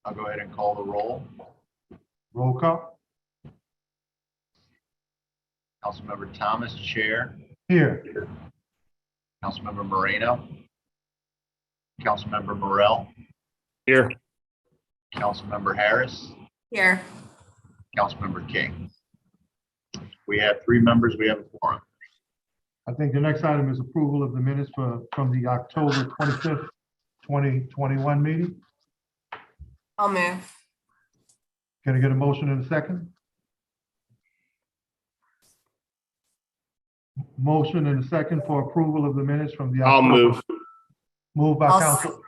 I'll go ahead and call the roll. Roll call. Councilmember Thomas, Chair. Here. Councilmember Moreno. Councilmember Morrell. Here. Councilmember Harris. Here. Councilmember King. We have 3 members. We have a quorum. I think the next item is approval of the minutes from the October 25th, 2021 meeting. I'll move. Can I get a motion in a second? Motion in a second for approval of the minutes from the. I'll move. Moved by I'll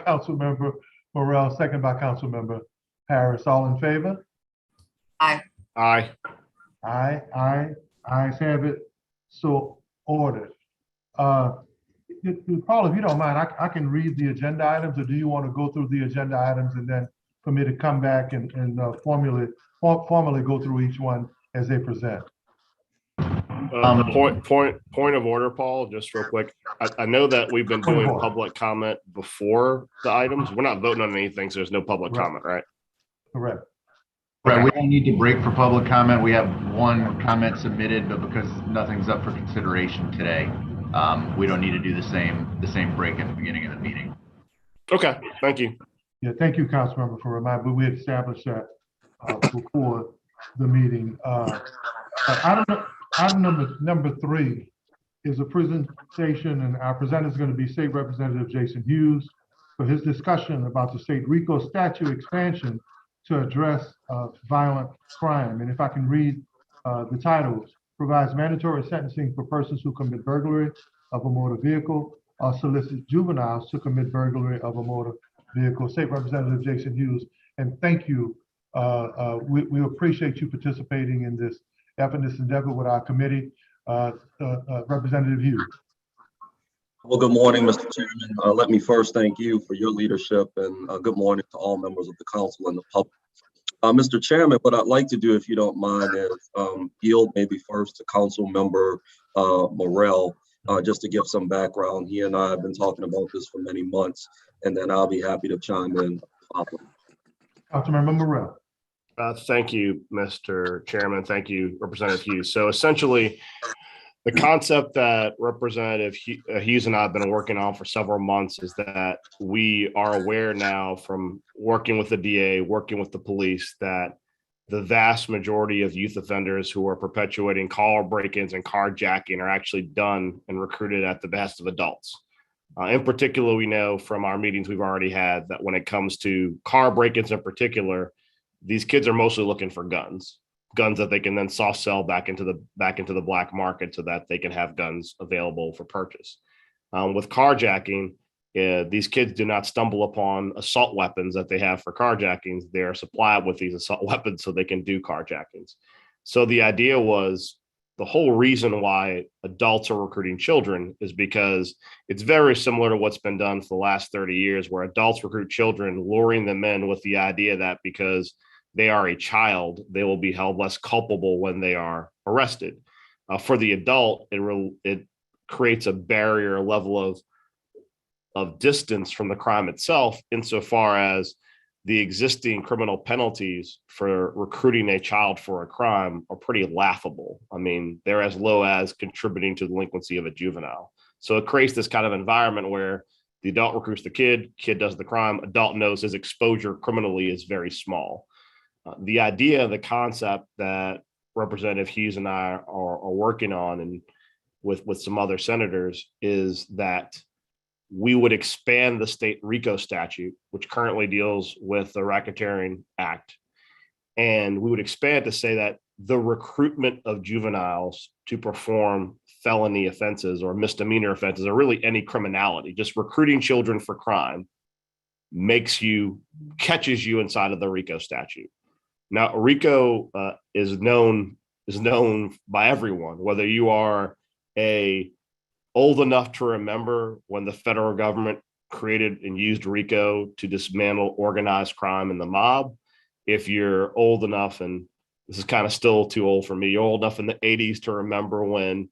Councilmember Morrell, second by Councilmember Harris. All in favor? Aye. Aye. Aye. Ayes have it. So ordered. Paul, if you don't mind, I can read the agenda items, or do you want to go through the agenda items and then for me to come back and formally go through each one as they present? Point of order, Paul, just real quick. I know that we've been doing public comment before the items. We're not voting on anything, so there's no public comment, right? Correct. Right, we don't need to break for public comment. We have 1 comment submitted, but because nothing's up for consideration today, we don't need to do the same break at the beginning of the meeting. Okay, thank you. Yeah, thank you, Councilmember, for reminding me. We had established that before the meeting. Item number 3 is a presentation, and our presenter is going to be State Representative Jason Hughes for his discussion about the state Rico statute expansion to address violent crime. And if I can read the titles, provides mandatory sentencing for persons who commit burglary of a motor vehicle or solicit juveniles to commit burglary of a motor vehicle. State Representative Jason Hughes, and thank you. We appreciate you participating in this effort, this endeavor with our committee. Representative Hughes. Well, good morning, Mr. Chairman. Let me first thank you for your leadership, and good morning to all members of the council and the public. Mr. Chairman, what I'd like to do, if you don't mind, is yield maybe first to Council Member Morrell, just to give some background. He and I have been talking about this for many months, and then I'll be happy to chime in. Councilmember Morrell. Thank you, Mr. Chairman. Thank you, Representative Hughes. So essentially, the concept that Representative Hughes and I have been working on for several months is that we are aware now from working with the DA, working with the police, that the vast majority of youth offenders who are perpetuating car break-ins and carjacking are actually done and recruited at the behest of adults. In particular, we know from our meetings we've already had that when it comes to car break-ins in particular, these kids are mostly looking for guns that they can then soft sell back into the black market so that they can have guns available for purchase. With carjacking, these kids do not stumble upon assault weapons that they have for carjackings. They're supplied with these assault weapons so they can do carjackings. So the idea was, the whole reason why adults are recruiting children is because it's very similar to what's been done for the last 30 years, where adults recruit children, luring them in with the idea that because they are a child, they will be held less culpable when they are arrested. For the adult, it creates a barrier, a level of distance from the crime itself, insofar as the existing criminal penalties for recruiting a child for a crime are pretty laughable. I mean, they're as low as contributing to the delinquency of a juvenile. So it creates this kind of environment where the adult recruits the kid does the crime, adult knows his exposure criminally is very small. The idea, the concept that Representative Hughes and I are working on, and with some other senators, is that we would expand the state Rico statute, which currently deals with the Racketeering Act. And we would expand to say that the recruitment of juveniles to perform felony offenses or misdemeanor offenses, or really any criminality, just recruiting children for crime, catches you inside of the Rico statute. Now, Rico is known by everyone, whether you are old enough to remember when the federal government created and used Rico to dismantle organized crime and the mob. If you're old enough, and this is kind of still too old for me, you're old enough in the 80s to remember when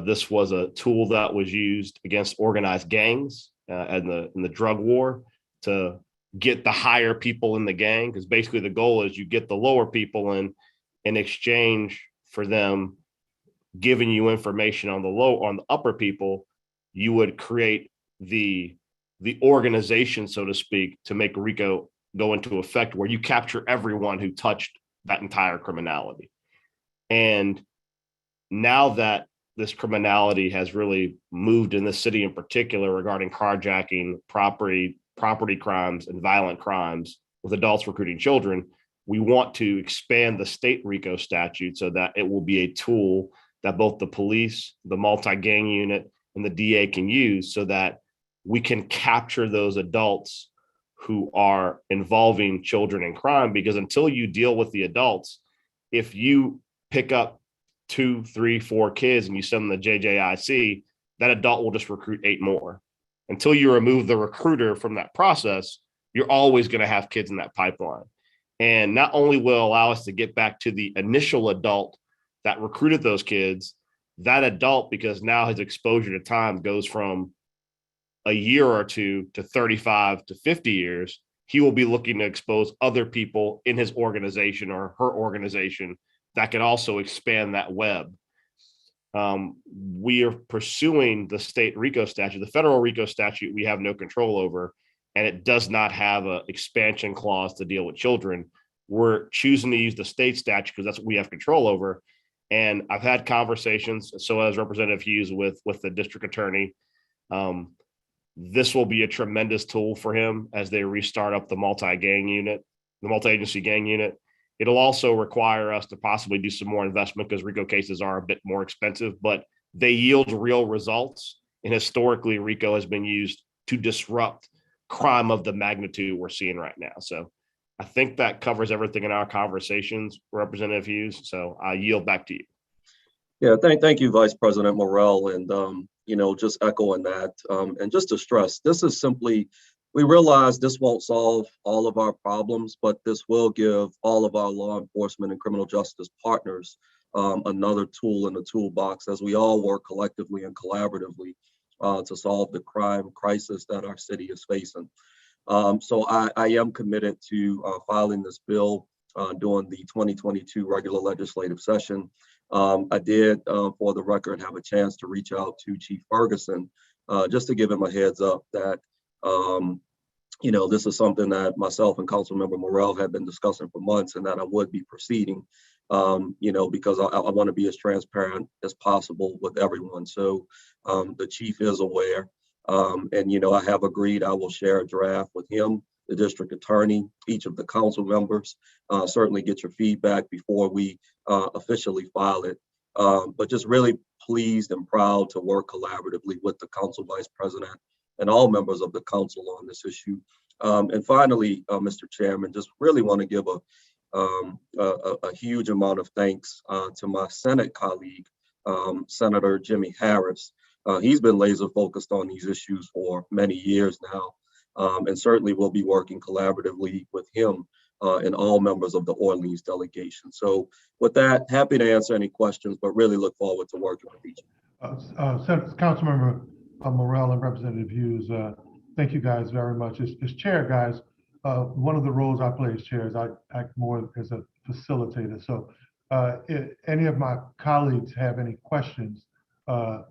this was a tool that was used against organized gangs in the drug war to get the higher people in the gang, because basically the goal is you get the lower people in exchange for them giving you information on the upper people. You would create the organization, so to speak, to make Rico go into effect, where you capture everyone who touched that entire criminality. And now that this criminality has really moved in the city in particular regarding carjacking, property crimes, and violent crimes with adults recruiting children, we want to expand the state Rico statute so that it will be a tool that both the police, the multi-gang unit, and the DA can use, so that we can capture those adults who are involving children in crime. Because until you deal with the adults, if you pick up 2, 3, 4 kids and you send them to JJIC, that adult will just recruit 8 more. Until you remove the recruiter from that process, you're always going to have kids in that pipeline. And not only will allow us to get back to the initial adult that recruited those kids, that adult, because now his exposure to time goes from a year or two to 35 to 50 years, he will be looking to expose other people in his organization or her organization that can also expand that web. We are pursuing the state Rico statute. The federal Rico statute we have no control over, and it does not have an expansion clause to deal with children. We're choosing to use the state statute because that's what we have control over. And I've had conversations, so as Representative Hughes, with the district attorney. This will be a tremendous tool for him as they restart up the multi-gang unit, the multi-agency gang unit. It'll also require us to possibly do some more investment because Rico cases are a bit more expensive, but they yield real results. And historically, Rico has been used to disrupt crime of the magnitude we're seeing right now. So I think that covers everything in our conversations, Representative Hughes. So I yield back to you. Yeah, thank you, Vice President Morrell. And, just echoing that, and just to stress, this is simply, we realize this won't solve all of our problems, but this will give all of our law enforcement and criminal justice partners another tool in the toolbox as we all work collectively and collaboratively to solve the crime crisis that our city is facing. So I am committed to filing this bill during the 2022 regular legislative session. I did, for the record, have a chance to reach out to Chief Ferguson just to give him a heads up that, this is something that myself and Councilmember Morrell had been discussing for months, and that I would be proceeding, because I want to be as transparent as possible with everyone. So the chief is aware, and I have agreed I will share a draft with him, the district attorney, each of the council members. Certainly get your feedback before we officially file it. But just really pleased and proud to work collaboratively with the council vice president and all members of the council on this issue. And finally, Mr. Chairman, just really want to give a huge amount of thanks to my Senate colleague, Senator Jimmy Harris. He's been laser focused on these issues for many years now, and certainly we'll be working collaboratively with him and all members of the Orleans delegation. So with that, happy to answer any questions, but really look forward to working with each. Councilmember Morrell and Representative Hughes, thank you guys very much. As chair, guys, one of the roles I play as chair is I act more as a facilitator. So if any of my colleagues have any questions for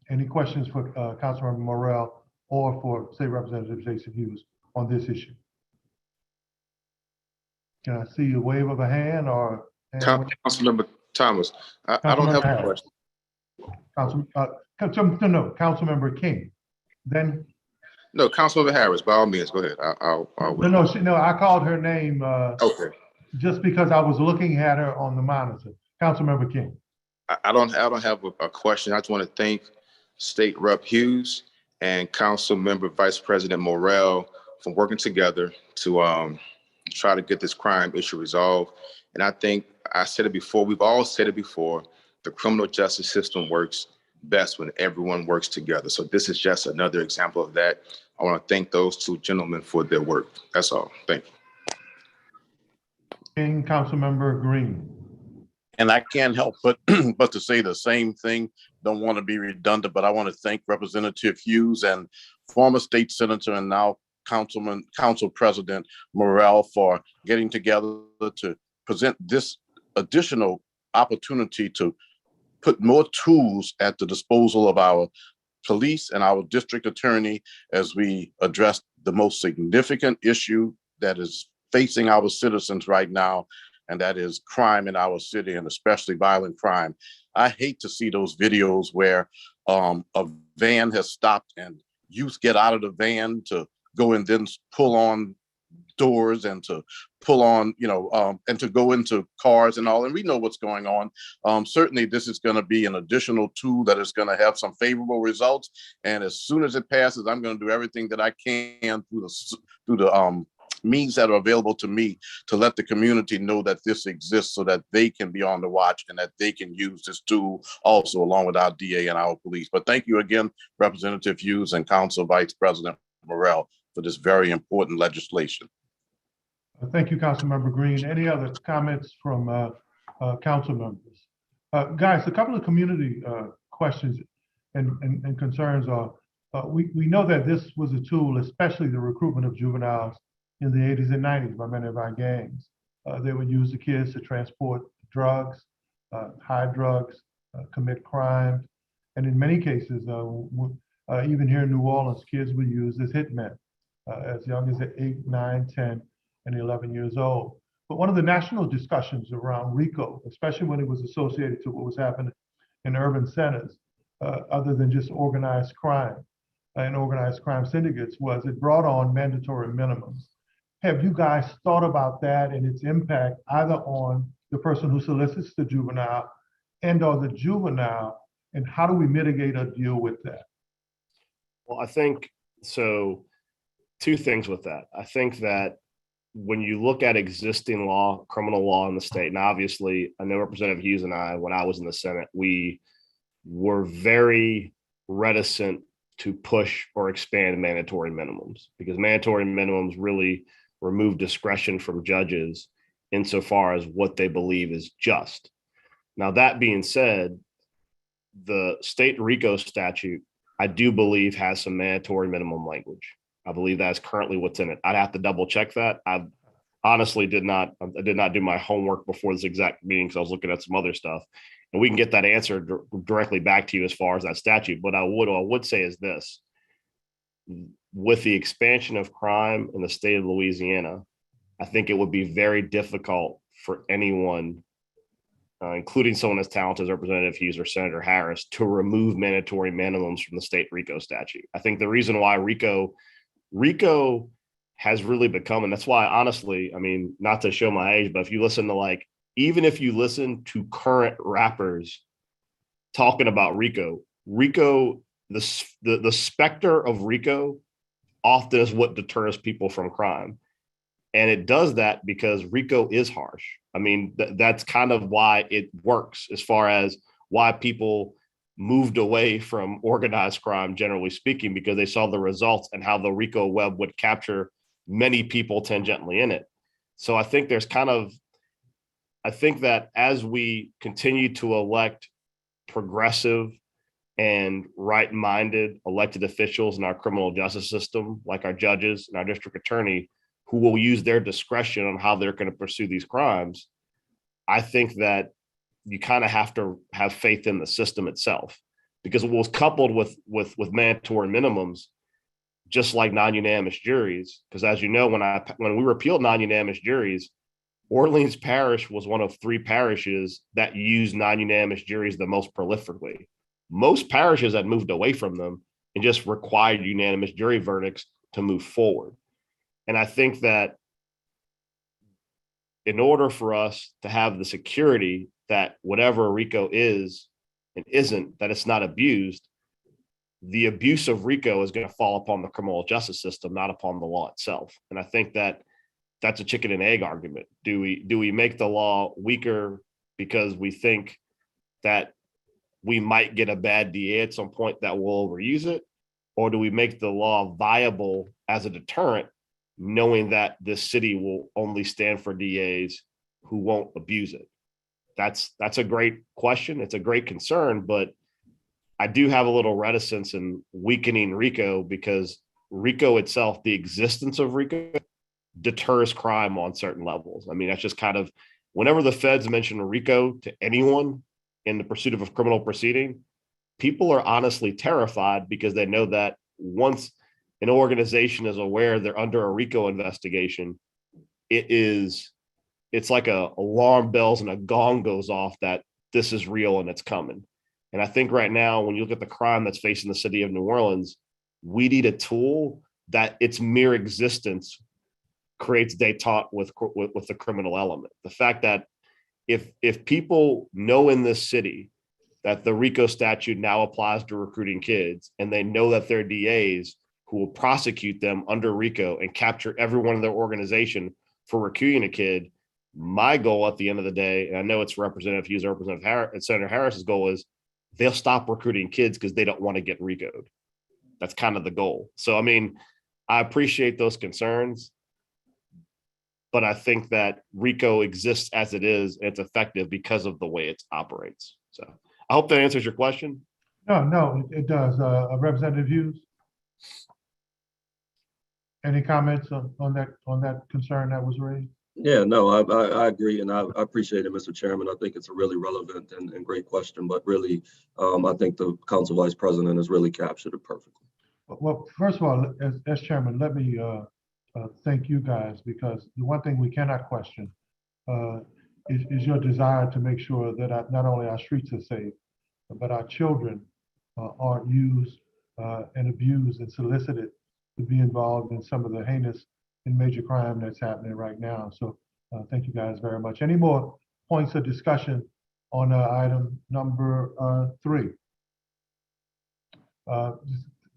Councilmember Morrell or for State Representative Jason Hughes on this issue? Can I see a wave of a hand or? Councilmember Thomas, I don't have a question. Councilmember King. Then. No, Councilmember Harris, by all means, go ahead. I'll No, I called her name. Okay. Just because I was looking at her on the monitor. Councilmember King. I don't have a question. I just want to thank State Rep Hughes and Councilmember Vice President Morrell for working together to try to get this crime issue resolved. And I think I said it before, we've all said it before, the criminal justice system works best when everyone works together. So this is just another example of that. I want to thank those two gentlemen for their work. That's all. Thank you. King, Councilmember Green. And I can't help but to say the same thing. Don't want to be redundant, but I want to thank Representative Hughes and former state senator and now Council President Morrell for getting together to present this additional opportunity to put more tools at the disposal of our police and our district attorney as we address the most significant issue that is facing our citizens right now, and that is crime in our city, and especially violent crime. I hate to see those videos where a van has stopped and youth get out of the van to go and then pull on doors and to pull on, and to go into cars and all. And we know what's going on. Certainly, this is going to be an additional tool that is going to have some favorable results. And as soon as it passes, I'm going to do everything that I can through the means that are available to me to let the community know that this exists so that they can be on the watch and that they can use this tool also along with our DA and our police. But thank you again, Representative Hughes and Council Vice President Morrell, for this very important legislation. Thank you, Councilmember Green. Any other comments from council members? Guys, a couple of community questions and concerns are, we know that this was a tool, especially the recruitment of juveniles in the 80s and 90s by many of our gangs. They would use the kids to transport drugs, hide drugs, commit crimes. And in many cases, even here in New Orleans, kids were used as hitmen as young as 8, 9, 10, and 11 years old. But one of the national discussions around Rico, especially when it was associated to what was happening in urban centers, other than just organized crime and organized crime syndicates, was it brought on mandatory minimums. Have you guys thought about that and its impact either on the person who solicits the juvenile and or the juvenile, and how do we mitigate or deal with that? Well, I think so. Two things with that. I think that when you look at existing law, criminal law in the state, and obviously I know Representative Hughes and I, when I was in the Senate, we were very reticent to push or expand mandatory minimums because mandatory minimums really remove discretion from judges insofar as what they believe is just. Now, that being said, the state Rico statute, I do believe, has some mandatory minimum language. I believe that's currently what's in it. I'd have to double check that. I honestly did not do my homework before this exact meeting because I was looking at some other stuff, and we can get that answer directly back to you as far as that statute. But I would say is this: with the expansion of crime in the state of Louisiana, I think it would be very difficult for anyone, including someone as talented as Representative Hughes or Senator Harris, to remove mandatory minimums from the state Rico statute. I think the reason why Rico has really become, and that's why, honestly, I mean, not to show my age, but if you listen to even if you listen to current rappers talking about Rico, the specter of Rico often is what deters people from crime. And it does that because Rico is harsh. I mean, that's kind of why it works as far as why people moved away from organized crime, generally speaking, because they saw the results and how the Rico web would capture many people tangentially in it. So I think I think that as we continue to elect progressive and right-minded elected officials in our criminal justice system, like our judges and our district attorney, who will use their discretion on how they're going to pursue these crimes, I think that you kind of have to have faith in the system itself, because it was coupled with mandatory minimums, just like non-unanimous juries. Because as you know, when we repealed non-unanimous juries, Orleans Parish was one of 3 parishes that used non-unanimous juries the most prolifically. Most parishes had moved away from them and just required unanimous jury verdicts to move forward. And I think that in order for us to have the security that whatever Rico is and isn't, that it's not abused, the abuse of Rico is going to fall upon the criminal justice system, not upon the law itself. And I think that that's a chicken and egg argument. Do we make the law weaker because we think that we might get a bad DA at some point that will overuse it? Or do we make the law viable as a deterrent, knowing that this city will only stand for DAs who won't abuse it? That's a great question. It's a great concern, but I do have a little reticence in weakening Rico because Rico itself, the existence of Rico deters crime on certain levels. I mean, that's just kind of, whenever the feds mention Rico to anyone in the pursuit of a criminal proceeding, people are honestly terrified because they know that once an organization is aware they're under a Rico investigation, it's like alarm bells and a gong goes off that this is real and it's coming. And I think right now, when you look at the crime that's facing the city of New Orleans, we need a tool that its mere existence creates detente with the criminal element. The fact that if people know in this city that the Rico statute now applies to recruiting kids, and they know that their DAs who will prosecute them under Rico and capture everyone in their organization for recruiting a kid, my goal at the end of the day, and I know it's Representative Hughes, Representative Harris, and Senator Harris's goal is they'll stop recruiting kids because they don't want to get Rico'd. That's kind of the goal. So, I mean, I appreciate those concerns, but I think that Rico exists as it is. It's effective because of the way it operates. So I hope that answers your question. No, it does. Representative Hughes? Any comments on that concern that was raised? Yeah, no, I agree, and I appreciate it, Mr. Chairman. I think it's a really relevant and great question, but really, I think the Council Vice President has really captured it perfectly. Well, first of all, as Chairman, let me thank you guys, because the one thing we cannot question is your desire to make sure that not only our streets are safe, but our children aren't used and abused and solicited to be involved in some of the heinous and major crime that's happening right now. So thank you guys very much. Any more points of discussion on item number 3?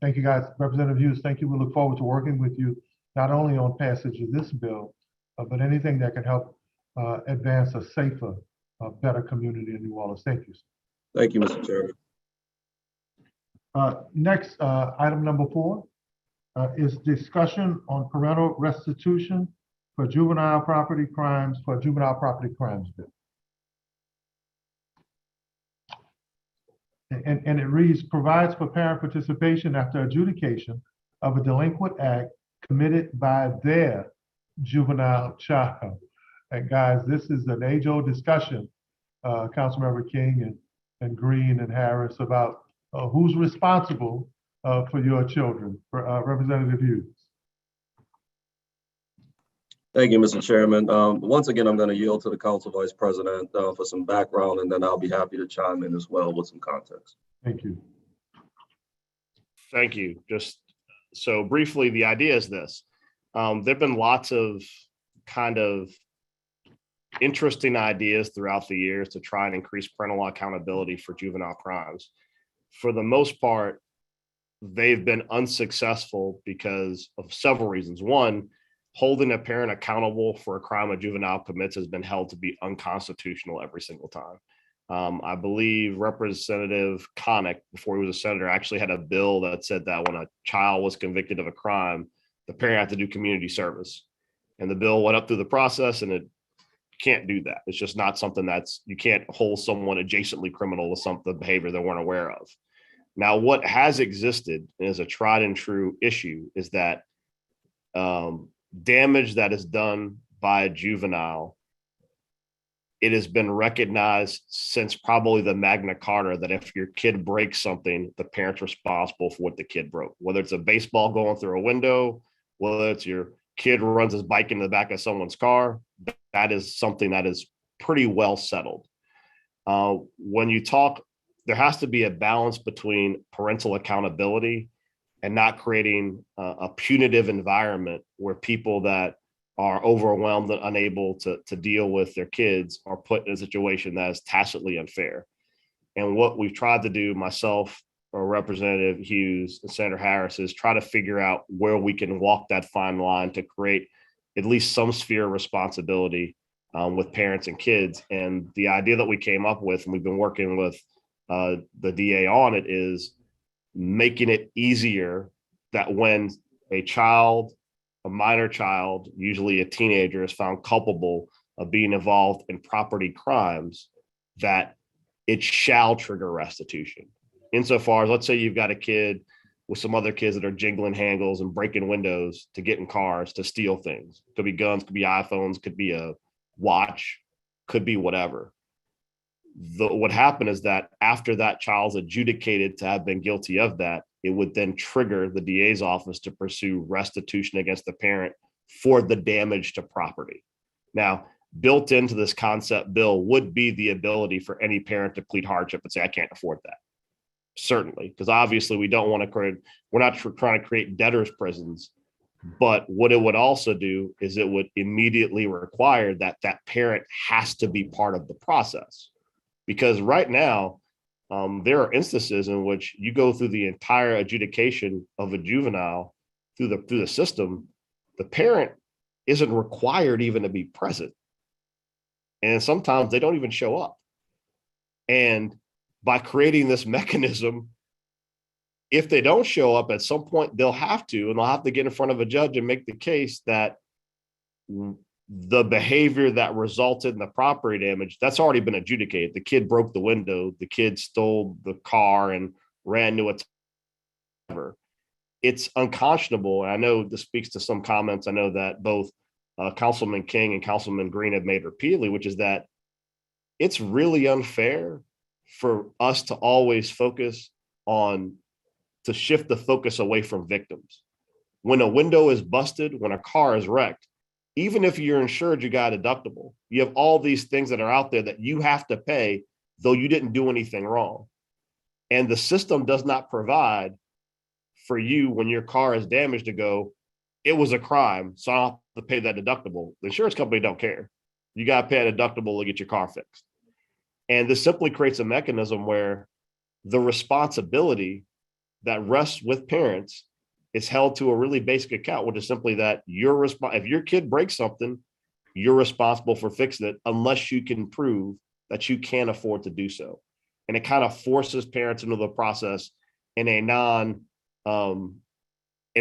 Thank you guys. Representative Hughes, thank you. We look forward to working with you, not only on passage of this bill, but anything that can help advance a safer, better community in New Orleans. Thank you. Thank you, Mr. Chairman. Next, item number 4 is discussion on parental restitution for juvenile property crimes bill. And it reads, provides for parent participation after adjudication of a delinquent act committed by their juvenile child. And guys, this is an age-old discussion, Councilmember King and Green and Harris, about who's responsible for your children. Representative Hughes. Thank you, Mr. Chairman. Once again, I'm going to yield to the Council Vice President for some background, and then I'll be happy to chime in as well with some context. Thank you. Thank you. Just so briefly, the idea is this. There've been lots of kind of interesting ideas throughout the years to try and increase parental accountability for juvenile crimes. For the most part, they've been unsuccessful because of several reasons. One, holding a parent accountable for a crime a juvenile commits has been held to be unconstitutional every single time. I believe Representative Connick, before he was a senator, actually had a bill that said that when a child was convicted of a crime, the parent had to do community service. And the bill went up through the process, and it can't do that. It's just not something you can't hold someone adjacently criminal with some behavior they weren't aware of. Now, what has existed as a tried and true issue is that damage that is done by a juvenile, it has been recognized since probably the Magna Carta that if your kid breaks something, the parent's responsible for what the kid broke, whether it's a baseball going through a window, whether it's your kid runs his bike into the back of someone's car. That is something that is pretty well settled. When you talk, there has to be a balance between parental accountability and not creating a punitive environment where people that are overwhelmed and unable to deal with their kids are put in a situation that is tacitly unfair. And what we've tried to do, myself, or Representative Hughes and Senator Harris, is try to figure out where we can walk that fine line to create at least some sphere of responsibility with parents and kids. And the idea that we came up with, and we've been working with the DA on it, is making it easier that when a minor child, usually a teenager, is found culpable of being involved in property crimes, that it shall trigger restitution. Insofar as, let's say you've got a kid with some other kids that are jingling handles and breaking windows to get in cars to steal things. Could be guns, could be iPhones, could be a watch, could be whatever. What happened is that after that child's adjudicated to have been guilty of that, it would then trigger the DA's office to pursue restitution against the parent for the damage to property. Now, built into this concept bill would be the ability for any parent to plead hardship and say, I can't afford that. Certainly, because obviously we don't want to create, we're not trying to create debtors' prisons. But what it would also do is it would immediately require that that parent has to be part of the process. Because right now, there are instances in which you go through the entire adjudication of a juvenile through the system, the parent isn't required even to be present. And sometimes they don't even show up. And by creating this mechanism, if they don't show up at some point, they'll have to get in front of a judge and make the case that the behavior that resulted in the property damage, that's already been adjudicated. The kid broke the window, the kid stole the car and ran to a it's unconscionable. And I know this speaks to some comments I know that both Councilman King and Councilman Green have made repeatedly, which is that it's really unfair for us to always focus on, to shift the focus away from victims. When a window is busted, when a car is wrecked, even if you're insured, you got a deductible. You have all these things that are out there that you have to pay, though you didn't do anything wrong. And the system does not provide for you when your car is damaged to go, it was a crime, so I don't have to pay that deductible. The insurance company don't care. You got to pay a deductible to get your car fixed. And this simply creates a mechanism where the responsibility that rests with parents is held to a really basic account, which is simply that if your kid breaks something, you're responsible for fixing it unless you can prove that you can't afford to do so. And it kind of forces parents into the process in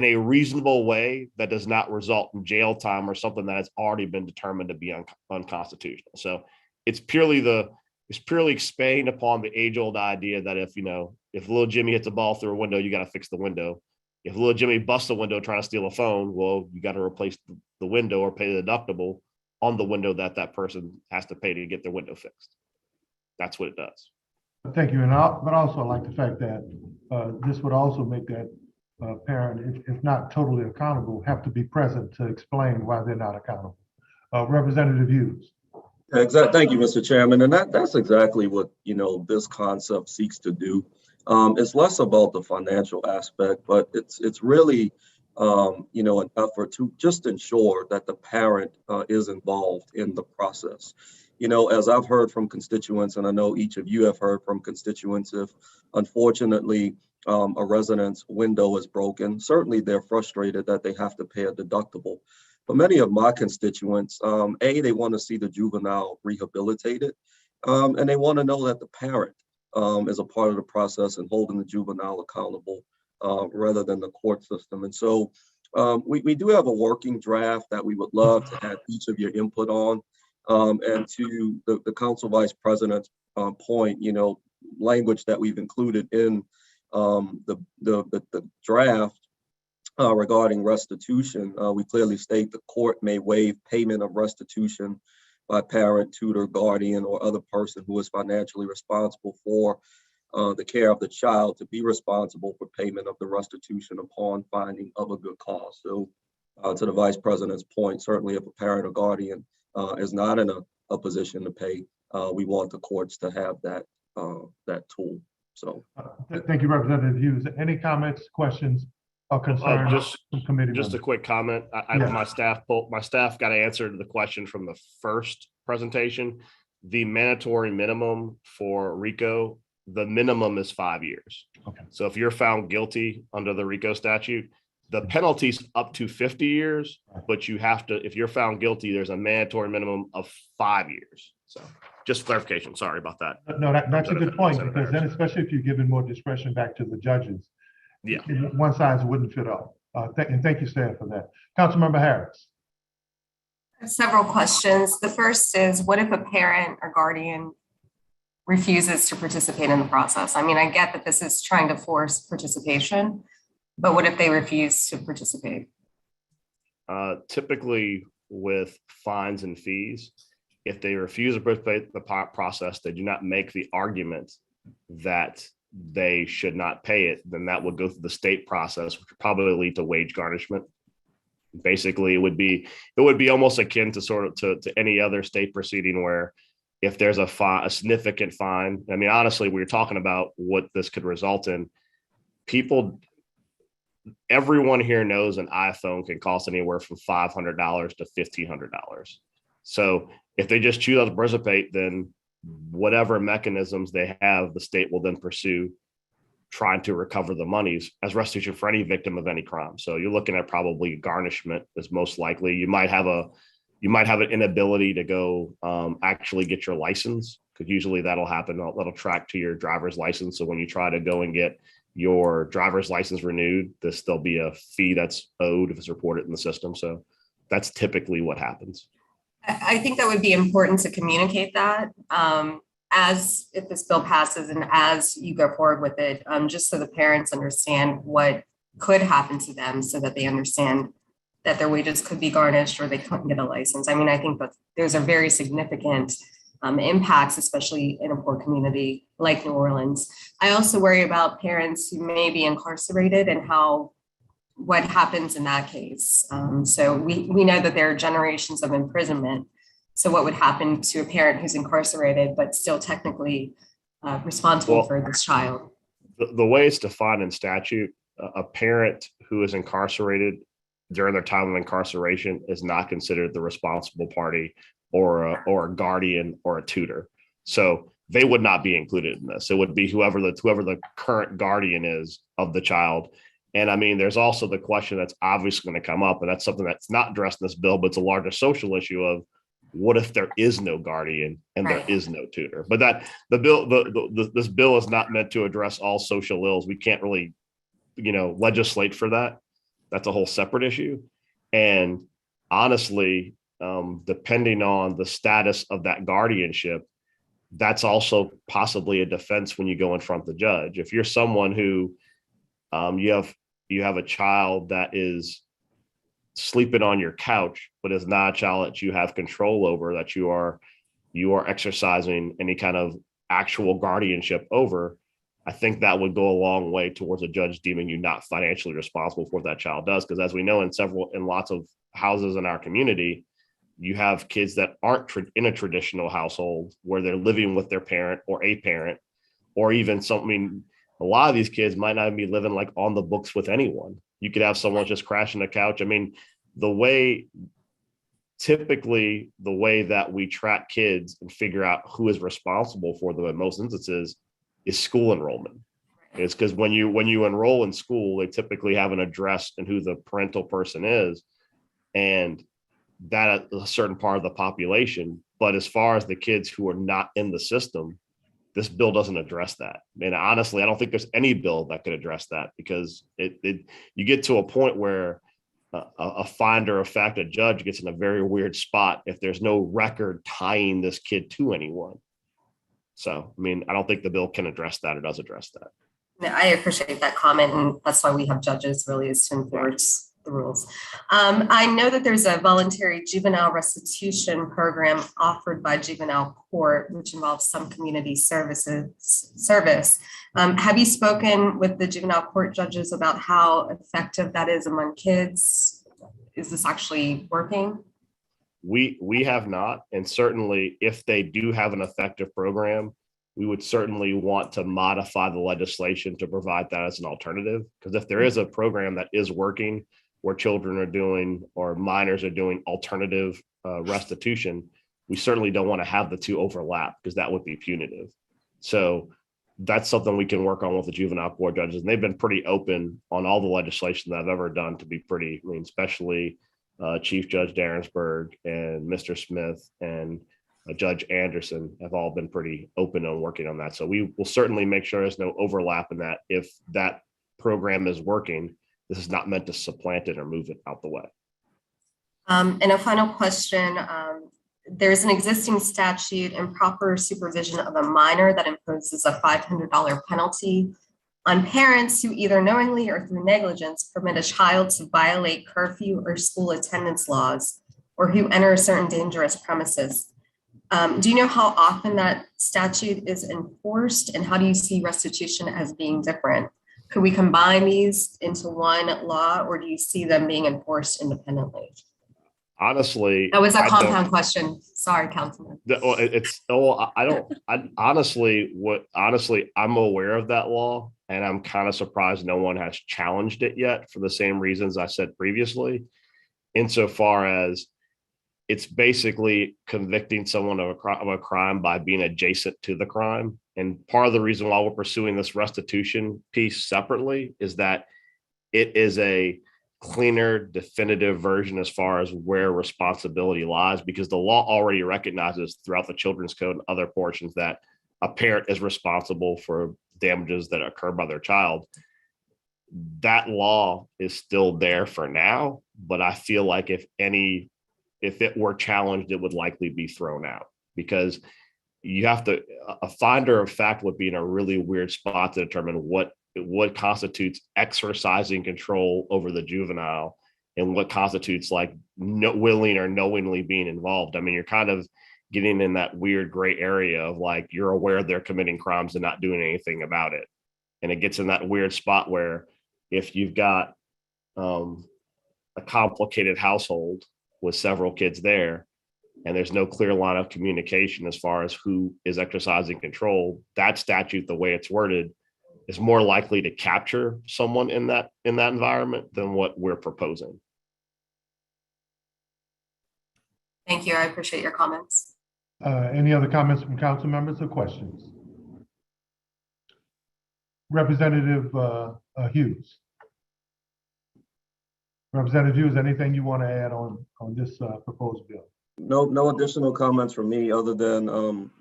a reasonable way that does not result in jail time or something that has already been determined to be unconstitutional. So it's purely expanding upon the age-old idea that if little Jimmy hits a ball through a window, you got to fix the window. If little Jimmy busts a window trying to steal a phone, well, you got to replace the window or pay the deductible on the window that person has to pay to get their window fixed. That's what it does. Thank you. But also I like the fact that this would also make that parent, if not totally accountable, have to be present to explain why they're not accountable. Representative Hughes. Exactly. Thank you, Mr. Chairman. And that's exactly what, this concept seeks to do. It's less about the financial aspect, but it's really, an effort to just ensure that the parent is involved in the process. As I've heard from constituents, and I know each of you have heard from constituents, if unfortunately a resident's window is broken, certainly they're frustrated that they have to pay a deductible. But many of my constituents, they want to see the juvenile rehabilitated, and they want to know that the parent is a part of the process and holding the juvenile accountable rather than the court system. And so we do have a working draft that we would love to have each of your input on. And to the council vice president's point, language that we've included in the draft regarding restitution, we clearly state the court may waive payment of restitution by parent, tutor, guardian, or other person who is financially responsible for the care of the child to be responsible for payment of the restitution upon finding of a good cause. So to the vice president's point, certainly if a parent or guardian is not in a position to pay, we want the courts to have that tool. So thank you, Representative Hughes. Any comments, questions, or concerns from committee members? Just a quick comment. My staff got an answer to the question from the first presentation. The mandatory minimum for Rico, the minimum is 5 years. Okay. So if you're found guilty under the Rico statute, the penalty's up to 50 years, but you have to, if you're found guilty, there's a mandatory minimum of 5 years. So just clarification. Sorry about that. No, that's a good point, because then, especially if you're giving more discretion back to the judges, one size wouldn't fit all. And thank you, staff, for that. Councilmember Harris. I have several questions. The first is, what if a parent or guardian refuses to participate in the process? I mean, I get that this is trying to force participation, But what if they refuse to participate? Typically with fines and fees, if they refuse to participate in the process, they do not make the argument that they should not pay it, then that would go through the state process, which would probably lead to wage garnishment. Basically, it would be almost akin to to any other state proceeding where if there's a significant fine, I mean, honestly, we're talking about what this could result in. Everyone here knows an iPhone can cost anywhere from $500 to $1,500. So if they just choose not to participate, then whatever mechanisms they have, the state will then pursue trying to recover the monies as restitution for any victim of any crime. So you're looking at probably garnishment is most likely. You might have an inability to go actually get your license, because usually that'll happen. That'll track to your driver's license. So when you try to go and get your driver's license renewed, there'll be a fee that's owed if it's reported in the system. So that's typically what happens. I think that would be important to communicate that as if this bill passes and as you go forward with it, just so the parents understand what could happen to them, so that they understand that their wages could be garnished or they couldn't get a license. I mean, I think that those are very significant impacts, especially in a poor community like New Orleans. I also worry about parents who may be incarcerated and what happens in that case. So we know that there are generations of imprisonment. So what would happen to a parent who's incarcerated, but still technically responsible for this child? The way it's defined in statute, a parent who is incarcerated during their time of incarceration is not considered the responsible party or a guardian or a tutor. So they would not be included in this. It would be whoever the current guardian is of the child. And I mean, there's also the question that's obviously going to come up, and that's something that's not addressed in this bill, but it's a larger social issue of what if there is no guardian and there is no tutor? But this bill is not meant to address all social ills. We can't really, legislate for that. That's a whole separate issue. And honestly, depending on the status of that guardianship, that's also possibly a defense when you go in front of the judge. If you're someone who you have a child that is sleeping on your couch, but is not a child that you have control over, that you are exercising any kind of actual guardianship over, I think that would go a long way towards a judge deeming you not financially responsible for what that child does. Because as we know, in lots of houses in our community, you have kids that aren't in a traditional household where they're living with their parent or a parent, or even a lot of these kids might not be living like on the books with anyone. You could have someone just crashing the couch. I mean, typically the way that we track kids and figure out who is responsible for them in most instances is school enrollment. It's because when you enroll in school, they typically have an address and who the parental person is, and that is a certain part of the population. But as far as the kids who are not in the system, this bill doesn't address that. And honestly, I don't think there's any bill that could address that, because you get to a point where a finder of fact, a judge, gets in a very weird spot if there's no record tying this kid to anyone. So, I mean, I don't think the bill can address that or does address that. I appreciate that comment, and that's why we have judges, really, is to enforce the rules. I know that there's a voluntary juvenile restitution program offered by juvenile court, which involves some community service. Have you spoken with the juvenile court judges about how effective that is among kids? Is this actually working? We have not, and certainly if they do have an effective program, we would certainly want to modify the legislation to provide that as an alternative. Because if there is a program that is working, where children are doing or minors are doing alternative restitution, we certainly don't want to have the two overlap, because that would be punitive. So that's something we can work on with the juvenile court judges. And they've been pretty open on all the legislation that I've ever done to be pretty, especially Chief Judge Darensburg and Mr. Smith and Judge Anderson have all been pretty open on working on that. So we will certainly make sure there's no overlap in that. If that program is working, this is not meant to supplant it or move it out the way. And a final question. There's an existing statute, improper supervision of a minor, that imposes a $500 penalty on parents who either knowingly or through negligence permit a child to violate curfew or school attendance laws, or who enter certain dangerous premises. Do you know how often that statute is enforced, and how do you see restitution as being different? Could we combine these into one law, or do you see them being enforced independently? Honestly, that was a compound question. Sorry, Councilman. Honestly, I'm aware of that law, and I'm kind of surprised no one has challenged it yet for the same reasons I said previously, insofar as it's basically convicting someone of a crime by being adjacent to the crime. And part of the reason why we're pursuing this restitution piece separately is that it is a cleaner, definitive version as far as where responsibility lies, because the law already recognizes throughout the Children's Code and other portions that a parent is responsible for damages that occur by their child. That law is still there for now, but I feel like if it were challenged, it would likely be thrown out, because you have to, a finder of fact would be in a really weird spot to determine what constitutes exercising control over the juvenile and what constitutes like willing or knowingly being involved. I mean, you're kind of getting in that weird gray area of like, you're aware they're committing crimes and not doing anything about it. And it gets in that weird spot where if you've got a complicated household with several kids there, and there's no clear line of communication as far as who is exercising control, that statute, the way it's worded, is more likely to capture someone in that environment than what we're proposing. Thank you. I appreciate your comments. Any other comments from council members or questions? Representative Hughes. Representative Hughes, anything you want to add on this proposed bill? No additional comments from me other than,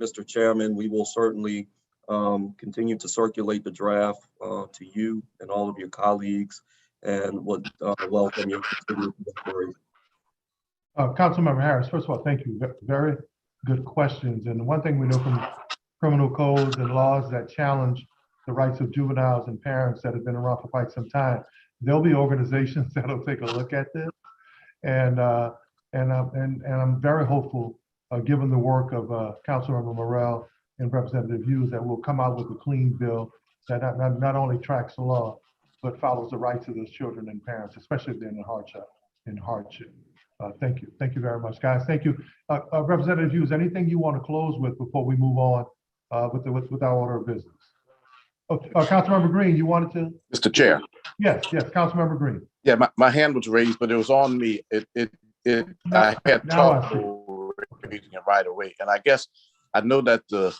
Mr. Chairman, we will certainly continue to circulate the draft to you and all of your colleagues, and would welcome your continued inquiry. Councilmember Harris, first of all, thank you. Very good questions. And one thing we know from criminal codes and laws that challenge the rights of juveniles and parents that have been around for quite some time, there'll be organizations that'll take a look at this. And I'm very hopeful, given the work of Councilmember Morrell and Representative Hughes, that we'll come out with a clean bill that not only tracks the law, but follows the rights of those children and parents, especially if they're in hardship. Thank you. Thank you very much, guys. Thank you. Representative Hughes, anything you want to close with before we move on with our order of business? Councilmember Green, you wanted to? Mr. Chair. Yes, Councilmember Green. Yeah, my hand was raised, but it was on me. I had trouble raising it right away. And I guess I know that no,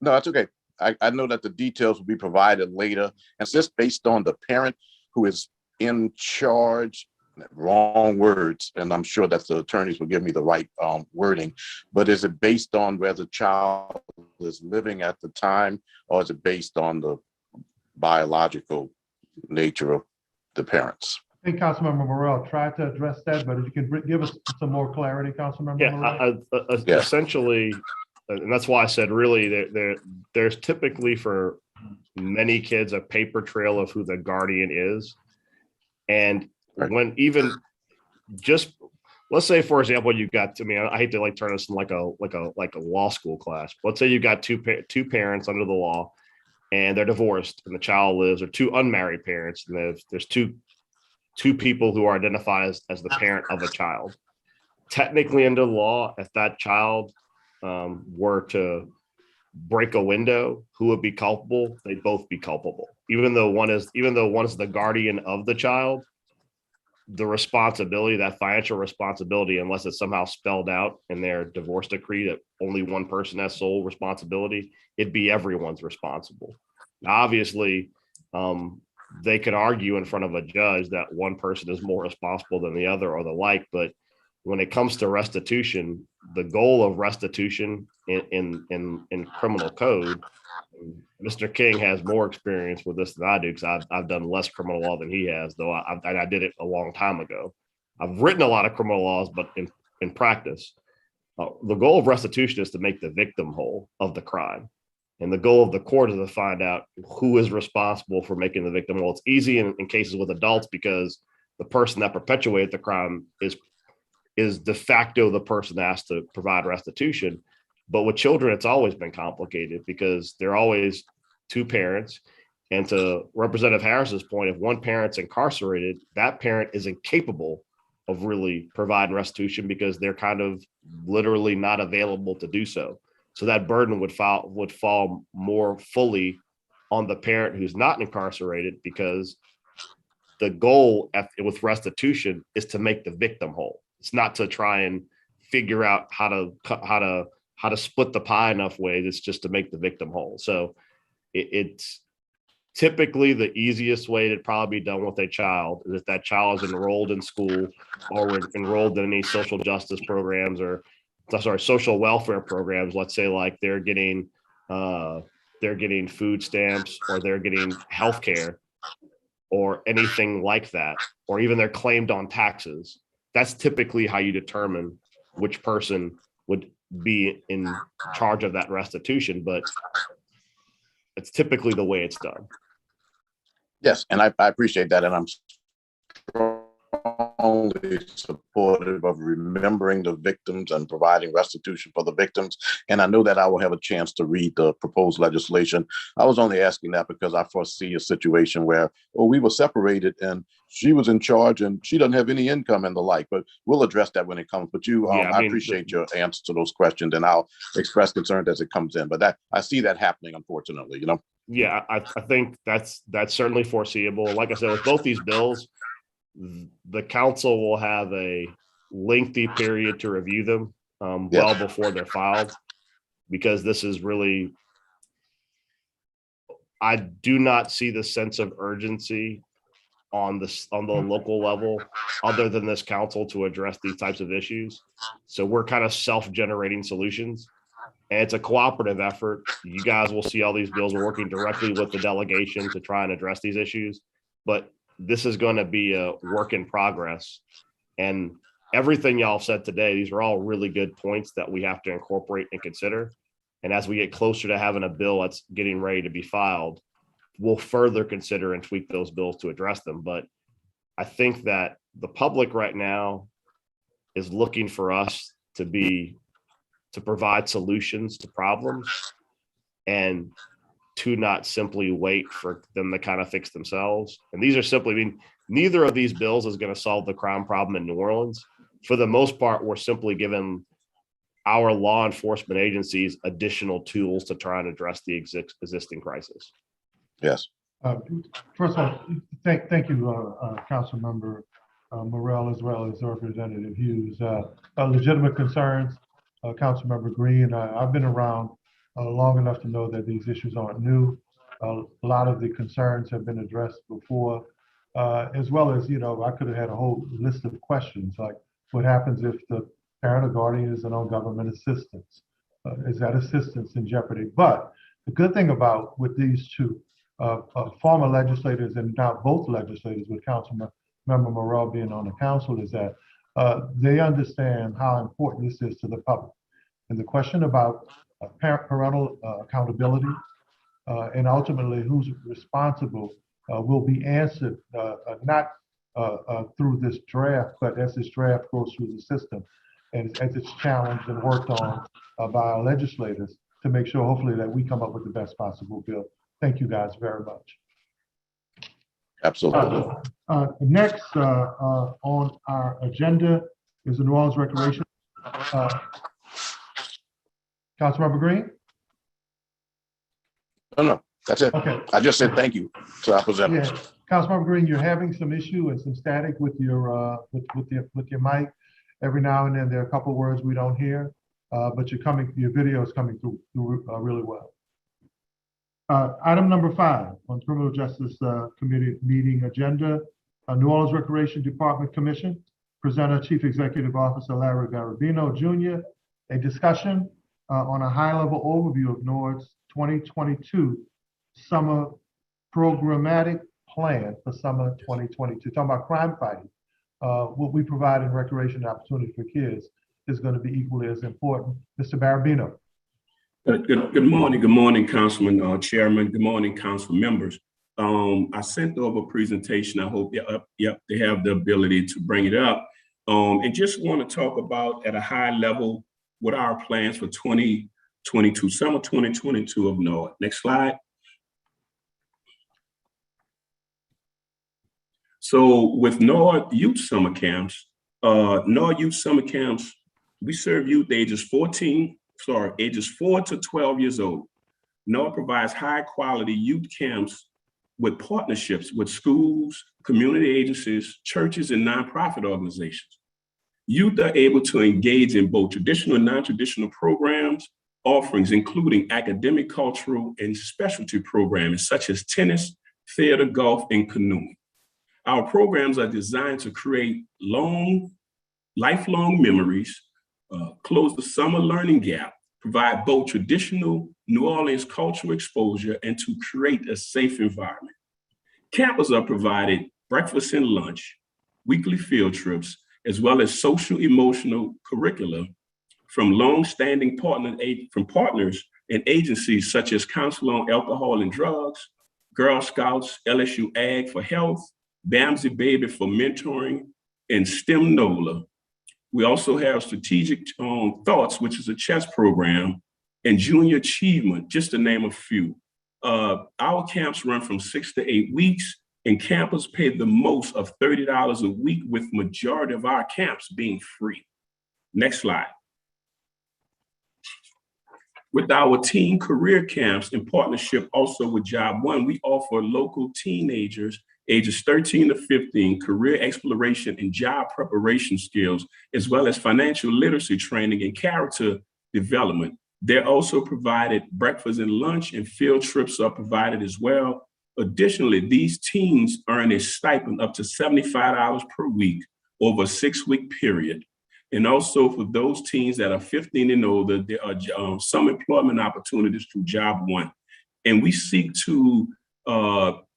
that's okay. I know that the details will be provided later. And it's just based on the parent who is in charge, wrong words, and I'm sure that the attorneys will give me the right wording, but is it based on where the child is living at the time, or is it based on the biological nature of the parents? I think Councilmember Morrell tried to address that, but if you can give us some more clarity, Councilmember Morrell. Essentially, and that's why I said really there's typically for many kids a paper trail of who the guardian is. And when even just, let's say, for example, you got, I mean, I hate to like turn this in like a law school class. Let's say you got two parents under the law and they're divorced and the child lives, or two unmarried parents, and there's two people who are identified as the parent of a child. Technically under the law, if that child were to break a window, who would be culpable? They'd both be culpable. Even though one is the guardian of the child, the responsibility, that financial responsibility, unless it's somehow spelled out in their divorce decree that only one person has sole responsibility, it'd be everyone's responsible. Now, obviously, they could argue in front of a judge that one person is more responsible than the other or the like, but when it comes to restitution, the goal of restitution in criminal code, Mr. King has more experience with this than I do, because I've done less criminal law than he has, though I did it a long time ago. I've written a lot of criminal laws, but in practice, the goal of restitution is to make the victim whole of the crime. And the goal of the court is to find out who is responsible for making the victim whole. It's easy in cases with adults because the person that perpetuated the crime is de facto the person that has to provide restitution. But with children, it's always been complicated because there are always two parents. And to Representative Harris's point, if one parent's incarcerated, that parent is incapable of really providing restitution because they're kind of literally not available to do so. So that burden would fall more fully on the parent who's not incarcerated, because the goal with restitution is to make the victim whole. It's not to try and figure out how to split the pie enough ways. It's just to make the victim whole. So it's typically the easiest way to probably be done with a child is if that child is enrolled in school or enrolled in any social justice programs or social welfare programs. Let's say like they're getting food stamps or they're getting health care or anything like that, or even they're claimed on taxes. That's typically how you determine which person would be in charge of that restitution, but it's typically the way it's done. Yes, and I appreciate that, and I'm strongly supportive of remembering the victims and providing restitution for the victims. And I know that I will have a chance to read the proposed legislation. I was only asking that because I foresee a situation where, we were separated and she was in charge and she doesn't have any income and the like, but we'll address that when it comes. But I appreciate your answer to those questions, and I'll express concern as it comes in. But I see that happening, unfortunately, Yeah, I think that's certainly foreseeable. Like I said, with both these bills, the council will have a lengthy period to review them well before they're filed, because this is really, I do not see the sense of urgency on the local level other than this council to address these types of issues. So we're kind of self-generating solutions. And it's a cooperative effort. You guys will see all these bills. We're working directly with the delegation to try and address these issues. But this is going to be a work in progress. And everything y'all said today, these are all really good points that we have to incorporate and consider. And as we get closer to having a bill that's getting ready to be filed, we'll further consider and tweak those bills to address them. But I think that the public right now is looking for us to provide solutions to problems and to not simply wait for them to kind of fix themselves. And these are simply, neither of these bills is going to solve the crime problem in New Orleans. For the most part, we're simply giving our law enforcement agencies additional tools to try and address the existing crisis. Yes. First of all, thank you, Council Member Morrell, as well as Representative Hughes. Legitimate concerns. Councilmember Green, I've been around long enough to know that these issues aren't new. A lot of the concerns have been addressed before, as well as, I could have had a whole list of questions, like what happens if the parent or guardian isn't on government assistance? Is that assistance in jeopardy? But the good thing with these two former legislators, and now both legislators with Councilmember Morrell being on the council, is that they understand how important this is to the public. And the question about parental accountability and ultimately who's responsible will be answered not through this draft, but as this draft goes through the system and as it's challenged and worked on by our legislators to make sure hopefully that we come up with the best possible bill. Thank you guys very much. Absolutely. Next on our agenda is the New Orleans Recreation. Councilmember Green? No, that's it. Okay. I just said thank you to our presenters. Yeah, Councilmember Green, you're having some issue and some static with your with your mic. Every now and then there are a couple of words we don't hear, but your video is coming through really well. Item number 5 on Criminal Justice Committee meeting agenda, New Orleans Recreation Department Commission. Presenter Chief Executive Officer Larry Garabino Jr. A discussion on a high-level overview of NORD's 2022 summer programmatic plan for summer 2022. Talking about crime fighting. What we provide in recreation opportunity for kids is going to be equally as important. Mr. Garabino. Good morning, Councilman Chairman. Good morning, council members. I sent over a presentation. I hope they have the ability to bring it up. And just want to talk about at a high level what our plans for 2022, summer 2022 of Noaa. Next slide. So with Noaa Youth Summer Camps, we serve youth ages 4 to 12 years old. Noaa provides high quality youth camps with partnerships with schools, community agencies, churches, and nonprofit organizations. Youth are able to engage in both traditional and non-traditional programs, offerings, including academic, cultural, and specialty programming such as tennis, theater, golf, and canoeing. Our programs are designed to create lifelong memories, close the summer learning gap, provide both traditional New Orleans cultural exposure, and to create a safe environment. Campers are provided breakfast and lunch, weekly field trips, as well as social emotional curricula from long-standing partners and agencies such as Council on Alcohol and Drugs, Girl Scouts, LSU Ag for Health, Bamsey Baby for Mentoring, and STEM NOLA. We also have Strategic Thoughts, which is a chess program, and Junior Achievement, just to name a few. Our camps run from 6 to 8 weeks, and campers pay the most of $30 a week, with majority of our camps being free. Next slide. With our teen career camps in partnership also with Job One, we offer local teenagers ages 13 to 15 career exploration and job preparation skills, as well as financial literacy training and character development. They're also provided breakfast and lunch, and field trips are provided as well. Additionally, these teens earn a stipend up to $75 per week over a 6-week period. And also for those teens that are 15 and older, there are some employment opportunities through Job One. And we seek to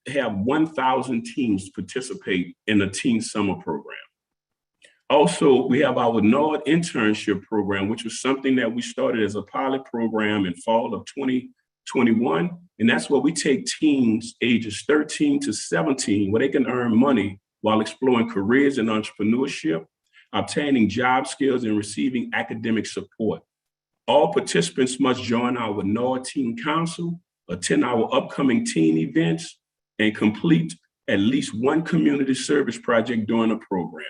have 1,000 teams participate in a teen summer program. Also, we have our Noaa Internship program, which was something that we started as a pilot program in fall of 2021. And that's where we take teens ages 13 to 17, where they can earn money while exploring careers in entrepreneurship, obtaining job skills, and receiving academic support. All participants must join our Noaa Teen Council, attend our upcoming teen events, and complete at least one community service project during the program.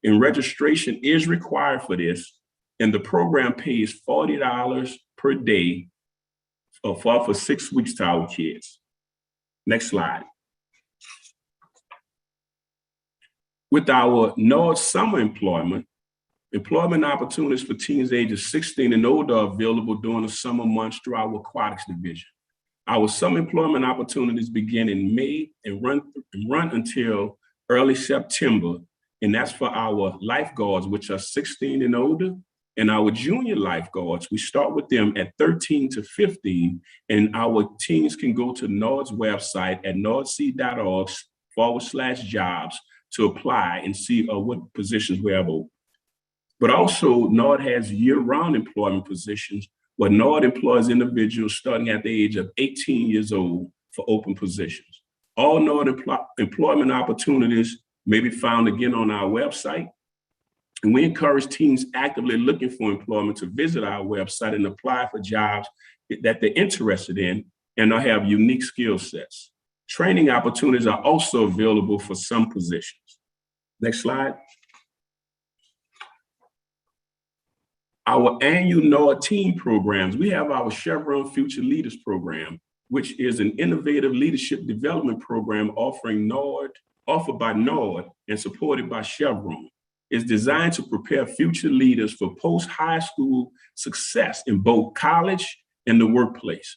And registration is required for this, and the program pays $40 per day for 6 weeks to our kids. Next slide. With our Noaa Summer Employment opportunities for teens ages 16 and older are available during the summer months through our aquatics division. Our summer employment opportunities begin in May and run until early September, and that's for our lifeguards, which are 16 and older, and our junior lifeguards. We start with them at 13 to 15, and our teens can go to Noaa's website at noac.org/jobs to apply and see what positions we have open. But also, Noaa has year-round employment positions where Noaa employs individuals starting at the age of 18 years old for open positions. All Noaa employment opportunities may be found again on our website. And we encourage teens actively looking for employment to visit our website and apply for jobs that they're interested in and have unique skill sets. Training opportunities are also available for some positions. Next slide. Our annual Noaa Team programs, we have our Chevron Future Leaders program, which is an innovative leadership development program offered by Noaa and supported by Chevron. It's designed to prepare future leaders for post-high school success in both college and the workplace.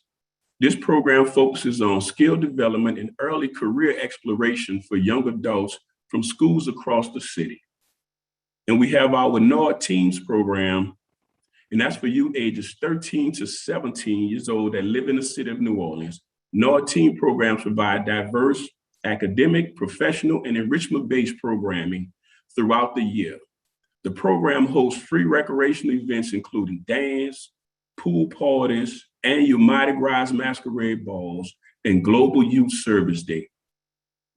This program focuses on skill development and early career exploration for young adults from schools across the city. And we have our Noaa Teams program, and that's for you ages 13 to 17 years old that live in the city of New Orleans. Noaa Team programs provide diverse academic, professional, and enrichment-based programming throughout the year. The program hosts free recreational events including dance, pool parties, annual Mardi Gras masquerade balls, and Global Youth Service Day.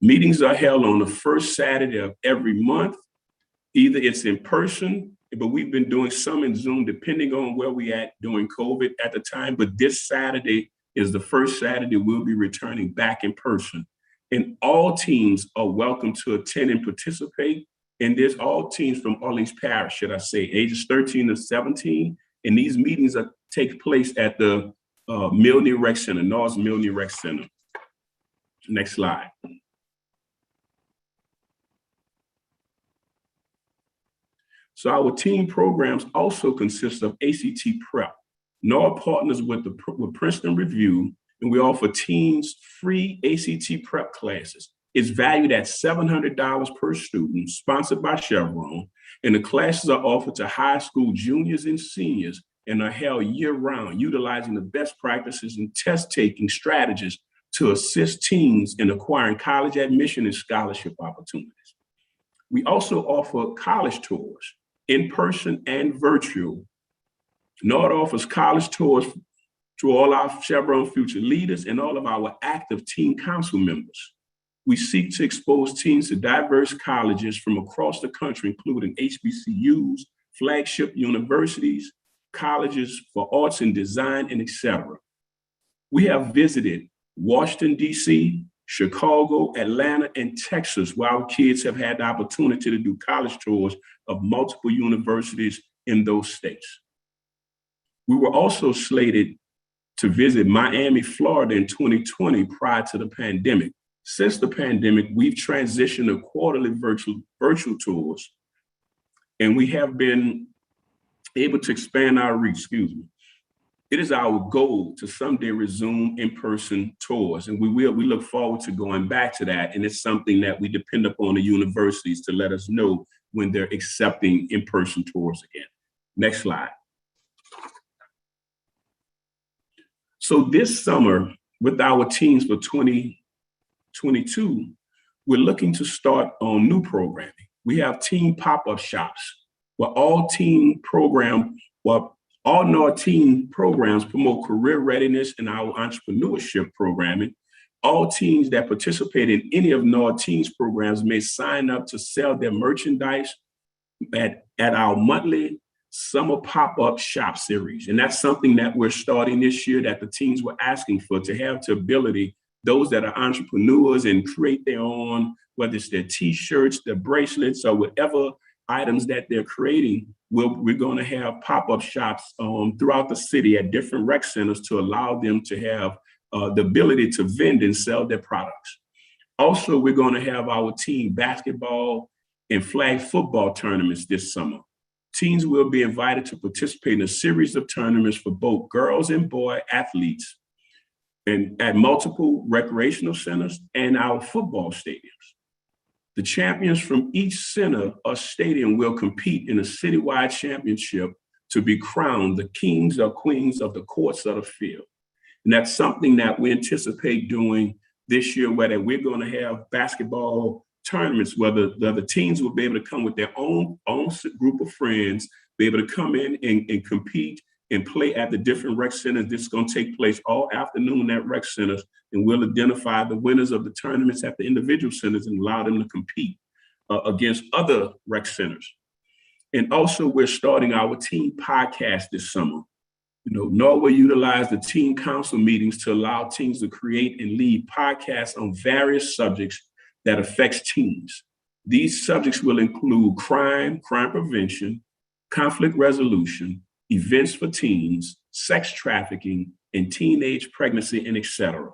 Meetings are held on the first Saturday of every month. Either it's in person, but we've been doing some in Zoom, depending on where we at during COVID at the time. But this Saturday is the first Saturday we'll be returning back in person. And all teams are welcome to attend and participate. And there's all teams from Orleans Parish, should I say, ages 13 to 17. And these meetings take place at the Milne Rec Center, North Milne Rec Center. Next slide. So our team programs also consist of ACT Prep. Noaa partners with Princeton Review, and we offer teens free ACT Prep classes. It's valued at $700 per student, sponsored by Chevron, and the classes are offered to high school juniors and seniors and are held year-round, utilizing the best practices and test-taking strategies to assist teens in acquiring college admission and scholarship opportunities. We also offer college tours, in person and virtual. Noaa offers college tours to all our Chevron future leaders and all of our active teen council members. We seek to expose teens to diverse colleges from across the country, including HBCUs, flagship universities, colleges for arts and design, and etc. We have visited Washington, D.C., Chicago, Atlanta, and Texas, where our kids have had the opportunity to do college tours of multiple universities in those states. We were also slated to visit Miami, Florida in 2020 prior to the pandemic. Since the pandemic, we've transitioned to quarterly virtual tours, and we have been able to expand our reach, It is our goal to someday resume in-person tours, and we look forward to going back to that. And it's something that we depend upon the universities to let us know when they're accepting in-person tours again. Next slide. So this summer, with our teams for 2022, we're looking to start on new programming. We have teen pop-up shops where all Noaa Teen programs promote career readiness in our entrepreneurship programming. All teens that participate in any of Noaa Teens programs may sign up to sell their merchandise at our monthly summer pop-up shop series. And that's something that we're starting this year that the teens were asking for, to have the ability, those that are entrepreneurs and create their own, whether it's their t-shirts, their bracelets, or whatever items that they're creating. We're going to have pop-up shops throughout the city at different rec centers to allow them to have the ability to vend and sell their products. Also, we're going to have our teen basketball and flag football tournaments this summer. Teens will be invited to participate in a series of tournaments for both girls and boy athletes and at multiple recreational centers and our football stadiums. The champions from each center or stadium will compete in a citywide championship to be crowned the kings or queens of the courts of the field. And that's something that we anticipate doing this year, where we're going to have basketball tournaments where the teens will be able to come with their own group of friends, be able to come in and compete and play at the different rec centers. This is going to take place all afternoon at rec centers, and we'll identify the winners of the tournaments at the individual centers and allow them to compete against other rec centers. And also, we're starting our teen podcast this summer. Noaa will utilize the teen council meetings to allow teens to create and lead podcasts on various subjects that affects teens. These subjects will include crime prevention, conflict resolution, events for teens, sex trafficking, and teenage pregnancy, and etc.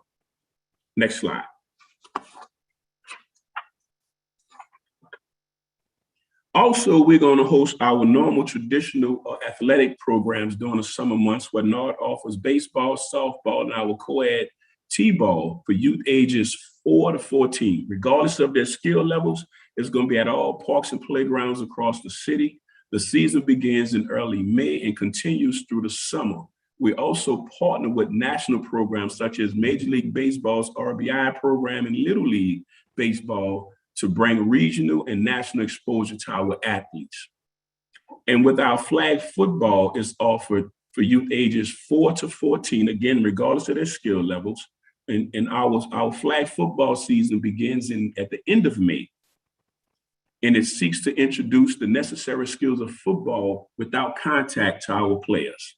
Next slide. Also, we're going to host our normal traditional athletic programs during the summer months, where Noaa offers baseball, softball, and our co-ed T-ball for youth ages 4 to 14. Regardless of their skill levels, it's going to be at all parks and playgrounds across the city. The season begins in early May and continues through the summer. We also partner with national programs such as Major League Baseball's RBI program and Little League Baseball to bring regional and national exposure to our athletes. And with our flag football, is offered for youth ages 4 to 14, again, regardless of their skill levels. And our flag football season begins at the end of May. And it seeks to introduce the necessary skills of football without contact to our players.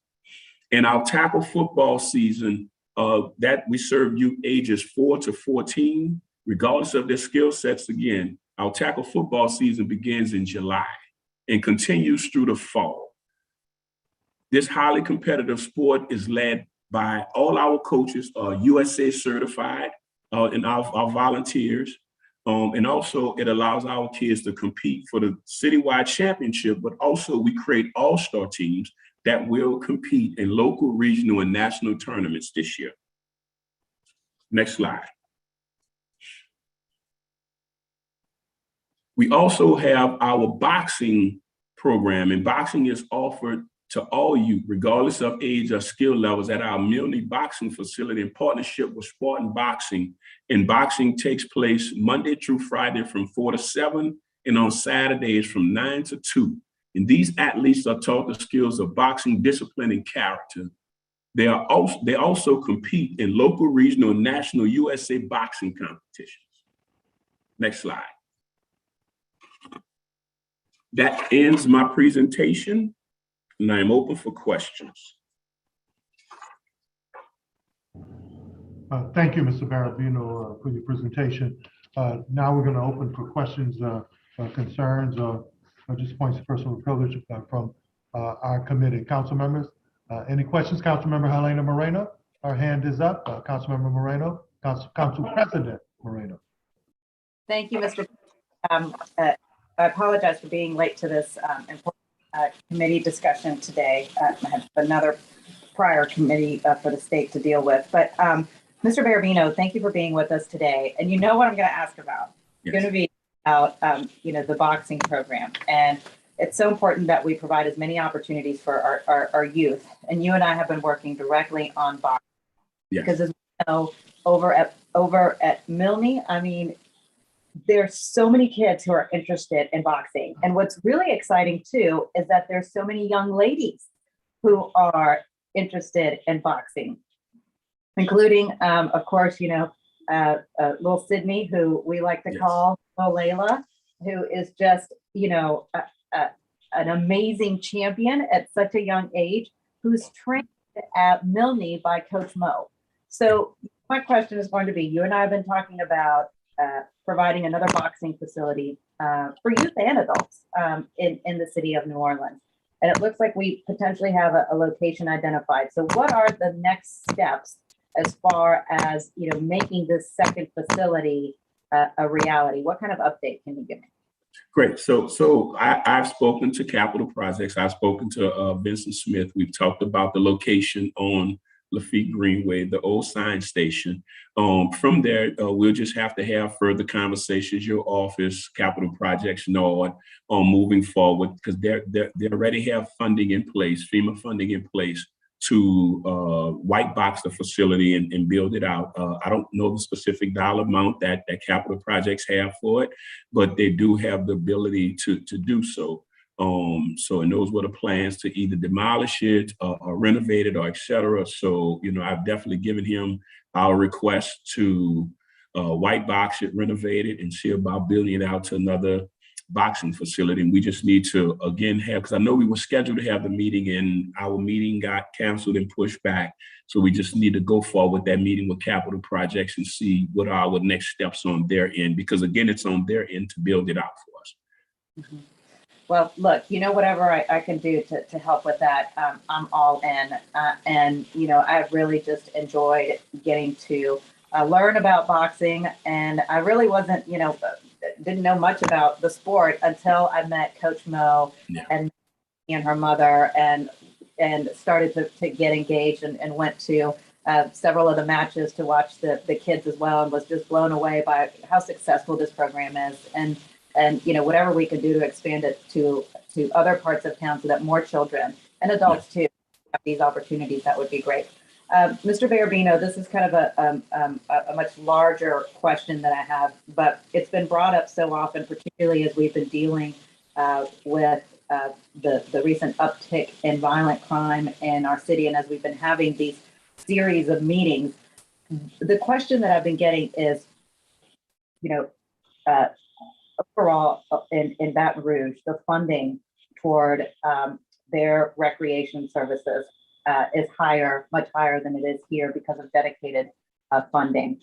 And our tackle football season, that we serve youth ages 4 to 14, regardless of their skill sets. Again, our tackle football season begins in July and continues through the fall. This highly competitive sport is led by all our coaches, USA certified, and our volunteers. And also it allows our kids to compete for the citywide championship, but also we create all-star teams that will compete in local, regional, and national tournaments this year. Next slide. We also have our boxing program, and boxing is offered to all youth, regardless of age or skill levels, at our Milne Boxing Facility in partnership with Spartan Boxing. And boxing takes place Monday through Friday from 4 to 7, and on Saturdays from 9 to 2. And these athletes are taught the skills of boxing, discipline, and character. They also compete in local, regional, and national USA boxing competitions. Next slide. That ends my presentation, and I'm open for questions. Thank you, Mr. Barabino, for your presentation. Now we're going to open for questions, concerns, or just points of personal privilege from our committee. Council members, any questions? Councilmember Helena Moreno, our hand is up. Councilmember Moreno, Council President Moreno. Thank you, Mr. I apologize for being late to this important committee discussion today. I had another prior committee for the state to deal with. But Mr. Barabino, thank you for being with us today. And you know what I'm going to ask about. It's going to be about the boxing program. And it's so important that we provide as many opportunities for our youth. And you and I have been working directly on boxing. Yes. Because as we know, over at Milne, I mean, there's so many kids who are interested in boxing. And what's really exciting too is that there's so many young ladies who are interested in boxing, including, of course, little Sydney, who we like to call Layla, who is just, an amazing champion at such a young age, who's trained at Milne by Coach Mo. So my question is going to be, you and I have been talking about providing another boxing facility for youth and adults in the city of New Orleans. And it looks like we potentially have a location identified. So what are the next steps as far as making this second facility a reality? What kind of update can you give me? Great. So I've spoken to Capital Projects. I've spoken to Vincent Smith. We've talked about the location on Lafitte Greenway, the old science station. From there, we'll just have to have further conversations, your office, Capital Projects, Noaa, on moving forward, because they already have funding in place, FEMA funding in place to white box the facility and build it out. I don't know the specific dollar amount that Capital Projects have for it, but they do have the ability to do so. So and those were the plans to either demolish it or renovate it or et cetera. So, I've definitely given him our request to white box it, renovate it, and see about building it out to another boxing facility. And we just need to, again, because I know we were scheduled to have the meeting and our meeting got canceled and pushed back. So we just need to go forward with that meeting with Capital Projects and see what are our next steps on their end, because again, it's on their end to build it out for us. Mm-hmm. Well, look, whatever I can do to help with that, I'm all in. And, I've really just enjoyed getting to learn about boxing. And I really wasn't, didn't know much about the sport until I met Coach Mo and her mother and started to get engaged and went to several of the matches to watch the kids as well, and was just blown away by how successful this program is. And whatever we can do to expand it to other parts of town so that more children and adults too have these opportunities, that would be great. Mr. Barabino, this is kind of a much larger question that I have, but it's been brought up so often, particularly as we've been dealing with the recent uptick in violent crime in our city, and as we've been having these series of meetings, the question that I've been getting is, overall in Baton Rouge, the funding toward their recreation services is much higher than it is here because of dedicated funding.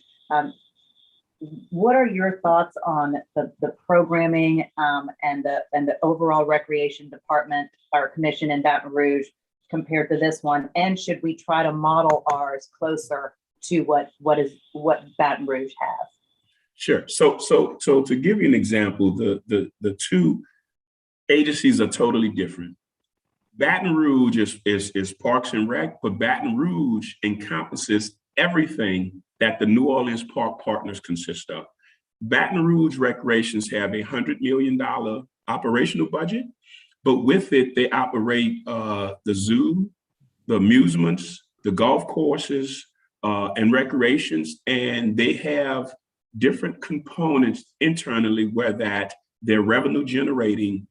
What are your thoughts on the programming and the overall recreation department or commission in Baton Rouge compared to this one? And should we try to model ours closer to what Baton Rouge has? Sure. So to give you an example, the two agencies are totally different. Baton Rouge is Parks and Rec, but Baton Rouge encompasses everything that the New Orleans Park Partners consist of. Baton Rouge Recreations have a $100 million operational budget, but with it, they operate the zoo, the amusements, the golf courses, and recreations, and they have different components internally where that they're revenue generating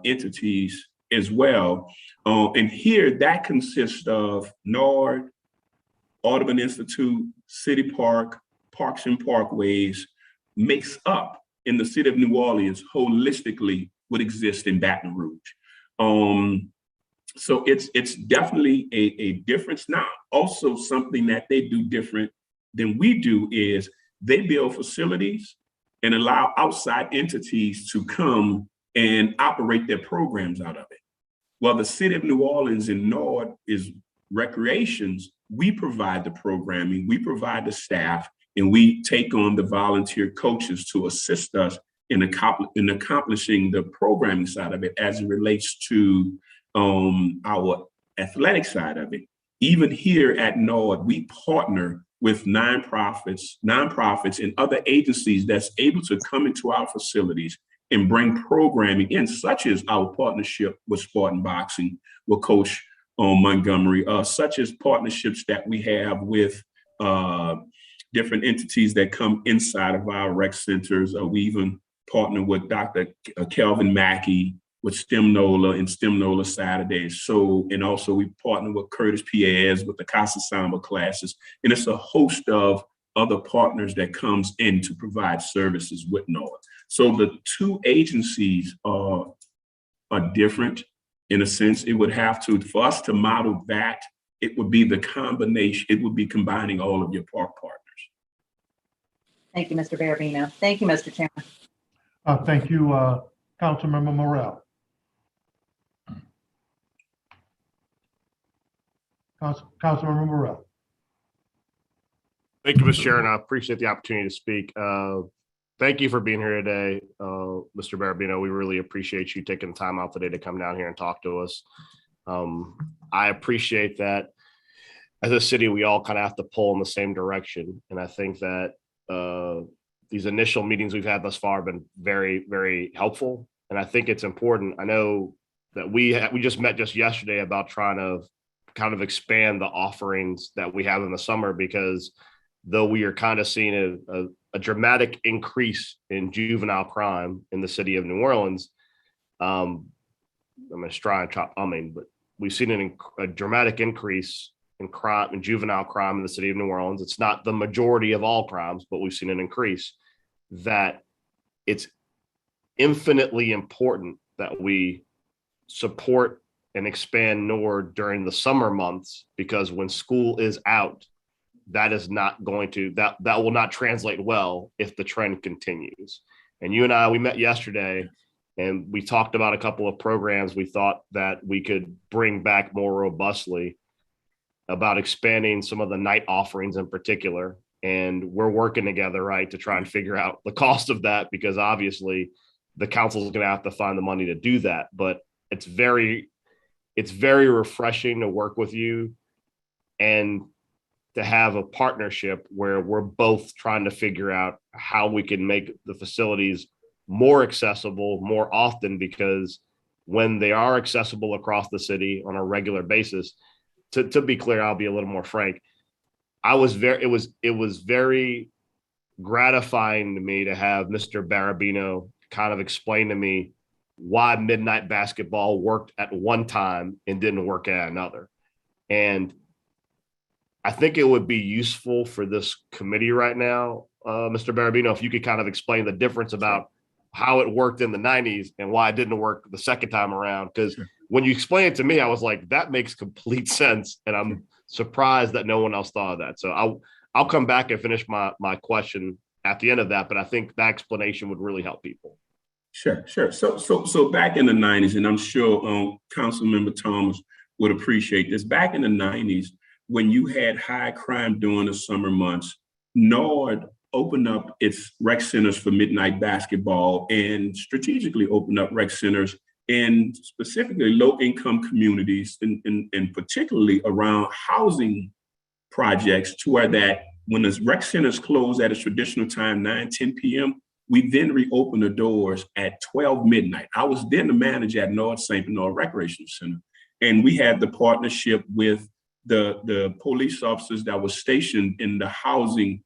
entities as well. And here that consists of NORD, Audubon Institute, City Park, Parks and Parkways, makes up in the city of New Orleans holistically what exists in Baton Rouge. So it's definitely a difference. Now, also something that they do different than we do is they build facilities and allow outside entities to come and operate their programs out of it. Well, the city of New Orleans and NORD is recreations. We provide the programming, we provide the staff, and we take on the volunteer coaches to assist us in accomplishing the programming side of it as it relates to our athletic side of it. Even here at NORD, we partner with nonprofits and other agencies that's able to come into our facilities and bring programming in, such as our partnership with Spartan Boxing, with Coach Montgomery, such as partnerships that we have with different entities that come inside of our rec centers. We even partner with Dr. Kelvin Mackey with STEM NOLA and STEM NOLA Saturdays. So, and also we partner with Curtis Piaz with the Casa Samba classes. And it's a host of other partners that comes in to provide services with NOLA. So the two agencies are different in a sense. It would have to, for us to model that, it would be the combination, it would be combining all of your park partners. Thank you, Mr. Barabino. Thank you, Mr. Chairman. Thank you, Councilmember Morrell. Councilmember Morrell. Thank you, Mr. Chair, and I appreciate the opportunity to speak. Thank you for being here today, Mr. Barabino. We really appreciate you taking the time out today to come down here and talk to us. I appreciate that as a city, we all kind of have to pull in the same direction. And I think that these initial meetings we've had thus far have been very, very helpful. And I think it's important. I know that we just met just yesterday about trying to kind of expand the offerings that we have in the summer, because though we are kind of seeing a dramatic increase in juvenile crime in the city of New Orleans, I'm going to try and chop, but we've seen a dramatic increase in crime, in juvenile crime in the city of New Orleans. It's not the majority of all crimes, but we've seen an increase. That it's infinitely important that we support and expand NORD during the summer months, because when school is out, that is not going to, that will not translate well if the trend continues. And you and I, we met yesterday and we talked about a couple of programs we thought that we could bring back more robustly, about expanding some of the night offerings in particular. And we're working together, right, to try and figure out the cost of that, because obviously the council is going to have to find the money to do that. But it's very refreshing to work with you and to have a partnership where we're both trying to figure out how we can make the facilities more accessible more often, because when they are accessible across the city on a regular basis, to be clear, I'll be a little more frank. It was very gratifying to me to have Mr. Barabino kind of explain to me why midnight basketball worked at one time and didn't work at another. And I think it would be useful for this committee right now, Mr. Barabino, if you could kind of explain the difference about how it worked in the 90s and why it didn't work the second time around. Because when you explained it to me, I was like, that makes complete sense. And I'm surprised that no one else thought of that. So I'll come back and finish my question at the end of that. But I think that explanation would really help people. Sure. So back in the 90s, and I'm sure Councilmember Thomas would appreciate this. Back in the 90s, when you had high crime during the summer months, NORD opened up its rec centers for midnight basketball and strategically opened up rec centers in specifically low-income communities and particularly around housing projects, to where that when the rec centers close at a traditional time, 9-10 p.m., we then reopen the doors at 12 midnight. I was then the manager at North St. Bernard Recreational Center, and we had the partnership with the police officers that were stationed in the housing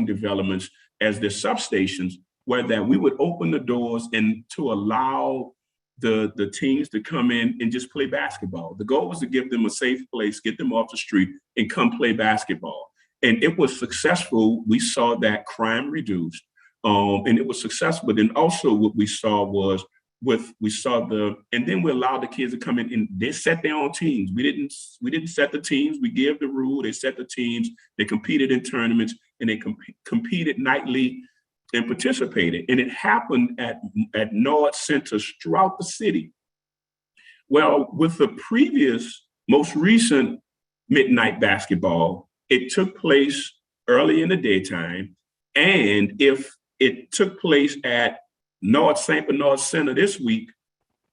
developments as their substations, where that we would open the doors and to allow the teams to come in and just play basketball. The goal was to give them a safe place, get them off the street and come play basketball. And it was successful. We saw that crime reduced, and it was successful. But then also what we saw was and then we allowed the kids to come in and they set their own teams. We didn't set the teams. We gave the rule. They set the teams. They competed in tournaments and they competed nightly and participated. And it happened at NORD centers throughout the city. Well, with the previous, most recent midnight basketball, it took place early in the daytime. And if it took place at North St. Bernard Center this week,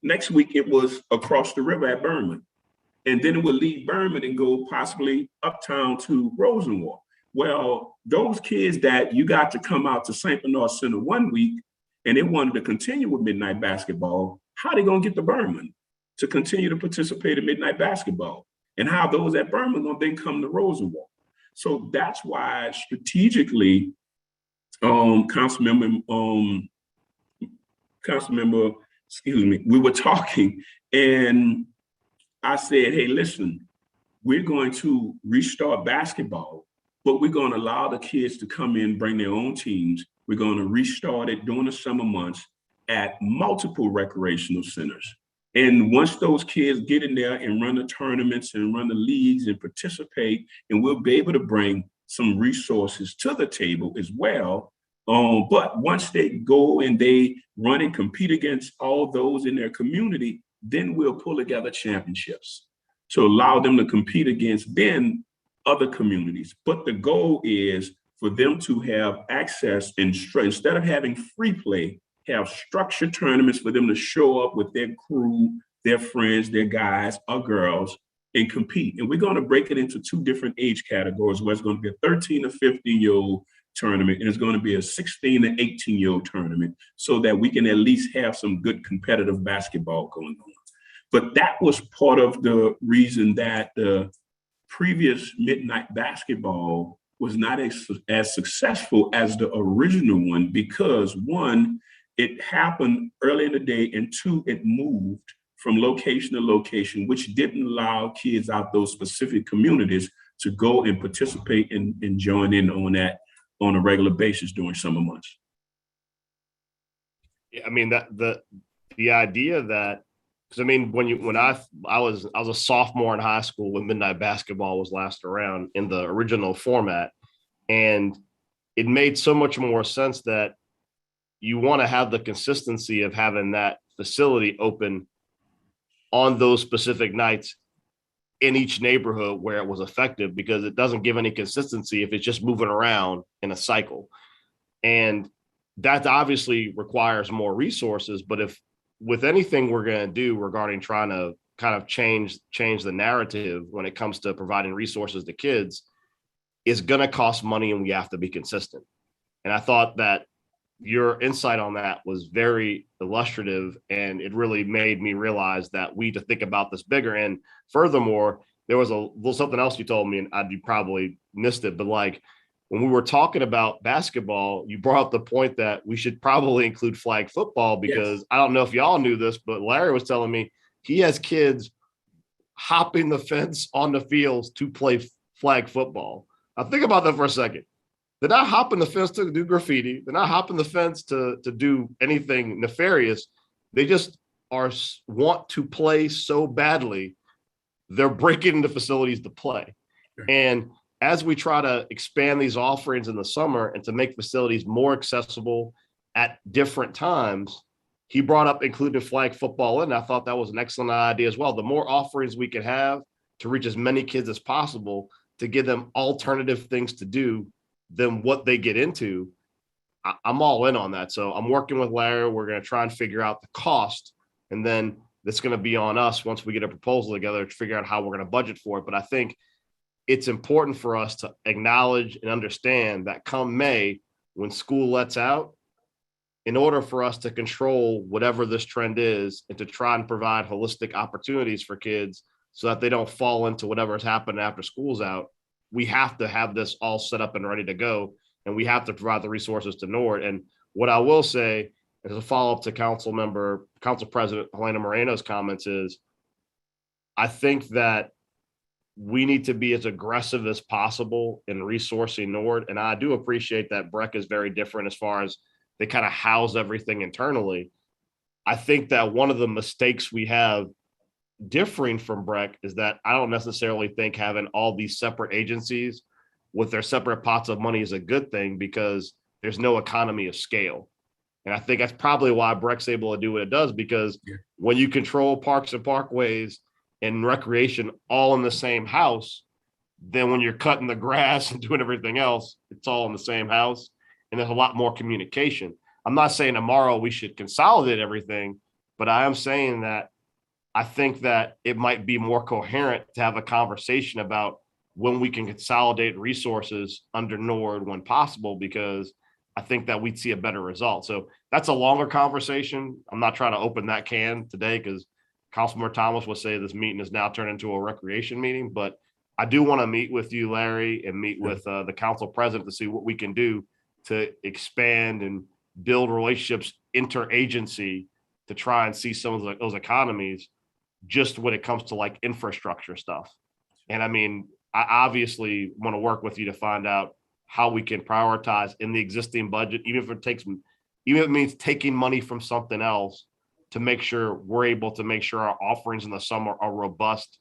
next week it was across the river at Berman. And then it would leave Berman and go possibly uptown to Rosenwald. Well, those kids that you got to come out to St. Bernard Center one week and they wanted to continue with midnight basketball, how are they going to get to Berman to continue to participate in midnight basketball? And how those at Berman going to then come to Rosenwald? So that's why strategically, Councilmember, we were talking and I said, hey, listen, we're going to restart basketball, but we're going to allow the kids to come in, bring their own teams. We're going to restart it during the summer months at multiple recreational centers. And once those kids get in there and run the tournaments and run the leagues and participate, and we'll be able to bring some resources to the table as well. But once they go and they run and compete against all those in their community, then we'll pull together championships to allow them to compete against then other communities. But the goal is for them to have access and instead of having free play, have structured tournaments for them to show up with their crew, their friends, their guys or girls and compete. And we're going to break it into two different age categories, where it's going to be a 13 to 15-year-old tournament, and it's going to be a 16 to 18-year-old tournament, so that we can at least have some good competitive basketball going on. But that was part of the reason that the previous midnight basketball was not as successful as the original one, because one, it happened early in the day, and two, it moved from location to location, which didn't allow kids out those specific communities to go and participate and join in on that on a regular basis during summer months. I mean, that the idea that, because I mean, when I was a sophomore in high school when midnight basketball was last around in the original format, and it made so much more sense that you want to have the consistency of having that facility open on those specific nights in each neighborhood where it was effective, because it doesn't give any consistency if it's just moving around in a cycle. And that obviously requires more resources. But if with anything we're going to do regarding trying to kind of change the narrative when it comes to providing resources to kids, it's going to cost money and we have to be consistent. And I thought that your insight on that was very illustrative, and it really made me realize that we need to think about this bigger. And furthermore, there was something else you told me, and you probably missed it, but like when we were talking about basketball, you brought up the point that we should probably include flag football because yes. I don't know if y'all knew this, but Larry was telling me he has kids hopping the fence on the fields to play flag football. Now think about that for a second. They're not hopping the fence to do graffiti. They're not hopping the fence to do anything nefarious. They just want to play so badly, they're breaking into facilities to play. And as we try to expand these offerings in the summer and to make facilities more accessible at different times, he brought up including flag football in. I thought that was an excellent idea as well. The more offerings we could have to reach as many kids as possible, to give them alternative things to do than what they get into, I'm all in on that. So I'm working with Larry. We're going to try and figure out the cost. And then it's going to be on us once we get a proposal together to figure out how we're going to budget for it. But I think it's important for us to acknowledge and understand that come May, when school lets out, in order for us to control whatever this trend is and to try and provide holistic opportunities for kids so that they don't fall into whatever's happening after school's out, we have to have this all set up and ready to go. And we have to provide the resources to NORD. And what I will say as a follow-up to Council President Helena Moreno's comments is, I think that we need to be as aggressive as possible in resourcing NORD. And I do appreciate that BREC is very different as far as they kind of house everything internally. I think that one of the mistakes we have differing from BREC is that I don't necessarily think having all these separate agencies with their separate pots of money is a good thing, because there's no economy of scale. And I think that's probably why BREC's able to do what it does, because when you control parks and parkways and recreation all in the same house, then when you're cutting the grass and doing everything else, it's all in the same house. And there's a lot more communication. I'm not saying tomorrow we should consolidate everything, but I am saying that I think that it might be more coherent to have a conversation about when we can consolidate resources under NORD when possible, because I think that we'd see a better result. So that's a longer conversation. I'm not trying to open that can today, because Councilmember Thomas will say this meeting is now turned into a recreation meeting, but I do want to meet with you, Larry, and meet with the council president to see what we can do to expand and build relationships interagency to try and see some of those economies just when it comes to like infrastructure stuff. And I mean, I obviously want to work with you to find out how we can prioritize in the existing budget, even if it means taking money from something else to make sure we're able to make sure our offerings in the summer are robust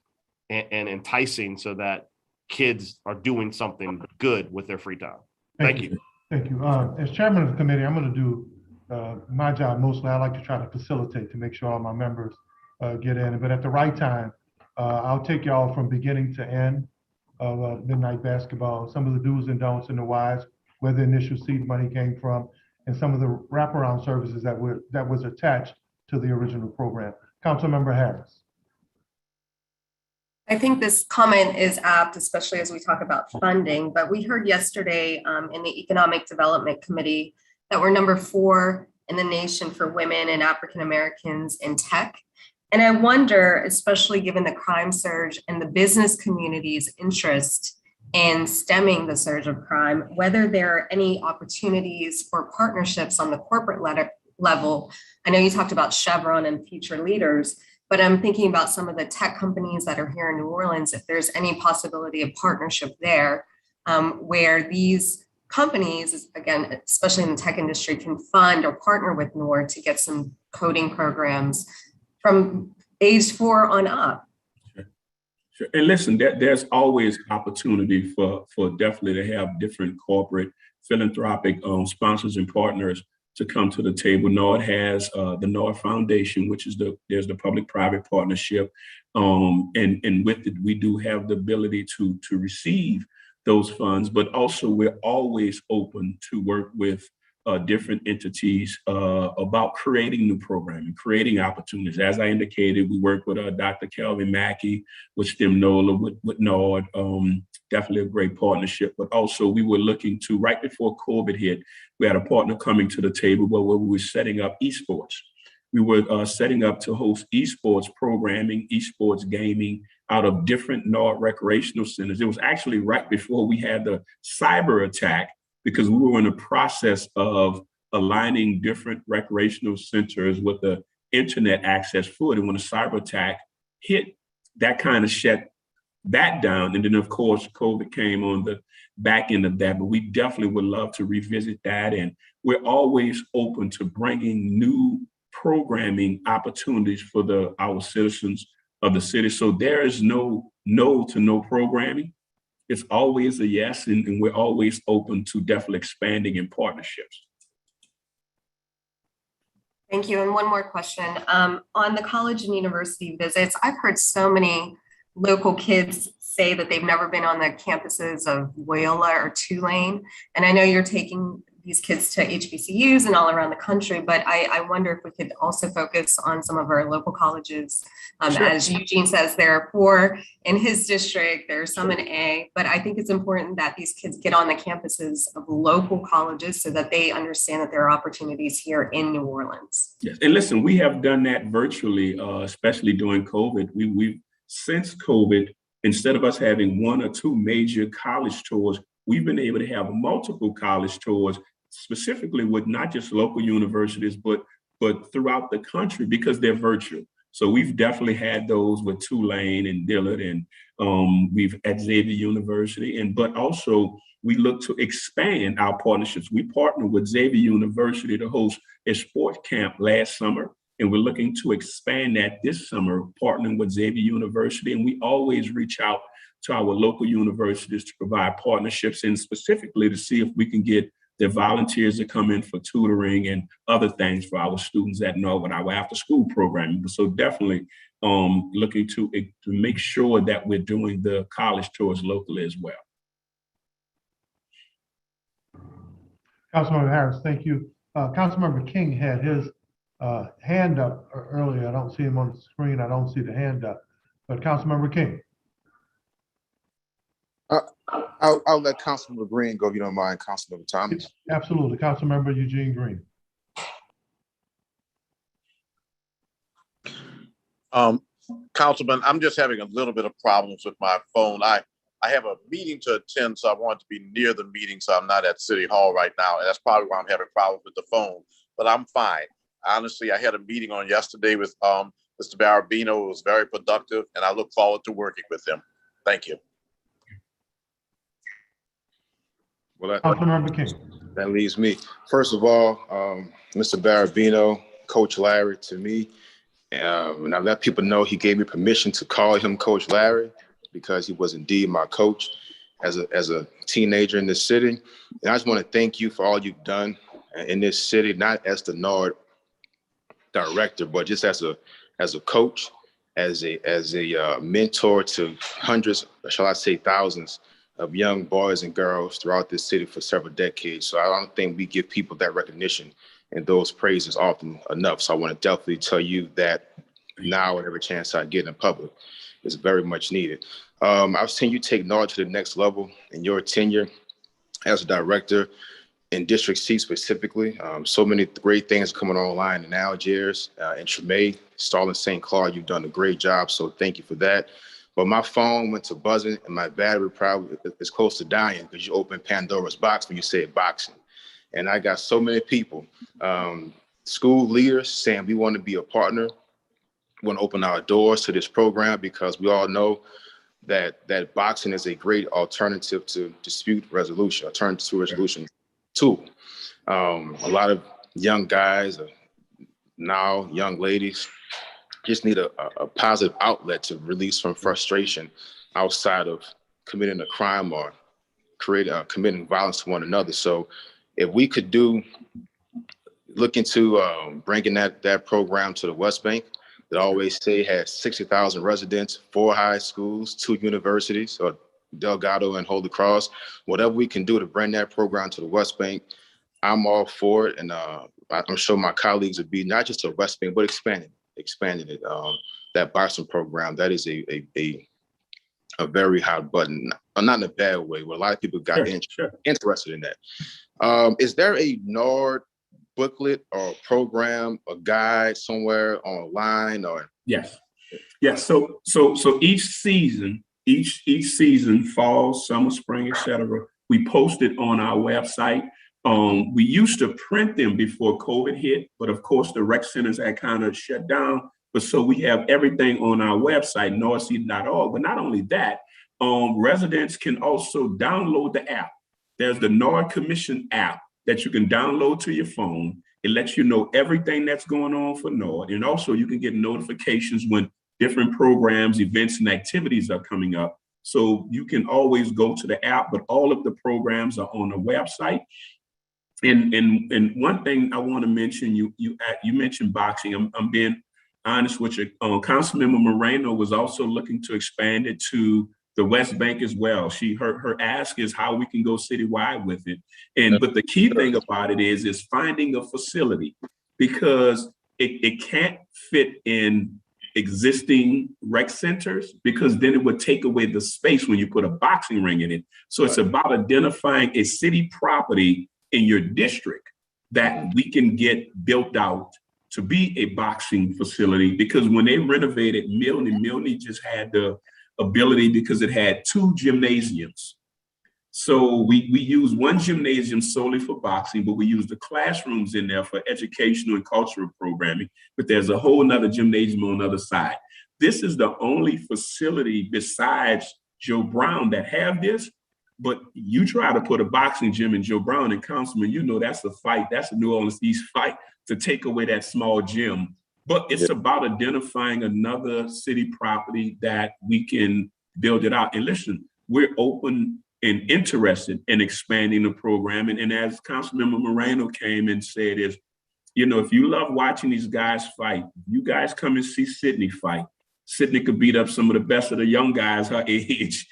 and enticing so that kids are doing something good with their free time. Thank you. Thank you. As chairman of the committee, I'm going to do my job mostly. I like to try to facilitate to make sure all my members get in. But at the right time, I'll take y'all from beginning to end of midnight basketball, some of the do's and don'ts and the whys, where the initial seed money came from, and some of the wraparound services that was attached to the original program. Councilmember Harris. I think this comment is apt, especially as we talk about funding, but we heard yesterday in the Economic Development Committee that we're number 4 in the nation for women and African Americans in tech. And I wonder, especially given the crime surge and the business community's interest in stemming the surge of crime, whether there are any opportunities for partnerships on the corporate level. I know you talked about Chevron and future leaders, but I'm thinking about some of the tech companies that are here in New Orleans, if there's any possibility of partnership there, where these companies, again, especially in the tech industry, can fund or partner with NORD to get some coding programs from age 4 on up. Sure. And listen, there's always opportunity for definitely to have different corporate philanthropic sponsors and partners to come to the table. NORD has the NORD Foundation, which is there's the public-private partnership. And with it, we do have the ability to receive those funds, but also we're always open to work with different entities about creating new programming, creating opportunities. As I indicated, we work with Dr. Kelvin Mackey, with STEMNOLA, with NORD, definitely a great partnership. But also we were looking to, right before COVID hit, we had a partner coming to the table where we were setting up esports. we were setting up to host esports programming, esports gaming out of different NOAA recreational centers. It was actually right before we had the cyber attack, because we were in the process of aligning different recreational centers with the internet access for it. And when the cyber attack hit, that kind of shut that down. And then of course, COVID came on the back end of that, but we definitely would love to revisit that. And we're always open to bringing new programming opportunities for our citizens of the city. So there is no to no programming. It's always a yes, and we're always open to definitely expanding in partnerships. Thank you. And one more question. On the college and university visits, I've heard so many local kids say that they've never been on the campuses of Loyola or Tulane. And I know you're taking these kids to HBCUs and all around the country, but I wonder if we could also focus on some of our local colleges. Sure. As Eugene says, there are 4 in his district, there are some in A, but I think it's important that these kids get on the campuses of local colleges so that they understand that there are opportunities here in New Orleans. Yes, and listen, we have done that virtually, especially during COVID. We've since COVID, instead of us having 1 or 2 major college tours, we've been able to have multiple college tours, specifically with not just local universities, but throughout the country, because they're virtual. So we've definitely had those with Tulane and Dillard, and we've at Xavier University, but also we look to expand our partnerships. We partnered with Xavier University to host a sports camp last summer, and we're looking to expand that this summer, partnering with Xavier University. And we always reach out to our local universities to provide partnerships, and specifically to see if we can get the volunteers to come in for tutoring and other things for our students at Noaa with our after school programming. So definitely looking to make sure that we're doing the college tours locally as well. Councilmember Harris, thank you. Councilmember King had his hand up earlier. I don't see him on the screen. I don't see the hand up, but Councilmember King. I'll let Councilmember Green go if you don't mind, Councilmember Thomas. Absolutely. Councilmember Eugene Green. Councilman, I'm just having a little bit of problems with my phone. I have a meeting to attend, so I want to be near the meeting, so I'm not at City Hall right now. And that's probably why I'm having problems with the phone, but I'm fine. Honestly, I had a meeting on yesterday with Mr. Barabino. It was very productive, and I look forward to working with him. Thank you. Well, Councilmember King. that leaves me. First of all, Mr. Barabino, Coach Larry to me, and I let people know he gave me permission to call him Coach Larry because he was indeed my coach as a teenager in this city. And I just want to thank you for all you've done in this city, not as the NOAA director, but just as a coach, as a mentor to hundreds, or shall I say thousands, of young boys and girls throughout this city for several decades. So I don't think we give people that recognition and those praises often enough. So I want to definitely tell you that now, and every chance I get in public is very much needed. I've seen you take NOAA to the next level in your tenure as a director in District C specifically. So many great things coming online in Algiers, in Tremay, Starling, St. Clair. You've done a great job, so thank you for that. But my phone went to buzzing and my battery probably is close to dying because you opened Pandora's box when you said boxing. And I got so many people, school leaders saying we want to be a partner. We want to open our doors to this program because we all know that boxing is a great alternative to dispute resolution, tool. A lot of young guys, now young ladies, just need a positive outlet to release from frustration outside of committing a crime or committing violence to one another. So if we could look into bringing that program to the West Bank, that I always say has 60,000 residents, 4 high schools, 2 universities, or Delgado and Holy Cross, whatever we can do to bring that program to the West Bank, I'm all for it. And I'm sure my colleagues would be not just to West Bank, but expanding it. That boxing program, that is a very hot button, not in a bad way, where a lot of people got interested in that. Is there a NOAA booklet or program, a guide somewhere online or? Yes. Yes. So each season, fall, summer, spring, etc., we post it on our website. We used to print them before COVID hit, but of course the rec centers had kind of shut down. But so we have everything on our website, noaa.org. But not only that, residents can also download the app. There's the Noaa Commission app that you can download to your phone. It lets you know everything that's going on for Noaa. And also you can get notifications when different programs, events, and activities are coming up. So you can always go to the app, but all of the programs are on the website. And one thing I want to mention, you mentioned boxing. I'm being honest with you. Councilmember Moreno was also looking to expand it to the West Bank as well. Her ask is how we can go citywide with it. But the key thing about it is finding a facility, because it can't fit in existing rec centers, because then it would take away the space when you put a boxing ring in it. So it's about identifying a city property in your district that we can get built out to be a boxing facility, because when they renovated Milne just had the ability, because it had 2 gymnasiums. So we use one gymnasium solely for boxing, but we use the classrooms in there for educational and cultural programming. But there's a whole nother gymnasium on the other side. This is the only facility besides Joe Brown that have this. But you try to put a boxing gym in Joe Brown, and Councilman, you know that's a fight. That's a New Orleans East fight to take away that small gym. But it's about identifying another city property that we can build it out. And listen, we're open and interested in expanding the program. And as Councilmember Moreno came and said is, if you love watching these guys fight, you guys come and see Sydney fight. Sydney could beat up some of the best of the young guys her age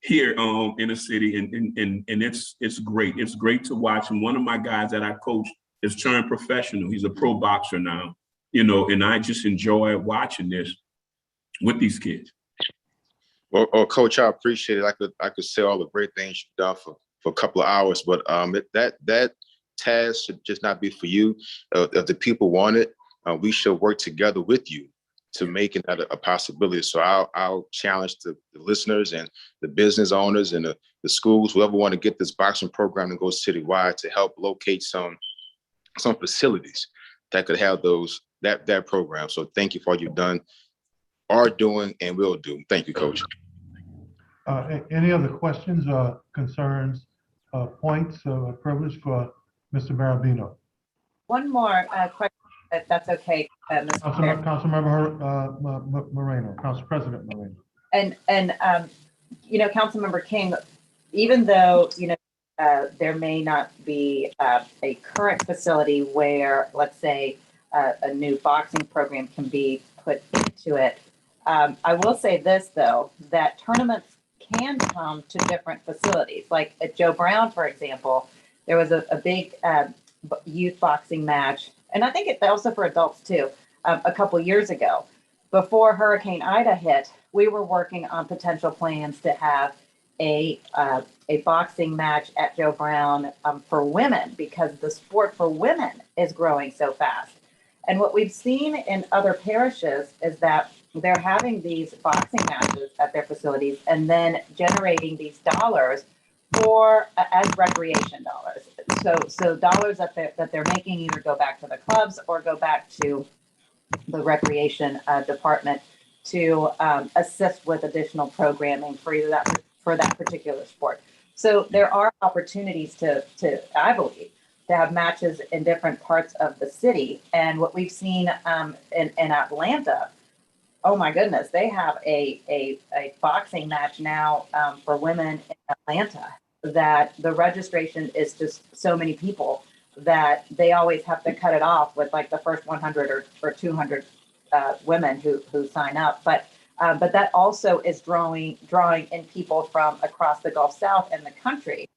here in the city. And it's great. It's great to watch. And one of my guys that I coach is turned professional. He's a pro boxer now, and I just enjoy watching this with these kids. Well, Coach, I appreciate it. I could say all the great things you've done for a couple of hours, but that task should just not be for you. If the people want it, we should work together with you to make it a possibility. So I'll challenge the listeners and the business owners and the schools, whoever want to get this boxing program to go citywide, to help locate some facilities that could have that program. So thank you for all you've done, are doing, and will do. Thank you, Coach. Any other questions, concerns, points of privilege for Mr. Marabino? One more question, if that's okay, Mr. Chair. Councilmember Moreno, Council President Moreno. And Councilmember King, even though, there may not be a current facility where, let's say, a new boxing program can be put into it, I will say this, though, that tournaments can come to different facilities. Like at Joe Brown, for example, there was a big youth boxing match, and I think it's also for adults too, a couple years ago. Before Hurricane Ida hit, we were working on potential plans to have a boxing match at Joe Brown for women, because the sport for women is growing so fast. And what we've seen in other parishes is that they're having these boxing matches at their facilities and then generating these dollars as recreation dollars. So dollars that they're making either go back to the clubs or go back to the recreation department to assist with additional programming for that particular sport. So there are opportunities to I believe, to have matches in different parts of the city. And what we've seen in Atlanta, oh my goodness, they have a boxing match now for women in Atlanta, that the registration is just so many people that they always have to cut it off with like the first 100 or 200 women who sign up. But that also is drawing in people from across the Gulf South and the country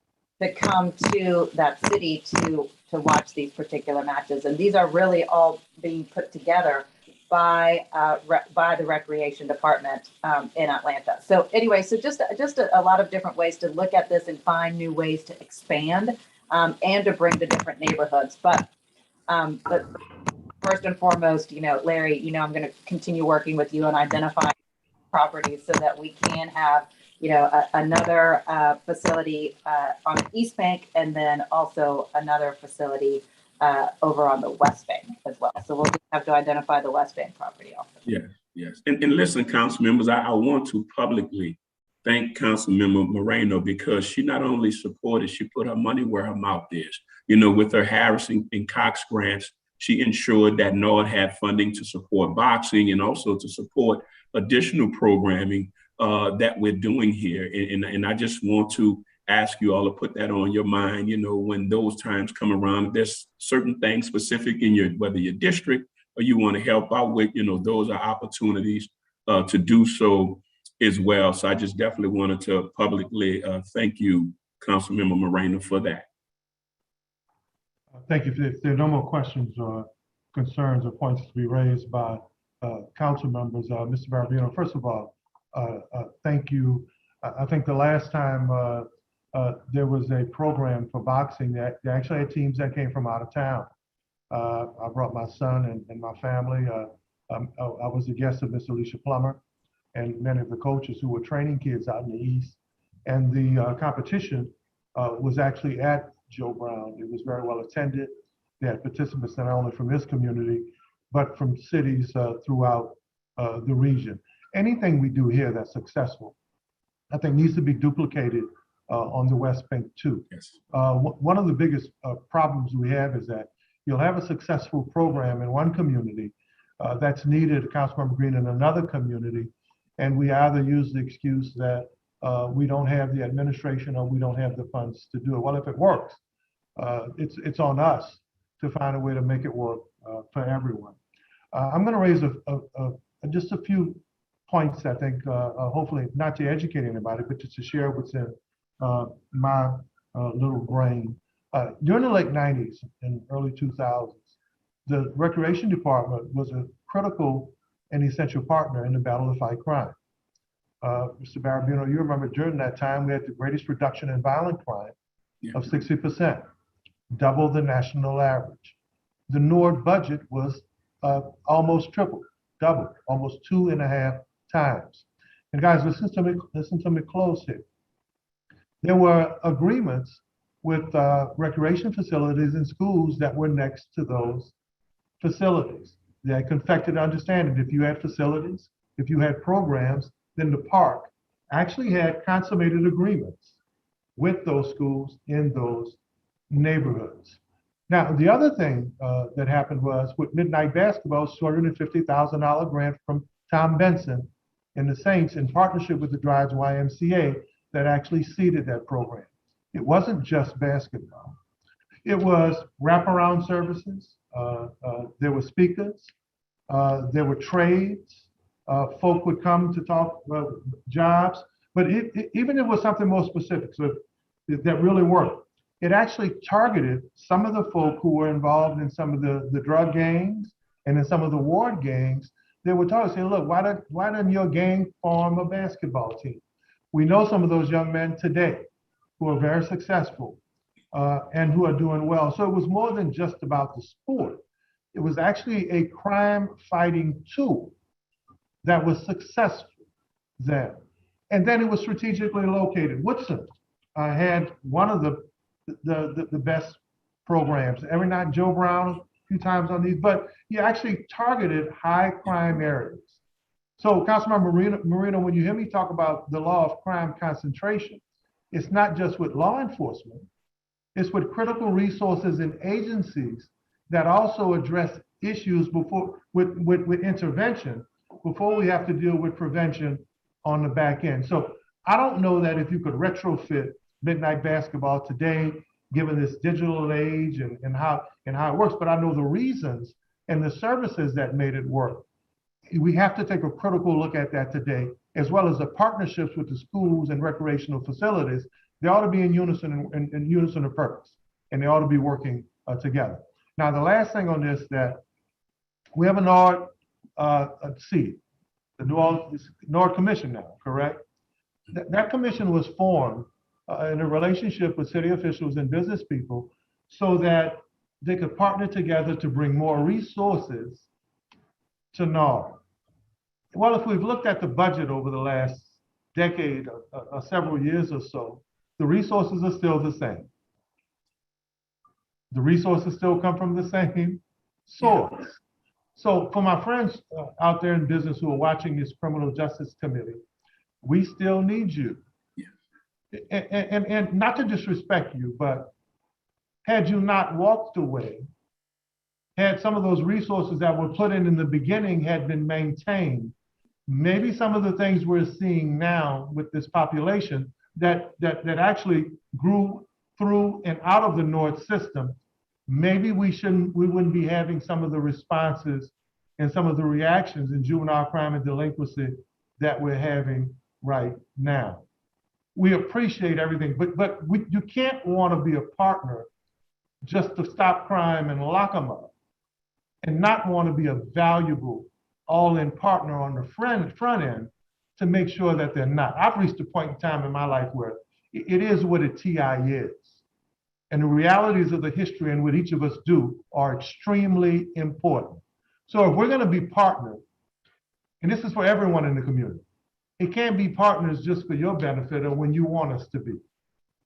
to come to that city to watch these particular matches. And these are really all being put together by the recreation department in Atlanta. So anyway, so just a lot of different ways to look at this and find new ways to expand and to bring to different neighborhoods. But But first and foremost, Larry, I'm going to continue working with you on identifying properties so that we can have, another facility on the East Bank, and then also another facility over on the West Bank as well. So we'll have to identify the West Bank property also. Yes. And listen, council members, I want to publicly thank Councilmember Moreno, because she not only supported, she put her money where her mouth is. With her Harrison and Cox grants, she ensured that Noaa had funding to support boxing and also to support additional programming that we're doing here. And I just want to ask you all to put that on your mind, when those times come around. If there's certain things specific in whether your district or you want to help out with, those are opportunities to do so as well. So I just definitely wanted to publicly thank you, Councilmember Moreno, for that. Thank you. If there are no more questions or concerns or points to be raised by council members, Mr. Barbino, first of all, thank you. I think the last time there was a program for boxing, that they actually had teams that came from out of town. I brought my son and my family. I was a guest of Miss Alicia Plummer and many of the coaches who were training kids out in the East. And the competition was actually at Joe Brown. It was very well attended. They had participants not only from this community, but from cities throughout the region. Anything we do here that's successful, I think, needs to be duplicated on the West Bank too. Yes. One of the biggest problems we have is that you'll have a successful program in one community that's needed, Councilmember Green, in another community, and we either use the excuse that we don't have the administration or we don't have the funds to do it. Well, if it works, it's on us to find a way to make it work for everyone. I'm going to raise just a few points, I think, hopefully not to educate anybody, but just to share what's in my little brain. During the late 90s and early 2000s, the Recreation Department was a critical and essential partner in the battle to fight crime. Mr. Barabino, you remember during that time, we had the greatest reduction in violent crime of 60%, double the national average. The NORD budget was almost tripled, doubled, almost 2.5 times. And guys, listen to me close here. There were agreements with recreation facilities and schools that were next to those facilities. They had confected understanding. If you had facilities, if you had programs, then the park actually had consummated agreements with those schools in those neighborhoods. Now, the other thing that happened was with Midnight Basketball, $250,000 grant from Tom Benson and the Saints in partnership with the Drives YMCA that actually seeded that program. It wasn't just basketball. It was wraparound services. There were speakers. There were trades. Folk would come to talk jobs. But even if it was something more specific, so that really worked, it actually targeted some of the folk who were involved in some of the drug gangs and in some of the ward gangs. They would talk and say, look, why doesn't your gang form a basketball team? We know some of those young men today who are very successful and who are doing well. So it was more than just about the sport. It was actually a crime fighting tool that was successful then. And then it was strategically located. Woodson had one of the best programs. Every night, Joe Brown, a few times on these, but he actually targeted high crime areas. So Councilmember Moreno, when you hear me talk about the law of crime concentration, it's not just with law enforcement, it's with critical resources and agencies that also address issues with intervention before we have to deal with prevention on the back end. So I don't know that if you could retrofit Midnight Basketball today, given this digital age and how it works, but I know the reasons and the services that made it work. We have to take a critical look at that today, as well as the partnerships with the schools and recreational facilities. They ought to be in unison in unison of purpose, and they ought to be working together. Now, the last thing on this, that we have a NORD seat, the NORD Commission now, correct? That commission was formed in a relationship with city officials and business people so that they could partner together to bring more resources to Noaa. Well, if we've looked at the budget over the last decade or several years or so, the resources are still the same. The resources still come from the same source. So for my friends out there in business who are watching this criminal justice committee, we still need you. And not to disrespect you, but had you not walked away, had some of those resources that were put in the beginning had been maintained, maybe some of the things we're seeing now with this population that actually grew through and out of the North system, maybe we wouldn't be having some of the responses and some of the reactions in juvenile crime and delinquency that we're having right now. We appreciate everything, but you can't want to be a partner just to stop crime and lock them up, and not want to be a valuable all-in partner on the front end to make sure that they're not. I've reached a point in time in my life where it is what a TI is. And the realities of the history and what each of us do are extremely important. So if we're going to be partners, and this is for everyone in the community, it can't be partners just for your benefit or when you want us to be.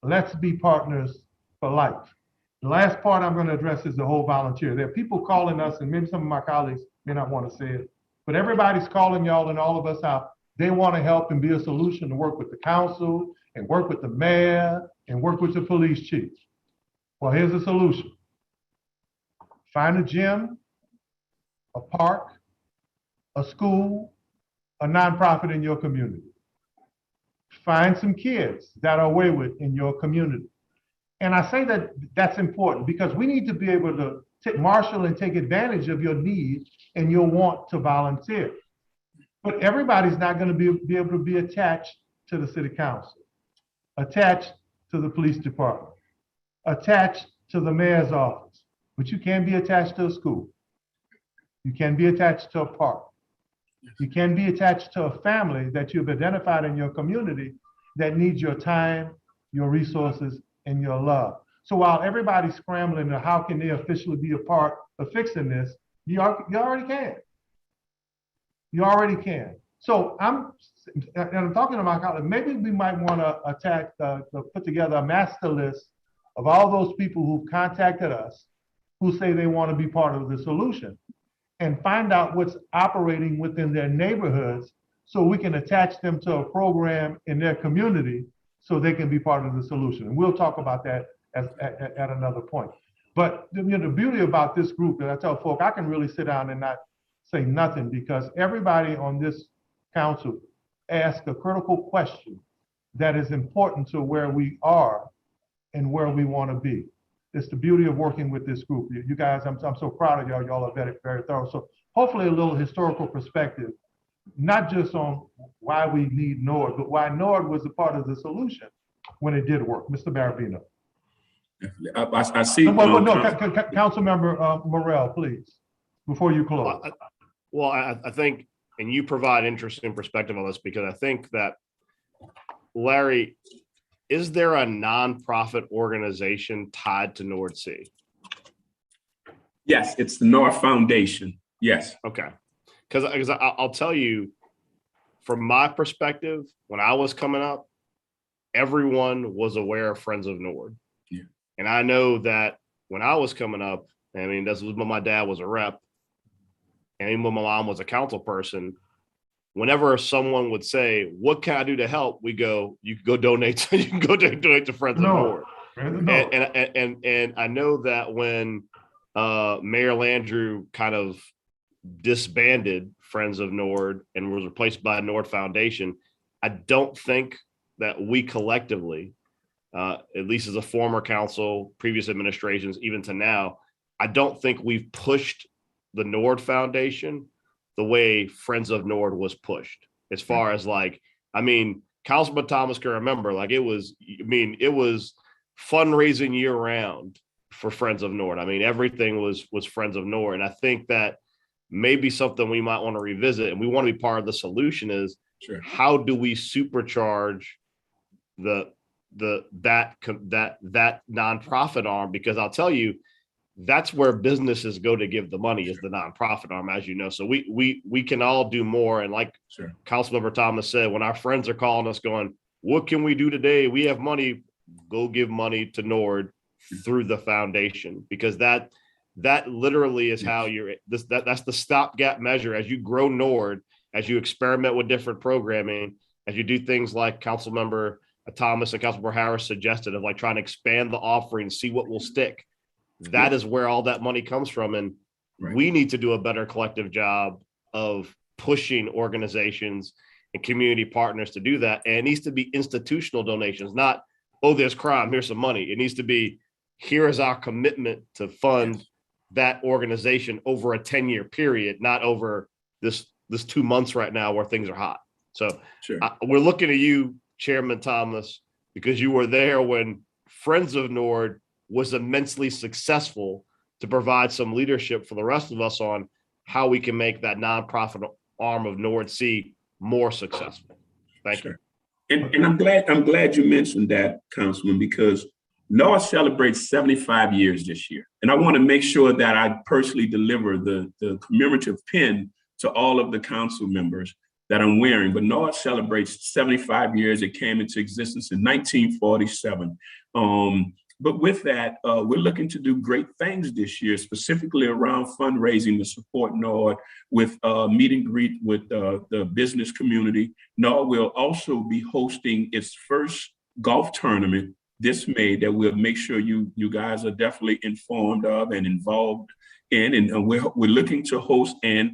Let's be partners for life. The last part I'm going to address is the whole volunteer. There are people calling us, and maybe some of my colleagues may not want to say it, but everybody's calling y'all and all of us out. They want to help and be a solution to work with the council and work with the mayor and work with the police chief. Well, here's a solution. Find a gym, a park, a school, a nonprofit in your community. Find some kids that are wayward in your community. And I say that that's important because we need to be able to marshal and take advantage of your need and your want to volunteer. But everybody's not going to be able to be attached to the city council, attached to the police department, attached to the mayor's office, but you can be attached to a school. You can be attached to a park. You can be attached to a family that you've identified in your community that needs your time, your resources, and your love. So while everybody's scrambling to how can they officially be a part of fixing this, you already can. You already can. So I'm talking to my colleagues, maybe we might want to put together a master list of all those people who've contacted us who say they want to be part of the solution, and find out what's operating within their neighborhoods so we can attach them to a program in their community so they can be part of the solution. And we'll talk about that at another point. But the beauty about this group that I tell folk, I can really sit down and not say nothing because everybody on this council asked a critical question that is important to where we are and where we want to be. It's the beauty of working with this group. You guys, I'm so proud of y'all. Y'all are very, very thorough. So hopefully a little historical perspective, not just on why we need NORD, but why NORD was a part of the solution when it did work. Mr. Barabino. I see. Council Member Morrell, please, before you close. Well, I think, and you provide interesting perspective on this because I think that, Larry, is there a nonprofit organization tied to NORD-C? Yes, it's the Noaa Foundation. Yes. Okay. Because I'll tell you, from my perspective, when I was coming up, everyone was aware of Friends of NORD. Yeah. And I know that when I was coming up, I mean, this was when my dad was a rep, and even when my mom was a council person, whenever someone would say, "What can I do to help?" we go, "You can go donate. You can go donate to Friends of NORD." And I know that when Mayor Landrieu kind of disbanded Friends of NORD and was replaced by NORD Foundation, I don't think that we collectively, at least as a former council, previous administrations, even to now, I don't think we've pushed the NORD Foundation the way Friends of NORD was pushed. As far as like, I mean, Councilman Thomas can remember, like it was fundraising year round for Friends of NORD. I mean, everything was Friends of NORD. And I think that maybe something we might want to revisit, and we want to be part of the solution, is sure, how do we supercharge that nonprofit arm? Because I'll tell you, that's where businesses go to give the money, is the nonprofit arm, as you know. So we can all do more. And like Sure. Councilmember Thomas said, when our friends are calling us going, what can we do today? We have money, go give money to NORD through the foundation, because that literally is how that's the stopgap measure as you grow NORD, as you experiment with different programming, as you do things like Councilmember Thomas and Councilmember Harris suggested, of like trying to expand the offering, see what will stick. That is where all that money comes from. And we need to do a better collective job of pushing organizations and community partners to do that. And it needs to be institutional donations, not, oh, there's crime, here's some money. It needs to be, here is our commitment to fund that organization over a 10-year period, not over this 2 months right now where things are hot. So we're looking at you, Chairman Thomas, because you were there when Friends of NORD was immensely successful, to provide some leadership for the rest of us on how we can make that nonprofit arm of NORD-C more successful. Thank you. And I'm glad you mentioned that, Councilman, because NOAA celebrates 75 years this year. And I want to make sure that I personally deliver the commemorative pin to all of the council members that I'm wearing. But NOAA celebrates 75 years. It came into existence in 1947. But with that, we're looking to do great things this year, specifically around fundraising to support NOAA with meet and greet with the business community. NOAA will also be hosting its first golf tournament this May that we'll make sure you guys are definitely informed of and involved in. And we're looking to host a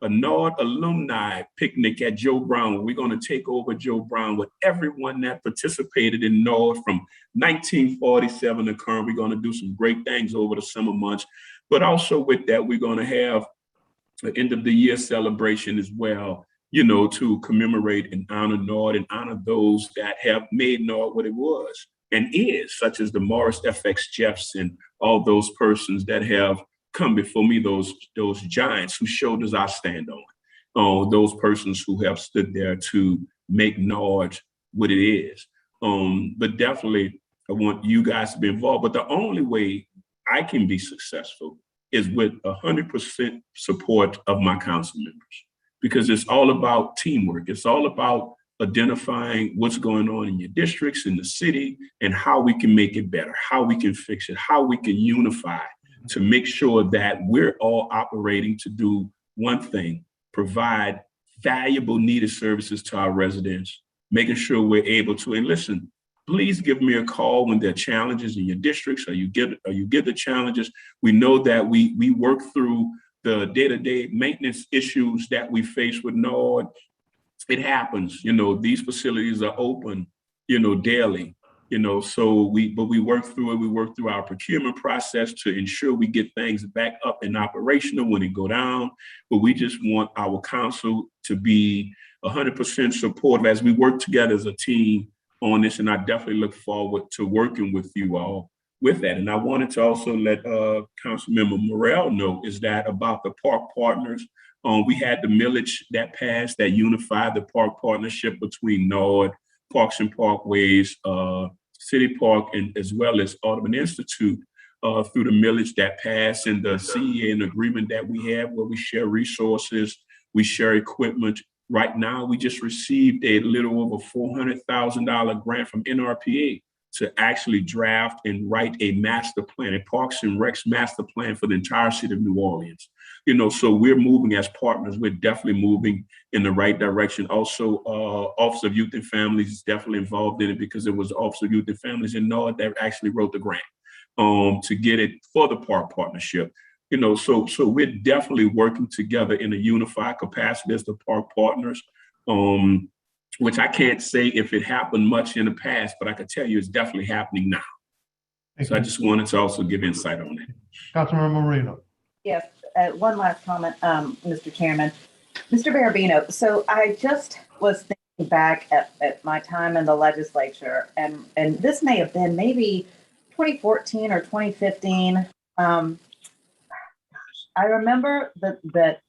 NORD alumni picnic at Joe Brown. We're going to take over Joe Brown with everyone that participated in NORD from 1947 to current. We're going to do some great things over the summer months. But also with that, we're going to have an end of the year celebration as well, to commemorate and honor NORD and honor those that have made NORD what it was and is, such as the Morris FX Jeffs and all those persons that have come before me, those giants whose shoulders I stand on, those persons who have stood there to make NORD what it is. But definitely, I want you guys to be involved. But the only way I can be successful is with 100% support of my council members, because it's all about teamwork. It's all about identifying what's going on in your districts, in the city, and how we can make it better, how we can fix it, how we can unify to make sure that we're all operating to do one thing: provide valuable needed services to our residents, making sure we're able to. And listen, please give me a call when there are challenges in your districts, or you get the challenges. We know that we work through the day-to-day maintenance issues that we face with NORD. It happens, these facilities are open, daily. So we work through it. We work through our procurement process to ensure we get things back up and operational when it go down. But we just want our council to be 100% supportive as we work together as a team on this. And I definitely look forward to working with you all with that. And I wanted to also let Councilmember Morrell know is that about the park partners. We had the millage that passed that unified the park partnership between NORD, Parks and Parkways, City Park, and as well as Audubon Institute through the millage that passed, and the CEA and agreement that we have where we share resources, we share equipment. Right now, we just received a little over $400,000 grant from NRPA to actually draft and write a master plan, a Parks and Recs master plan for the entire city of New Orleans. So we're moving as partners. We're definitely moving in the right direction. Also, Office of Youth and Families is definitely involved in it, because it was Office of Youth and Families in NORD that actually wrote the grant to get it for the park partnership. So we're definitely working together in a unified capacity as the park partners, which I can't say if it happened much in the past, but I can tell you it's definitely happening now. I just wanted to also give insight on that. Councilmember Marino. Yes, one last comment, Mr. Chairman. Mr. Barabino, so I just was thinking back at my time in the legislature, and this may have been maybe 2014 or 2015. I remember that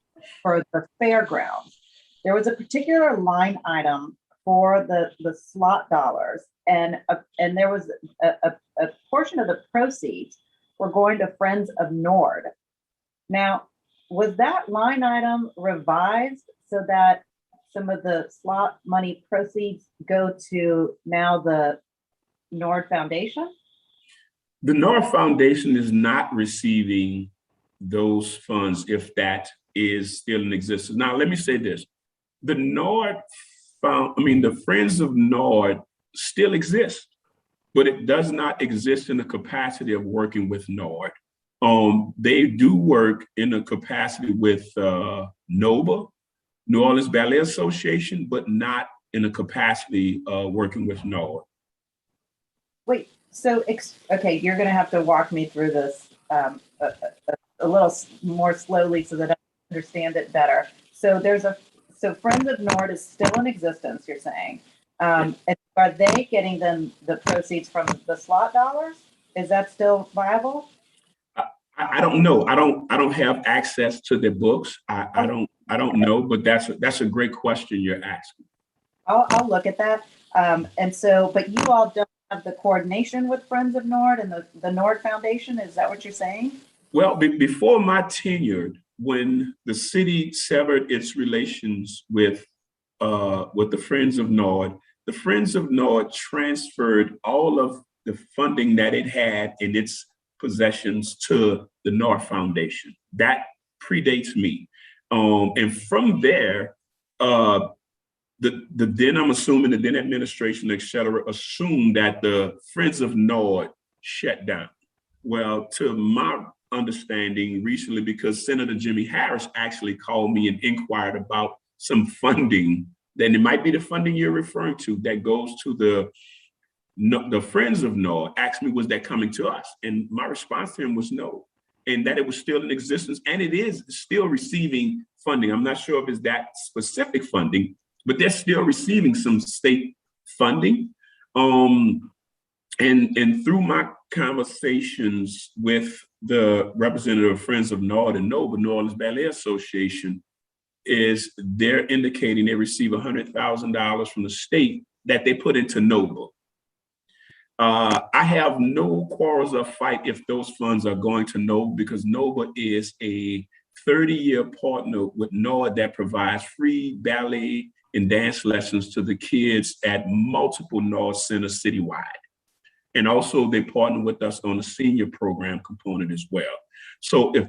for the fairgrounds, there was a particular line item for the slot dollars, and there was a portion of the proceeds were going to Friends of Nord. Now, was that line item revised so that some of the slot money proceeds go to now the Nord Foundation? The Nord Foundation is not receiving those funds if that is still in existence. Now, let me say this. The the Friends of Nord still exist, but it does not exist in the capacity of working with Nord. They do work in a capacity with NOBA, New Orleans Ballet Association, but not in a capacity working with Nord. Wait, so, okay, you're going to have to walk me through this a little more slowly so that I understand it better. So so Friends of Nord is still in existence, you're saying. And are they getting them the proceeds from the slot dollars? Is that still viable? I don't know. I don't have access to their books. I don't know, but that's a great question you're asking. I'll look at that. And so, but you all don't have the coordination with Friends of Nord and the Nord Foundation. Is that what you're saying? Well, before my tenure, when the city severed its relations with the Friends of Nord, the Friends of Nord transferred all of the funding that it had in its possessions to the Nord Foundation. That predates me. And from there, then I'm assuming the then administration, et cetera, assumed that the Friends of Nord shut down. Well, to my understanding recently, because Senator Jimmy Harris actually called me and inquired about some funding, then it might be the funding you're referring to that goes to the Friends of Nord. Asked me, was that coming to us? And my response to him was no, and that it was still in existence, and it is still receiving funding. I'm not sure if it's that specific funding, but they're still receiving some state funding. And through my conversations with the representative of Friends of Nord and NOBA, New Orleans Ballet Association, is they're indicating they receive $100,000 from the state that they put into NOBA. I have no quarrels or fight if those funds are going to NOBA, because NOBA is a 30-year partner with NOAA that provides free ballet and dance lessons to the kids at multiple NOAA centers citywide. And also they partner with us on the senior program component as well. So if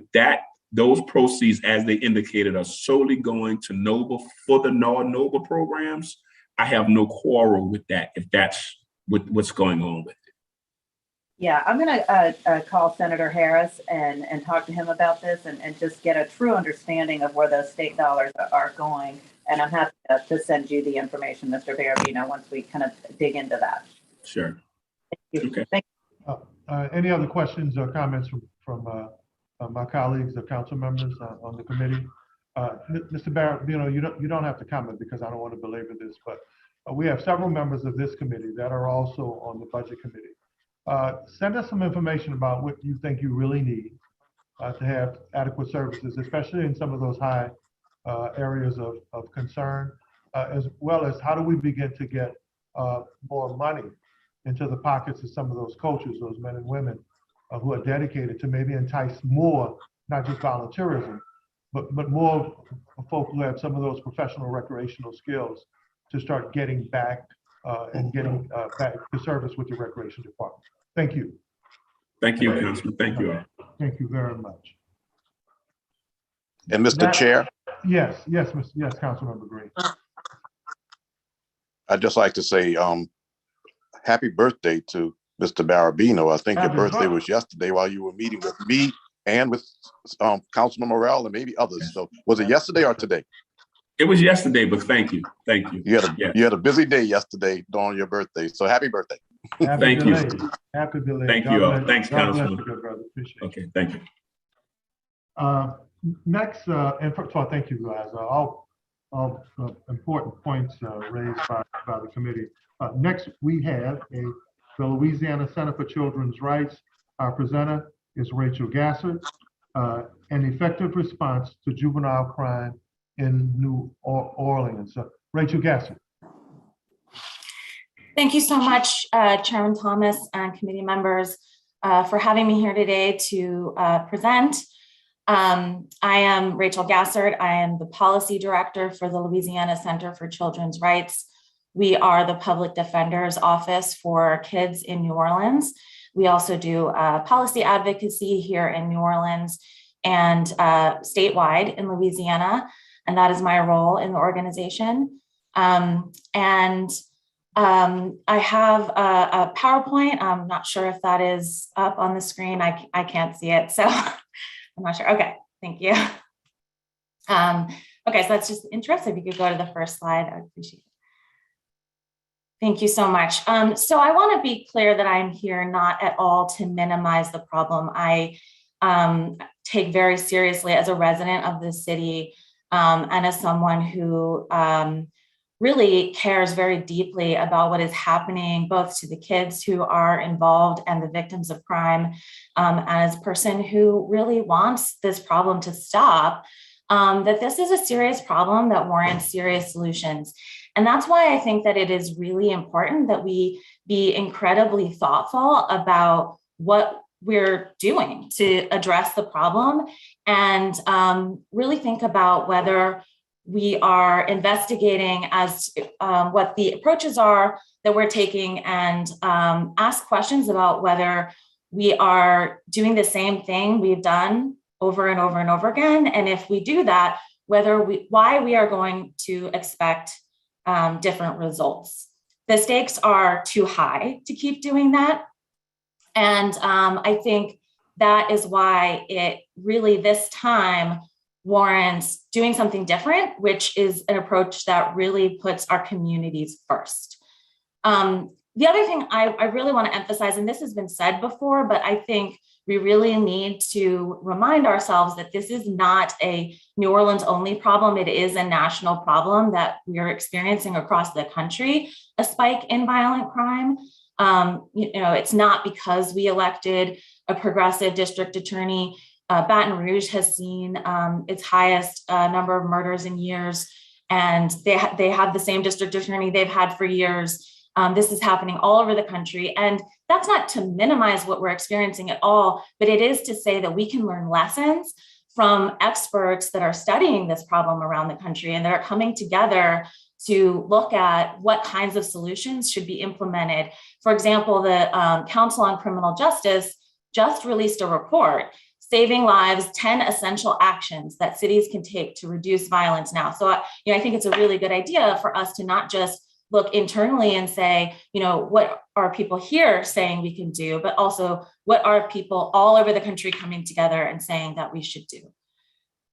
those proceeds, as they indicated, are solely going to NOBA for the NOBA programs, I have no quarrel with that if that's what's going on with it. Yeah, I'm going to call Senator Harris and talk to him about this and just get a true understanding of where those state dollars are going. And I'm happy to send you the information, Mr. Barabino, once we kind of dig into that. Sure. Thank you. Okay. Thank you. Any other questions or comments from my colleagues or council members on the committee? Mr. Barabino, you don't have to comment because I don't want to belabor this, but we have several members of this committee that are also on the budget committee. Send us some information about what you think you really need to have adequate services, especially in some of those high areas of concern, as well as how do we begin to get more money into the pockets of some of those coaches, those men and women who are dedicated to maybe entice more, not just volunteerism, but more folk who have some of those professional recreational skills to start getting back and getting back to service with the recreation department. Thank you. Thank you, Councilman. Thank you all. Thank you very much. And Mr. Chair? Yes, Councilmember Green. I'd just like to say happy birthday to Mr. Barabino. I think your birthday was yesterday while you were meeting with me and with Councilman Morrell and maybe others. So was it yesterday or today? It was yesterday, but thank you. Thank you. You had a busy day yesterday during your birthday. So happy birthday. Thank you. Happy belated. Thank you all. Thanks, Councilman. Appreciate it. Okay, thank you. Next, and first of all, thank you guys. All important points raised by the committee. Next, we have the Louisiana Center for Children's Rights. Our presenter is Rachel Gassert, an effective response to juvenile crime in New Orleans. Rachel Gassert. Thank you so much, Chairman Thomas and committee members. for having me here today to present. I am Rachel Gassert. I am the Policy Director for the Louisiana Center for Children's Rights. We are the Public Defender's Office for kids in New Orleans. We also do policy advocacy here in New Orleans and statewide in Louisiana, and that is my role in the organization. I have a PowerPoint. I'm not sure if that is up on the screen. I can't see it, so I'm not sure. Okay, thank you. Okay, so that's just the intro. So if you could go to the first slide, I would appreciate it. Thank you so much. So I want to be clear that I'm here not at all to minimize the problem. I take very seriously as a resident of the city and as someone who really cares very deeply about what is happening both to the kids who are involved and the victims of crime, as a person who really wants this problem to stop, that this is a serious problem that warrants serious solutions. And that's why I think that it is really important that we be incredibly thoughtful about what we're doing to address the problem and really think about whether we are investigating as what the approaches are that we're taking and ask questions about whether we are doing the same thing we've done over and over and over again. And if we do that, why we are going to expect different results. The stakes are too high to keep doing that. And I think that is why it really this time warrants doing something different, which is an approach that really puts our communities first. The other thing I really want to emphasize, and this has been said before, but I think we really need to remind ourselves that this is not a New Orleans only problem. It is a national problem that we are experiencing across the country, a spike in violent crime. It's not because we elected a progressive district attorney. Baton Rouge has seen its highest number of murders in years, and they have the same district attorney they've had for years. This is happening all over the country. And that's not to minimize what we're experiencing at all, but it is to say that we can learn lessons from experts that are studying this problem around the country and that are coming together to look at what kinds of solutions should be implemented. For example, the Council on Criminal Justice just released a report, Saving Lives, 10 Essential Actions that cities can take to reduce violence now. So I think it's a really good idea for us to not just look internally and say, what are people here saying we can do, but also what are people all over the country coming together and saying that we should do.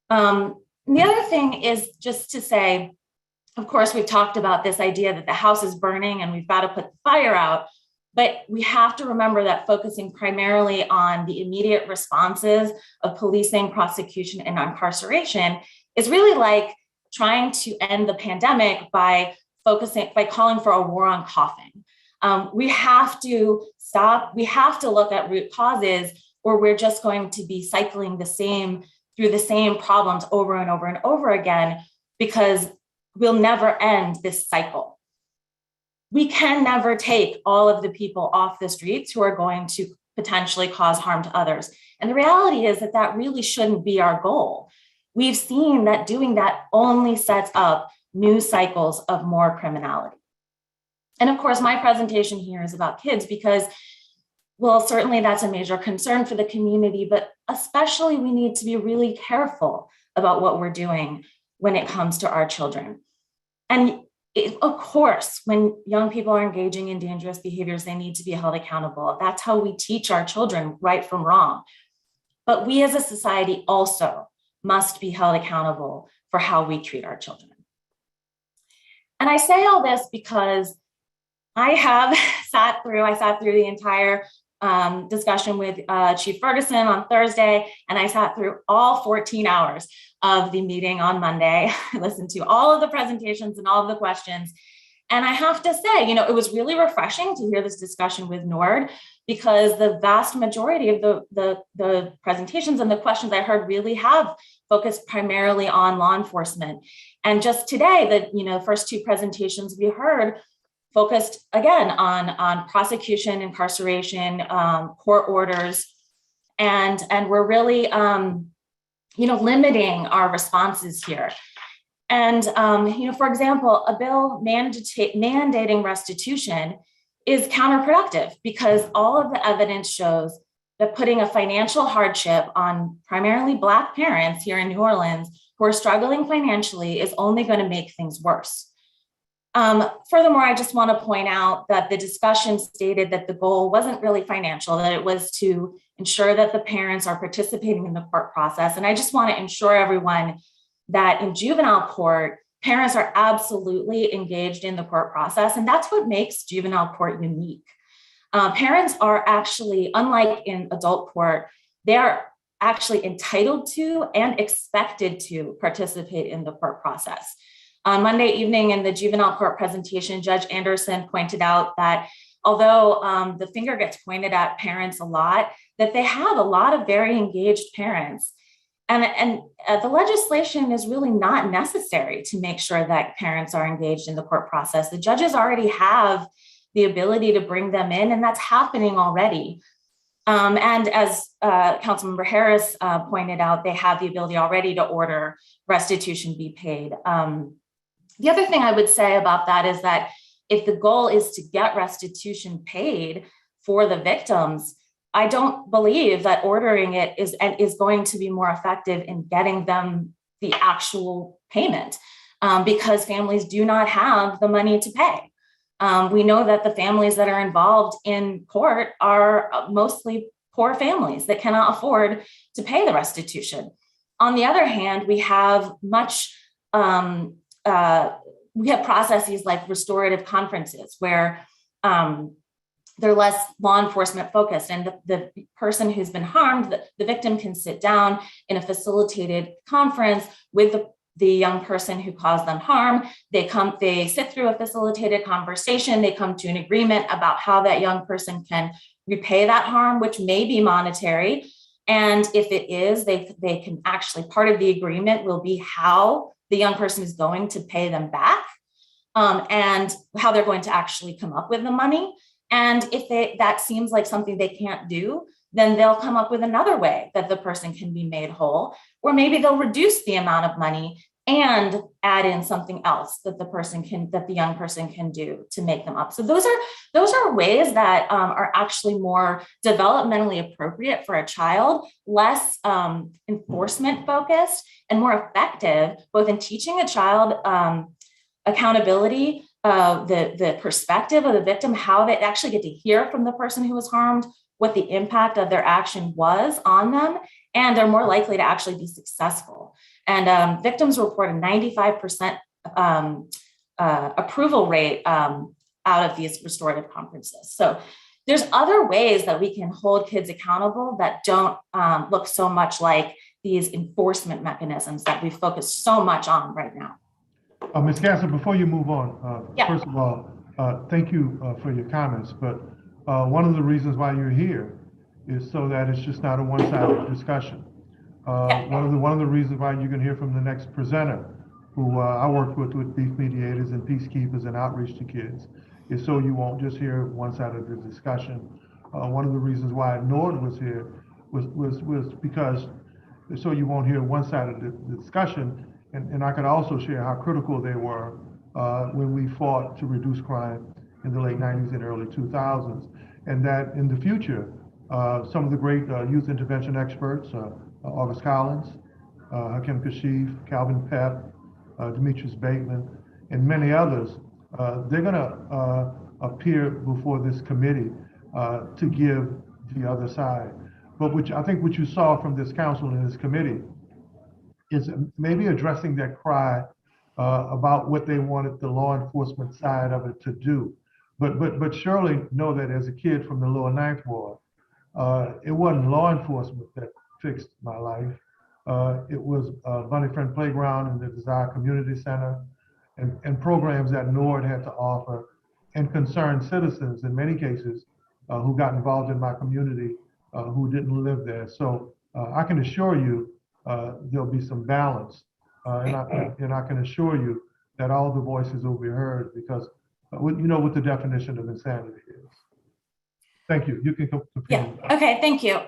The other thing is just to say, of course, we've talked about this idea that the house is burning and we've got to put the fire out, but we have to remember that focusing primarily on the immediate responses of policing, prosecution, and incarceration is really like trying to end the pandemic by calling for a war on coughing. We have to stop. We have to look at root causes, or we're just going to be cycling through the same problems over and over and over again, because we'll never end this cycle. We can never take all of the people off the streets who are going to potentially cause harm to others. And the reality is that really shouldn't be our goal. We've seen that doing that only sets up new cycles of more criminality. And of course, my presentation here is about kids because, well, certainly that's a major concern for the community, but especially we need to be really careful about what we're doing when it comes to our children. And of course, when young people are engaging in dangerous behaviors, they need to be held accountable. That's how we teach our children right from wrong. But we as a society also must be held accountable for how we treat our children. And I say all this because I sat through the entire discussion with Chief Ferguson on Thursday, and I sat through all 14 hours of the meeting on Monday. I listened to all of the presentations and all of the questions. And I have to say, it was really refreshing to hear this discussion with NORD, because the vast majority of the presentations and the questions I heard really have focused primarily on law enforcement. And just today, the first two presentations we heard focused again on prosecution, incarceration, court orders, and we're really limiting our responses here. And for example, a bill mandating restitution is counterproductive because all of the evidence shows that putting a financial hardship on primarily Black parents here in New Orleans who are struggling financially is only going to make things worse. Furthermore, I just want to point out that the discussion stated that the goal wasn't really financial, that it was to ensure that the parents are participating in the court process. And I just want to ensure everyone that in juvenile court, parents are absolutely engaged in the court process. And that's what makes juvenile court unique. Parents are actually, unlike in adult court, they are actually entitled to and expected to participate in the court process. On Monday evening in the juvenile court presentation, Judge Anderson pointed out that although the finger gets pointed at parents a lot, that they have a lot of very engaged parents. And the legislation is really not necessary to make sure that parents are engaged in the court process. The judges already have the ability to bring them in, and that's happening already. And as Councilmember Harris pointed out, they have the ability already to order restitution be paid. The other thing I would say about that is that if the goal is to get restitution paid for the victims, I don't believe that ordering it is going to be more effective in getting them the actual payment because families do not have the money to pay. We know that the families that are involved in court are mostly poor families that cannot afford to pay the restitution. On the other hand, we have processes like restorative conferences where they're less law enforcement focused, and the person who's been harmed, the victim can sit down in a facilitated conference with the young person who caused them harm. They sit through a facilitated conversation, they come to an agreement about how that young person can repay that harm, which may be monetary. And if it is, they can actually, part of the agreement will be how the young person is going to pay them back and how they're going to actually come up with the money. And if that seems like something they can't do, then they'll come up with another way that the person can be made whole, or maybe they'll reduce the amount of money and add in something else that the young person can do to make them up. So those are ways that are actually more developmentally appropriate for a child, less enforcement focused, and more effective, both in teaching a child accountability, the perspective of the victim, how they actually get to hear from the person who was harmed, what the impact of their action was on them, and they're more likely to actually be successful. And victims report a 95% approval rate out of these restorative conferences. So there's other ways that we can hold kids accountable that don't look so much like these enforcement mechanisms that we focus so much on right now. Ms. Gassert, before you move on, First of all, thank you for your comments, but one of the reasons why you're here is so that it's just not a one-sided discussion. One of the reasons why you can hear from the next presenter, who I worked with beef mediators and peacekeepers and outreach to kids, is so you won't just hear one side of the discussion. One of the reasons why Nord was here was because so you won't hear one side of the discussion. And I could also share how critical they were when we fought to reduce crime in the late 90s and early 2000s. And that in the future, some of the great youth intervention experts, August Collins, Hakim Kashif, Calvin Pepp, Demetrius Bateman, and many others, they're gonna appear before this committee to give the other side. But I think what you saw from this council and this committee is maybe addressing that cry about what they wanted the law enforcement side of it to do. But surely know that as a kid from the lower Ninth Ward, it wasn't law enforcement that fixed my life. It was Bunny Friend Playground and the Desire Community Center and programs that NORD had to offer, and concerned citizens in many cases who got involved in my community who didn't live there. So I can assure you there'll be some balance. And I can assure you that all the voices will be heard, because what the definition of insanity is. Thank you. You can continue. Yeah. Okay. Thank you.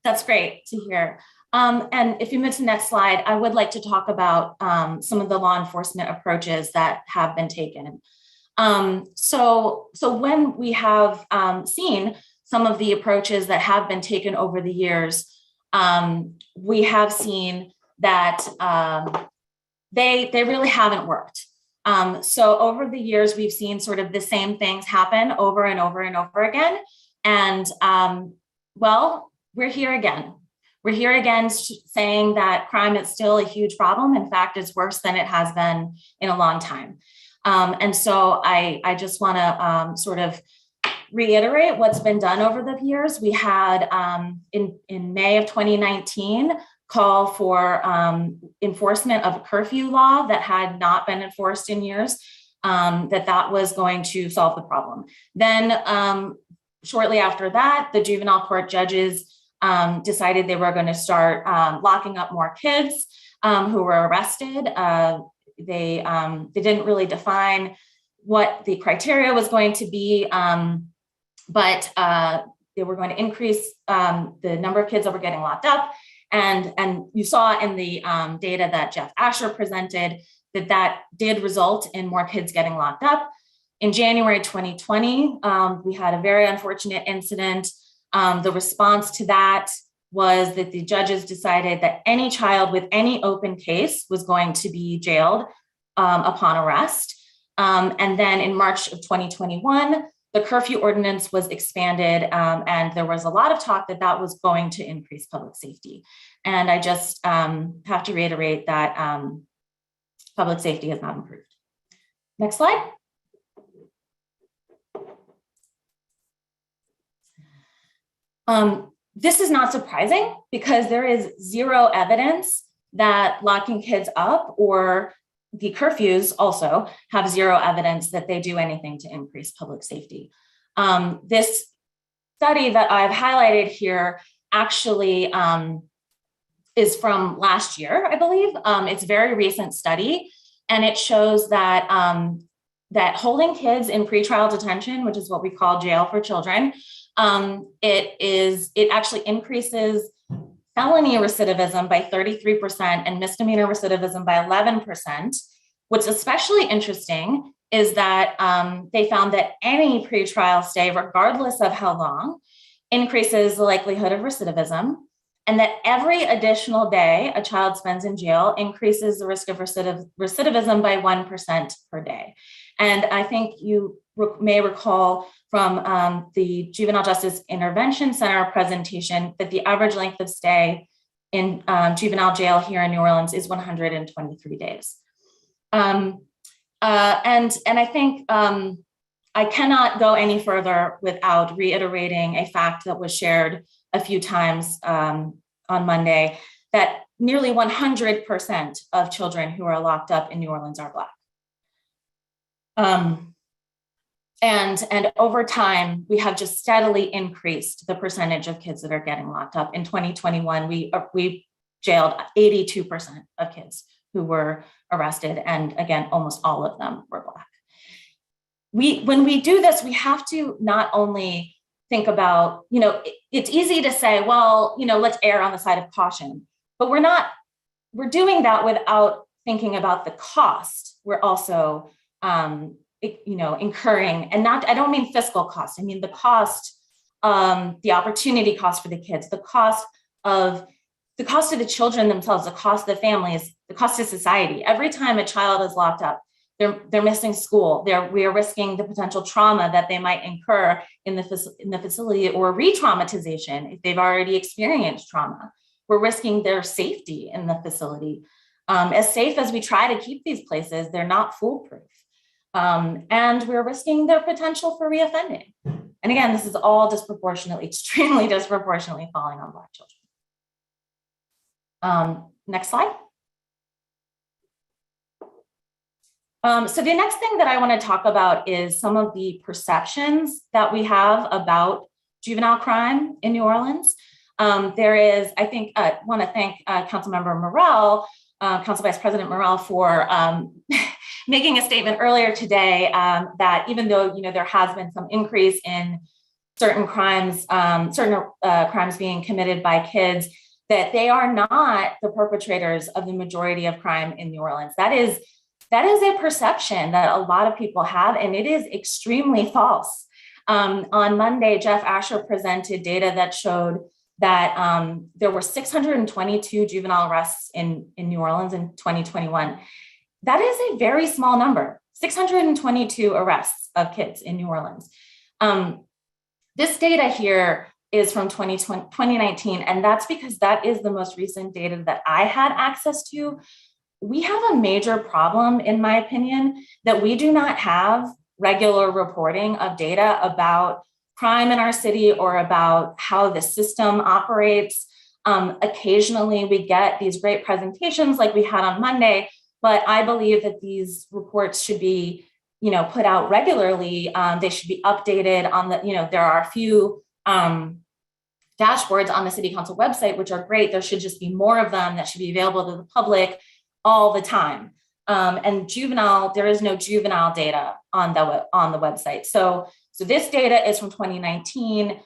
That's great to hear. And if you move to the next slide, I would like to talk about some of the law enforcement approaches that have been taken. So when we have seen some of the approaches that have been taken over the years, we have seen that they really haven't worked. So over the years, we've seen sort of the same things happen over and over and over again. And well, we're here again. We're here again saying that crime is still a huge problem. In fact, it's worse than it has been in a long time. And so I just want to sort of reiterate what's been done over the years. We had in May of 2019 call for enforcement of a curfew law that had not been enforced in years, that was going to solve the problem. Then shortly after that, the juvenile court judges decided they were going to start locking up more kids who were arrested. They didn't really define what the criteria was going to be, but they were going to increase the number of kids that were getting locked up. And you saw in the data that Jeff Asher presented that did result in more kids getting locked up. In January 2020, we had a very unfortunate incident. The response to that was that the judges decided that any child with any open case was going to be jailed upon arrest. And then in March of 2021, the curfew ordinance was expanded, and there was a lot of talk that was going to increase public safety. And I just have to reiterate that public safety has not improved. Next slide. This is not surprising because there is zero evidence that locking kids up, or the curfews also have zero evidence that they do anything to increase public safety. This study that I've highlighted here actually is from last year, I believe. It's a very recent study, and it shows that that holding kids in pretrial detention, which is what we call jail for children, it actually increases felony recidivism by 33% and misdemeanor recidivism by 11%. What's especially interesting is that they found that any pretrial stay, regardless of how long, increases the likelihood of recidivism, and that every additional day a child spends in jail increases the risk of recidivism by 1% per day. And I think you may recall from the Juvenile Justice Intervention Center presentation that the average length of stay in juvenile jail here in New Orleans is 123 days. And I think I cannot go any further without reiterating a fact that was shared a few times on Monday, that nearly 100% of children who are locked up in New Orleans are Black. And over time, we have just steadily increased the percentage of kids that are getting locked up. In 2021, we jailed 82% of kids who were arrested. And again, almost all of them were Black. When we do this, we have to not only think about, it's easy to say, well, let's err on the side of caution, but we're doing that without thinking about the cost. We're also, incurring, and I don't mean fiscal cost. I mean the cost, the opportunity cost for the kids, the cost of the children themselves, the cost of the families, the cost of society. Every time a child is locked up, they're missing school. We are risking the potential trauma that they might incur in the facility, or re-traumatization if they've already experienced trauma. We're risking their safety in the facility. As safe as we try to keep these places, they're not foolproof. And we're risking their potential for reoffending. And again, this is all extremely disproportionately falling on Black children. Next slide. So the next thing that I want to talk about is some of the perceptions that we have about juvenile crime in New Orleans. I want to thank Councilmember Morrell, Council Vice President Morrell, for making a statement earlier today that even though there has been some increase in certain crimes, crimes being committed by kids, that they are not the perpetrators of the majority of crime in New Orleans. That is a perception that a lot of people have, and it is extremely false. On Monday, Jeff Asher presented data that showed that there were 622 juvenile arrests in New Orleans in 2021. That is a very small number, 622 arrests of kids in New Orleans. This data here is from 2019, and that's because that is the most recent data that I had access to. We have a major problem, in my opinion, that we do not have regular reporting of data about crime in our city or about how the system operates. Occasionally we get these great presentations like we had on Monday, but I believe that these reports should be, put out regularly. They should be updated on the, there are a few dashboards on the City Council website, which are great. There should just be more of them that should be available to the public all the time. And there is no juvenile data on the website. So this data is from 2019.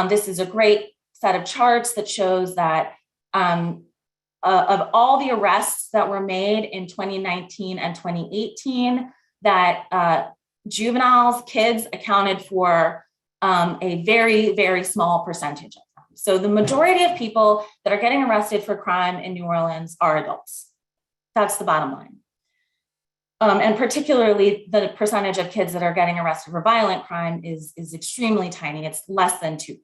This is a great set of charts that shows that of all the arrests that were made in 2019 and 2018, that juveniles, kids accounted for a very, very small percentage of them. So the majority of people that are getting arrested for crime in New Orleans are adults. That's the bottom line. And particularly the percentage of kids that are getting arrested for violent crime is extremely tiny. It's less than 2%.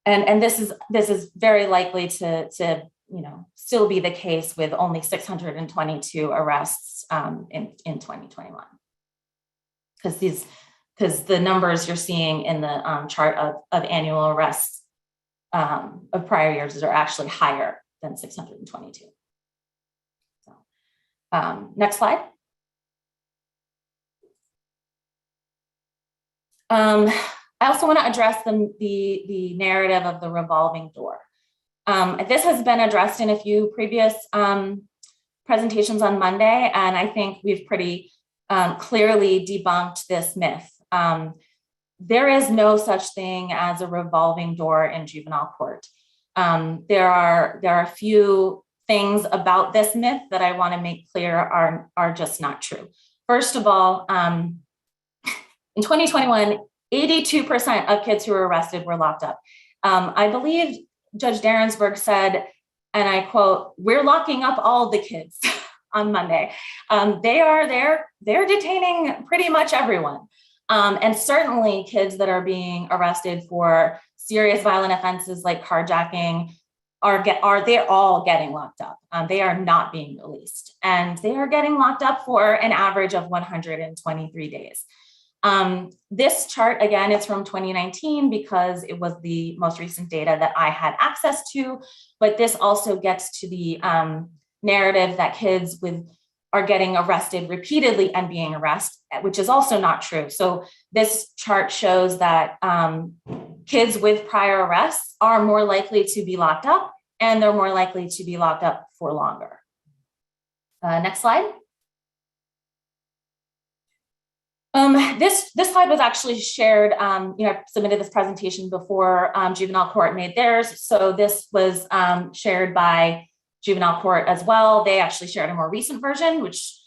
And this is very likely to still be the case with only 622 arrests in 2021. Because the numbers you're seeing in the chart of annual arrests of prior years are actually higher than 622. Next slide. I also want to address the narrative of the revolving door. This has been addressed in a few previous presentations on Monday, and I think we've pretty clearly debunked this myth. There is no such thing as a revolving door in juvenile court. There are a few things about this myth that I want to make clear are just not true. First of all, in 2021, 82% of kids who were arrested were locked up. I believe Judge Derensburg said, and I quote, "We're locking up all the kids" on Monday. They're detaining pretty much everyone. And certainly kids that are being arrested for serious violent offenses like carjacking they're all getting locked up. They are not being released, and they are getting locked up for an average of 123 days. This chart, again, is from 2019 because it was the most recent data that I had access to, but this also gets to the narrative that kids are getting arrested repeatedly and being arrested, which is also not true. So this chart shows that kids with prior arrests are more likely to be locked up, and they're more likely to be locked up for longer. Next slide. This slide was actually shared, I submitted this presentation before juvenile court made theirs. So this was shared by juvenile court as well. They actually shared a more recent version, which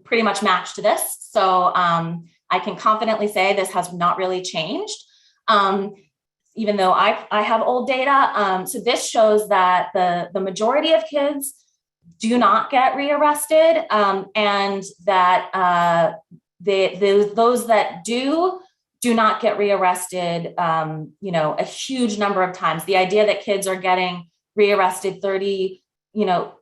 pretty much matched this. So I can confidently say this has not really changed, even though I have old data. So this shows that the majority of kids do not get rearrested, and that those that do not get rearrested, a huge number of times. The idea that kids are getting rearrested 30,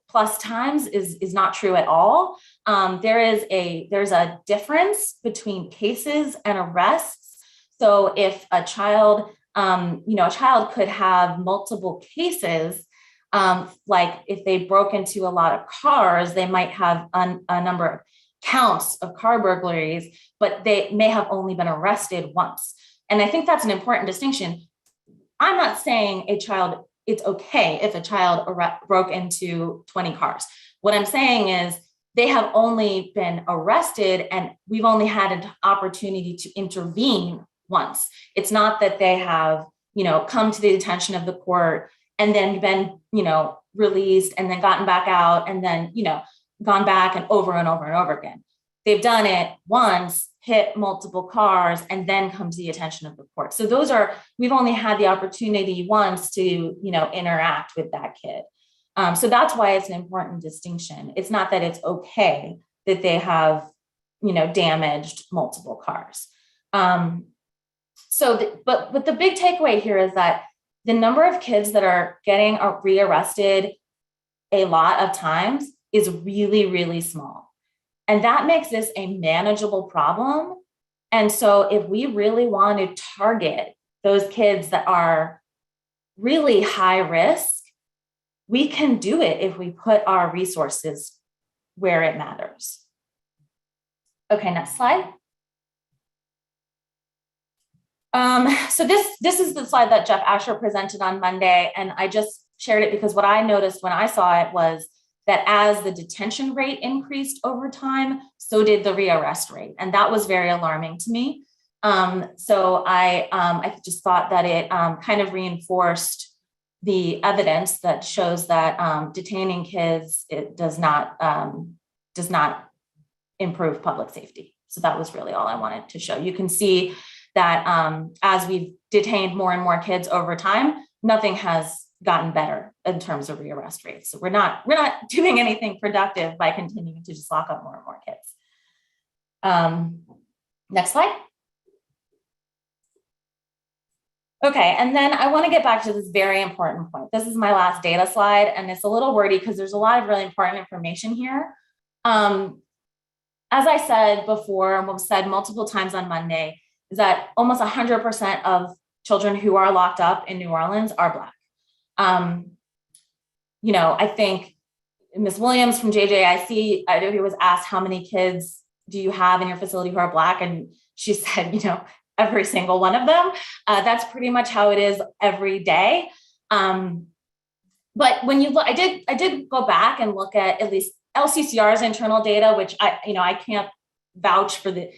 plus times is not true at all. There's a difference between cases and arrests. So if a child could have multiple cases, like if they broke into a lot of cars, they might have a number of counts of car burglaries, but they may have only been arrested once. And I think that's an important distinction. I'm not saying a child it's okay if a child broke into 20 cars. What I'm saying is they have only been arrested and we've only had an opportunity to intervene once. It's not that they have, come to the attention of the court and then been, released and then gotten back out and then, gone back and over and over and over again. They've done it once, hit multiple cars, and then come to the attention of the court. So we've only had the opportunity once to, interact with that kid. So that's why it's an important distinction. It's not that it's okay that they have, damaged multiple cars. But the big takeaway here is that the number of kids that are getting rearrested a lot of times is really, really small. And that makes this a manageable problem. And so if we really want to target those kids that are really high risk, we can do it if we put our resources where it matters. Okay, next slide. So this is the slide that Jeff Asher presented on Monday, and I just shared it because what I noticed when I saw it was that as the detention rate increased over time, so did the rearrest rate, and that was very alarming to me. So I just thought that it kind of reinforced the evidence that shows that detaining kids does not improve public safety. So that was really all I wanted to show. You can see that as we've detained more and more kids over time, nothing has gotten better in terms of rearrest rates. So we're not doing anything productive by continuing to just lock up more and more kids. Next slide. Okay, and then I want to get back to this very important point. This is my last data slide, and it's a little wordy because there's a lot of really important information here. As I said before, and was said multiple times on Monday, is that almost 100% of children who are locked up in New Orleans are Black. I think Ms. Williams from JJIC, I know he was asked, how many kids do you have in your facility who are Black? And she said, every single one of them. That's pretty much how it is every day. But when you look, I did go back and look at least LCCR's internal data, which I can't vouch for the,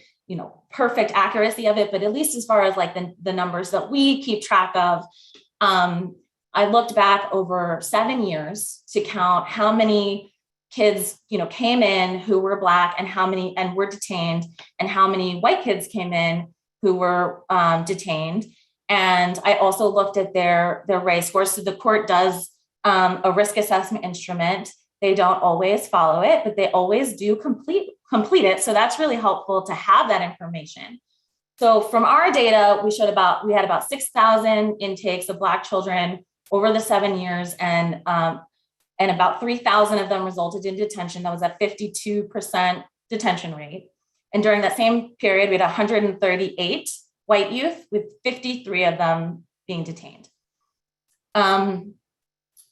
perfect accuracy of it, but at least as far as like the numbers that we keep track of, I looked back over 7 years to count how many kids, came in who were Black and were detained, and how many white kids came in who were detained. And I also looked at their race scores. So the court does a risk assessment instrument. They don't always follow it, but they always do complete it. So that's really helpful to have that information. So from our data, we had about 6,000 intakes of Black children over the 7 years, and about 3,000 of them resulted in detention. That was a 52% detention rate. And during that same period, we had 138 white youth, with 53 of them being detained.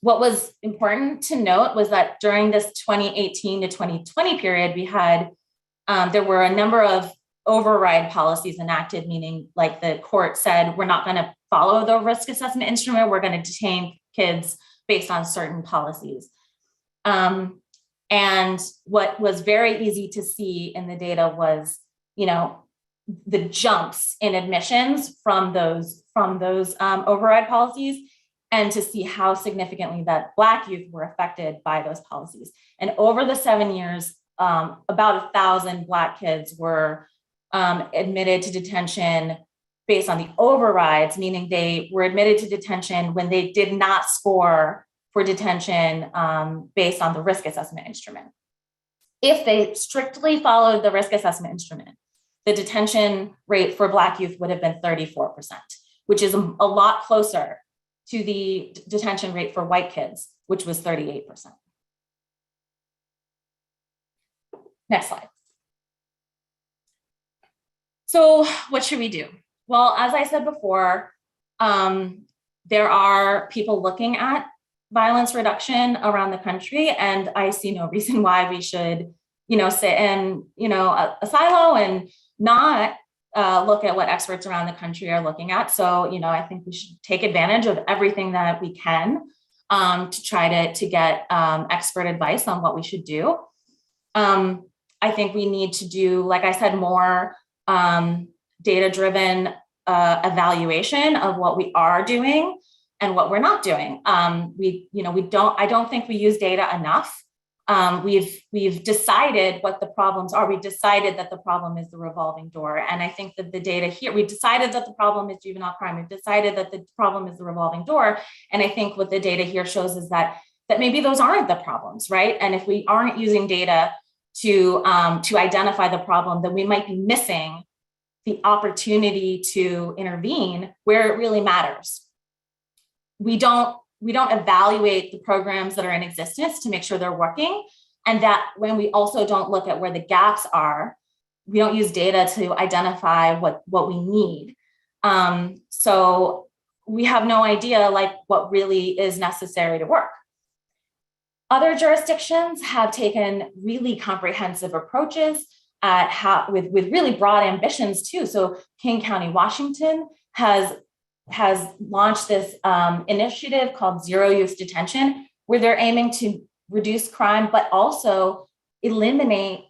What was important to note was that during this 2018 to 2020 period, we had, there were a number of override policies enacted, meaning like the court said, we're not going to follow the risk assessment instrument, we're going to detain kids based on certain policies. And what was very easy to see in the data was, the jumps in admissions from those override policies, and to see how significantly that Black youth were affected by those policies. And over the 7 years, about 1,000 Black kids were admitted to detention based on the overrides, meaning they were admitted to detention when they did not score for detention based on the risk assessment instrument. If they strictly followed the risk assessment instrument, the detention rate for Black youth would have been 34%, which is a lot closer to the detention rate for white kids, which was 38%. Next slide. So what should we do? Well, as I said before, there are people looking at violence reduction around the country, and I see no reason why we should, sit in, a silo and not look at what experts around the country are looking at. So, I think we should take advantage of everything that we can to try to get expert advice on what we should do. I think we need to do, like I said, more data-driven evaluation of what we are doing and what we're not doing. I don't think we use data enough. We've decided what the problems are. We've decided that the problem is the revolving door. And I think that the data here, we've decided that the problem is juvenile crime. We've decided that the problem is the revolving door. And I think what the data here shows is that maybe those aren't the problems, right? And if we aren't using data to identify the problem, then we might be missing the opportunity to intervene where it really matters. We don't evaluate the programs that are in existence to make sure they're working. And that when we also don't look at where the gaps are, we don't use data to identify what we need. So we have no idea what really is necessary to work. Other jurisdictions have taken really comprehensive approaches with really broad ambitions too. So King County, Washington has launched this initiative called Zero Use Detention, where they're aiming to reduce crime, but also eliminate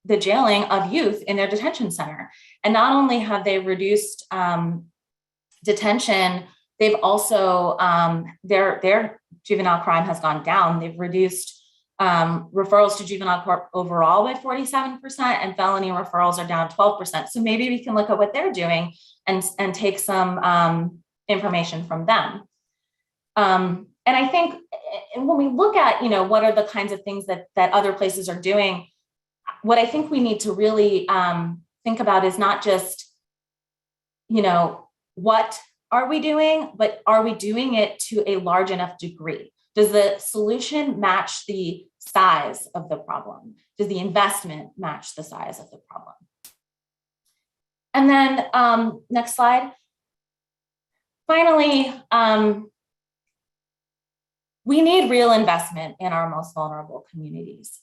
the jailing of youth in their detention center. And not only have they reduced detention, they've also, their juvenile crime has gone down. They've reduced referrals to juvenile court overall by 47%, and felony referrals are down 12%. So maybe we can look at what they're doing and take some information from them. And I think when we look at, what are the kinds of things that other places are doing, what I think we need to really think about is not just, what are we doing, but are we doing it to a large enough degree? Does the solution match the size of the problem? Does the investment match the size of the problem? And then next slide. Finally, we need real investment in our most vulnerable communities.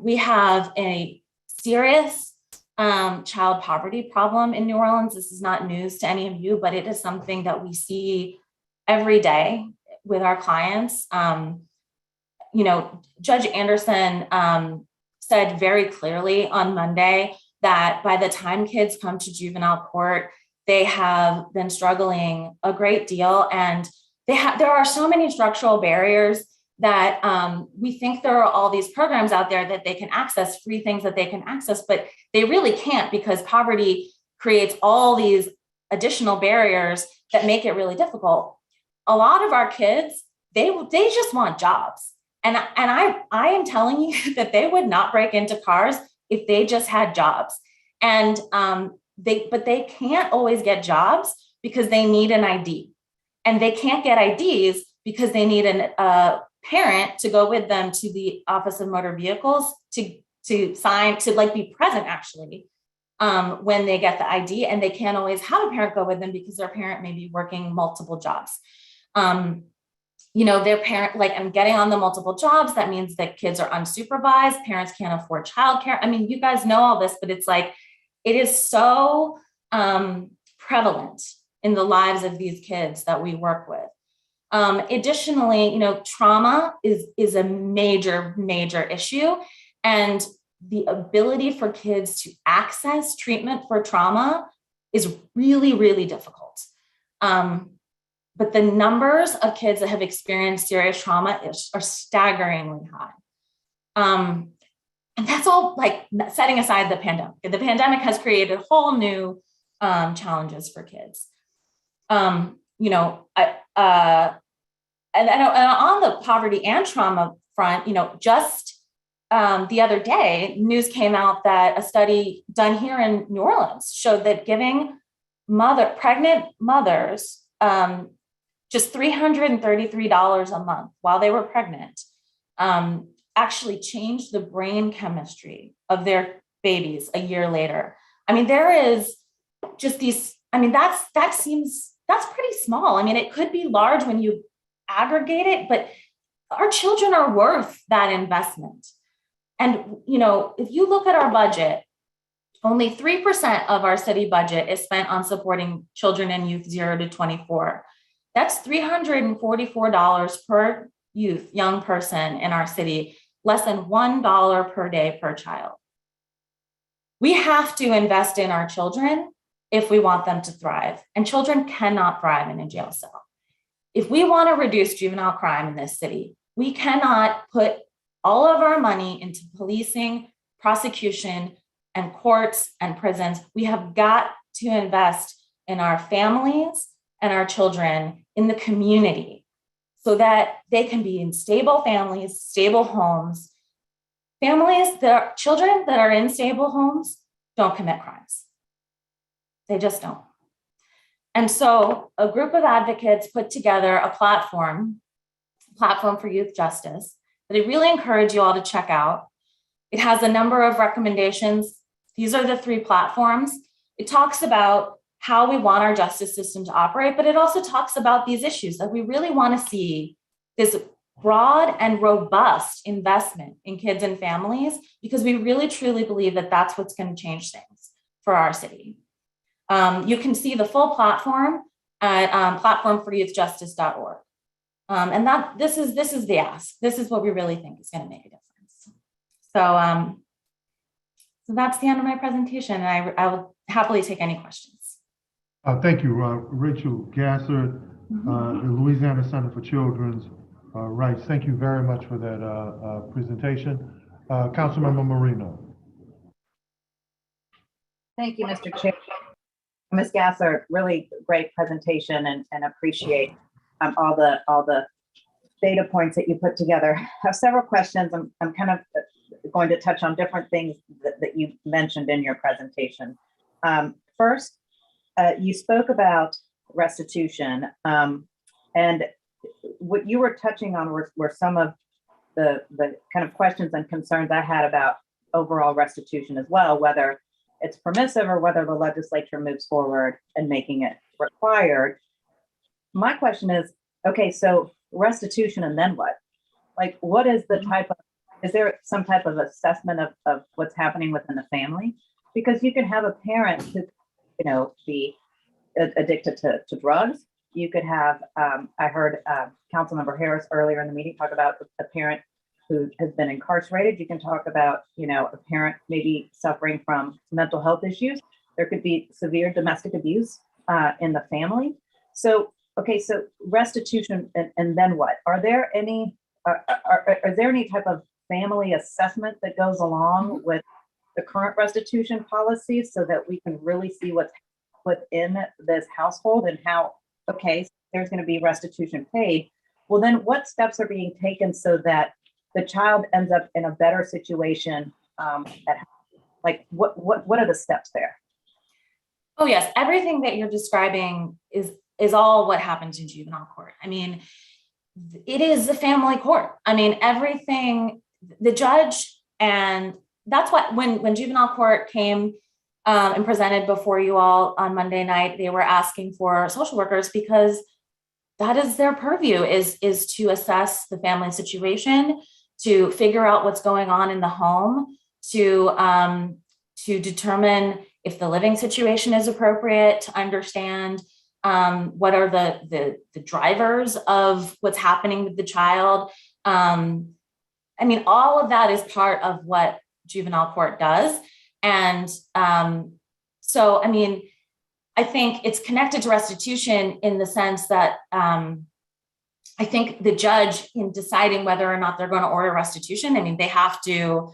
We have a serious child poverty problem in New Orleans. This is not news to any of you, but it is something that we see every day with our clients. Judge Anderson said very clearly on Monday that by the time kids come to juvenile court, they have been struggling a great deal. And there are so many structural barriers that we think there are all these programs out there that they can access, free things that they can access, but they really can't, because poverty creates all these additional barriers that make it really difficult. A lot of our kids, they just want jobs. And I am telling you that they would not break into cars if they just had jobs. And but they can't always get jobs because they need an ID. And they can't get IDs because they need a parent to go with them to the Office of Motor Vehicles to sign, to be present actually when they get the ID. And they can't always have a parent go with them because their parent may be working multiple jobs. Their parent, and getting on the multiple jobs, that means that kids are unsupervised. Parents can't afford childcare. I mean, you guys know all this, but it's it is so prevalent in the lives of these kids that we work with. Additionally, trauma is a major, major issue. And the ability for kids to access treatment for trauma is really, really difficult. But the numbers of kids that have experienced serious trauma are staggeringly high. And that's all setting aside the pandemic. The pandemic has created whole new challenges for kids. And on the poverty and trauma front, just the other day, news came out that a study done here in New Orleans showed that giving pregnant mothers just $333 a month while they were pregnant actually changed the brain chemistry of their babies a year later. I mean, there is just these, that's pretty small. I mean, it could be large when you aggregate it, but our children are worth that investment. And, if you look at our budget, Only 3% of our city budget is spent on supporting children and youth 0 to 24. That's $344 per young person in our city, less than $1 per day per child. We have to invest in our children if we want them to thrive, and children cannot thrive in a jail cell. If we want to reduce juvenile crime in this city, we cannot put all of our money into policing, prosecution, and courts and prisons. We have got to invest in our families and our children in the community so that they can be in stable families, stable homes. Children that are in stable homes don't commit crimes. They just don't. And so a group of advocates put together a platform for youth justice that I really encourage you all to check out. It has a number of recommendations. These are the 3 platforms. It talks about how we want our justice system to operate, but it also talks about these issues that we really want to see this broad and robust investment in kids and families, because we really truly believe that that's what's going to change things for our city. You can see the full platform at platformforyouthjustice.org. And this is the ask. This is what we really think is going to make a difference. So that's the end of my presentation, and I will happily take any questions. Thank you, Rachel Gassert, the Louisiana Center for Children's Rights. Thank you very much for that presentation. Councilmember Marino. Thank you, Mr. Chair. Ms. Gassert, really great presentation, and appreciate all the data points that you put together. I have several questions. I'm kind of going to touch on different things that you mentioned in your presentation. First, you spoke about restitution, and what you were touching on were some of the kind of questions and concerns I had about overall restitution as well, whether it's permissive or whether the legislature moves forward and making it required. My question is, okay, so restitution, and then what? Like, what is the type of, is there some type of assessment of what's happening within the family? Because you can have a parent who, be addicted to drugs. You could have, I heard Councilmember Harris earlier in the meeting talk about a parent who has been incarcerated. You can talk about, a parent maybe suffering from mental health issues. There could be severe domestic abuse in the family. So, okay, so restitution, and then what? Are there any type of family assessment that goes along with the current restitution policies so that we can really see what's within this household and how, okay, so there's going to be restitution paid. Well, then what steps are being taken so that the child ends up in a better situation like what are the steps there? Oh yes, everything that you're describing is all what happens in juvenile court. I mean, it is the family court. I mean, everything, the judge, and that's what when juvenile court came and presented before you all on Monday night, they were asking for social workers because that is their purview, is to assess the family situation, to figure out what's going on in the home, to determine if the living situation is appropriate, to understand what are the drivers of what's happening with the child. I mean, all of that is part of what juvenile court does. And so, I mean, I think it's connected to restitution in the sense that I think the judge, in deciding whether or not they're going to order restitution, I mean, they have to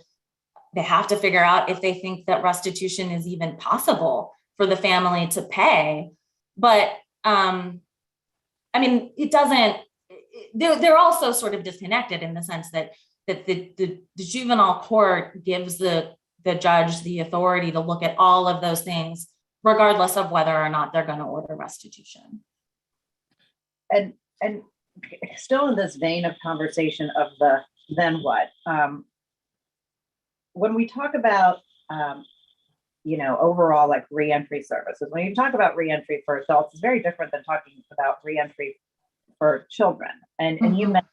figure out if they think that restitution is even possible for the family to pay. But I mean, it doesn't, they're also sort of disconnected in the sense that the juvenile court gives the judge the authority to look at all of those things, regardless of whether or not they're going to order restitution. And still in this vein of conversation of the then what, when we talk about overall like reentry services, when you talk about reentry for adults, it's very different than talking about reentry for children. And you mentioned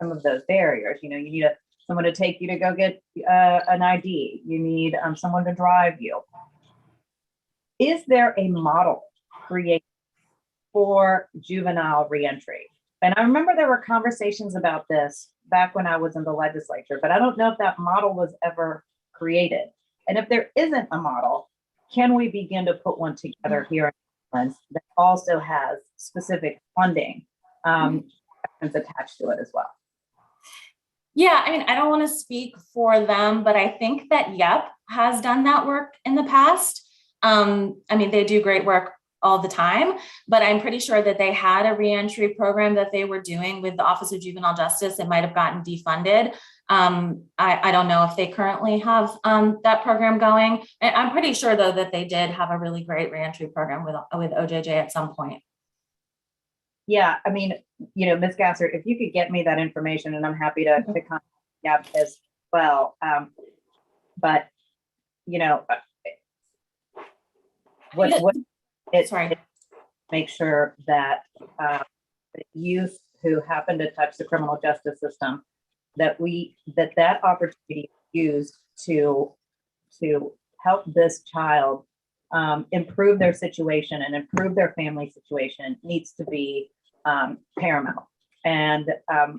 some of those barriers. You need someone to take you to go get an ID. You need someone to drive you. Is there a model created for juvenile reentry? And I remember there were conversations about this back when I was in the legislature, but I don't know if that model was ever created. And if there isn't a model, can we begin to put one together here in Maryland that also has specific funding attached to it as well? Yeah, I mean, I don't want to speak for them, but I think that YEP has done that work in the past. I mean, they do great work all the time, but I'm pretty sure that they had a reentry program that they were doing with the Office of Juvenile Justice. It might have gotten defunded. I don't know if they currently have that program going. I'm pretty sure, though, that they did have a really great reentry program with OJJ at some point. Yeah, I mean, you know, Ms. Gassert, if you could get me that information, and I'm happy to contact YEP as well. But, you know, make sure that youth who happen to touch the criminal justice system, that that opportunity is used to help this child improve their situation and improve their family situation needs to be paramount. And I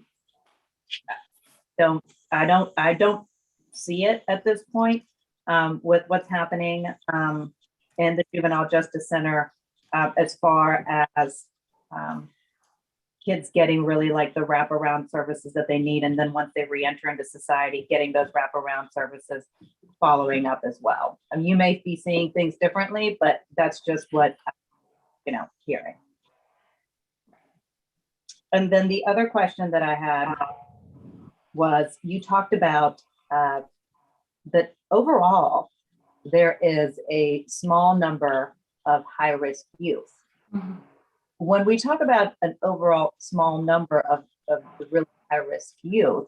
don't see it at this point with what's happening in the Juvenile Justice Center as far as kids getting really like the wraparound services that they need. And then once they re-enter into society, getting those wraparound services following up as well. And you may be seeing things differently, but that's just what, you know, hearing. And then the other question that I had was, you talked about that overall, there is a small number of high-risk youth. Mm-hmm. When we talk about an overall small number of really high-risk youth,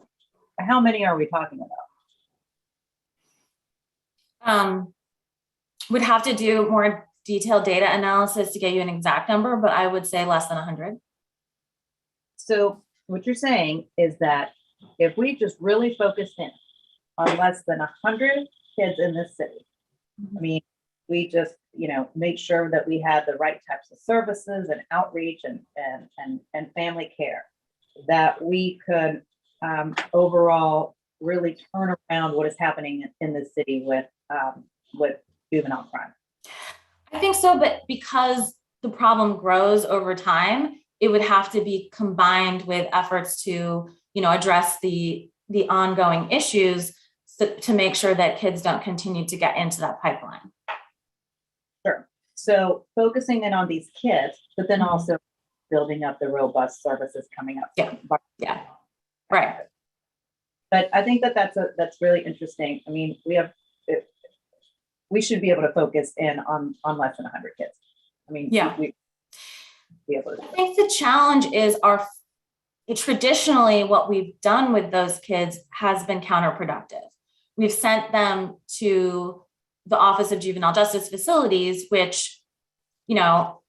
how many are we talking about? Would have to do more detailed data analysis to get you an exact number, but I would say less than 100. So what you're saying is that if we just really focused in on less than 100 kids in this city, I mean, we just, you know, make sure that we had the right types of services and outreach and family care, that we could overall really turn around what is happening in the city with juvenile crime. I think so, but because the problem grows over time, it would have to be combined with efforts to, you know, address the ongoing issues to make sure that kids don't continue to get into that pipeline. Sure. So focusing in on these kids, but then also building up the robust services coming up. Yeah. Yeah. Right. But I think that that's really interesting. I mean, we should be able to focus in on less than 100 kids. I mean, yeah. We be able to. I think the challenge is traditionally what we've done with those kids has been counterproductive. We've sent them to the Office of Juvenile Justice Facilities, which, you know,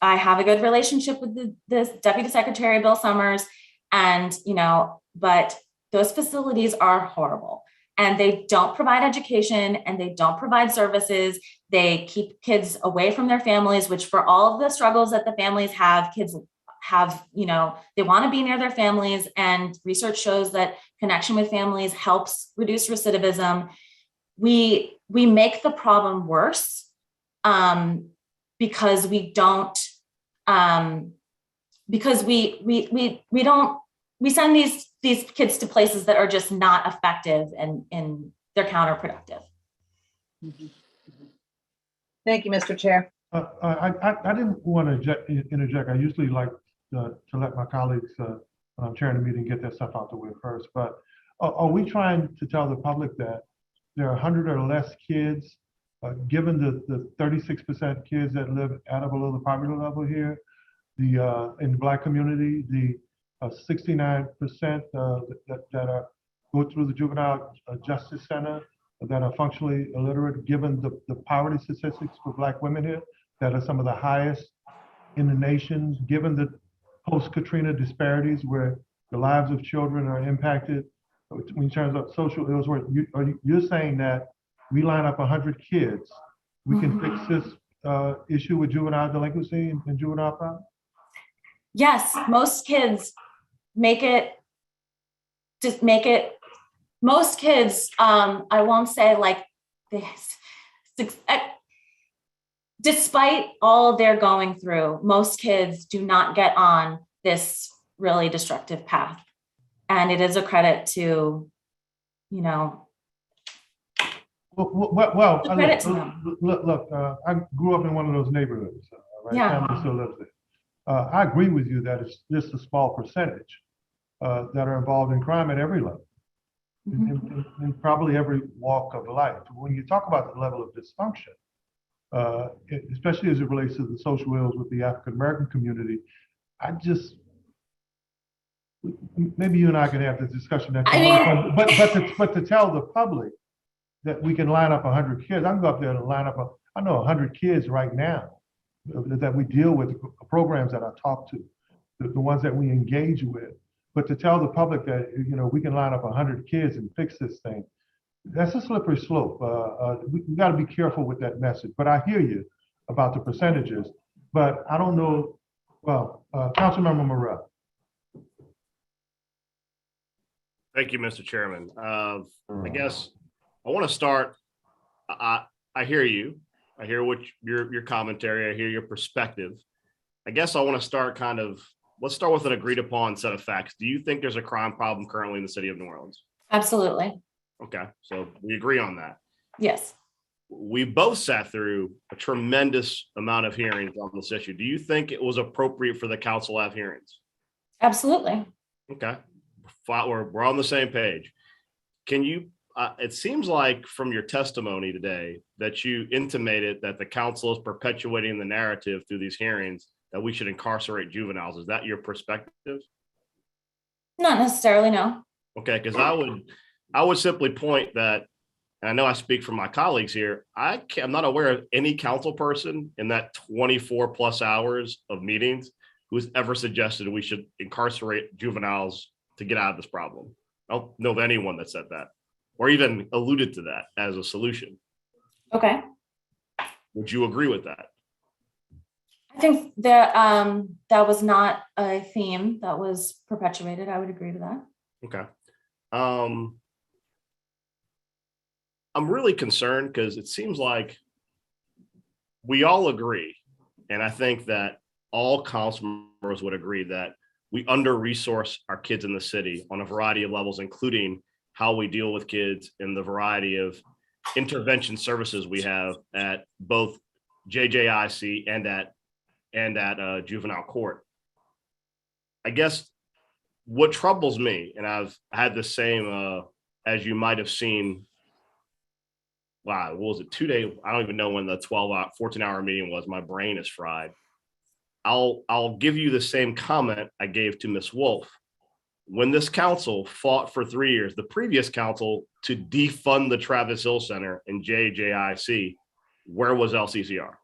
I have a good relationship with the Deputy Secretary, Bill Summers, and, you know, but those facilities are horrible and they don't provide education and they don't provide services. They keep kids away from their families, which for all of the struggles that the families have, kids have, you know, they want to be near their families, and research shows that connection with families helps reduce recidivism. We make the problem worse because we don't because we send these kids to places that are just not effective and they're counterproductive. Mm-hmm. Thank you, Mr. Chair. I didn't want to interject. I usually like to let my colleagues chairing the meeting get that stuff out the way first. But are we trying to tell the public that there are 100 or less kids, given the 36% kids that live at or below the poverty level here, in the Black community, the 69% that go through the Juvenile Justice Center that are functionally illiterate, given the poverty statistics for Black women here that are some of the highest in the nation, given the post-Katrina disparities where the lives of children are impacted in terms of social ills, you're saying that we line up 100 kids, we can fix this issue with juvenile delinquency and juvenile crime? Yes, most kids make it, most kids, I won't say like this, despite all they're going through, most kids do not get on this really destructive path. And it is a credit to, you know. Well, Credit to them. look, I grew up in one of those neighborhoods, right? Yeah. Family still lives there. I agree with you that it's just a small percentage that are involved in crime at every level, in probably every walk of life. When you talk about the level of dysfunction, especially as it relates to the social ills with the African-American community, maybe you and I can have this discussion next time. But to tell the public that we can line up 100 kids, I can go up there and line up, I know 100 kids right now that we deal with, the programs that I talk to, the ones that we engage with. But to tell the public that, you know, we can line up 100 kids and fix this thing, that's a slippery slope. We got to be careful with that message. But I hear you about the percentages, but I don't know. Well, Councilmember Morrell. Thank you, Mr. Chairman. I guess I want to start. I hear you. I hear what your commentary. I hear your perspective. I guess I want to start let's start with an agreed upon set of facts. Do you think there's a crime problem currently in the city of New Orleans? Absolutely. Okay, so we agree on that. Yes. We both sat through a tremendous amount of hearings on this issue. Do you think it was appropriate for the council to have hearings? Absolutely. Okay, we're on the same page. Can you, it seems like from your testimony today that you intimated that the council is perpetuating the narrative through these hearings that we should incarcerate juveniles. Is that your perspective? Not necessarily, no. Okay, because I would simply point that, and I know I speak for my colleagues here, I'm not aware of any council person in that 24 plus hours of meetings who's ever suggested we should incarcerate juveniles to get out of this problem. I don't know of anyone that said that or even alluded to that as a solution. Okay. Would you agree with that? I think that that was not a theme that was perpetuated. I would agree to that. Okay. I'm really concerned because it seems like we all agree, and I think that all council members would agree that we under-resource our kids in the city on a variety of levels, including how we deal with kids and the variety of intervention services we have at both JJIC and at juvenile court. I guess what troubles me, and I've had the same, as you might have seen, wow, what was it, 2 days? I don't even know when the 14-hour meeting was. My brain is fried. I'll give you the same comment I gave to Ms. Wolf. When this council fought for 3 years, the previous council, to defund the Travis Hill Center and JJIC, where was LCCR?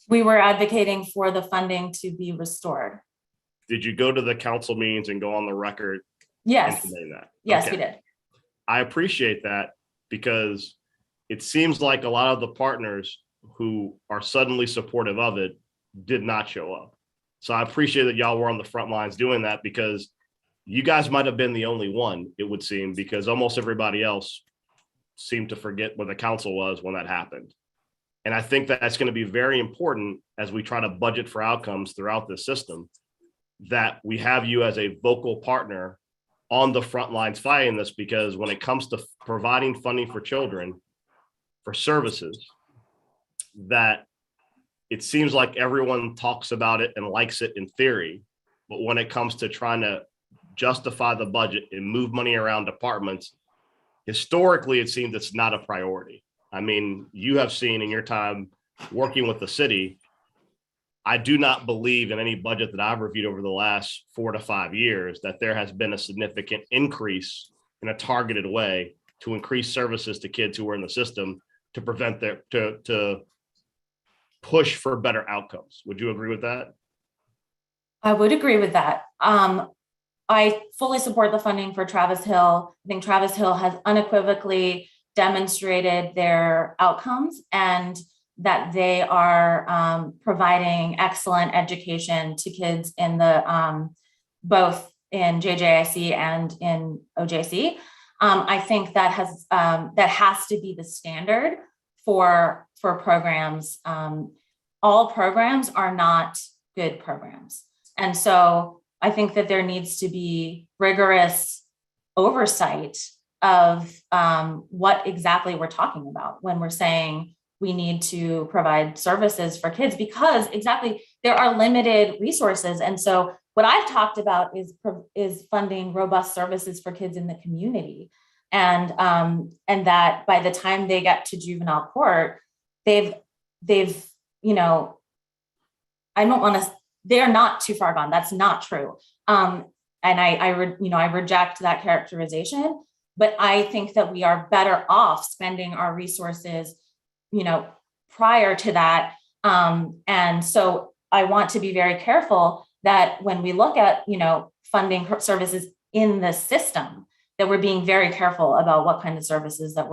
We were advocating for the funding to be restored. Did you go to the council meetings and go on the record? Yes. That? Yes, Okay. we did. I appreciate that because it seems like a lot of the partners who are suddenly supportive of it did not show up. So I appreciate that y'all were on the front lines doing that, because you guys might have been the only one, it would seem, because almost everybody else seemed to forget where the council was when that happened. And I think that that's going to be very important as we try to budget for outcomes throughout this system, that we have you as a vocal partner on the front lines fighting this, because when it comes to providing funding for children, for services, that it seems like everyone talks about it and likes it in theory, but when it comes to trying to justify the budget and move money around departments, historically, it seems it's not a priority. I mean, you have seen in your time working with the city, I do not believe in any budget that I've reviewed over the last 4 to 5 years that there has been a significant increase in a targeted way to increase services to kids who are in the system to prevent to push for better outcomes. Would you agree with that? I would agree with that. I fully support the funding for Travis Hill. I think Travis Hill has unequivocally demonstrated their outcomes and that they are providing excellent education to kids in the both in JJIC and in OJC. I think that has to be the standard for programs. All programs are not good programs, and so I think that there needs to be rigorous oversight of what exactly we're talking about when we're saying we need to provide services for kids, because exactly there are limited resources. And so what I've talked about is funding robust services for kids in the community. And that by the time they get to juvenile court, they're not too far gone. That's not true. And I reject that characterization, but I think that we are better off spending our resources prior to that. And so I want to be very careful that when we look at, funding services in the system, that we're being very careful about what kind of services that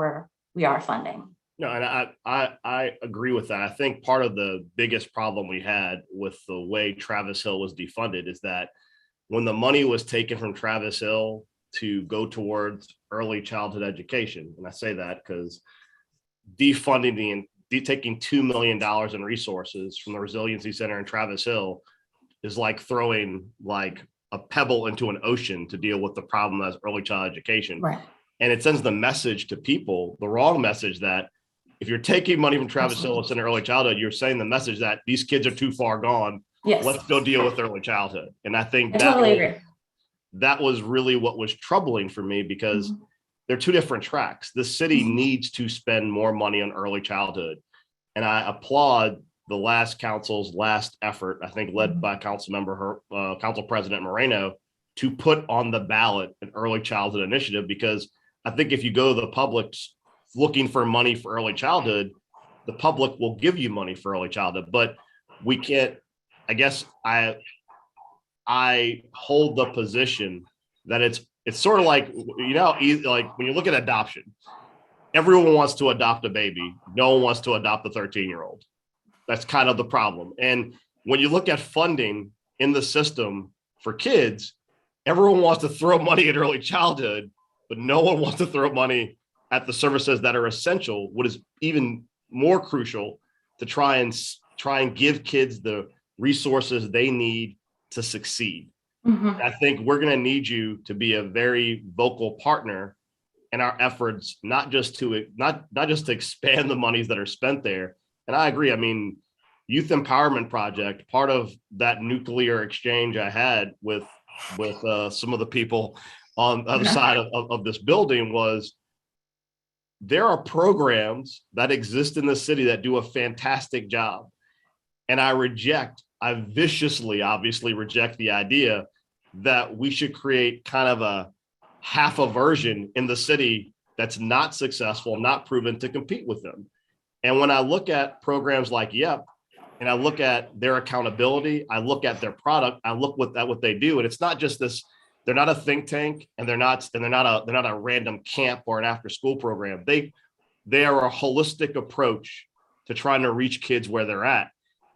we are funding. No, and I agree with that. I think part of the biggest problem we had with the way Travis Hill was defunded is that when the money was taken from Travis Hill to go towards early childhood education, and I say that because defunding taking $2 million in resources from the Resiliency Center in Travis Hill is like throwing like a pebble into an ocean to deal with the problem as early child education. Right. And it sends the message to people, the wrong message, that if you're taking money from Travis Hill in early childhood, you're saying the message that these kids are too far gone. Yes. Let's go deal with early childhood. And I think that was really what was troubling for me, because they're two different tracks. The city needs to spend more money on early childhood. And I applaud the last council's last effort, I think led by Council President Moreno, to put on the ballot an early childhood initiative, because I think if you go to the public looking for money for early childhood, the public will give you money for early childhood. But we can't, I guess I hold the position that it's sort of like, like when you look at adoption, everyone wants to adopt a baby. No one wants to adopt a 13-year-old. That's kind of the problem. And when you look at funding in the system for kids, everyone wants to throw money at early childhood, but no one wants to throw money at the services that are essential, what is even more crucial to try and give kids the resources they need to succeed. I think we're going to need you to be a very vocal partner in our efforts, not just to expand the monies that are spent there. And I agree. I mean, Youth Empowerment Project, part of that nuclear exchange I had with some of the people on the other side of this building was, there are programs that exist in the city that do a fantastic job. And I viciously, obviously reject the idea that we should create kind of a half a version in the city that's not successful, not proven, to compete with them. And when I look at programs like YEP, and I look at their accountability, I look at their product, I look at what they do, and it's not just this. They're not a think tank, and they're not a random camp or an after school program. They are a holistic approach to trying to reach kids where they're at.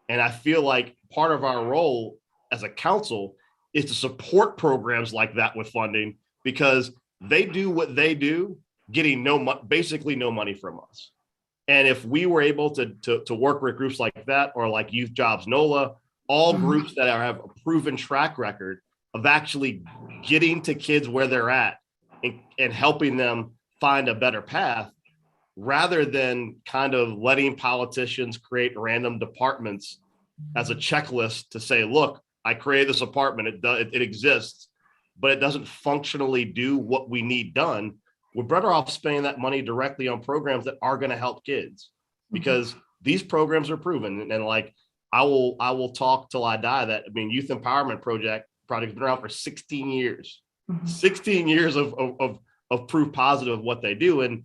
And I feel like part of our role as a council is to support programs like that with funding, because they do what they do, getting basically no money from us. And if we were able to work with groups like that, or like Youth Jobs NOLA, all groups that have a proven track record of actually getting to kids where they're at and helping them find a better path, rather than kind of letting politicians create random departments as a checklist to say, look, I created this department, it exists, but it doesn't functionally do what we need done. We're better off spending that money directly on programs that are going to help kids, because these programs are proven. And like, I will talk till I die that, Youth Empowerment Project has been around for 16 years, 16 years of proof positive of what they do. And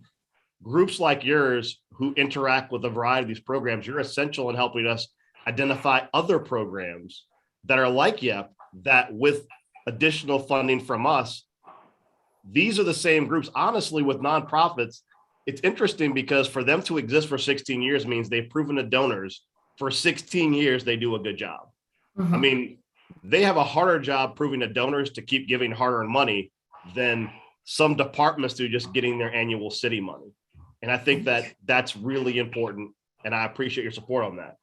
groups like yours who interact with a variety of these programs, you're essential in helping us identify other programs that are like YEP, that with additional funding from us. These are the same groups. Honestly, with nonprofits, it's interesting because for them to exist for 16 years means they've proven to donors for 16 years they do a good job. I mean, they have a harder job proving to donors to keep giving hard-earned money than some departments do just getting their annual city money. And I think that that's really important, and I appreciate your support on that.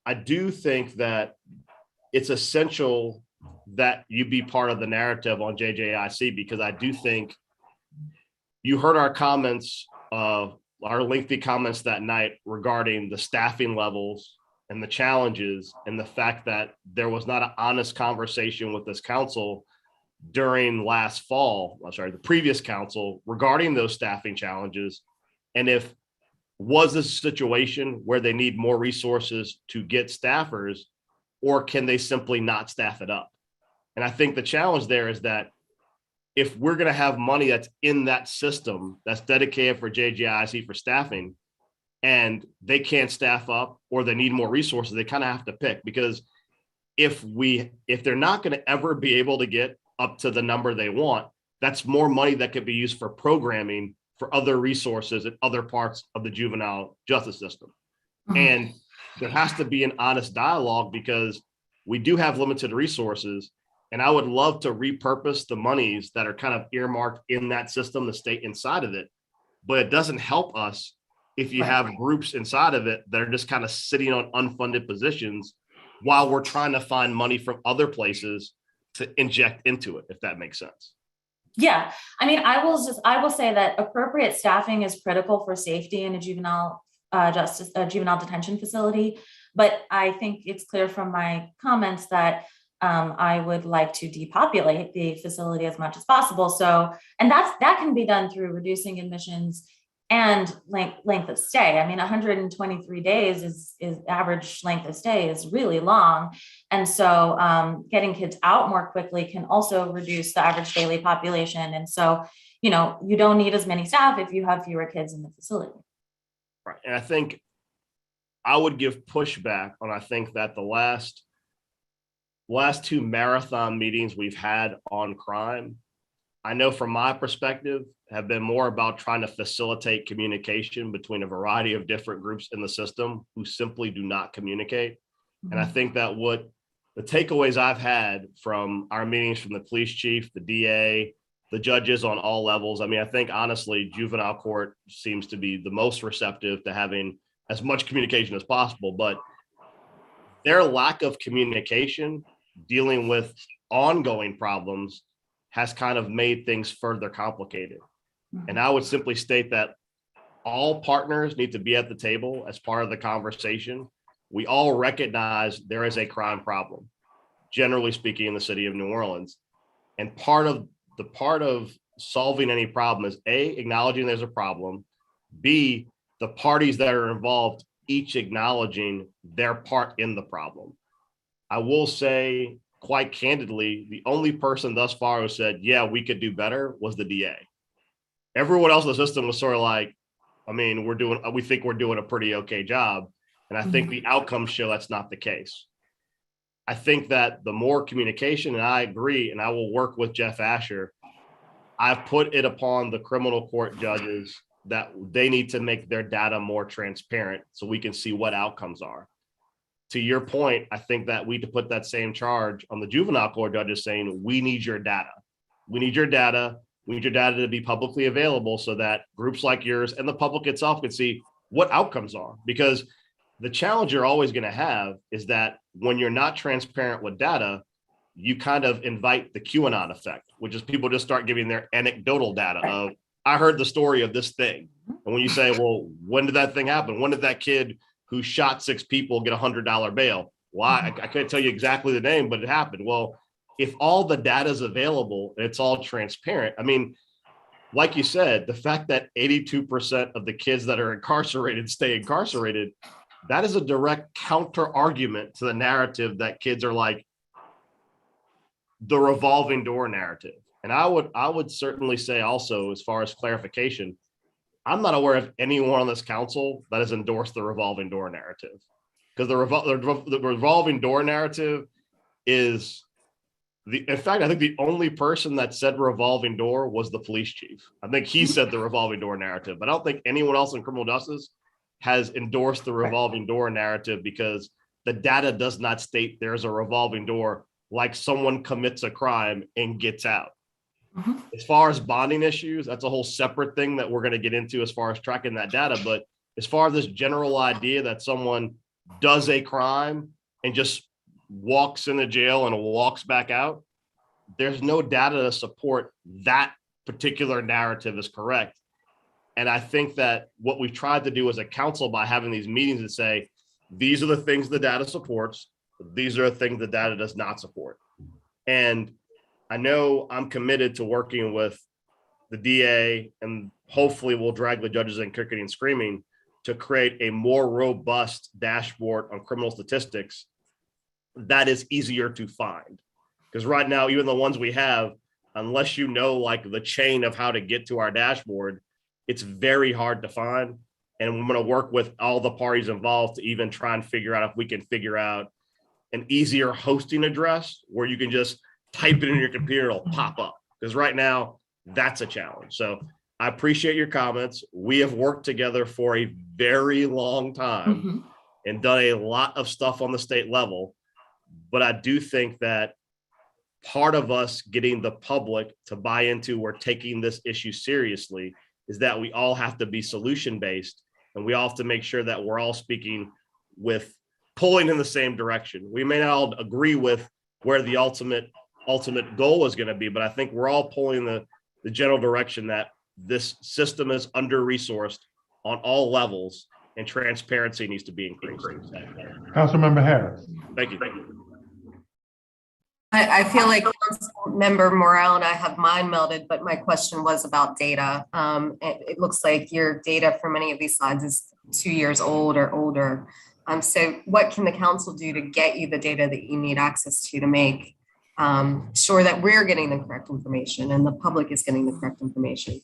I do think that it's essential that you be part of the narrative on JJIC, because I do think you heard our comments, our lengthy comments that night regarding the staffing levels and the challenges and the fact that there was not an honest conversation with this council during the previous council regarding those staffing challenges. And if was this a situation where they need more resources to get staffers, or can they simply not staff it up? And I think the challenge there is that if we're going to have money that's in that system that's dedicated for JJIC for staffing, and they can't staff up or they need more resources, they kind of have to pick, because if they're not going to ever be able to get up to the number they want, that's more money that could be used for programming for other resources in other parts of the juvenile justice system. And there has to be an honest dialogue, because we do have limited resources. And I would love to repurpose the monies that are kind of earmarked in that system, the state inside of it. But it doesn't help us if you have groups inside of it that are just kind of sitting on unfunded positions while we're trying to find money from other places to inject into it, if that makes sense. Yeah, I mean, I will say that appropriate staffing is critical for safety in a juvenile detention facility. But I think it's clear from my comments that I would like to depopulate the facility as much as possible. So, and that can be done through reducing admissions and length of stay. I mean, 123 days is average length of stay is really long. And so getting kids out more quickly can also reduce the average daily population. And so, you don't need as many staff if you have fewer kids in the facility. Right. And I think I would give pushback on, I think that the last two marathon meetings we've had on crime, I know from my perspective, have been more about trying to facilitate communication between a variety of different groups in the system who simply do not communicate. And I think that what the takeaways I've had from our meetings from the police chief, the DA, the judges on all levels, I mean, I think honestly, juvenile court seems to be the most receptive to having as much communication as possible, but their lack of communication dealing with ongoing problems has kind of made things further complicated. And I would simply state that all partners need to be at the table as part of the conversation. We all recognize there is a crime problem, generally speaking, in the city of New Orleans. And part of solving any problem is A, acknowledging there's a problem, B, the parties that are involved each acknowledging their part in the problem. I will say quite candidly, the only person thus far who said, yeah, we could do better was the DA. Everyone else in the system was sort of like, I mean, we think we're doing a pretty okay job. And I think the outcomes show that's not the case. I think that the more communication, and I agree, and I will work with Jeff Asher, I've put it upon the criminal court judges that they need to make their data more transparent so we can see what outcomes are. To your point, I think that we need to put that same charge on the juvenile court judges saying, we need your data. We need your data. We need your data to be publicly available so that groups like yours and the public itself can see what outcomes are. Because the challenge you're always going to have is that when you're not transparent with data, you kind of invite the QAnon effect, which is people just start giving their anecdotal data of, I heard the story of this thing. And when you say, well, when did that thing happen? When did that kid who shot 6 people get $100 bail? Well, I couldn't tell you exactly the name, but it happened. Well, if all the data is available and it's all transparent, I mean, like you said, the fact that 82% of the kids that are incarcerated stay incarcerated, that is a direct counter argument to the narrative that kids are like the revolving door narrative. And I would certainly say also, as far as clarification, I'm not aware of anyone on this council that has endorsed the revolving door narrative, because the revolving door narrative is In fact, I think the only person that said revolving door was the police chief. I think he said the revolving door narrative, but I don't think anyone else in criminal justice has endorsed the revolving door narrative, because the data does not state there's a revolving door, like someone commits a crime and gets out. Mhm. As far as bonding issues, that's a whole separate thing that we're going to get into as far as tracking that data. But as far as this general idea that someone does a crime and just walks into jail and walks back out, there's no data to support that particular narrative is correct. And I think that what we've tried to do as a council by having these meetings is say, these are the things the data supports, these are the things the data does not support. And I know I'm committed to working with the DA, and hopefully we'll drag the judges in kicking and screaming to create a more robust dashboard on criminal statistics that is easier to find. Because right now, even the ones we have, unless you know like the chain of how to get to our dashboard, it's very hard to find. And I'm going to work with all the parties involved to even try and figure out if we can figure out an easier hosting address where you can just type it in your computer, it'll pop up. Because right now, that's a challenge. So I appreciate your comments. We have worked together for a very long time and done a lot of stuff on the state level. But I do think that part of us getting the public to buy into we're taking this issue seriously is that we all have to be solution-based, and we all have to make sure that we're all speaking with pulling in the same direction. We may not all agree with where the ultimate goal is going to be, but I think we're all pulling the general direction that this system is under-resourced on all levels, and transparency needs to be increased. Councilmember Harris. Thank you. I feel like Member Morrell and I have mind melded, but my question was about data. It looks like your data for many of these slides is 2 years old or older. So what can the council do to get you the data that you need access to make sure that we're getting the correct information and the public is getting the correct information?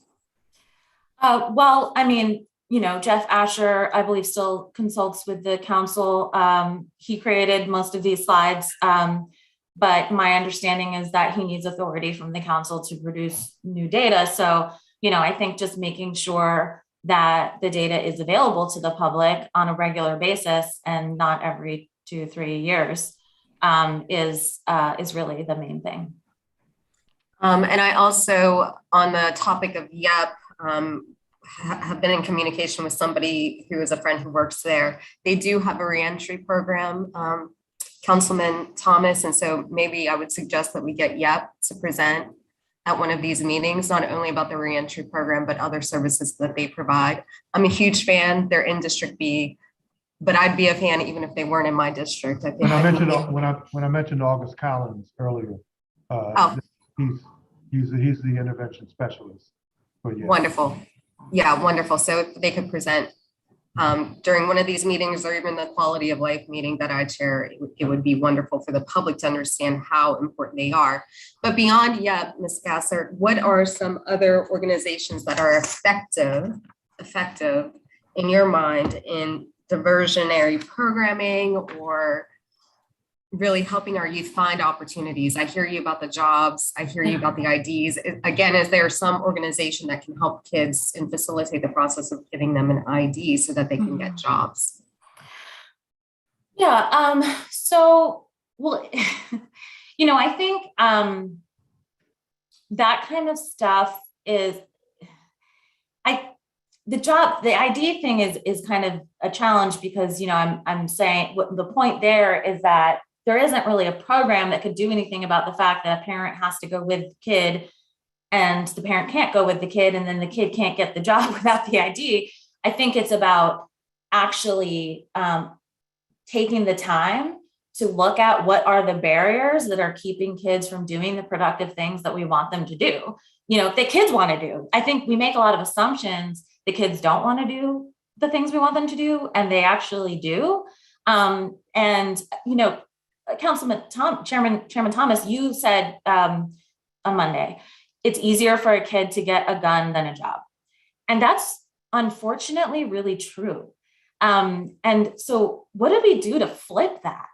Well, I mean, you know, Jeff Asher, I believe, still consults with the council. He created most of these slides. But my understanding is that he needs authority from the council to produce new data. So, you know, I think just making sure that the data is available to the public on a regular basis and not every 2-3 years is really the main thing. And I also, on the topic of YEP, have been in communication with somebody who is a friend who works there. They do have a reentry program, Councilman Thomas, and so maybe I would suggest that we get YEP to present at one of these meetings, not only about the reentry program, but other services that they provide. I'm a huge fan. They're in District B, but I'd be a fan even if they weren't in my district. I think when I mentioned August Collins earlier, he's the intervention specialist. Yeah. Wonderful. Yeah, wonderful. So if they could present during one of these meetings, or even the quality of life meeting that I chair, it would be wonderful for the public to understand how important they are. But beyond YEP, Ms. Gassert, what are some other organizations that are effective in your mind in diversionary programming or really helping our youth find opportunities? I hear you about the jobs. I hear you about the IDs. Again, is there some organization that can help kids and facilitate the process of giving them an ID so that they can get jobs? Yeah, so, well, you know, I think that kind of stuff is, the ID thing is kind of a challenge because, you know, I'm saying what the point there is that there isn't really a program that could do anything about the fact that a parent has to go with the kid and the parent can't go with the kid and then the kid can't get the job without the ID. I think it's about actually taking the time to look at what are the barriers that are keeping kids from doing the productive things that we want them to do. You know, the kids want to do. I think we make a lot of assumptions the kids don't want to do the things we want them to do, and they actually do. And, you know, Chairman Thomas, you said on Monday, it's easier for a kid to get a gun than a job. And that's unfortunately really true. And so what do we do to flip that?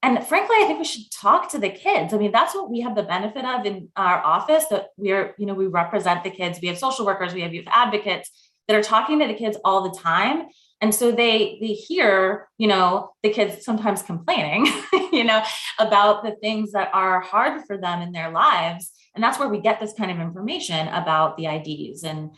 and frankly, I think we should talk to the kids. I mean, that's what we have the benefit of in our office, that we're, you know, we represent the kids. We have social workers, we have youth advocates that are talking to the kids all the time. And so they hear, you know, the kids sometimes complaining, you know, about the things that are hard for them in their lives. And that's where we get this kind of information about the IDs and,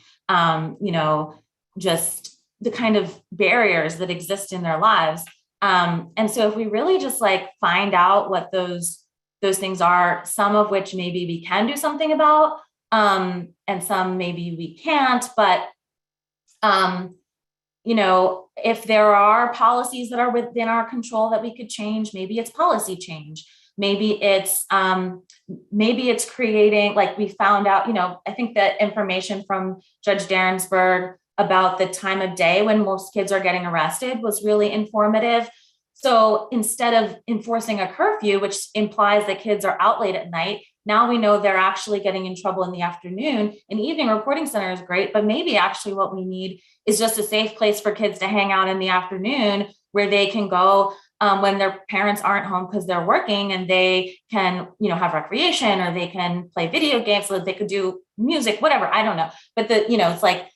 you know, just the kind of barriers that exist in their lives. And so if we really just like find out what those things are, some of which maybe we can do something about, and some maybe we can't, but you know, if there are policies that are within our control that we could change, maybe it's policy change. Maybe it's creating, like we found out, you know, I think that information from Judge Derensburg about the time of day when most kids are getting arrested was really informative. So instead of enforcing a curfew, which implies that kids are out late at night, now we know they're actually getting in trouble in the afternoon. An evening reporting center is great, but maybe actually what we need is just a safe place for kids to hang out in the afternoon where they can go when their parents aren't home because they're working, and they can, you know, have recreation, or they can play video games, so that they could do music, whatever, I don't know. But you know, it's like,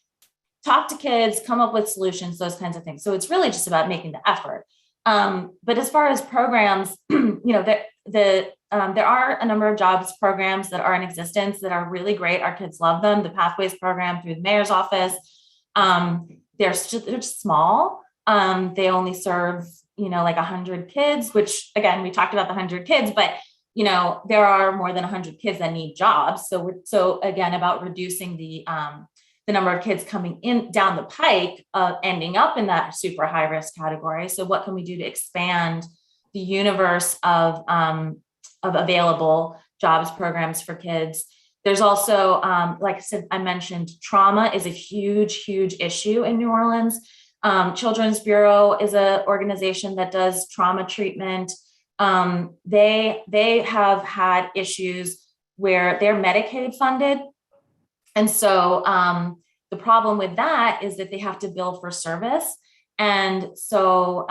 talk to kids, come up with solutions, those kinds of things. So it's really just about making the effort. But as far as programs, you know, there are a number of jobs programs that are in existence that are really great. Our kids love them. The Pathways program through the mayor's office. They're just small. They only serve, you know, like 100 kids, which again, we talked about the 100 kids, but you know, there are more than 100 kids that need jobs. So again, about reducing the number of kids coming in down the pike, ending up in that super high risk category. So what can we do to expand the universe of available jobs programs for kids? There's also, like I said, I mentioned, trauma is a huge, huge issue in New Orleans. Children's Bureau is an organization that does trauma treatment. They have had issues where they're Medicaid funded. And so the problem with that is that they have to bill for service. And so,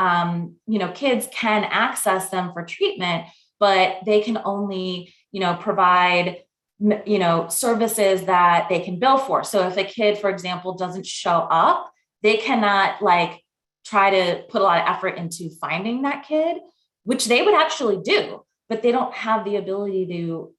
you know, kids can access them for treatment, but they can only, you know, provide, you know, services that they can bill for. So if a kid, for example, doesn't show up, they cannot like try to put a lot of effort into finding that kid, which they would actually do, but they don't have the ability to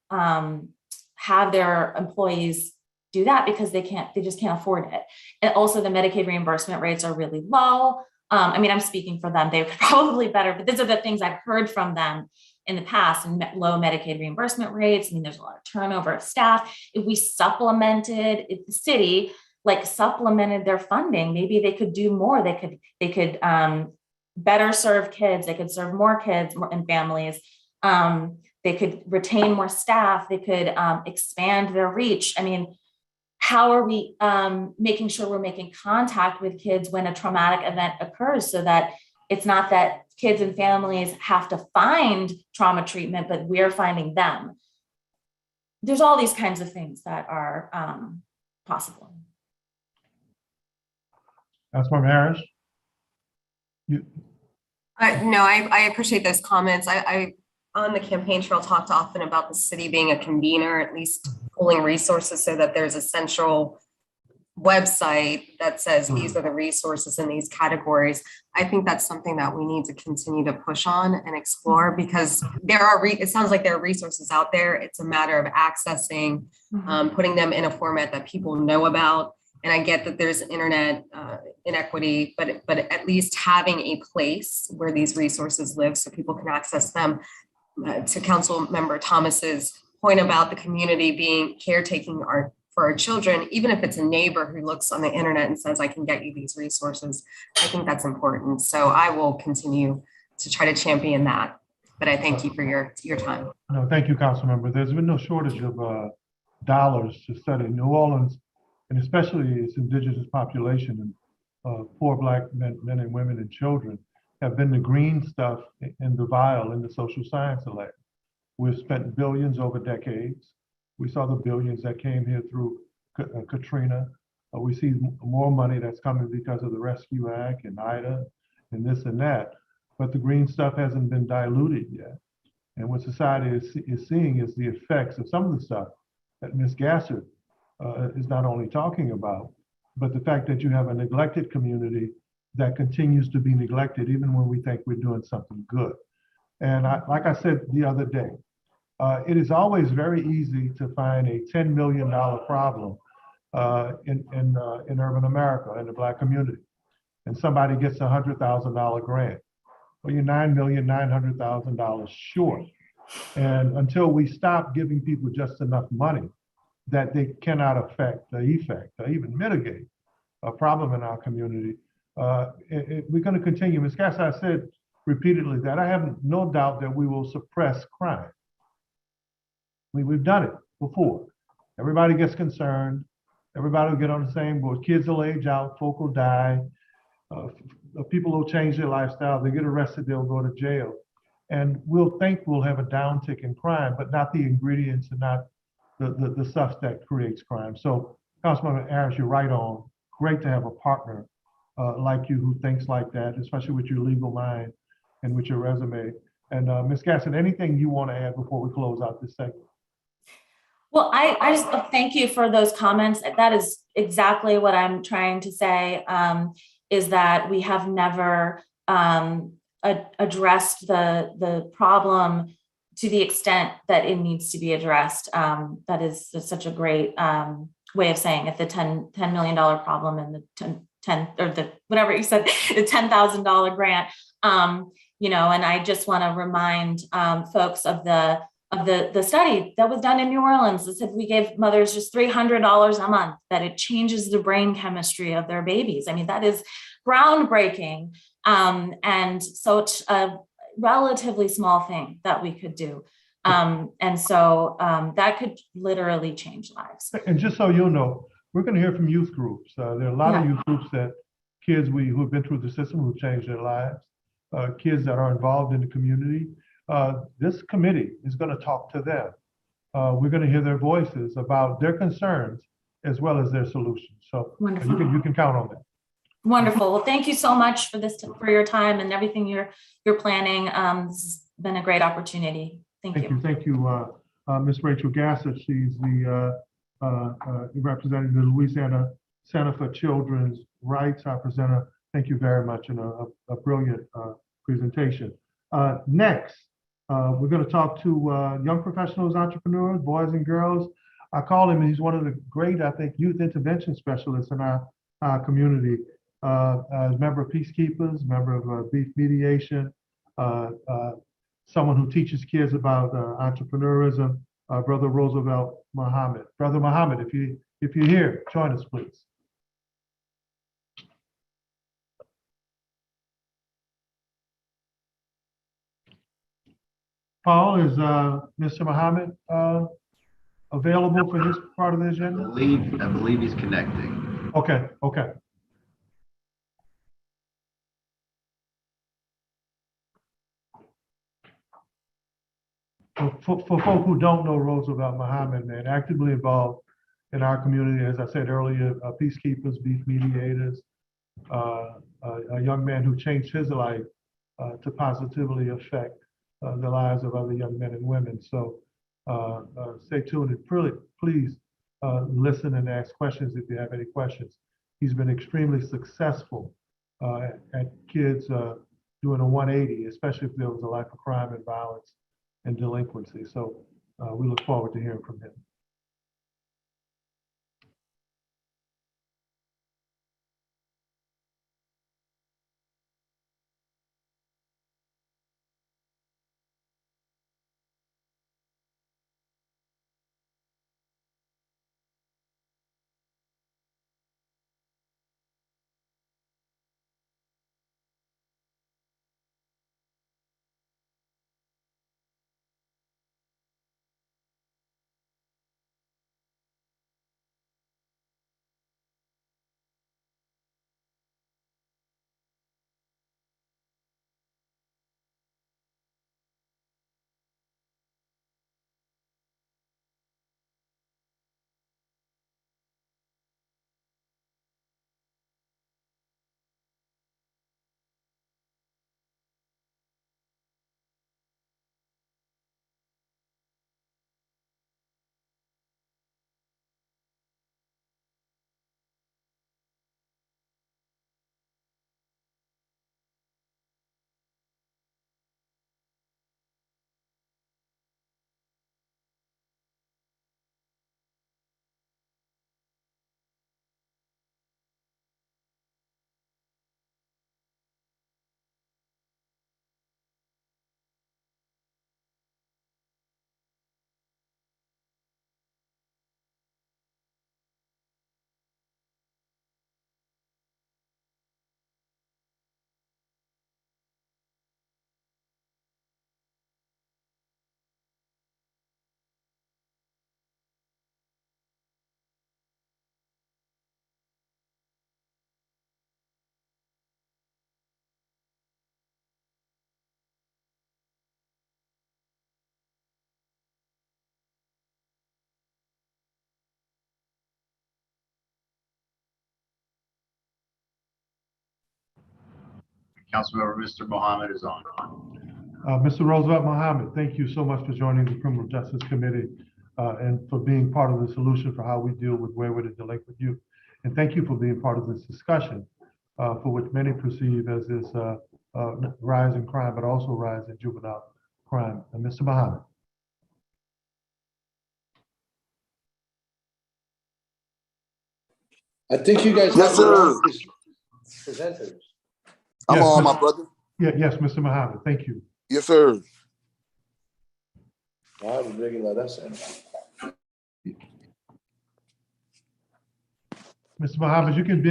have their employees do that because they just can't afford it. And also the Medicaid reimbursement rates are really low. I mean, I'm speaking for them, they could probably better, but these are the things I've heard from them in the past, and low Medicaid reimbursement rates. I mean, there's a lot of turnover of staff. If we supplemented, if the city like supplemented their funding, maybe they could do more. They could better serve kids. They could serve more kids and families. They could retain more staff. They could expand their reach. I mean, how are we making sure we're making contact with kids when a traumatic event occurs, so that it's not that kids and families have to find trauma treatment, but we're finding them? There's all these kinds of things that are possible. Councilmember Harris? No, I appreciate those comments. I on the campaign trail talked often about the city being a convener, at least pulling resources so that there's a central website that says these are the resources in these categories. I think that's something that we need to continue to push on and explore, because there are, it sounds like there are resources out there. It's a matter of accessing, putting them in a format that people know about. And I get that there's internet inequity, but at least having a place where these resources live so people can access them. To Council Member Thomas's point about the community being caretaking for our children, even if it's a neighbor who looks on the internet and says, I can get you these resources, I think that's important. So I will continue to try to champion that. But I thank you for your time. No, thank you, Councilmember. There's been no shortage of dollars to study New Orleans, and especially its indigenous population and poor Black men and women and children have been the green stuff in the vial in the social science lab. We've spent billions over decades. We saw the billions that came here through Katrina. We see more money that's coming because of the Rescue Act and IDA and this and that. but the green stuff hasn't been diluted yet. And what society is seeing is the effects of some of the stuff that Ms. Gassert is not only talking about, but the fact that you have a neglected community that continues to be neglected even when we think we're doing something good. And like I said the other day, it is always very easy to find a $10 million problem in urban America, in the Black community, and somebody gets a $100,000 grant. Well, you're $9,900,000 short. And until we stop giving people just enough money that they cannot affect the effect or even mitigate a problem in our community, we're going to continue. Ms. Gass, I said repeatedly that I have no doubt that we will suppress crime. We've done it before. Everybody gets concerned. Everybody will get on the same board. Kids will age out, folk will die. People will change their lifestyle. They get arrested, they'll go to jail. And we'll think we'll have a downtick in crime, but not the ingredients and not the stuff that creates crime. So, Councilman Harris, you're right on. Great to have a partner like you who thinks like that, especially with your legal mind and with your resume. And Ms. Gassert, anything you want to add before we close out this segment? Well, I just thank you for those comments. That is exactly what I'm trying to say, is that we have never addressed the problem to the extent that it needs to be addressed. That is such a great way of saying it, the $10 million problem and the 10 or the whatever you said, the $10,000 grant. And I just want to remind folks of the study that was done in New Orleans that said we gave mothers just $300 a month, that it changes the brain chemistry of their babies. I mean, that is groundbreaking. And so it's a relatively small thing that we could do. And so that could literally change lives. And just so you know, we're going to hear from youth groups. There are a lot of youth groups that kids who have been through the system who've changed their lives, kids that are involved in the community. This committee is going to talk to them. We're going to hear their voices about their concerns as well as their solutions. So you can count on that. Wonderful. Well, thank you so much for your time and everything you're planning. It's been a great opportunity. Thank you. Thank you, Ms. Rachel Gassert. She's the representing the Louisiana Center for Children's Rights. Our presenter. Thank you very much, and a brilliant presentation. Next, we're going to talk to young professionals, entrepreneurs, boys and girls. I call him, he's one of the great, I think, youth intervention specialists in our community. As a member of Peacekeepers, member of Beef Mediation, someone who teaches kids about entrepreneurism, Brother Roosevelt Muhammad. Brother Muhammad, if you're here, join us, please. Paul, is Mr. Muhammad available for his part of the agenda? I believe he's connecting. Okay. For folk who don't know Roosevelt Muhammad, man, actively involved in our community, as I said earlier, Peacekeepers, Beef Mediators, a young man who changed his life to positively affect the lives of other young men and women. So stay tuned and please listen and ask questions if you have any questions. He's been extremely successful at kids doing a 180, especially if there was a life of crime and violence and delinquency. So we look forward to hearing from him. Councilmember Mr. Mohammed is on. Mr. Roosevelt Mohammed, thank you so much for joining the Criminal Justice Committee and for being part of the solution for how we deal with wayward and delinquent youth. And thank you for being part of this discussion for which many perceive as this rise in crime, but also rise in juvenile crime. And Mr. Mohammed. I think you guys Yes, have sir. presenters. I'm Yes, on, Mr. my brother. Yes, Mr. Mohammed, thank you. Yes, sir. I was regular, that's it. Mr. Mohammed, you can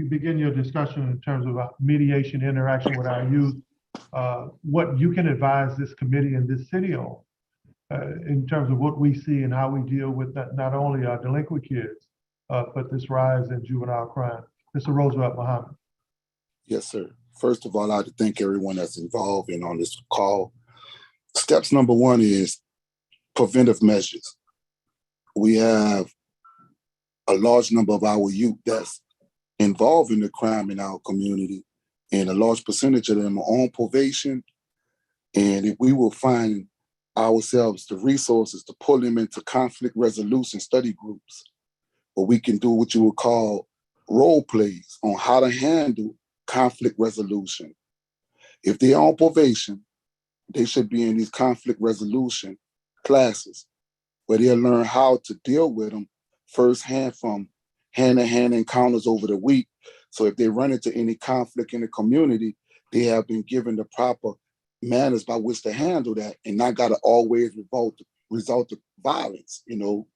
begin your discussion in terms of mediation interaction with our youth, what you can advise this committee and this city on in terms of what we see and how we deal with that, not only our delinquent kids, but this rise in juvenile crime. Mr. Roosevelt Mohammed. Yes, sir. First of all, I'd like to thank everyone that's involved in on this call. Steps number one is preventive measures. We have a large number of our youth that's involved in the crime in our community, and a large percentage of them are on probation. And if we will find ourselves the resources to pull them into conflict resolution study groups, where we can do what you would call role plays on how to handle conflict resolution. If they're on probation, they should be in these conflict resolution classes where they'll learn how to deal with them firsthand from hand-to-hand encounters over the week. So if they run into any conflict in the community, they have been given the proper manners by which to handle that and not got to always result to violence, you know.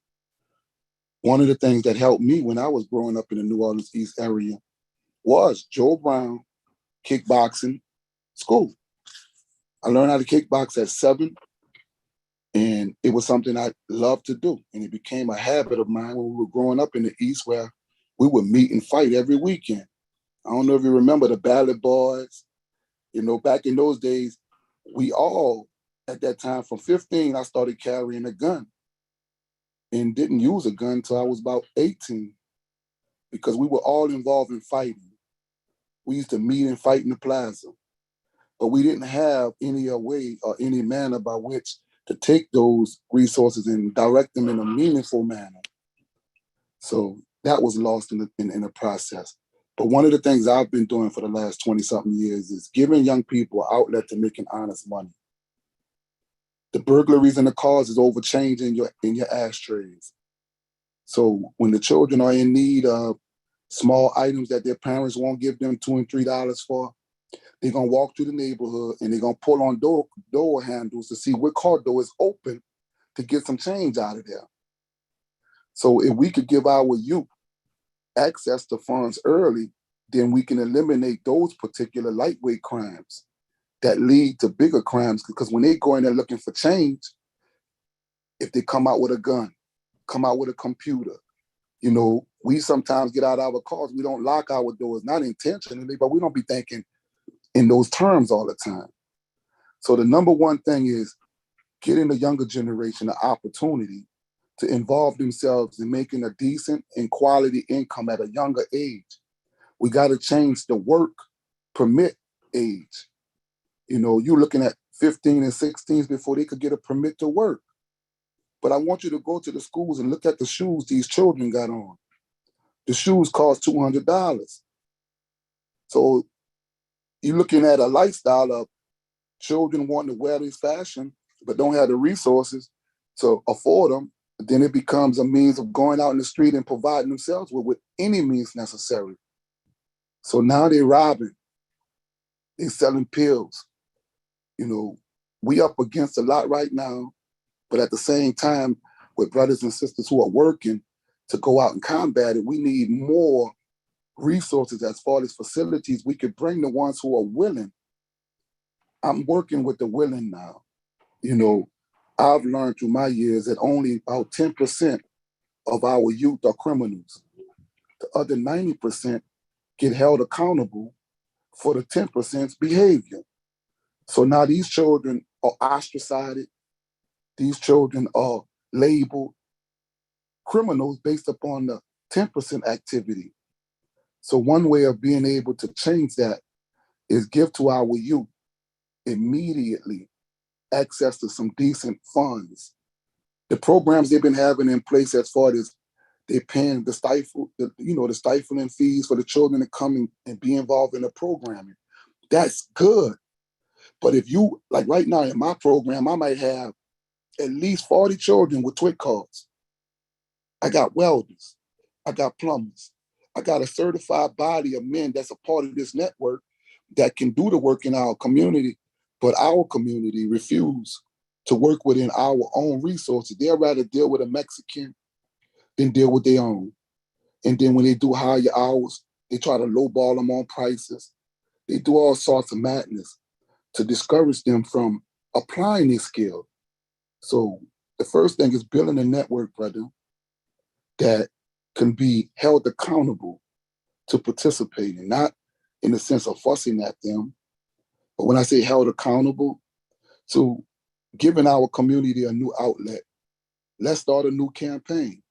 One of the things that helped me when I was growing up in the New Orleans East area was Joe Brown kickboxing school. I learned how to kickbox at 7, and it was something I loved to do. And it became a habit of mine when we were growing up in the East, where we would meet and fight every weekend. I don't know if you remember the Ballad Boys. You know, back in those days, we all, at that time, from 15, I started carrying a gun and didn't use a gun until I was about 18 because we were all involved in fighting. We used to meet and fight in the plaza, but we didn't have any way or any manner by which to take those resources and direct them in a meaningful manner. So that was lost in the process. But one of the things I've been doing for the last 20-something years is giving young people an outlet to making honest money. The burglaries and the cars is overchanging in your ashtrays. So when the children are in need of small items that their parents won't give them $2 and $3 for, they're gonna walk through the neighborhood and they're gonna pull on door handles to see what car door is open to get some change out of there. So if we could give our youth access to funds early, then we can eliminate those particular lightweight crimes that lead to bigger crimes. Because when they go in there looking for change, if they come out with a gun, come out with a computer, you know, we sometimes get out of our cars, we don't lock our doors, not intentionally, but we don't be thinking in those terms all the time. So the number one thing is getting the younger generation an opportunity to involve themselves in making a decent and quality income at a younger age. We got to change the work permit age. You know, you're looking at 15 and 16s before they could get a permit to work. But I want you to go to the schools and look at the shoes these children got on. The shoes cost $200. So you're looking at a lifestyle of children wanting to wear this fashion, but don't have the resources to afford them. Then it becomes a means of going out in the street and providing themselves with any means necessary. So now they're robbing, they're selling pills. You know, we up against a lot right now, but at the same time, with brothers and sisters who are working to go out and combat it, we need more resources as far as facilities. We could bring the ones who are willing. I'm working with the willing now. You know, I've learned through my years that only about 10% of our youth are criminals. The other 90% get held accountable for the 10%'s behavior. So now these children are ostracized. These children are labeled criminals based upon the 10% activity. So one way of being able to change that is give to our youth immediately access to some decent funds. The programs they've been having in place as far as they're paying the stifling fees for the children to come and be involved in the programming. That's good. But if you, like right now in my program, I might have at least 40 children with TWIC cards. I got welders, I got plumbers, I got a certified body of men that's a part of this network that can do the work in our community, but our community refuse to work within our own resources. They'd rather deal with a Mexican than deal with their own. And then when they do higher hours, they try to lowball them on prices. They do all sorts of madness to discourage them from applying their skill. So the first thing is building a network, brother, that can be held accountable to participating, not in the sense of fussing at them, but when I say held accountable, to giving our community a new outlet. Let's start a new campaign.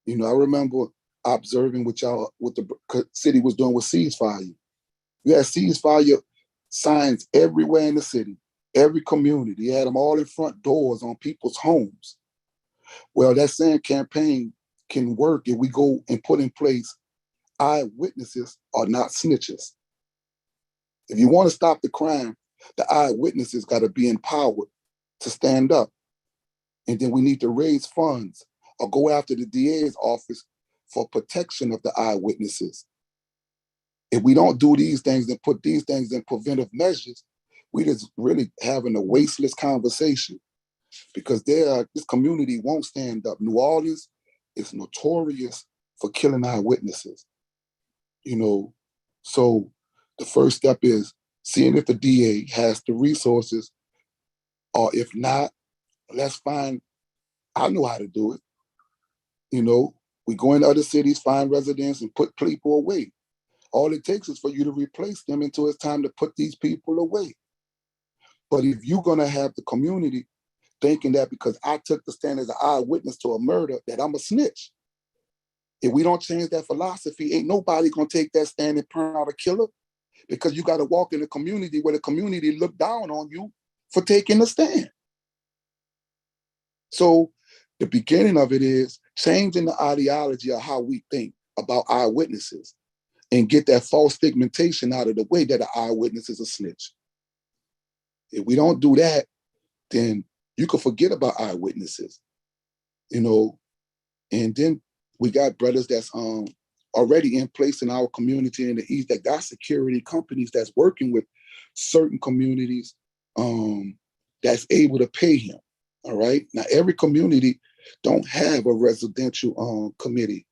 You know, I remember observing what the city was doing with ceasefire. You had ceasefire signs everywhere in the city, every community. You had them all in front doors on people's homes. Well, that same campaign can work if we go and put in place eyewitnesses are not snitches. If you want to stop the crime, the eyewitnesses got to be empowered to stand up. And then we need to raise funds or go after the DA's office for protection of the eyewitnesses. If we don't do these things and put these things in preventive measures, we just really having a wasteless conversation, because this community won't stand up. New Orleans is notorious for killing eyewitnesses. You know, so the first step is seeing if the DA has the resources, or if not, let's find, I know how to do it. You know, we go into other cities, find residents and put people away. All it takes is for you to replace them until it's time to put these people away. But if you're gonna have the community thinking that because I took the stand as an eyewitness to a murder, that I'm a snitch, if we don't change that philosophy, ain't nobody gonna take that stand and turn out a killer, because you gotta walk in a community where the community look down on you for taking the stand. So the beginning of it is changing the ideology of how we think about eyewitnesses and get that false stigmatization out of the way that an eyewitness is a snitch. If we don't do that, then you can forget about eyewitnesses, you know. And then we got brothers that's already in place in our community in the East that got security companies that's working with certain communities that's able to pay him. All right. Now, every community don't have a residential committee,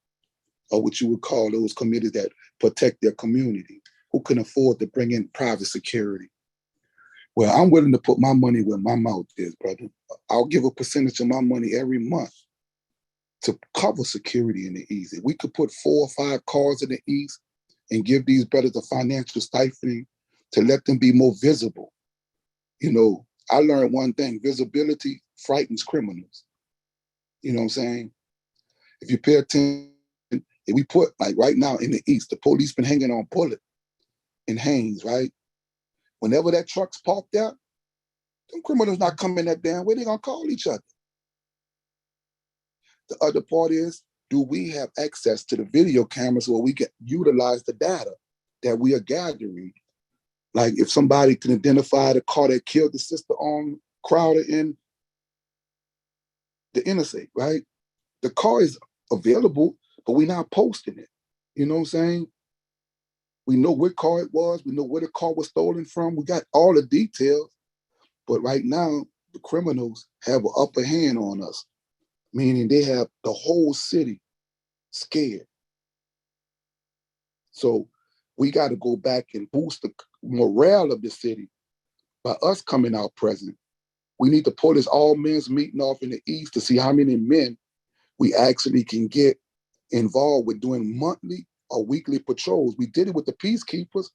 or what you would call those committees that protect their community, who can afford to bring in private security. Well, I'm willing to put my money where my mouth is, brother. I'll give a percentage of my money every month to cover security in the East. If we could put 4 or 5 cars in the East and give these brothers a financial stifling to let them be more visible. You know, I learned one thing: visibility frightens criminals. You know what I'm saying? If you pay attention, if we put, like right now in the East, the police been hanging on Bullet and Haynes, right? Whenever that truck's parked there, them criminals not coming that damn way, they gonna call each other. The other part is, do we have access to the video cameras where we can utilize the data that we are gathering? Like if somebody can identify the car that killed the sister on Crowder in the interstate, right? The car is available, but we're not posting it. You know what I'm saying? We know what car it was. We know where the car was stolen from. We got all the details. But right now, the criminals have an upper hand on us, meaning they have the whole city scared. So we got to go back and boost the morale of the city by us coming out present. We need to pull this all men's meeting off in the East to see how many men we actually can get involved with doing monthly or weekly patrols. We did it with the peacekeepers.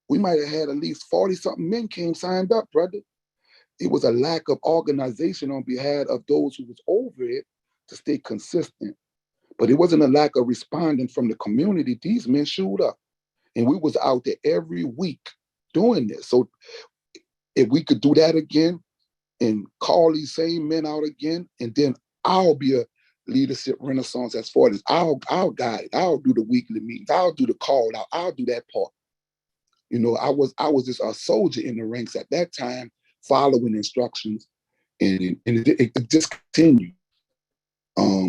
We might have had at least 40-something men came signed up, brother. It was a lack of organization on behalf of those who was over it to stay consistent. But it wasn't a lack of responding from the community. These men showed up. And we was out there every week doing this. So if we could do that again and call these same men out again, and then I'll be a leadership renaissance as far as I'll guide it. I'll do the weekly meetings. I'll do the call out. I'll do that part. You know, I was just a soldier in the ranks at that time, following instructions, and it just continued.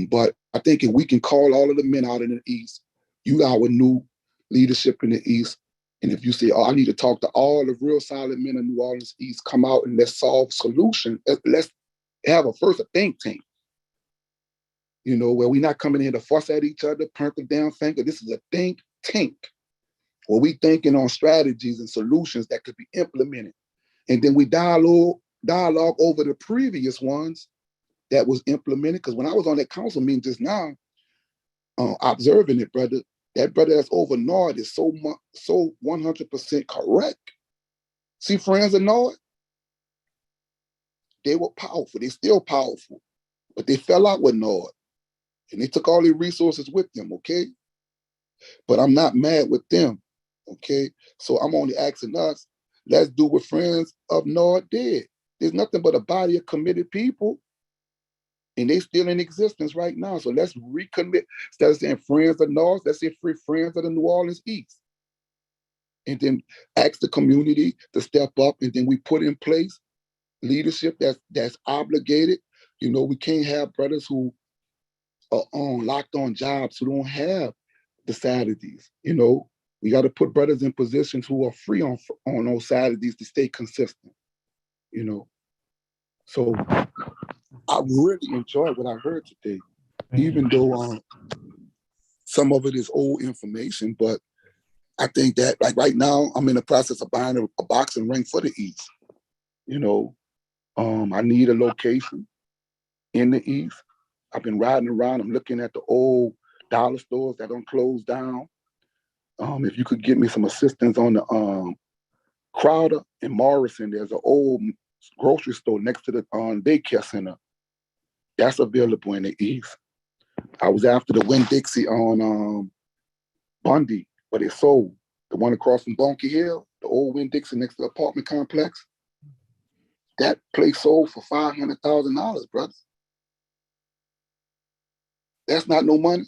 But I think if we can call all of the men out in the East, you got our new leadership in the East. And if you say, oh, I need to talk to all the real solid men in New Orleans East, come out and let's solve solutions. Let's have a think tank. You know, where we're not coming here to fuss at each other, point the damn finger. This is a think tank where we thinking on strategies and solutions that could be implemented. And then we dialogue over the previous ones that was implemented. Because when I was on that council meeting just now, observing it, brother, that brother that's over Noah is so 100% correct. See, friends of Noah, they were powerful. They still powerful, but they fell out with Noah, and they took all their resources with them. Okay, but I'm not mad with them. Okay, so I'm only asking us, let's do what friends of Noah did. There's nothing but a body of committed people, and they still in existence right now. So let's recommit. Instead of saying friends of North, let's say free friends of the New Orleans East. And then ask the community to step up, and then we put in place leadership that's obligated. You know, we can't have brothers who are locked on jobs who don't have the Saturdays. You know, we got to put brothers in positions who are free on those Saturdays to stay consistent. You know, so I really enjoyed what I heard today, even though some of it is old information. But I think that, like right now, I'm in the process of buying a boxing ring for the East. You know, I need a location in the East. I've been riding around. I'm looking at the old dollar stores that don't close down. If you could give me some assistance on the Crowder and Morrison, there's an old grocery store next to the daycare center. That's available in the East. I was after the Winn-Dixie on Bundy, but it sold. The one across from Bunky Hill, the old Winn-Dixie next to the apartment complex, that place sold for $500,000, brother. That's not no money.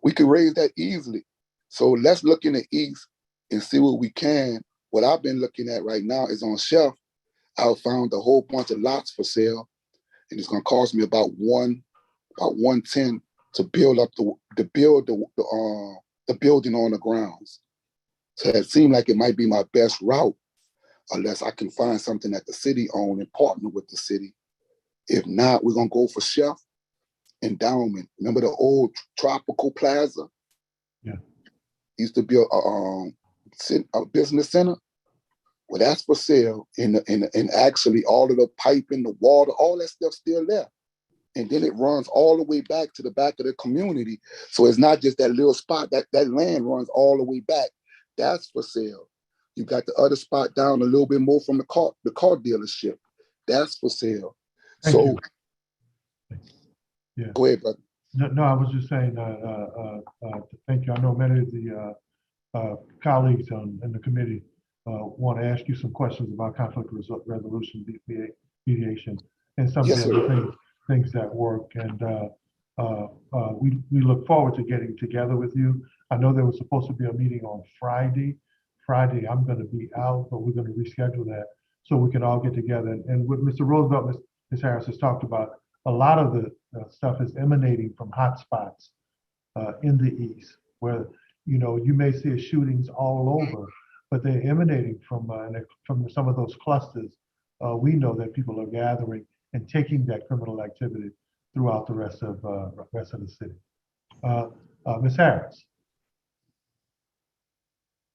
We could raise that easily. So let's look in the East and see what we can. What I've been looking at right now is on Shelf. I found a whole bunch of lots for sale, and it's going to cost me about $110 to build up the building on the grounds. So it seemed like it might be my best route, unless I can find something that the city own and partner with the city. If not, we're going to go for Chef Endowment. Remember the old Tropical Plaza? Yeah. Used to be a business center. Well, that's for sale. And actually all of the piping, the water, all that stuff's still there. And then it runs all the way back to the back of the community. So it's not just that little spot, that land runs all the way back. That's for sale. You got the other spot down a little bit more from the car dealership. That's for sale. Thank you. Yeah. Go ahead, brother. No, I was just saying, thank you. I know many of the colleagues in the committee want to ask you some questions about conflict resolution, mediation, and some of the other things that work. And we look forward to getting together with you. I know there was supposed to be a meeting on Friday. I'm going to be out, but we're going to reschedule that so we can all get together. And what Mr. Roosevelt, Ms. Harris has talked about, a lot of the stuff is emanating from hotspots in the East, where you may see shootings all over, but they're emanating from some of those clusters. We know that people are gathering and taking that criminal activity throughout the rest of the city. Ms. Harris.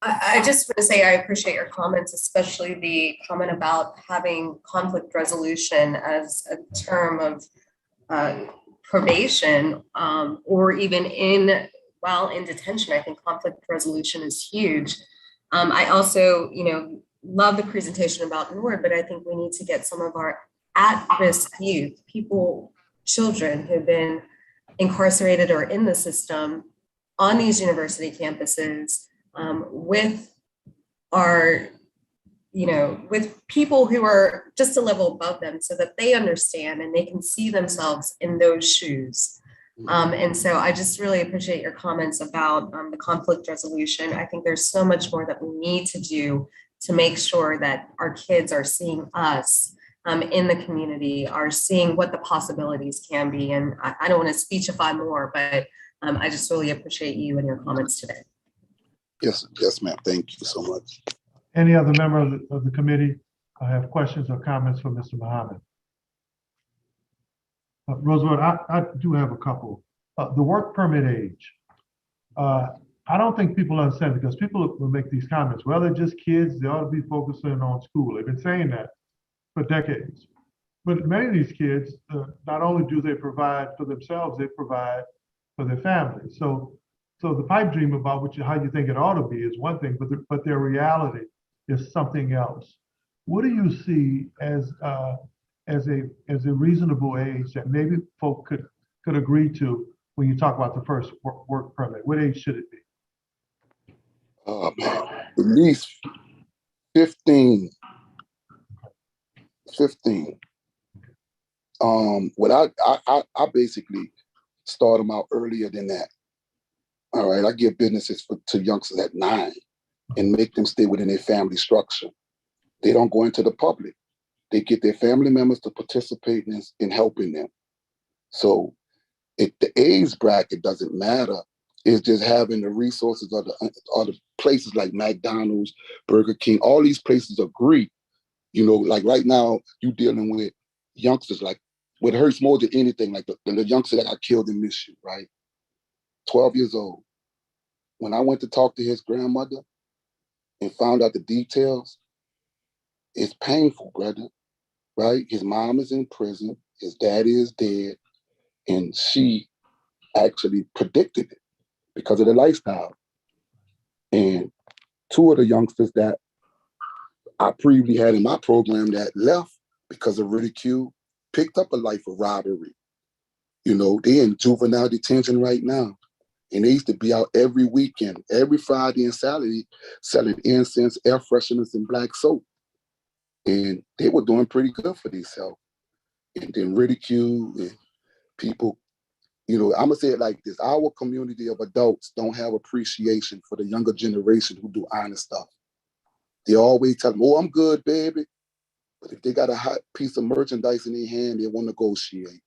I just want to say I appreciate your comments, especially the comment about having conflict resolution as a term of probation, or even while in detention. I think conflict resolution is huge. I also, love the presentation about NORD, but I think we need to get some of our at-risk youth, children who've been incarcerated or in the system on these university campuses, with are, with people who are just a level above them so that they understand and they can see themselves in those shoes. And so I just really appreciate your comments about the conflict resolution. I think there's so much more that we need to do to make sure that our kids are seeing us in the community, are seeing what the possibilities can be. And I don't want to speechify more, but I just really appreciate you and your comments today. Yes, ma'am. Thank you so much. Any other member of the committee have questions or comments for Mr. Muhammad? Roosevelt, I do have a couple. The work permit age. I don't think people understand, because people will make these comments. Well, they're just kids. They ought to be focusing on school. They've been saying that for decades. But many of these kids, not only do they provide for themselves, they provide for their families. So the pipe dream about how you think it ought to be is one thing, but their reality is something else. What do you see as a reasonable age that maybe folk could agree to when you talk about the first work permit? What age should it be? At least 15. 15. What I basically start them out earlier than that. All right, I give businesses to youngsters at 9 and make them stay within their family structure. They don't go into the public. They get their family members to participate in helping them. So the age bracket doesn't matter. It's just having the resources of the places like McDonald's, Burger King, all these places agree. Like right now, you're dealing with youngsters, like what hurts more than anything, like the youngster that got killed in Michigan, right? 12 years old. When I went to talk to his grandmother and found out the details, it's painful, brother, right? His mom is in prison, his daddy is dead, and she actually predicted it because of the lifestyle. And 2 of the youngsters that I previously had in my program that left because of ridicule picked up a life of robbery. They're in juvenile detention right now. And they used to be out every weekend, every Friday and Saturday, selling incense, air fresheners, and black soap. And they were doing pretty good for themselves. And then ridicule and people, I'm going to say it like this. Our community of adults don't have appreciation for the younger generation who do honest stuff. They always tell them, oh, I'm good, baby. But if they got a hot piece of merchandise in their hand, they won't negotiate.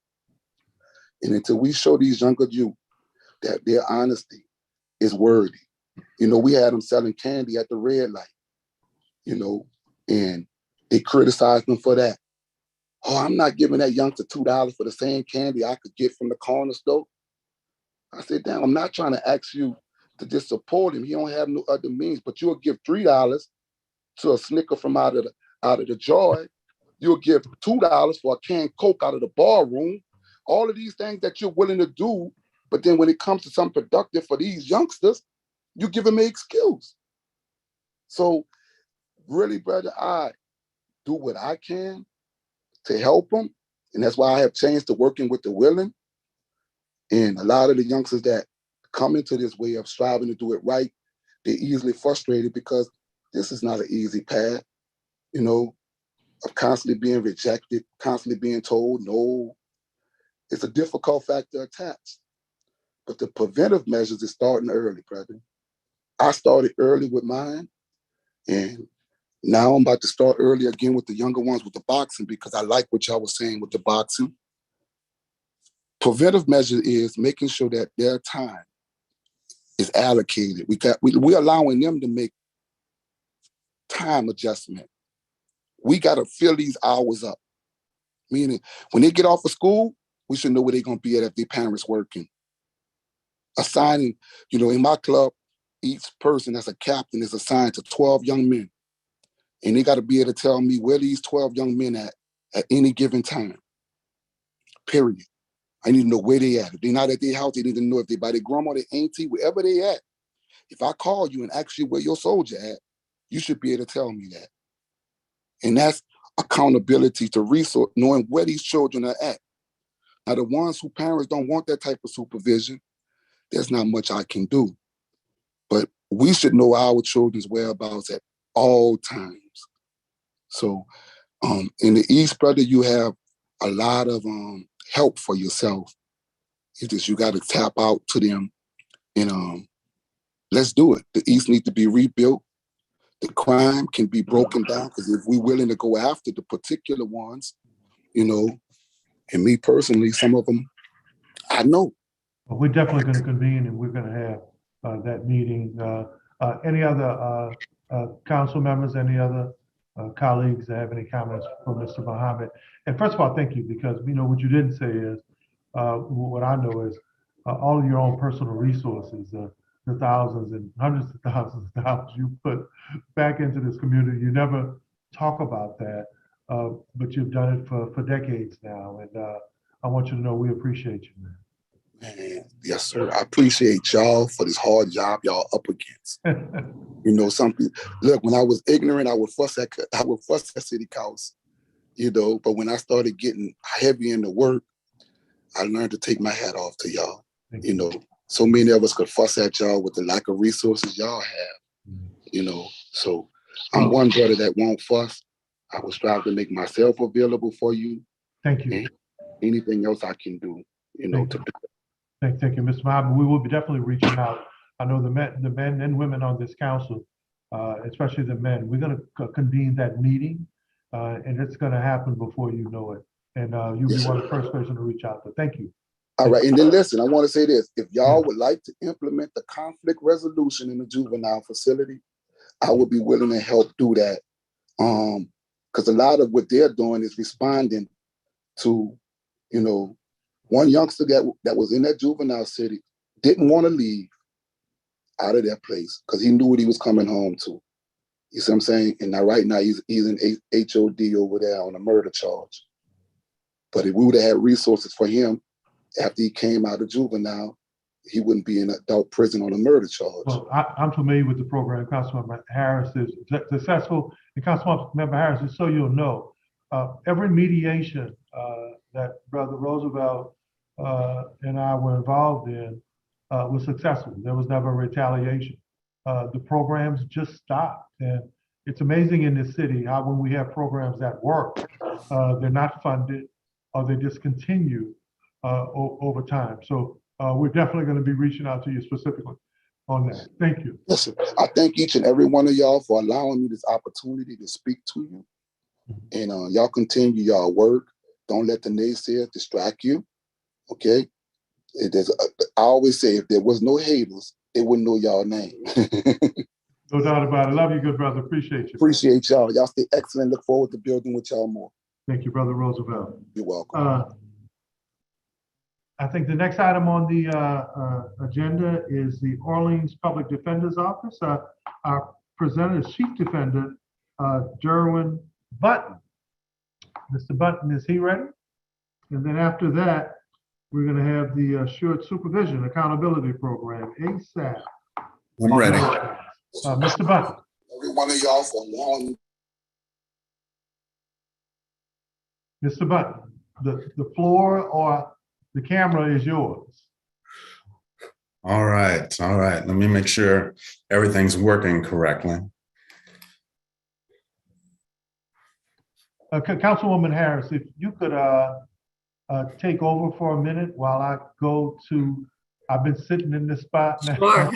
And until we show these younger youth that their honesty is worthy. We had them selling candy at the red light, and they criticized them for that. Oh, I'm not giving that youngster $2 for the same candy I could get from the corner store. I said, damn, I'm not trying to ask you to just support him. He don't have no other means, but you'll give $3 to a Snicker from out of the Joy. You'll give $2 for a canned Coke out of the bar room. All of these things that you're willing to do, but then when it comes to something productive for these youngsters, you give them an excuse. So really, brother, I do what I can to help them. And that's why I have changed to working with the willing. And a lot of the youngsters that come into this way of striving to do it right, they're easily frustrated because this is not an easy path, of constantly being rejected, constantly being told no. It's a difficult factor attached. But the preventive measures is starting early, brother. I started early with mine, and now I'm about to start early again with the younger ones with the boxing, because I like what y'all was saying with the boxing. Preventive measure is making sure that their time is allocated. We're allowing them to make time adjustment. We got to fill these hours up. Meaning, when they get off of school, we should know where they're going to be at if their parents working. Assigning, in my club, each person as a captain is assigned to 12 young men. And they got to be able to tell me where these 12 young men at any given time. Period. I need to know where they at. If they're not at their house, they need to know if they by their grandma, their auntie, wherever they at. If I call you and ask you where your soldier at, you should be able to tell me that. And that's accountability to resource, knowing where these children are at. Now, the ones whose parents don't want that type of supervision, there's not much I can do. But we should know our children's whereabouts at all times. So in the East, brother, you have a lot of help for yourself. It's just you got to tap out to them and let's do it. The East needs to be rebuilt. The crime can be broken down, because if we're willing to go after the particular ones, you know, and me personally, some of them, I know. Well, we're definitely going to convene and we're going to have that meeting. Any other council members, any other colleagues that have any comments for Mr. Muhammad? And first of all, thank you, because you know what you didn't say is, what I know is all of your own personal resources, the thousands and hundreds of thousands of dollars you put back into this community. You never talk about that, but you've done it for decades now. And I want you to know we appreciate you, man. Man, yes, sir. I appreciate y'all for this hard job y'all up against. You know, something. Look, when I was ignorant, I would fuss at city council. You know, but when I started getting heavy into work, I learned to take my hat off to y'all. You know, so many of us could fuss at y'all with the lack of resources y'all have. You know, so I'm one brother that won't fuss. I will strive to make myself available for you. Thank you. And anything else I can do, you know, to do. Thank you, Mr. Muhammad. We will be definitely reaching out. I know the men and women on this council, especially the men, we're going to convene that meeting, and it's going to happen before you know it. And you'll be one of the first person to reach out to. Thank you. All right, and then listen, I want to say this. If y'all would like to implement the conflict resolution in the juvenile facility, I would be willing to help do that. Because a lot of what they're doing is responding to, you know, one youngster that was in that juvenile city didn't want to leave out of that place because he knew what he was coming home to. You see what I'm saying? And now right now he's in HOD over there on a murder charge. But if we would have had resources for him after he came out of juvenile, he wouldn't be in adult prison on a murder charge. Well, I'm familiar with the program. Councilmember Harris is successful. And Councilmember Harris, just so you'll know, every mediation that Brother Roosevelt and I were involved in was successful. There was never retaliation. The programs just stopped. And it's amazing in this city how when we have programs that work, they're not funded or they discontinue over time. So we're definitely going to be reaching out to you specifically on that. Thank you. Listen, I thank each and every one of y'all for allowing me this opportunity to speak to you. And y'all continue y'all work. Don't let the naysayers distract you. Okay? I always say if there was no haters, they wouldn't know y'all name. No doubt about it. Love you, good brother. Appreciate you. Appreciate y'all. Y'all stay excellent. Look forward to building with y'all more. Thank you, Brother Roosevelt. You're welcome. I think the next item on the agenda is the Orleans Public Defender's Office. Our presenter is Chief Defender Jerwin Button. Mr. Button, is he ready? And then after that, we're going to have the Assured Supervision Accountability Program, ASAP. I'm ready. Mr. Button. Every one of y'all for long. Mr. Button, the floor or the camera is yours. All right. Let me make sure everything's working correctly. Councilwoman Harris, if you could take over for a minute while I go to, I've been sitting in this spot now. Sure.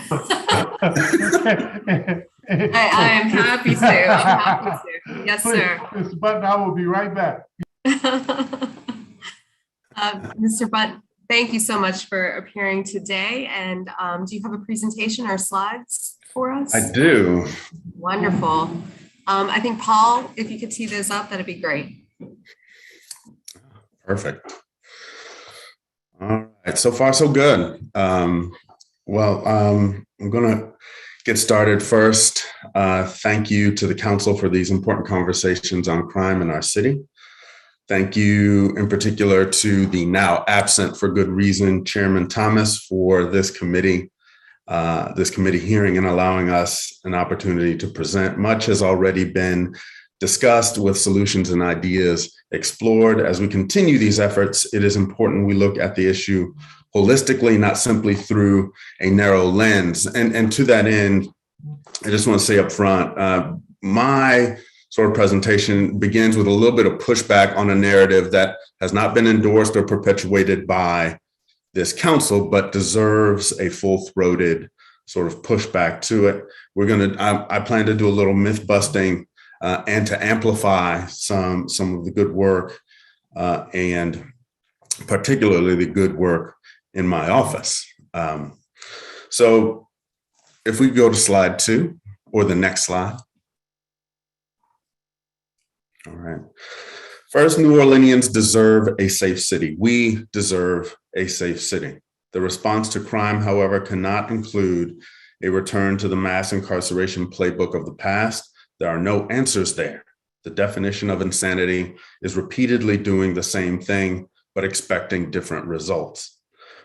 I am happy to. I'm happy to. Yes, Please, sir. Mr. Button, I will be right back. Mr. Button, thank you so much for appearing today. And do you have a presentation or slides for us? I do. Wonderful. I think, Paul, if you could tee this up, that'd be great. Perfect. All right. So far, so good. I'm going to get started first. Thank you to the council for these important conversations on crime in our city. Thank you in particular to the now absent for good reason, Chairman Thomas, for this committee hearing and allowing us an opportunity to present. Much has already been discussed with solutions and ideas explored. As we continue these efforts, it is important we look at the issue holistically, not simply through a narrow lens. And to that end, I just want to say up front, my sort of presentation begins with a little bit of pushback on a narrative that has not been endorsed or perpetuated by this council, but deserves a full-throated sort of pushback to it. I plan to do a little myth busting and to amplify some of the good work and particularly the good work in my office. So if we go to slide 2 or the next slide. All right. First, New Orleanians deserve a safe city. We deserve a safe city. The response to crime, however, cannot include a return to the mass incarceration playbook of the past. There are no answers there. The definition of insanity is repeatedly doing the same thing, but expecting different results.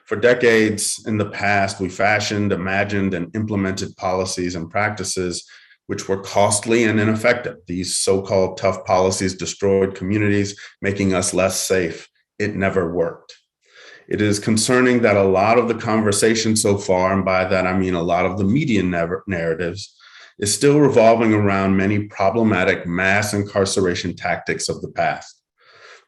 For decades in the past, we fashioned, imagined, and implemented policies and practices which were costly and ineffective. These so-called tough policies destroyed communities, making us less safe. It never worked. It is concerning that a lot of the conversation so far, and by that I mean a lot of the media narratives, is still revolving around many problematic mass incarceration tactics of the past.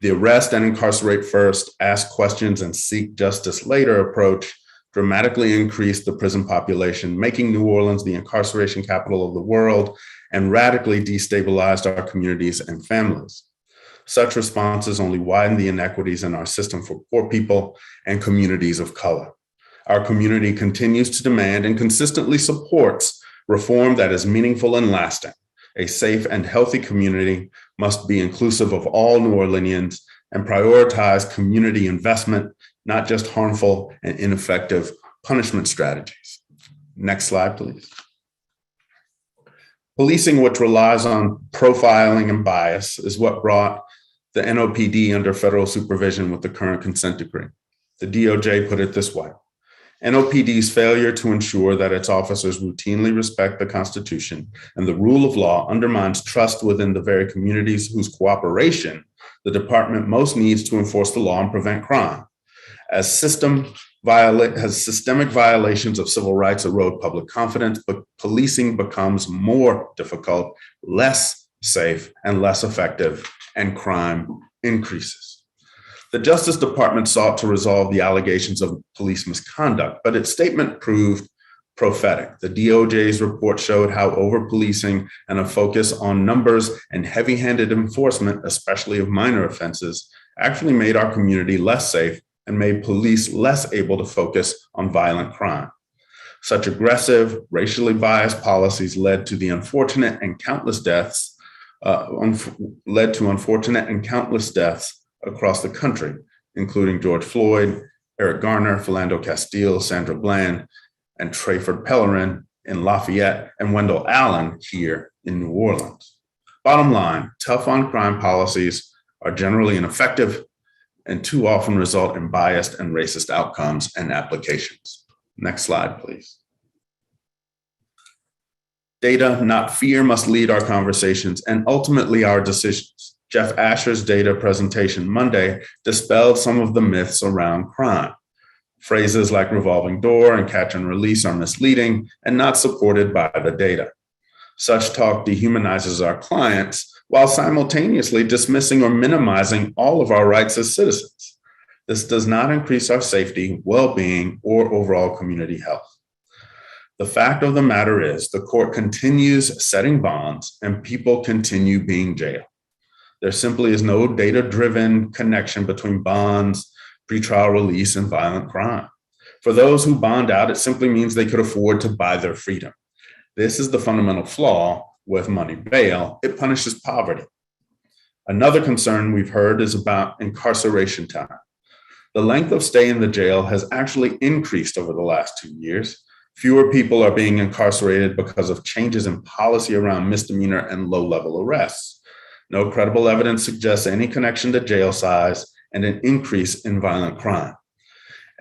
The arrest and incarcerate first, ask questions and seek justice later approach dramatically increased the prison population, making New Orleans the incarceration capital of the world, and radically destabilized our communities and families. Such responses only widen the inequities in our system for poor people and communities of color. Our community continues to demand and consistently supports reform that is meaningful and lasting. A safe and healthy community must be inclusive of all New Orleanians and prioritize community investment, not just harmful and ineffective punishment strategies. Next slide, please. Policing, which relies on profiling and bias, is what brought the NOPD under federal supervision with the current consent decree. The DOJ put it this way: NOPD's failure to ensure that its officers routinely respect the Constitution and the rule of law undermines trust within the very communities whose cooperation the department most needs to enforce the law and prevent crime. As systemic violations of civil rights erode public confidence, but policing becomes more difficult, less safe, and less effective, and crime increases. The Justice Department sought to resolve the allegations of police misconduct, but its statement proved prophetic. The DOJ's report showed how over-policing and a focus on numbers and heavy-handed enforcement, especially of minor offenses, actually made our community less safe and made police less able to focus on violent crime. Such aggressive, racially biased policies led to unfortunate and countless deaths across the country, including George Floyd, Eric Garner, Philando Castile, Sandra Bland, and Trayford Pellerin in Lafayette, and Wendell Allen here in New Orleans. Bottom line, tough on crime policies are generally ineffective and too often result in biased and racist outcomes and applications. Next slide, please. Data, not fear, must lead our conversations and ultimately our decisions. Jeff Asher's data presentation Monday dispelled some of the myths around crime. Phrases like revolving door and catch and release are misleading and not supported by the data. Such talk dehumanizes our clients while simultaneously dismissing or minimizing all of our rights as citizens. This does not increase our safety, well-being, or overall community health. The fact of the matter is the court continues setting bonds and people continue being jailed. There simply is no data-driven connection between bonds, pretrial release, and violent crime. For those who bond out, it simply means they could afford to buy their freedom. This is the fundamental flaw with money bail. It punishes poverty. Another concern we've heard is about incarceration time. The length of stay in the jail has actually increased over the last 2 years. Fewer people are being incarcerated because of changes in policy around misdemeanor and low-level arrests. No credible evidence suggests any connection to jail size and an increase in violent crime.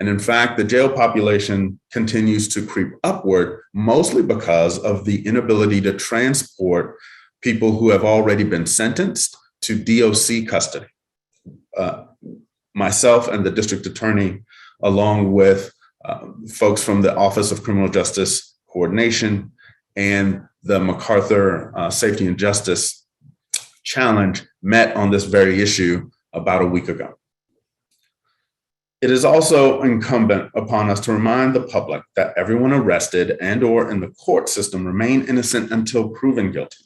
And in fact, the jail population continues to creep upward, mostly because of the inability to transport people who have already been sentenced to DOC custody. Myself and the district attorney, along with folks from the Office of Criminal Justice Coordination and the MacArthur Safety and Justice Challenge met on this very issue about a week ago. It is also incumbent upon us to remind the public that everyone arrested and/or in the court system remain innocent until proven guilty.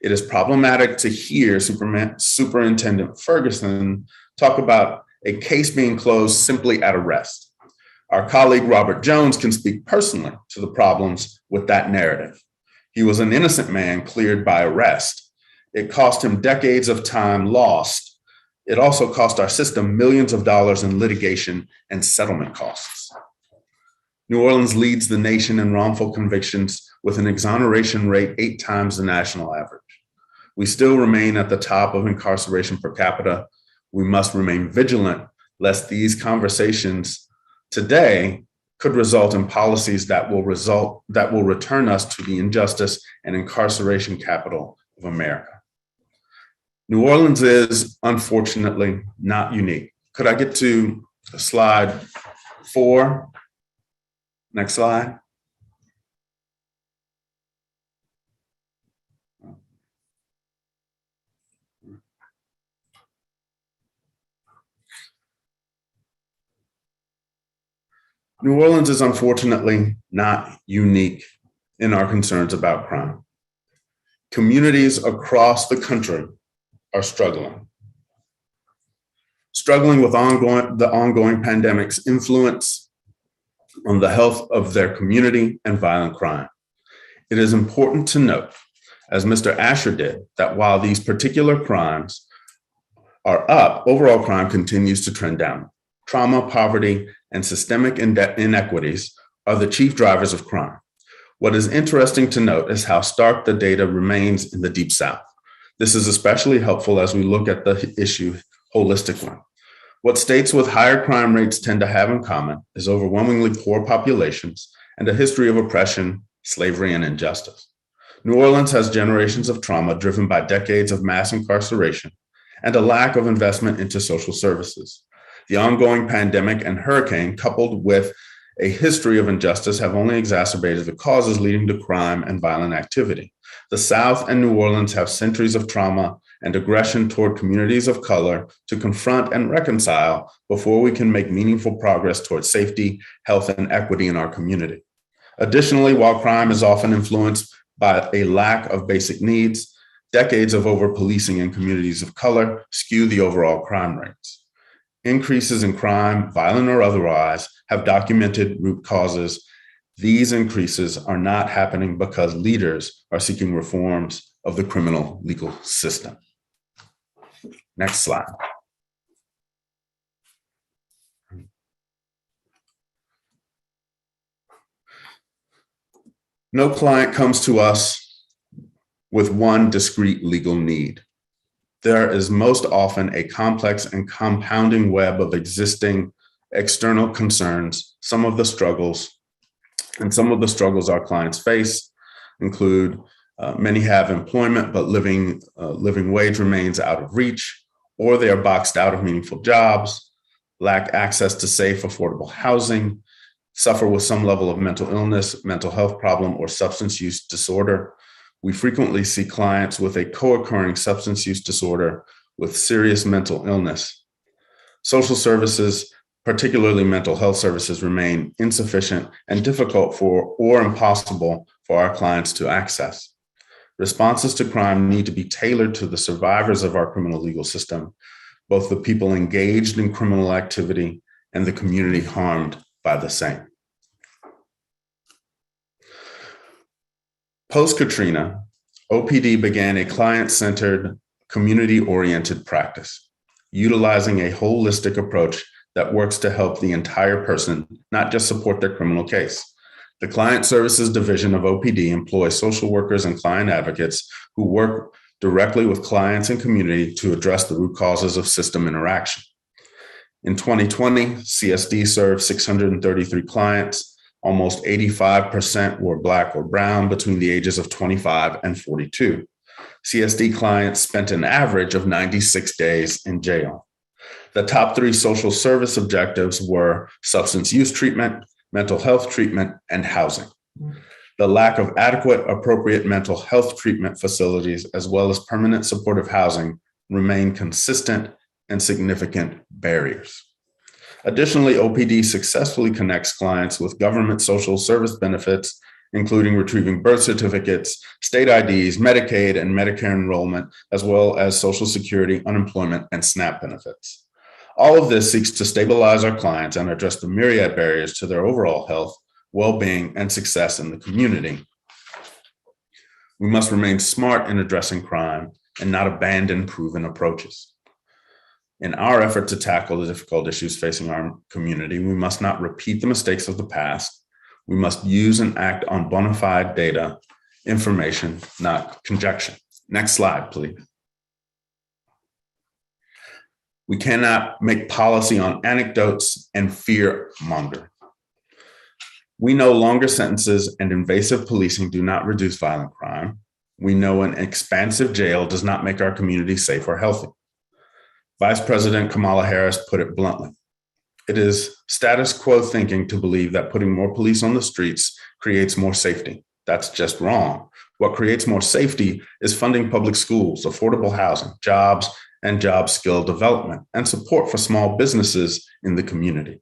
It is problematic to hear Superintendent Ferguson talk about a case being closed simply at arrest. Our colleague Robert Jones can speak personally to the problems with that narrative. He was an innocent man cleared by arrest. It cost him decades of time lost. It also cost our system millions of dollars in litigation and settlement costs. New Orleans leads the nation in wrongful convictions with an exoneration rate 8 times the national average. We still remain at the top of incarceration per capita. We must remain vigilant lest these conversations today could result in policies that will return us to the injustice and incarceration capital of America. New Orleans is unfortunately not unique. Could I get to slide 4? Next slide. New Orleans is unfortunately not unique in our concerns about crime. Communities across the country are struggling with the ongoing pandemic's influence on the health of their community and violent crime. It is important to note, as Mr. Asher did, that while these particular crimes are up, overall crime continues to trend down. Trauma, poverty, and systemic inequities are the chief drivers of crime. What is interesting to note is how stark the data remains in the Deep South. This is especially helpful as we look at the issue holistically. What states with higher crime rates tend to have in common is overwhelmingly poor populations and a history of oppression, slavery, and injustice. New Orleans has generations of trauma driven by decades of mass incarceration and a lack of investment into social services. The ongoing pandemic and hurricane, coupled with a history of injustice, have only exacerbated the causes leading to crime and violent activity. The South and New Orleans have centuries of trauma and aggression toward communities of color to confront and reconcile before we can make meaningful progress towards safety, health, and equity in our community. Additionally, while crime is often influenced by a lack of basic needs, decades of over-policing in communities of color skew the overall crime rates. Increases in crime, violent or otherwise, have documented root causes. These increases are not happening because leaders are seeking reforms of the criminal legal system. Next slide. No client comes to us with one discrete legal need. There is most often a complex and compounding web of existing external concerns. Some of the struggles our clients face include many have employment, but living wage remains out of reach, or they are boxed out of meaningful jobs, lack access to safe, affordable housing, suffer with some level of mental illness, mental health problem, or substance use disorder. We frequently see clients with a co-occurring substance use disorder with serious mental illness. Social services, particularly mental health services, remain insufficient and difficult for or impossible for our clients to access. Responses to crime need to be tailored to the survivors of our criminal legal system, both the people engaged in criminal activity and the community harmed by the same. Post-Katrina, OPD began a client-centered, community-oriented practice, utilizing a holistic approach that works to help the entire person, not just support their criminal case. The Client Services Division of OPD employs social workers and client advocates who work directly with clients and community to address the root causes of system interaction. In 2020, CSD served 633 clients. Almost 85% were Black or Brown between the ages of 25 and 42. CSD clients spent an average of 96 days in jail. The top 3 social service objectives were substance use treatment, mental health treatment, and housing. the lack of adequate, appropriate mental health treatment facilities, as well as permanent supportive housing, remain consistent and significant barriers. Additionally, OPD successfully connects clients with government social service benefits, including retrieving birth certificates, state IDs, Medicaid and Medicare enrollment, as well as Social Security, unemployment, and SNAP benefits. All of this seeks to stabilize our clients and address the myriad barriers to their overall health, well-being, and success in the community. We must remain smart in addressing crime and not abandon proven approaches. In our effort to tackle the difficult issues facing our community, we must not repeat the mistakes of the past. We must use and act on bona fide data, information, not conjecture. Next slide, please. We cannot make policy on anecdotes and fear monger. We know longer sentences and invasive policing do not reduce violent crime. We know an expansive jail does not make our community safe or healthy. Vice President Kamala Harris put it bluntly. It is status quo thinking to believe that putting more police on the streets creates more safety. That's just wrong. What creates more safety is funding public schools, affordable housing, jobs, and job skill development, and support for small businesses in the community.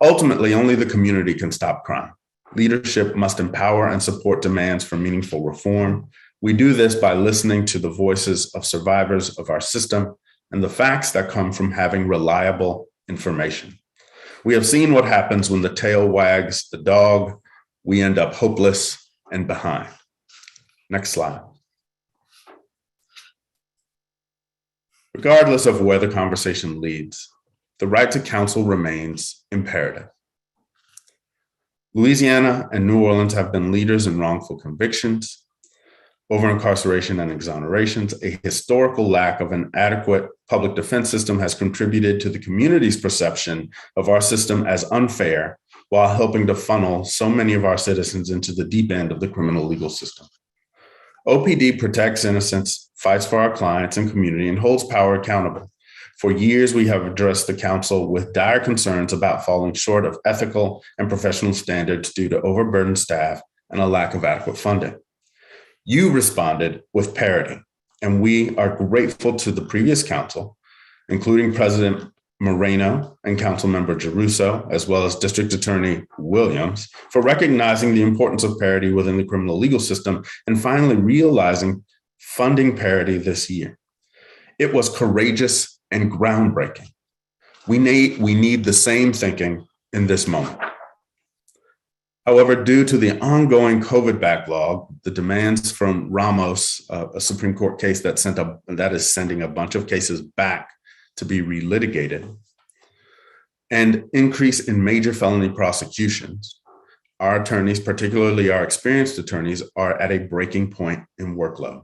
Ultimately, only the community can stop crime. Leadership must empower and support demands for meaningful reform. We do this by listening to the voices of survivors of our system and the facts that come from having reliable information. We have seen what happens when the tail wags the dog. We end up hopeless and behind. Next slide. Regardless of where the conversation leads, the right to counsel remains imperative. Louisiana and New Orleans have been leaders in wrongful convictions, over-incarceration and exonerations. A historical lack of an adequate public defense system has contributed to the community's perception of our system as unfair, while helping to funnel so many of our citizens into the deep end of the criminal legal system. OPD protects innocence, fights for our clients and community, and holds power accountable. For years, we have addressed the council with dire concerns about falling short of ethical and professional standards due to overburdened staff and a lack of adequate funding. You responded with parity, and we are grateful to the previous council, including President Moreno and Councilmember Geruso, as well as District Attorney Williams, for recognizing the importance of parity within the criminal legal system and finally realizing funding parity this year. It was courageous and groundbreaking. We need the same thinking in this moment. However, due to the ongoing COVID backlog, the demands from Ramos, a Supreme Court case that is sending a bunch of cases back to be relitigated, and increase in major felony prosecutions, our attorneys, particularly our experienced attorneys, are at a breaking point in workload.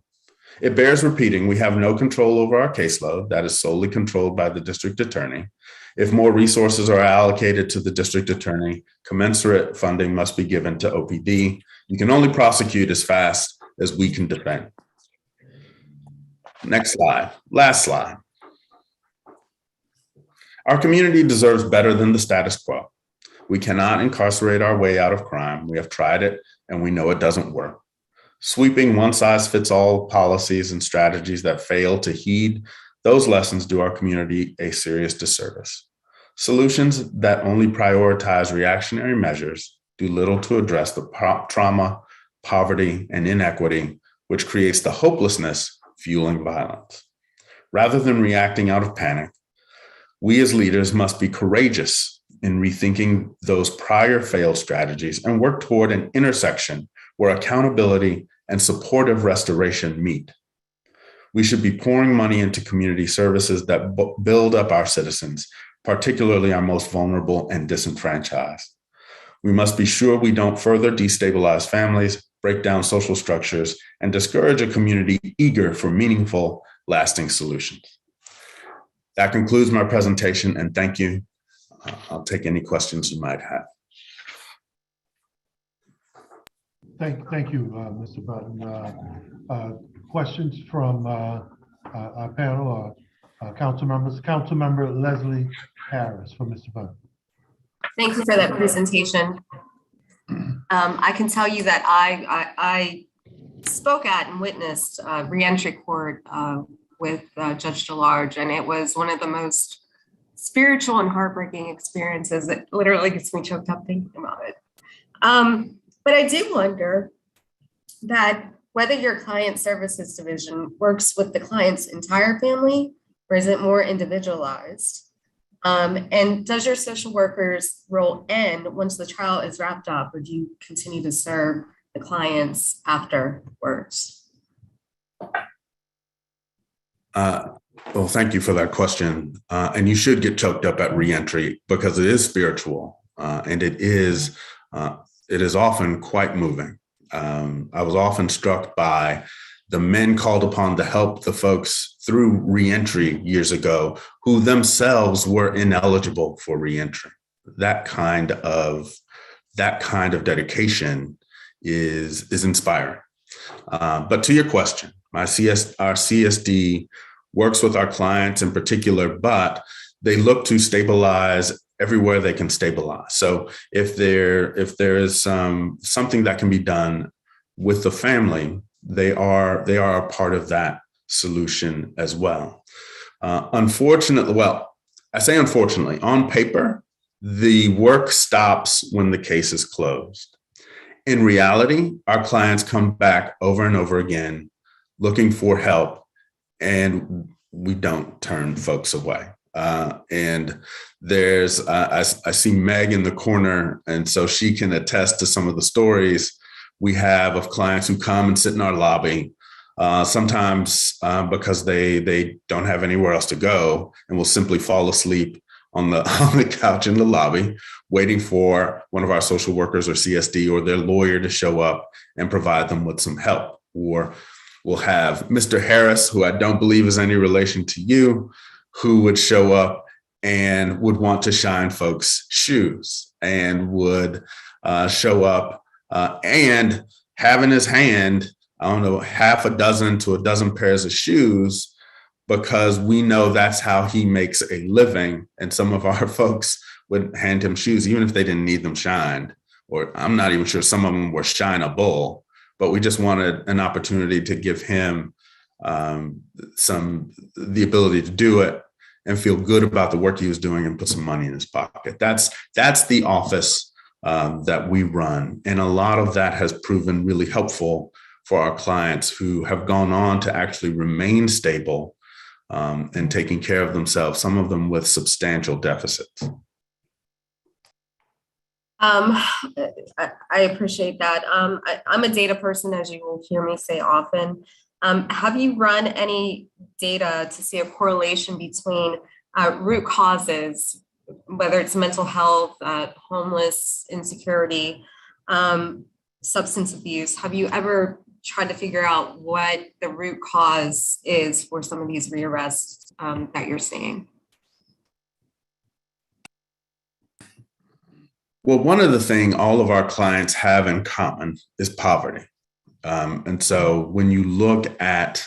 It bears repeating, we have no control over our caseload. That is solely controlled by the district attorney. If more resources are allocated to the district attorney, commensurate funding must be given to OPD. You can only prosecute as fast as we can defend. Next slide, last slide. Our community deserves better than the status quo. We cannot incarcerate our way out of crime. We have tried it and we know it doesn't work. Sweeping one-size-fits-all policies and strategies that fail to heed those lessons do our community a serious disservice. Solutions that only prioritize reactionary measures do little to address the trauma, poverty, and inequity, which creates the hopelessness fueling violence. Rather than reacting out of panic, we as leaders must be courageous in rethinking those prior failed strategies and work toward an intersection where accountability and supportive restoration meet. We should be pouring money into community services that build up our citizens, particularly our most vulnerable and disenfranchised. We must be sure we don't further destabilize families, break down social structures, and discourage a community eager for meaningful, lasting solutions. That concludes my presentation, and thank you. I'll take any questions you might have. Thank you, Mr. Button. Questions from our panel, council members. Councilmember Leslie Harris for Mr. Button. Thank you for that presentation. I can tell you that I spoke at and witnessed reentry court with Judge DeLarge, and it was one of the most spiritual and heartbreaking experiences. It literally gets me choked up thinking about it. But I do wonder that whether your client services division works with the client's entire family, or is it more individualized? And does your social worker's role end once the trial is wrapped up, or do you continue to serve the clients afterwards? Well, thank you for that question. And you should get choked up at reentry because it is spiritual, and it is often quite moving. I was often struck by the men called upon to help the folks through reentry years ago who themselves were ineligible for reentry. That kind of dedication is inspiring. But to your question, our CSD works with our clients in particular, but they look to stabilize everywhere they can stabilize. So if there is something that can be done with the family, they are a part of that solution as well. Unfortunately, I say unfortunately, on paper, the work stops when the case is closed. In reality, our clients come back over and over again looking for help, and we don't turn folks away. And there's, I see Meg in the corner, and so she can attest to some of the stories we have of clients who come and sit in our lobby, sometimes because they don't have anywhere else to go, and will simply fall asleep on the couch in the lobby, waiting for one of our social workers or CSD or their lawyer to show up and provide them with some help. Or we'll have Mr. Harris, who I don't believe is any relation to you, who would show up and would want to shine folks' shoes and would show up and have in his hand, I don't know, half a dozen to a dozen pairs of shoes, because we know that's how he makes a living. And some of our folks would hand him shoes, even if they didn't need them shined, or I'm not even sure some of them were shineable, but we just wanted an opportunity to give him the ability to do it and feel good about the work he was doing and put some money in his pocket. That's the office that we run. And a lot of that has proven really helpful for our clients who have gone on to actually remain stable and taking care of themselves, some of them with substantial deficits. I appreciate that. I'm a data person, as you will hear me say often. Have you run any data to see a correlation between root causes, whether it's mental health, homeless, insecurity, substance abuse? Have you ever tried to figure out what the root cause is for some of these rearrests that you're seeing? Well, one of the things all of our clients have in common is poverty. And so when you look at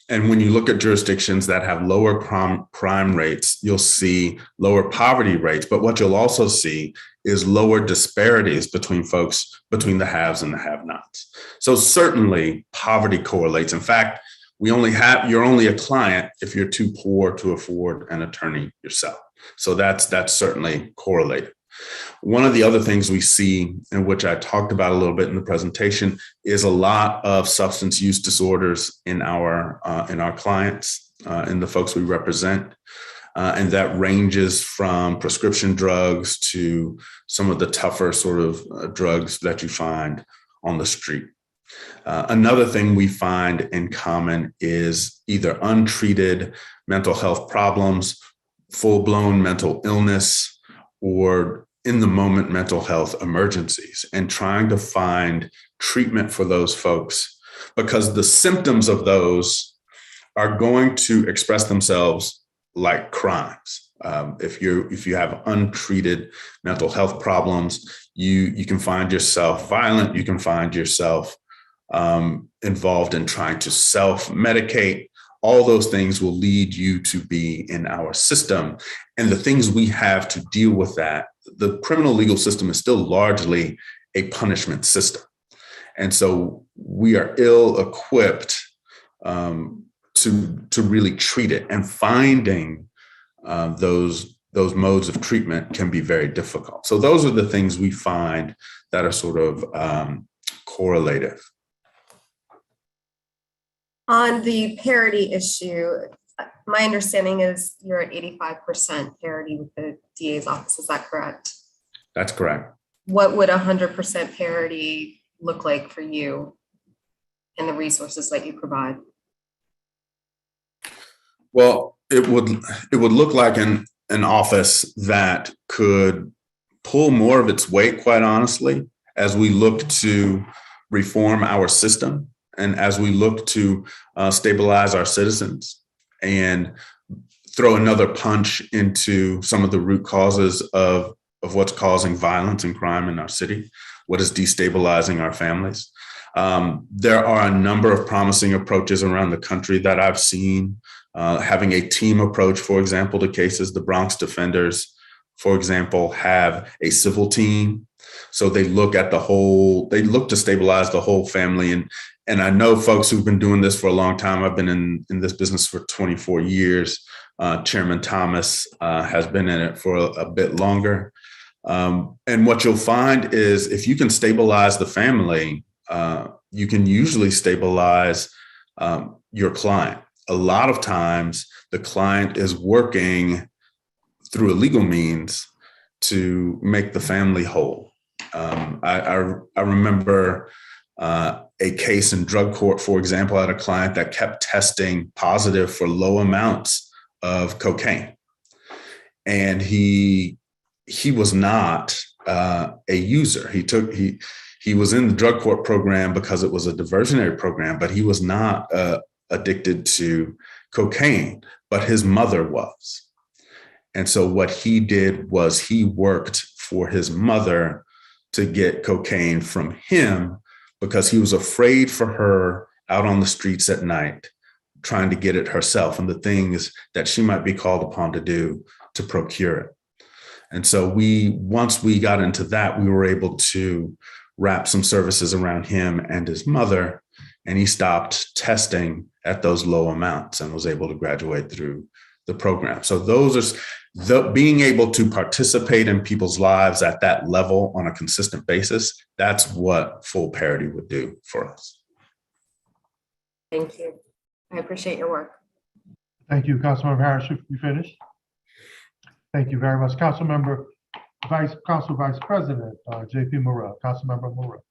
jurisdictions that have lower crime rates, you'll see lower poverty rates. But what you'll also see is lower disparities between folks, between the haves and the have-nots. So certainly poverty correlates. In fact, you're only a client if you're too poor to afford an attorney yourself. So that's certainly correlated. One of the other things we see, and which I talked about a little bit in the presentation, is a lot of substance use disorders in our clients, in the folks we represent. And that ranges from prescription drugs to some of the tougher sort of drugs that you find on the street. Another thing we find in common is either untreated mental health problems, full-blown mental illness, or in the moment mental health emergencies, and trying to find treatment for those folks, because the symptoms of those are going to express themselves like crimes. If you have untreated mental health problems, you can find yourself violent, you can find yourself involved in trying to self-medicate. All those things will lead you to be in our system. And the things we have to deal with that, the criminal legal system is still largely a punishment system. And so we are ill-equipped to really treat it, and finding those modes of treatment can be very difficult. So those are the things we find that are sort of correlative. On the parity issue, my understanding is you're at 85% parity with the DA's office. Is that correct? That's correct. What would 100% parity look like for you and the resources that you provide? Well, it would look like an office that could pull more of its weight, quite honestly, as we look to reform our system and as we look to stabilize our citizens and throw another punch into some of the root causes of what's causing violence and crime in our city, what is destabilizing our families. There are a number of promising approaches around the country that I've seen. Having a team approach, for example, to cases. The Bronx defenders, for example, have a civil team. So they look at they look to stabilize the whole family. And I know folks who've been doing this for a long time. I've been in this business for 24 years. Chairman Thomas has been in it for a bit longer. And what you'll find is if you can stabilize the family, you can usually stabilize your client. A lot of times the client is working through illegal means to make the family whole. I remember a case in drug court, for example, I had a client that kept testing positive for low amounts of cocaine. And he was not a user. He was in the drug court program because it was a diversionary program, but he was not addicted to cocaine, but his mother was. And so what he did was he worked for his mother to get cocaine from him because he was afraid for her out on the streets at night, trying to get it herself and the things that she might be called upon to do to procure it. And so once we got into that, we were able to wrap some services around him and his mother, and he stopped testing at those low amounts and was able to graduate through the program. So those are being able to participate in people's lives at that level on a consistent basis. That's what full parity would do for us. Thank you. I appreciate your work. Thank you, Councilmember Harris. You finished? Thank you very much. Councilmember Vice President, JP Morrell. Councilmember Morrell.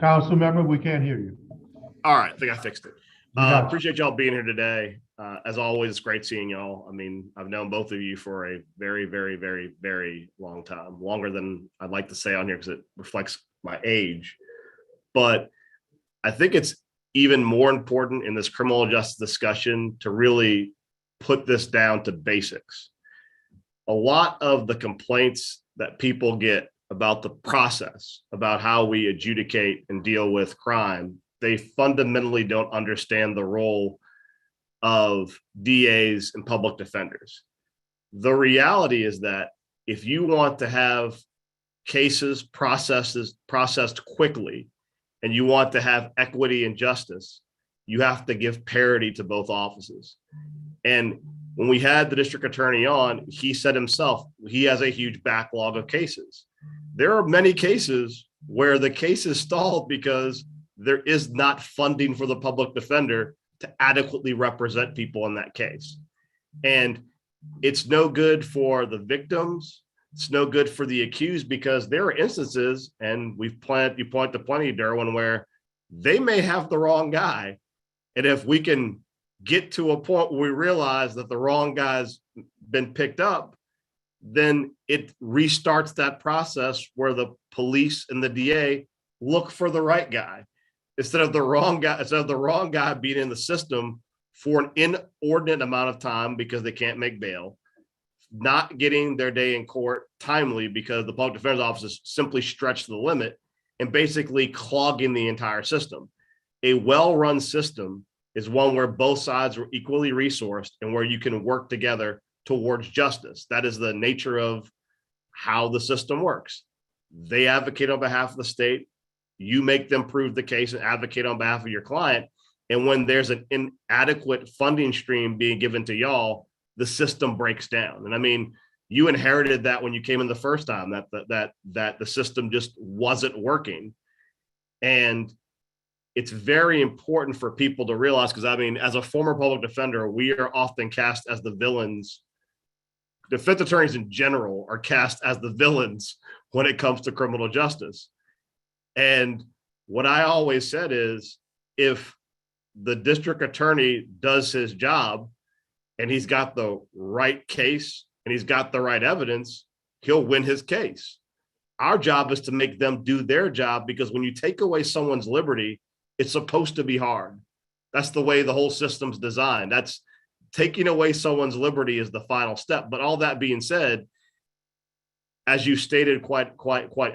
Councilmember, we can't hear you. All right, I think I fixed it. Gotcha. Appreciate y'all being here today. As always, it's great seeing y'all. I mean, I've known both of you for a very, very, very, very long time, longer than I'd like to say on here because it reflects my age. But I think it's even more important in this criminal justice discussion to really put this down to basics. A lot of the complaints that people get about the process, about how we adjudicate and deal with crime, they fundamentally don't understand the role of DAs and public defenders. The reality is that if you want to have cases processed quickly, and you want to have equity and justice, you have to give parity to both offices. And when we had the district attorney on, he said himself, he has a huge backlog of cases. There are many cases where the case is stalled because there is not funding for the public defender to adequately represent people in that case. And it's no good for the victims. It's no good for the accused because there are instances, and you point to plenty, Derwin, where they may have the wrong guy. And if we can get to a point where we realize that the wrong guy's been picked up, then it restarts that process where the police and the DA look for the right guy instead of the wrong guy being in the system for an inordinate amount of time because they can't make bail, not getting their day in court timely because the public defender's office is simply stretched to the limit and basically clogging the entire system. A well-run system is one where both sides are equally resourced and where you can work together towards justice. That is the nature of how the system works. They advocate on behalf of the state. You make them prove the case and advocate on behalf of your client. And when there's an inadequate funding stream being given to y'all, the system breaks down. And I mean, you inherited that when you came in the first time, that the system just wasn't working. And it's very important for people to realize, because I mean, as a former public defender, we are often cast as the villains. Defense attorneys in general are cast as the villains when it comes to criminal justice. And what I always said is, if the district attorney does his job and he's got the right case and he's got the right evidence, he'll win his case. Our job is to make them do their job, because when you take away someone's liberty, it's supposed to be hard. That's the way the whole system's designed. That's taking away someone's liberty is the final step. But all that being said, as you stated quite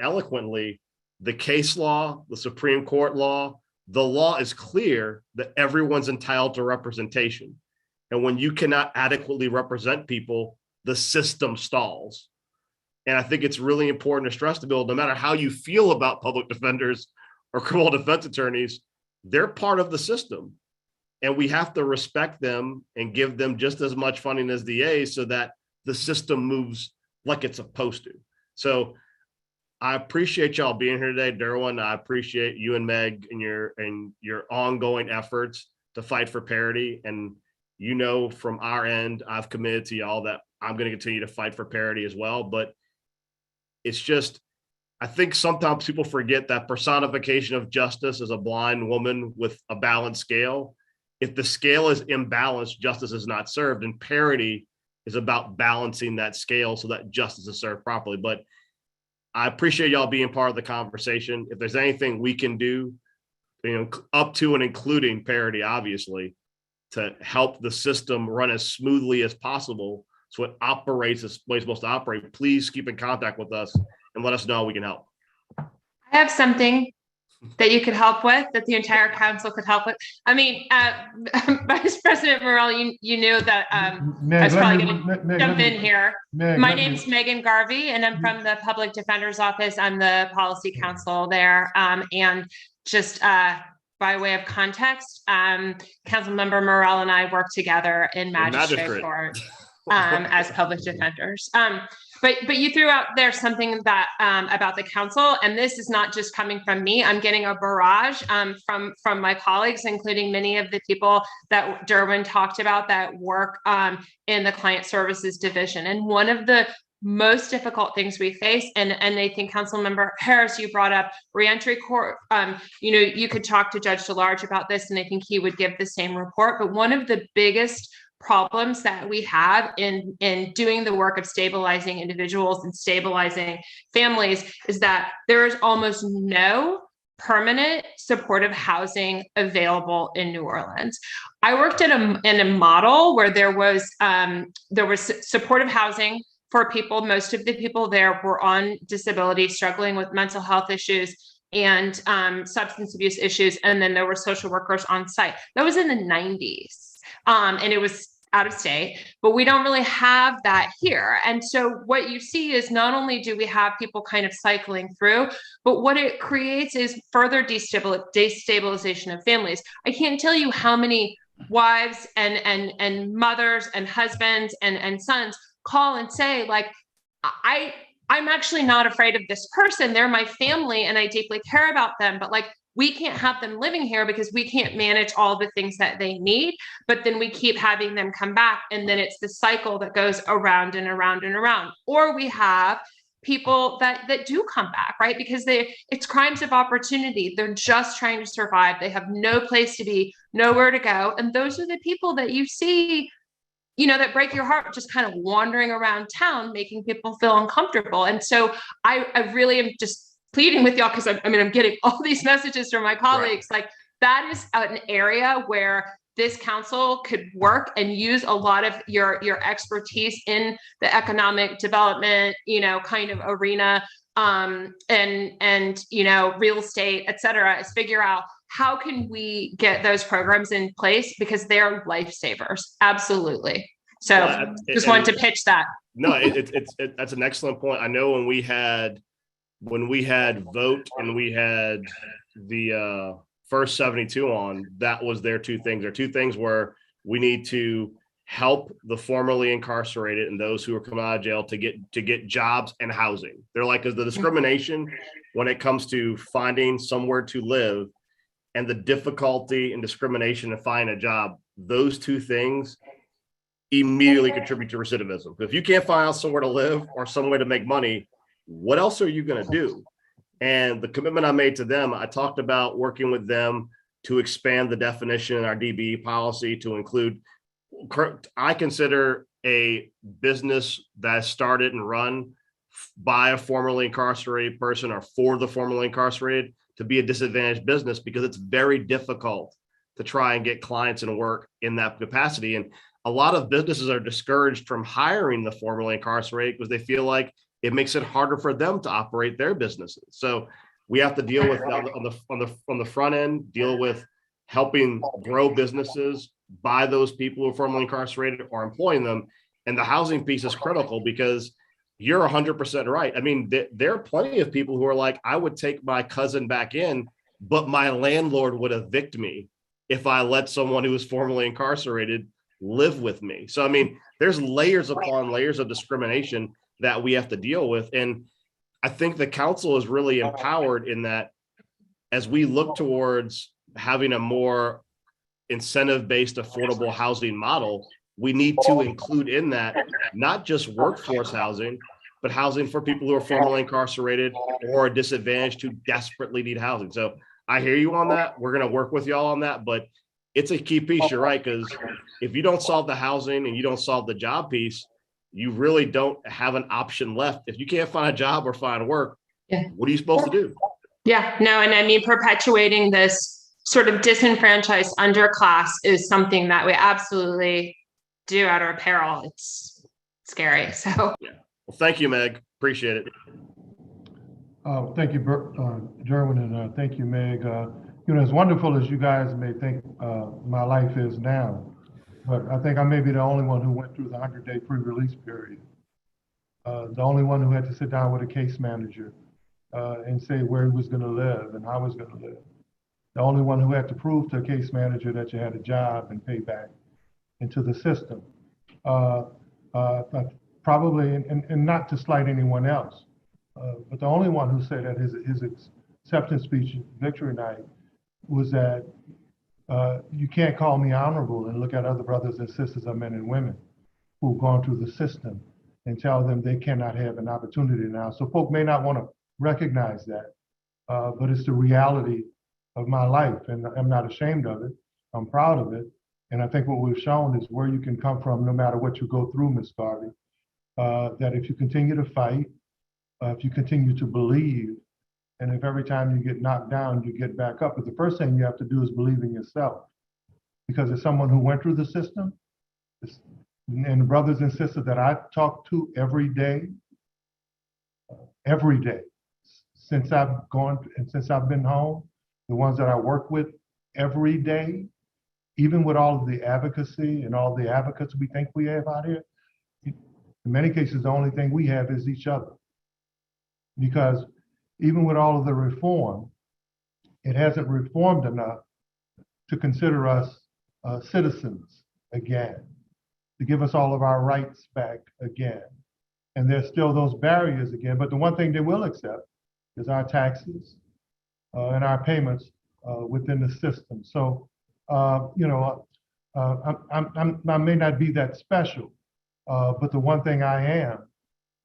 eloquently, the case law, the Supreme Court law, the law is clear that everyone's entitled to representation. And when you cannot adequately represent people, the system stalls. And I think it's really important to stress to people, no matter how you feel about public defenders or criminal defense attorneys, they're part of the system. And we have to respect them and give them just as much funding as DAs so that the system moves like it's supposed to. So I appreciate y'all being here today, Derwin. I appreciate you and Meg and your ongoing efforts to fight for parity. And you know, from our end, I've committed to y'all that I'm going to continue to fight for parity as well. But it's just, I think sometimes people forget that personification of justice is a blind woman with a balanced scale. If the scale is imbalanced, justice is not served, and parity is about balancing that scale so that justice is served properly. But I appreciate y'all being part of the conversation. If there's anything we can do, you know, up to and including parity, obviously, to help the system run as smoothly as possible so it operates as it's supposed to operate, please keep in contact with us and let us know how we can help. I have something that you could help with, that the entire council could help with. I mean, Vice President Morrell, you knew that I was probably going to jump in here. My name's Megan Garvey, and I'm from the Public Defender's Office. I'm the policy counsel there. And just by way of context, Councilmember Morrell and I work together in magistrate court as public defenders. But you threw out there something that about the council, and this is not just coming from me. I'm getting a barrage from my colleagues, including many of the people that Derwin talked about that work in the client services division. And one of the most difficult things we face, and I think Councilmember Harris, you brought up reentry court. You know, you could talk to Judge DeLarge about this, and I think he would give the same report. But one of the biggest problems that we have in doing the work of stabilizing individuals and stabilizing families is that there is almost no permanent supportive housing available in New Orleans. I worked in a model where there was supportive housing for people. Most of the people there were on disability, struggling with mental health issues and substance abuse issues, and then there were social workers on site. That was in the 90s. And it was out of state, but we don't really have that here. And so what you see is not only do we have people kind of cycling through, but what it creates is further destabilization of families. I can't tell you how many wives and mothers and husbands and sons call and say, like, I'm actually not afraid of this person. They're my family and I deeply care about them, but like, we can't have them living here because we can't manage all the things that they need, but then we keep having them come back. And then it's the cycle that goes around and around and around. Or we have people that do come back, right? Because it's crimes of opportunity. They're just trying to survive. They have no place to be, nowhere to go. And those are the people that you see, you know, that break your heart, just kind of wandering around town, making people feel uncomfortable. And so I really am just pleading with y'all, because I'm getting all these messages from my colleagues. Right. Like, that is an area where this council could work and use a lot of your expertise in the economic development, you know, kind of arena, and you know, real estate, et cetera, is figure out how can we get those programs in place? Because they're lifesavers. Absolutely. So just wanted to pitch that. No, that's an excellent point. I know when we had vote and we had the first 72 on, that was their two things. There are two things where we need to help the formerly incarcerated and those who are coming out of jail to get jobs and housing. They're like, because the discrimination when it comes to finding somewhere to live and the difficulty and discrimination in finding a job, those two things immediately contribute to recidivism. If you can't find out somewhere to live or somewhere to make money, what else are you going to do? And the commitment I made to them, I talked about working with them to expand the definition in our DBE policy to include, I consider a business that started and run by a formerly incarcerated person or for the formerly incarcerated to be a disadvantaged business, because it's very difficult to try and get clients and work in that capacity. And a lot of businesses are discouraged from hiring the formerly incarcerated because they feel like it makes it harder for them to operate their businesses. So we have to deal with on the front end, deal with helping grow businesses by those people who are formerly incarcerated or employing them. And the housing piece is critical, because you're 100% right. I mean, there are plenty of people who are like, I would take my cousin back in, but my landlord would evict me if I let someone who was formerly incarcerated live with me. So, I mean, there's layers upon layers of discrimination that we have to deal with. And I think the council is really empowered in that as we look towards having a more incentive-based affordable housing model, we need to include in that not just workforce housing, but housing for people who are formerly incarcerated or disadvantaged who desperately need housing. So I hear you on that. We're going to work with y'all on that, but it's a key piece. You're right, because if you don't solve the housing and you don't solve the job piece, you really don't have an option left. If you can't find a job or find work, what are you supposed to do? Yeah, no, and I mean, perpetuating this sort of disenfranchised underclass is something that we absolutely do at our peril. It's scary. So, well, thank you, Meg. Appreciate it. Thank you, Jerwin, and thank you, Meg. As wonderful as you guys may think my life is now, but I think I may be the only one who went through the 100-day pre-release period. The only one who had to sit down with a case manager and say where he was going to live and how he was going to live. The only one who had to prove to a case manager that you had a job and pay back into the system. Probably, and not to slight anyone else, but the only one who said at his acceptance speech victory night was that you can't call me honorable and look at other brothers and sisters of men and women who've gone through the system and tell them they cannot have an opportunity now. So folk may not want to recognize that, but it's the reality of my life, and I'm not ashamed of it. I'm proud of it. And I think what we've shown is where you can come from no matter what you go through, Ms. Garvey, that if you continue to fight, if you continue to believe, and if every time you get knocked down, you get back up. But the first thing you have to do is believe in yourself. Because as someone who went through the system, and the brothers and sisters that I talk to every day, since I've gone and since I've been home, the ones that I work with every day, even with all of the advocacy and all the advocates we think we have out here, in many cases, the only thing we have is each other. Because even with all of the reform, it hasn't reformed enough to consider us citizens again, to give us all of our rights back again. And there's still those barriers again, but the one thing they will accept is our taxes and our payments within the system. So, I may not be that special, but the one thing I am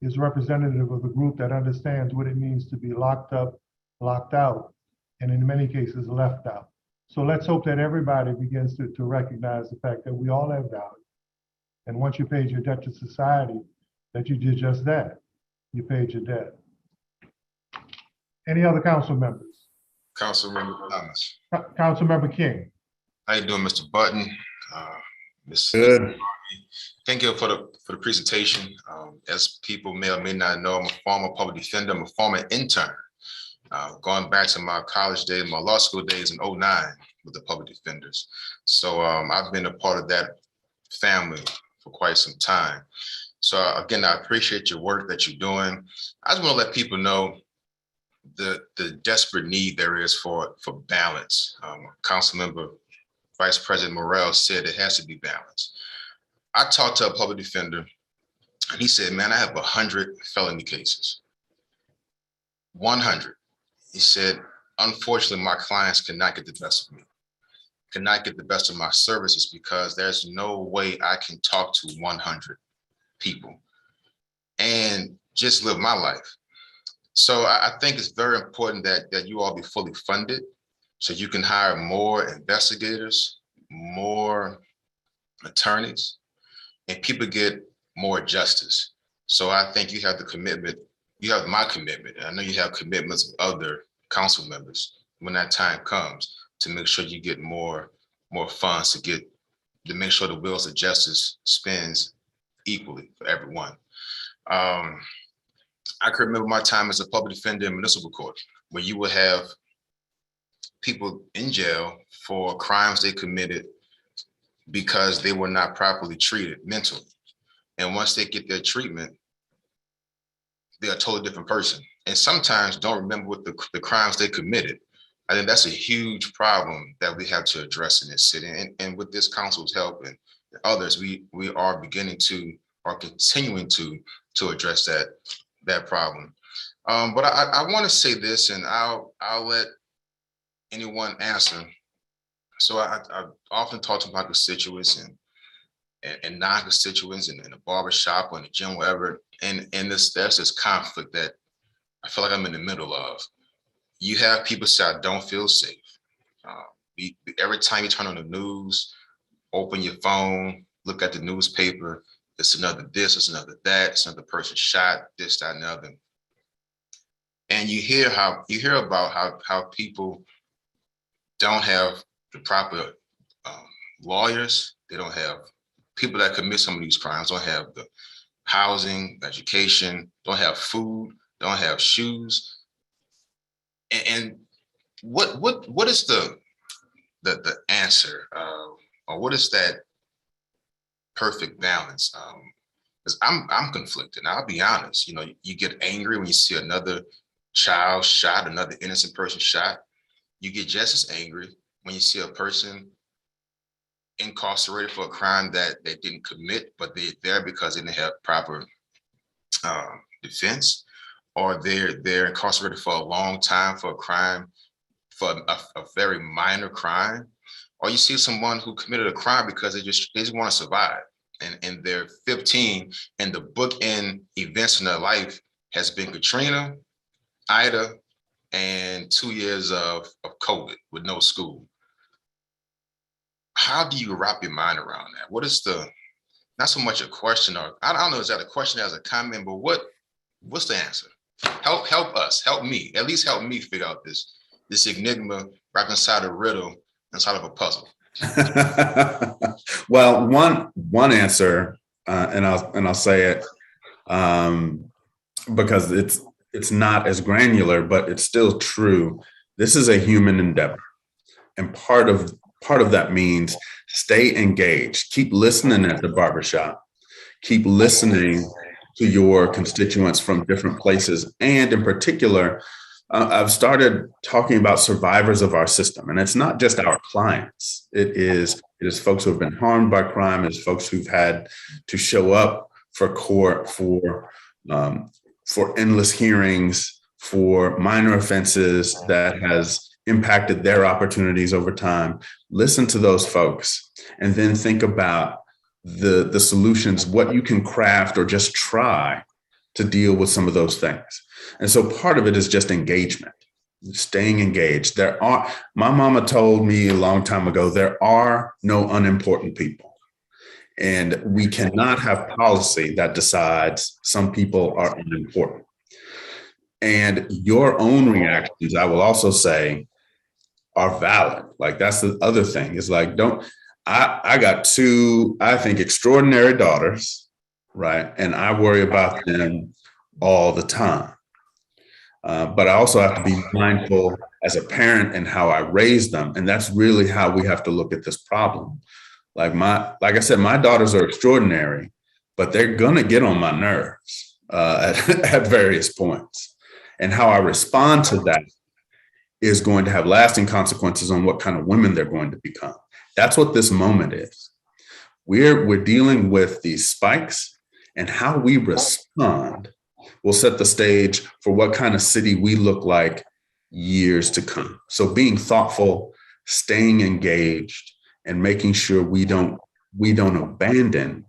is representative of a group that understands what it means to be locked up, locked out, and in many cases left out. So let's hope that everybody begins to recognize the fact that we all have value. And once you paid your debt to society, that you did just that. You paid your debt. Any other council members? Councilmember Thomas. Councilmember King. How you doing, Mr. Button? Good. Thank you for the presentation. As people may or may not know, I'm a former public defender. I'm a former intern. going back to my college days, my law school days in '09 with the public defenders. So I've been a part of that family for quite some time. So again, I appreciate your work that you're doing. I just want to let people know the desperate need there is for balance. Councilmember Vice President Morrell said it has to be balanced. I talked to a public defender and he said, man, I have 100 felony cases. 100. He said, unfortunately, my clients cannot get the best of me, cannot get the best of my services because there's no way I can talk to 100 people and just live my life. So I think it's very important that you all be fully funded so you can hire more investigators, more attorneys, and people get more justice. So I think you have the commitment, you have my commitment, and I know you have commitments of other council members when that time comes to make sure you get more funds to make sure the wheels of justice spins equally for everyone. I can remember my time as a public defender in municipal court, where you would have people in jail for crimes they committed because they were not properly treated mentally. And once they get their treatment, they're a totally different person. And sometimes don't remember what the crimes they committed. I think that's a huge problem that we have to address in this city. And with this council's help and others, we are beginning to, or continuing to address that problem. But I want to say this, and I'll let anyone answer. So I often talk to my constituents and non-constituents in a barbershop or in the gym, wherever, and there's this conflict that I feel like I'm in the middle of. You have people say, I don't feel safe. Every time you turn on the news, open your phone, look at the newspaper, it's another this, it's another that, it's another person shot, this, that, and other. And you hear about how people don't have the proper lawyers. They don't have people that commit some of these crimes, don't have the housing, education, don't have food, don't have shoes. And what is the answer, or what is that perfect balance? Because I'm conflicted. I'll be honest. You know, you get angry when you see another child shot, another innocent person shot. You get just as angry when you see a person incarcerated for a crime that they didn't commit, but they're there because they didn't have proper defense, or they're incarcerated for a long time for a crime, for a very minor crime, or you see someone who committed a crime because they just want to survive, and they're 15, and the bookend events in their life has been Katrina, Ida, and 2 years of COVID with no school. How do you wrap your mind around that? What is not so much a question, or I don't know, is that a question as a comment, but what's the answer? Help us, help me, at least help me figure out this enigma wrapped inside a riddle, inside of a puzzle. Well, one answer, and I'll say it because it's not as granular, but it's still true. This is a human endeavor, and part of that means stay engaged. Keep listening at the barbershop. Keep listening to your constituents from different places, and in particular, I've started talking about survivors of our system, and it's not just our clients. It is folks who have been harmed by crime. It's folks who've had to show up for court for endless hearings, for minor offenses that has impacted their opportunities over time. Listen to those folks, and then think about the solutions, what you can craft or just try to deal with some of those things. And so part of it is just engagement, staying engaged. My mama told me a long time ago, there are no unimportant people. And we cannot have policy that decides some people are unimportant. And your own reactions, I will also say, are valid. Like, that's the other thing, is like, I got two, I think, extraordinary daughters, right? And I worry about them all the time. But I also have to be mindful as a parent and how I raise them. And that's really how we have to look at this problem. Like I said, my daughters are extraordinary, but they're gonna get on my nerves at various points. And how I respond to that is going to have lasting consequences on what kind of women they're going to become. That's what this moment is. We're dealing with these spikes, and how we respond will set the stage for what kind of city we look like years to come. So being thoughtful, staying engaged, and making sure we don't abandon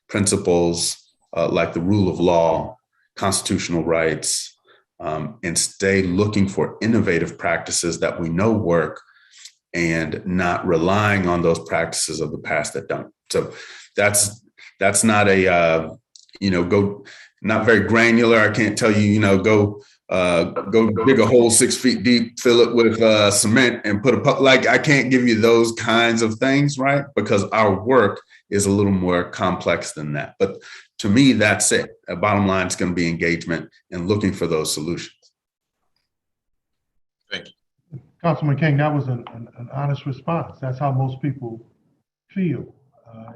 principles like the rule of law, constitutional rights, and stay looking for innovative practices that we know work, and not relying on those practices of the past that don't. So that's not a not very granular. I can't tell you, go dig a hole 6 feet deep, fill it with cement, and put I can't give you those kinds of things, right? Because our work is a little more complex than that. But to me, that's it. A bottom line is going to be engagement and looking for those solutions. Thank you. Councilman King, that was an honest response. That's how most people feel.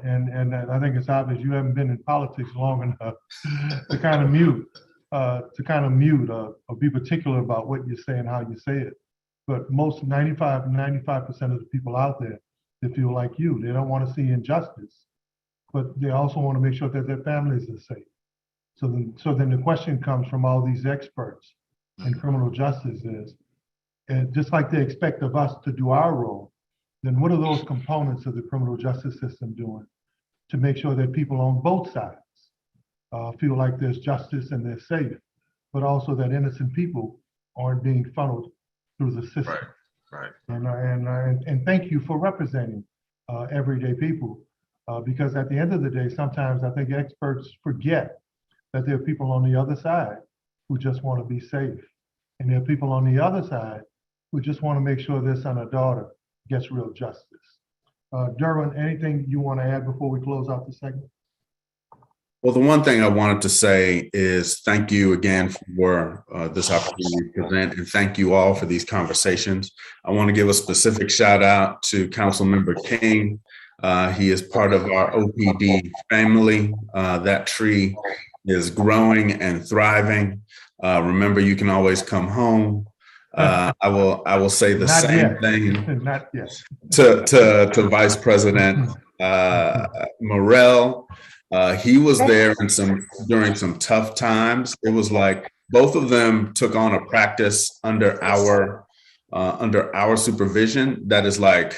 And I think it's obvious you haven't been in politics long enough to kind of mute or be particular about what you say and how you say it. But most 95% of the people out there, they feel like you. They don't want to see injustice, but they also want to make sure that their families are safe. So then the question comes from all these experts in criminal justice is, and just like they expect of us to do our role, then what are those components of the criminal justice system doing to make sure that people on both sides feel like there's justice and they're safe, but also that innocent people aren't being funneled through the system. Right. And thank you for representing everyday people, because at the end of the day, sometimes I think experts forget that there are people on the other side who just want to be safe. And there are people on the other side who just want to make sure their son or daughter gets real justice. Derwin, anything you want to add before we close out the segment? Well, the one thing I wanted to say is thank you again for this opportunity to present, and thank you all for these conversations. I want to give a specific shout out to Councilmember King. He is part of our OPD family. That tree is growing and thriving. Remember, you can always come home. I will say the same thing to Vice President Morrell. He was there during some tough times. It was like both of them took on a practice under our supervision that is like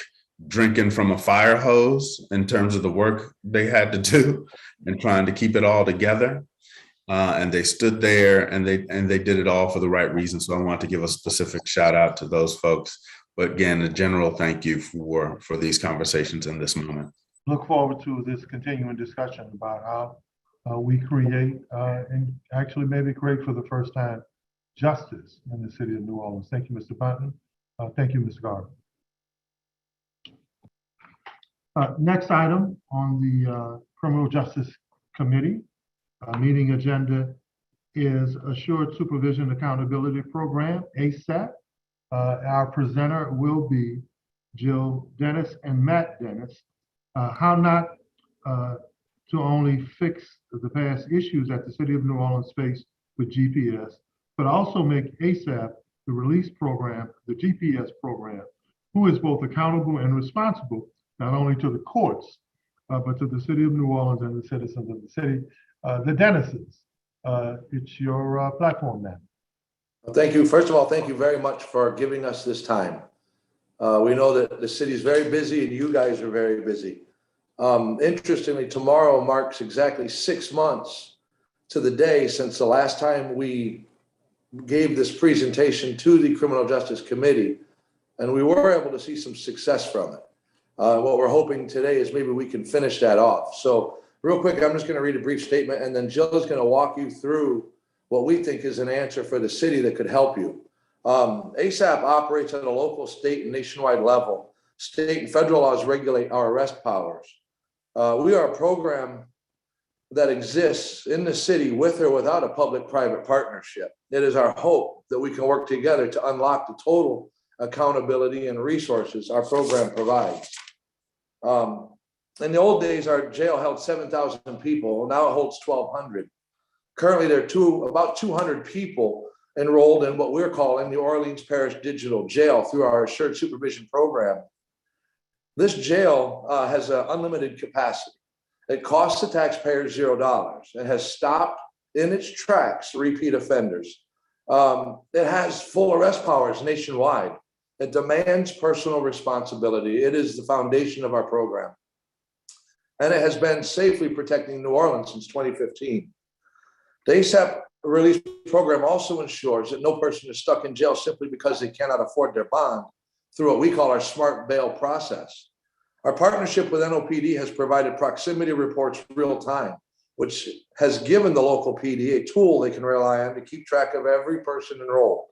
drinking from a fire hose in terms of the work they had to do and trying to keep it all together. And they stood there and they did it all for the right reason. So I want to give a specific shout out to those folks. But again, a general thank you for these conversations in this moment. Look forward to this continuing discussion about how we create and actually maybe create for the first time justice in the city of New Orleans. Thank you, Mr. Bunton. Thank you, Ms. Garber. Next item on the Criminal Justice Committee meeting agenda is Assured Supervision Accountability Program, ASAP. Our presenter will be Jill Dennis and Matt Dennis. How not to only fix the past issues that the city of New Orleans faced with GPS, but also make ASAP the release program, the GPS program, who is both accountable and responsible, not only to the courts, but to the city of New Orleans and the citizens of the city. The Dennises, it's your platform now. Well, thank you. First of all, thank you very much for giving us this time. We know that the city is very busy and you guys are very busy. Interestingly, tomorrow marks exactly 6 months to the day since the last time we gave this presentation to the Criminal Justice Committee, and we were able to see some success from it. What we're hoping today is maybe we can finish that off. So real quick, I'm just going to read a brief statement, and then Jill is going to walk you through what we think is an answer for the city that could help you. ASAP operates at a local, state, and nationwide level. State and federal laws regulate our arrest powers. We are a program that exists in the city with or without a public-private partnership. It is our hope that we can work together to unlock the total accountability and resources our program provides. In the old days, our jail held 7,000 people. Now it holds 1,200. Currently, there are about 200 people enrolled in what we're calling the Orleans Parish Digital Jail through our Assured Supervision Program. This jail has an unlimited capacity. It costs the taxpayers $0 and has stopped in its tracks repeat offenders. It has full arrest powers nationwide. It demands personal responsibility. It is the foundation of our program. And it has been safely protecting New Orleans since 2015. The ASAP release program also ensures that no person is stuck in jail simply because they cannot afford their bond through what we call our smart bail process. Our partnership with NOPD has provided proximity reports real time, which has given the local PD a tool they can rely on to keep track of every person enrolled.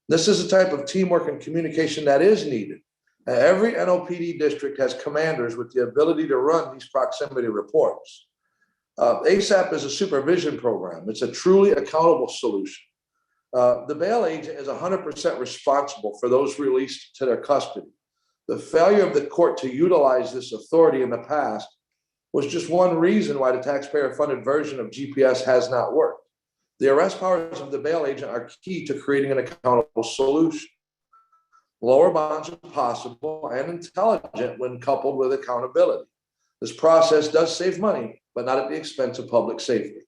This is a type of teamwork and communication that is needed. Every NOPD district has commanders with the ability to run these proximity reports. ASAP is a supervision program. It's a truly accountable solution. The bail agent is 100% responsible for those released to their custody. The failure of the court to utilize this authority in the past was just one reason why the taxpayer-funded version of GPS has not worked. The arrest powers of the bail agent are key to creating an accountable solution. Lower bonds are possible and intelligent when coupled with accountability. This process does save money, but not at the expense of public safety.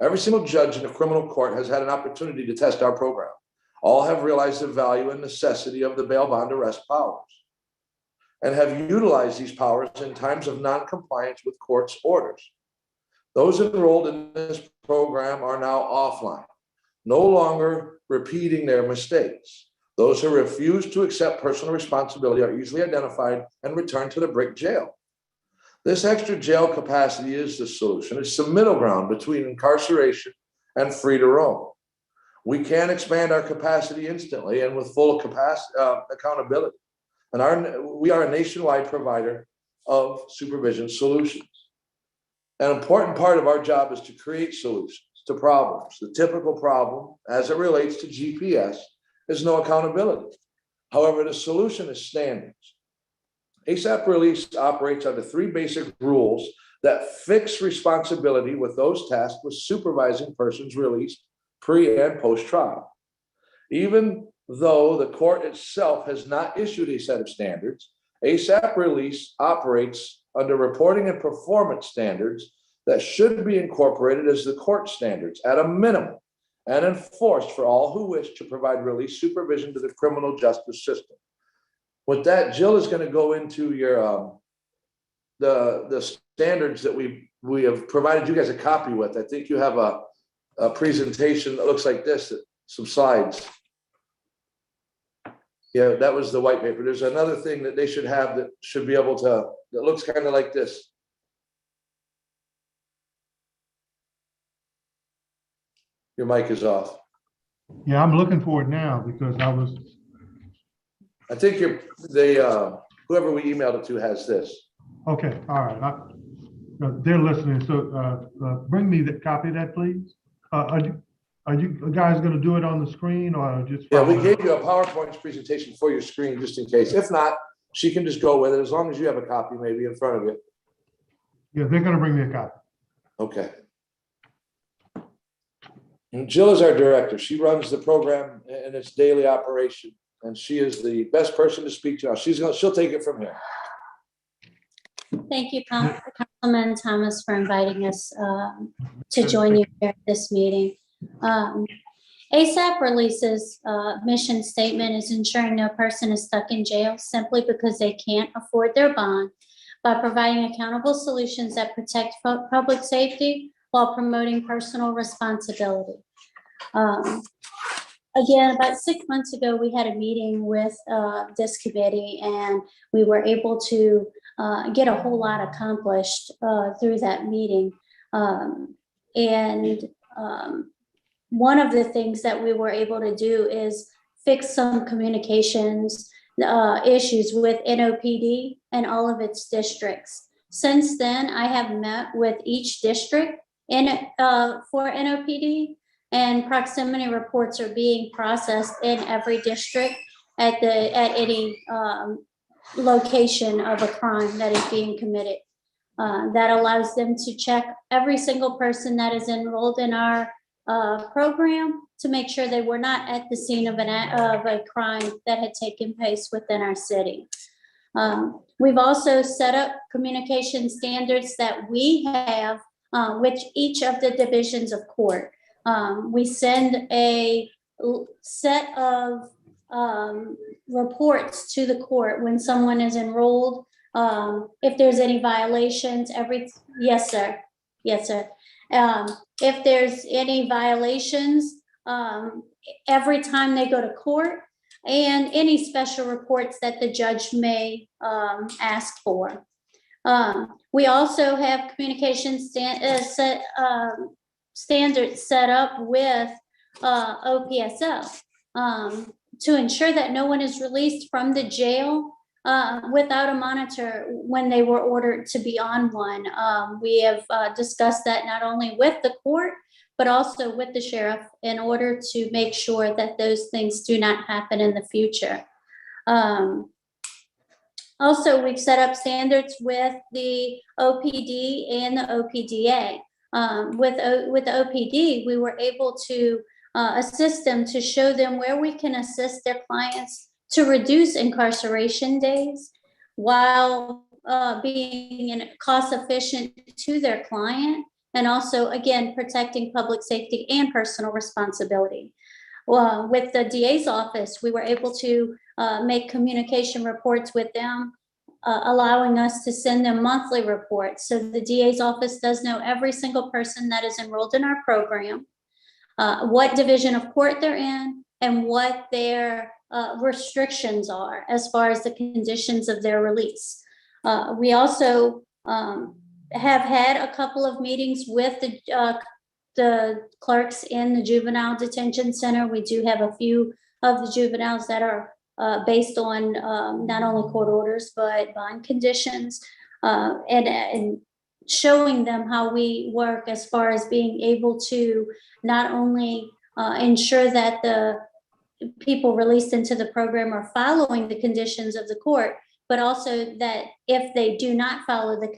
Every single judge in the criminal court has had an opportunity to test our program. All have realized the value and necessity of the bail bond arrest powers and have utilized these powers in times of non-compliance with court's orders. Those enrolled in this program are now offline, no longer repeating their mistakes. Those who refuse to accept personal responsibility are easily identified and returned to the brick jail. This extra jail capacity is the solution. It's the middle ground between incarceration and free to roam. We can expand our capacity instantly and with full capacity, accountability. And we are a nationwide provider of supervision solutions. An important part of our job is to create solutions to problems. The typical problem, as it relates to GPS, is no accountability. However, the solution is standards. ASAP Release operates under 3 basic rules that fix responsibility with those tasked with supervising persons released pre and post trial. Even though the court itself has not issued a set of standards, ASAP Release operates under reporting and performance standards that should be incorporated as the court standards at a minimum and enforced for all who wish to provide release supervision to the criminal justice system. With that, Jill is going to go into your the standards that we have provided you guys a copy with. I think you have a presentation that looks like this, some slides. Yeah, that was the white paper. There's another thing that they should have that should be able to, that looks kind of like this. Your mic is off. Yeah, I'm looking for it now because I think whoever we emailed it to has this. Okay, all right. They're listening, so bring me the copy of that, please. Are you guys going to do it on the screen or just? Yeah, we gave you a PowerPoint presentation for your screen just in case. If not, she can just go with it as long as you have a copy maybe in front of you. Yeah, they're going to bring me a copy. Okay. And Jill is our director. She runs the program in its daily operation, and she is the best person to speak to now. She'll take it from here. Thank you, Councilman Thomas, for inviting us to join you here at this meeting. ASAP Release's mission statement is ensuring no person is stuck in jail simply because they can't afford their bond by providing accountable solutions that protect public safety while promoting personal responsibility. Again, about 6 months ago, we had a meeting with this committee, and we were able to get a whole lot accomplished through that meeting. One of the things that we were able to do is fix some communications issues with NOPD and all of its districts. Since then, I have met with each district for NOPD, and proximity reports are being processed in every district at any location of a crime that is being committed. That allows them to check every single person that is enrolled in our program to make sure they were not at the scene of a crime that had taken place within our city. We've also set up communication standards that we have with each of the divisions of court. We send a set of reports to the court when someone is enrolled. If there's any violations, yes, sir. If there's any violations, every time they go to court, and any special reports that the judge may ask for. We also have communication standards set up with OPSO to ensure that no one is released from the jail without a monitor when they were ordered to be on one. We have discussed that not only with the court, but also with the sheriff in order to make sure that those things do not happen in the future. Also, we've set up standards with the OPD and the OPDA. With the OPD, we were able to assist them to show them where we can assist their clients to reduce incarceration days while being cost efficient to their client, and also, again, protecting public safety and personal responsibility. Well, with the DA's office, we were able to make communication reports with them, allowing us to send them monthly reports. So the DA's office does know every single person that is enrolled in our program, what division of court they're in, and what their restrictions are as far as the conditions of their release. We also have had a couple of meetings with the clerks in the juvenile detention center. We do have a few of the juveniles that are based on not only court orders, but bond conditions, and showing them how we work as far as being able to not only ensure that the people released into the program are following the conditions of the court, but also that if they do not follow the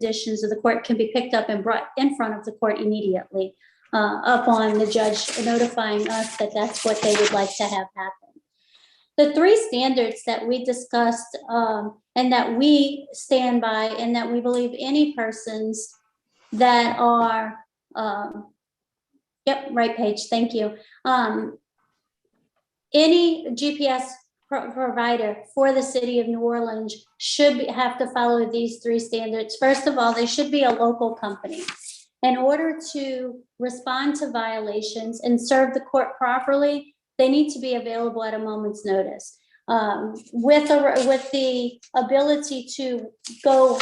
conditions of the court, can be picked up and brought in front of the court immediately upon the judge notifying us that that's what they would like to have happen. The three standards that we discussed and that we stand by, and that we believe any persons that are, yep, right page, thank you. Any GPS provider for the city of New Orleans should have to follow these three standards. First of all, they should be a local company. In order to respond to violations and serve the court properly, they need to be available at a moment's notice. With the ability to go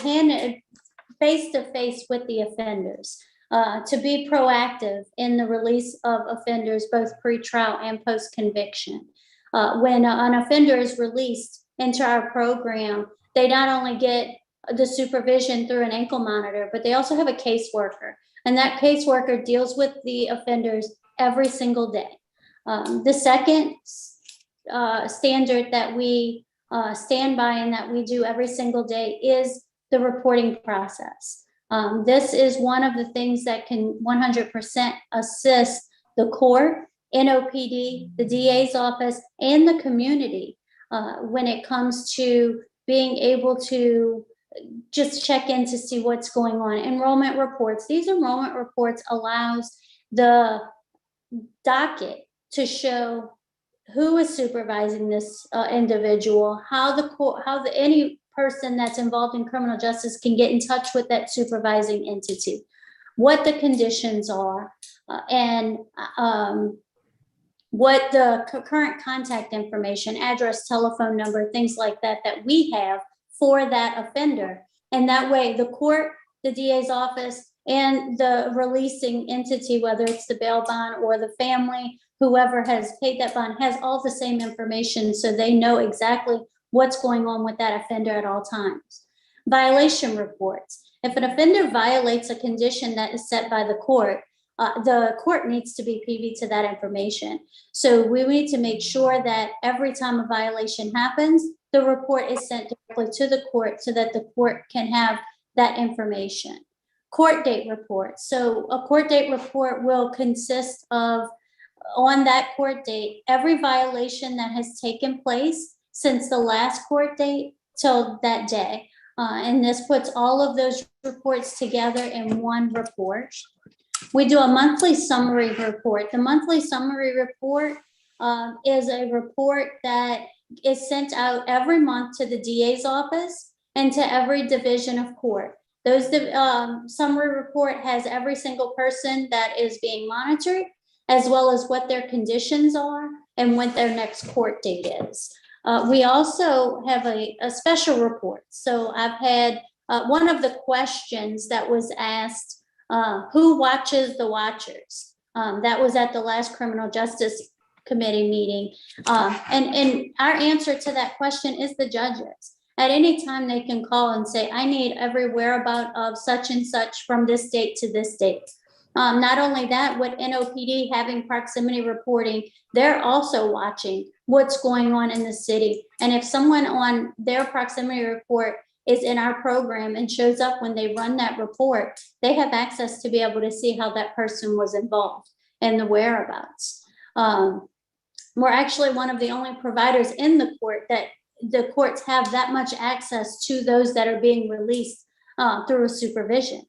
face to face with the offenders, to be proactive in the release of offenders, both pre-trial and post-conviction. When an offender is released into our program, they not only get the supervision through an ankle monitor, but they also have a caseworker. And that caseworker deals with the offenders every single day. The second standard that we stand by and that we do every single day is the reporting process. This is one of the things that can 100% assist the court, NOPD, the DA's office, and the community when it comes to being able to just check in to see what's going on. Enrollment reports. These enrollment reports allows the docket to show who is supervising this individual, how any person that's involved in criminal justice can get in touch with that supervising entity, what the conditions are, and what the current contact information, address, telephone number, things like that, that we have for that offender. And that way the court, the DA's office, and the releasing entity, whether it's the bail bond or the family, whoever has paid that bond, has all the same information, so they know exactly what's going on with that offender at all times. Violation reports. If an offender violates a condition that is set by the court needs to be privy to that information. So we need to make sure that every time a violation happens, the report is sent directly to the court so that the court can have that information. Court date reports. So a court date report will consist of, on that court date, every violation that has taken place since the last court date till that day. And this puts all of those reports together in one report. We do a monthly summary report. The monthly summary report is a report that is sent out every month to the DA's office and to every division of court. Those summary report has every single person that is being monitored, as well as what their conditions are and what their next court date is. We also have a special report. So I've had one of the questions that was asked, who watches the watchers? That was at the last Criminal Justice Committee meeting. And our answer to that question is the judges. At any time they can call and say, I need every whereabout of such and such from this date to this date. Not only that, with NOPD having proximity reporting, they're also watching what's going on in the city. And if someone on their proximity report is in our program and shows up when they run that report, they have access to be able to see how that person was involved and the whereabouts. We're actually one of the only providers in the court that the courts have that much access to those that are being released through a supervision.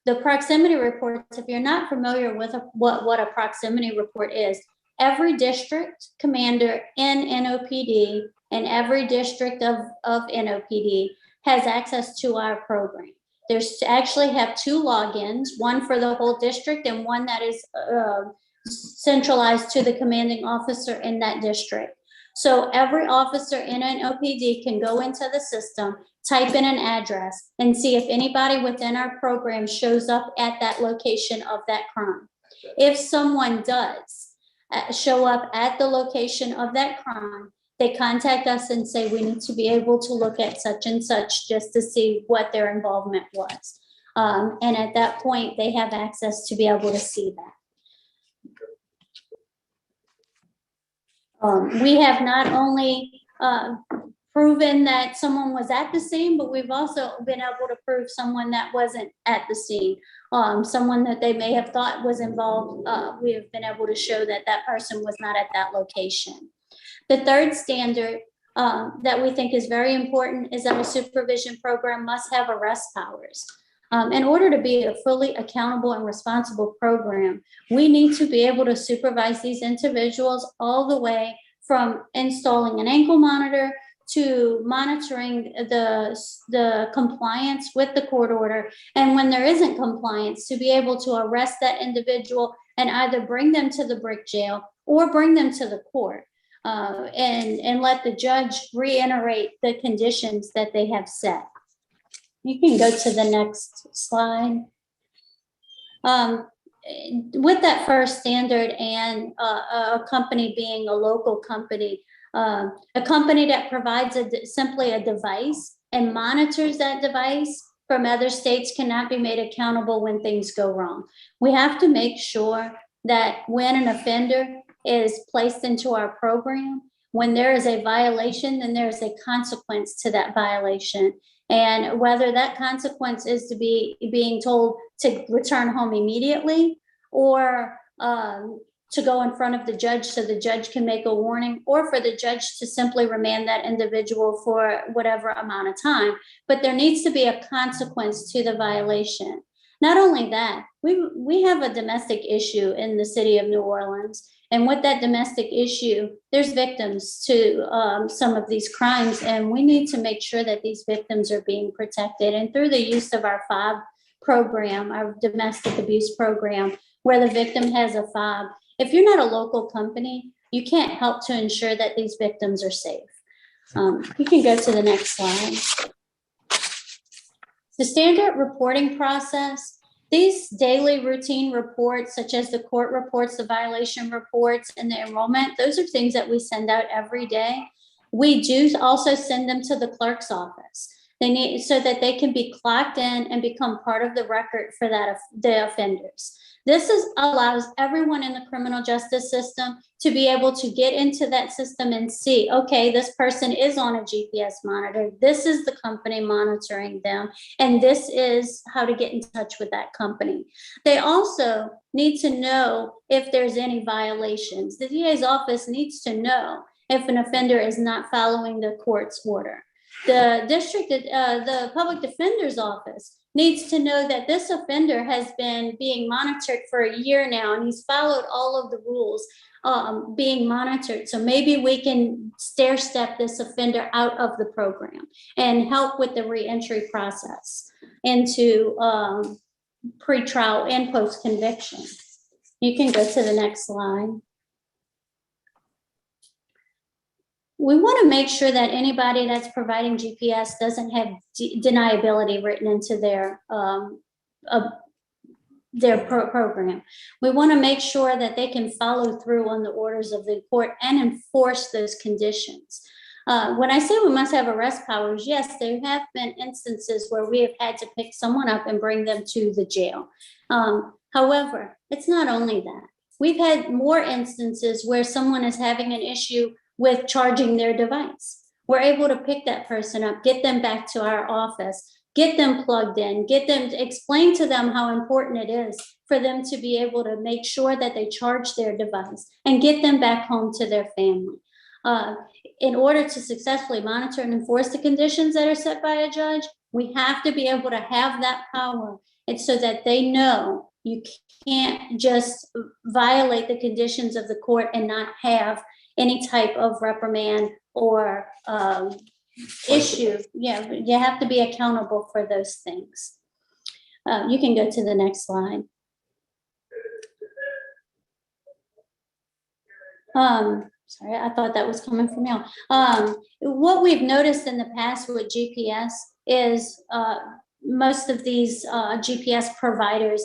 The proximity reports, if you're not familiar with what a proximity report is, every district commander in NOPD and every district of NOPD has access to our program. There's actually have two logins, one for the whole district and one that is centralized to the commanding officer in that district. So every officer in an OPD can go into the system, type in an address, and see if anybody within our program shows up at that location of that crime. If someone does show up at the location of that crime, they contact us and say, we need to be able to look at such and such just to see what their involvement was. And at that point, they have access to be able to see that. We have not only proven that someone was at the scene, but we've also been able to prove someone that wasn't at the scene. Someone that they may have thought was involved, we have been able to show that that person was not at that location. The third standard that we think is very important is that a supervision program must have arrest powers. In order to be a fully accountable and responsible program, we need to be able to supervise these individuals all the way from installing an ankle monitor to monitoring the compliance with the court order. And when there isn't compliance, to be able to arrest that individual and either bring them to the brick jail or bring them to the court and let the judge reiterate the conditions that they have set. You can go to the next slide. With that first standard and a company being a local company, a company that provides simply a device and monitors that device from other states cannot be made accountable when things go wrong. We have to make sure that when an offender is placed into our program, when there is a violation, then there's a consequence to that violation. And whether that consequence is to be being told to return home immediately or to go in front of the judge so the judge can make a warning, or for the judge to simply remand that individual for whatever amount of time. But there needs to be a consequence to the violation. Not only that, we have a domestic issue in the city of New Orleans. And with that domestic issue, there's victims to some of these crimes, and we need to make sure that these victims are being protected. And through the use of our FOB program, our domestic abuse program, where the victim has a FOB, if you're not a local company, you can't help to ensure that these victims are safe. You can go to the next slide. The standard reporting process. These daily routine reports, such as the court reports, the violation reports, and the enrollment, those are things that we send out every day. We do also send them to the clerk's office. They need so that they can be clocked in and become part of the record for the offenders. This allows everyone in the criminal justice system to be able to get into that system and see, okay, this person is on a GPS monitor. This is the company monitoring them, and this is how to get in touch with that company. They also need to know if there's any violations. The DA's office needs to know if an offender is not following the court's order. The public defender's office needs to know that this offender has been being monitored for a year now, and he's followed all of the rules being monitored. So maybe we can stair step this offender out of the program and help with the reentry process into pretrial and post-conviction. You can go to the next slide. We want to make sure that anybody that's providing GPS doesn't have deniability written into their program. We want to make sure that they can follow through on the orders of the court and enforce those conditions. When I say we must have arrest powers, yes, there have been instances where we have had to pick someone up and bring them to the jail. However, it's not only that. We've had more instances where someone is having an issue with charging their device. We're able to pick that person up, get them back to our office, get them plugged in, explain to them how important it is for them to be able to make sure that they charge their device and get them back home to their family. In order to successfully monitor and enforce the conditions that are set by a judge, we have to be able to have that power. It's so that they know you can't just violate the conditions of the court and not have any type of reprimand or issue. Yeah, you have to be accountable for those things. You can go to the next slide. Sorry, I thought that was coming from you. What we've noticed in the past with GPS is most of these GPS providers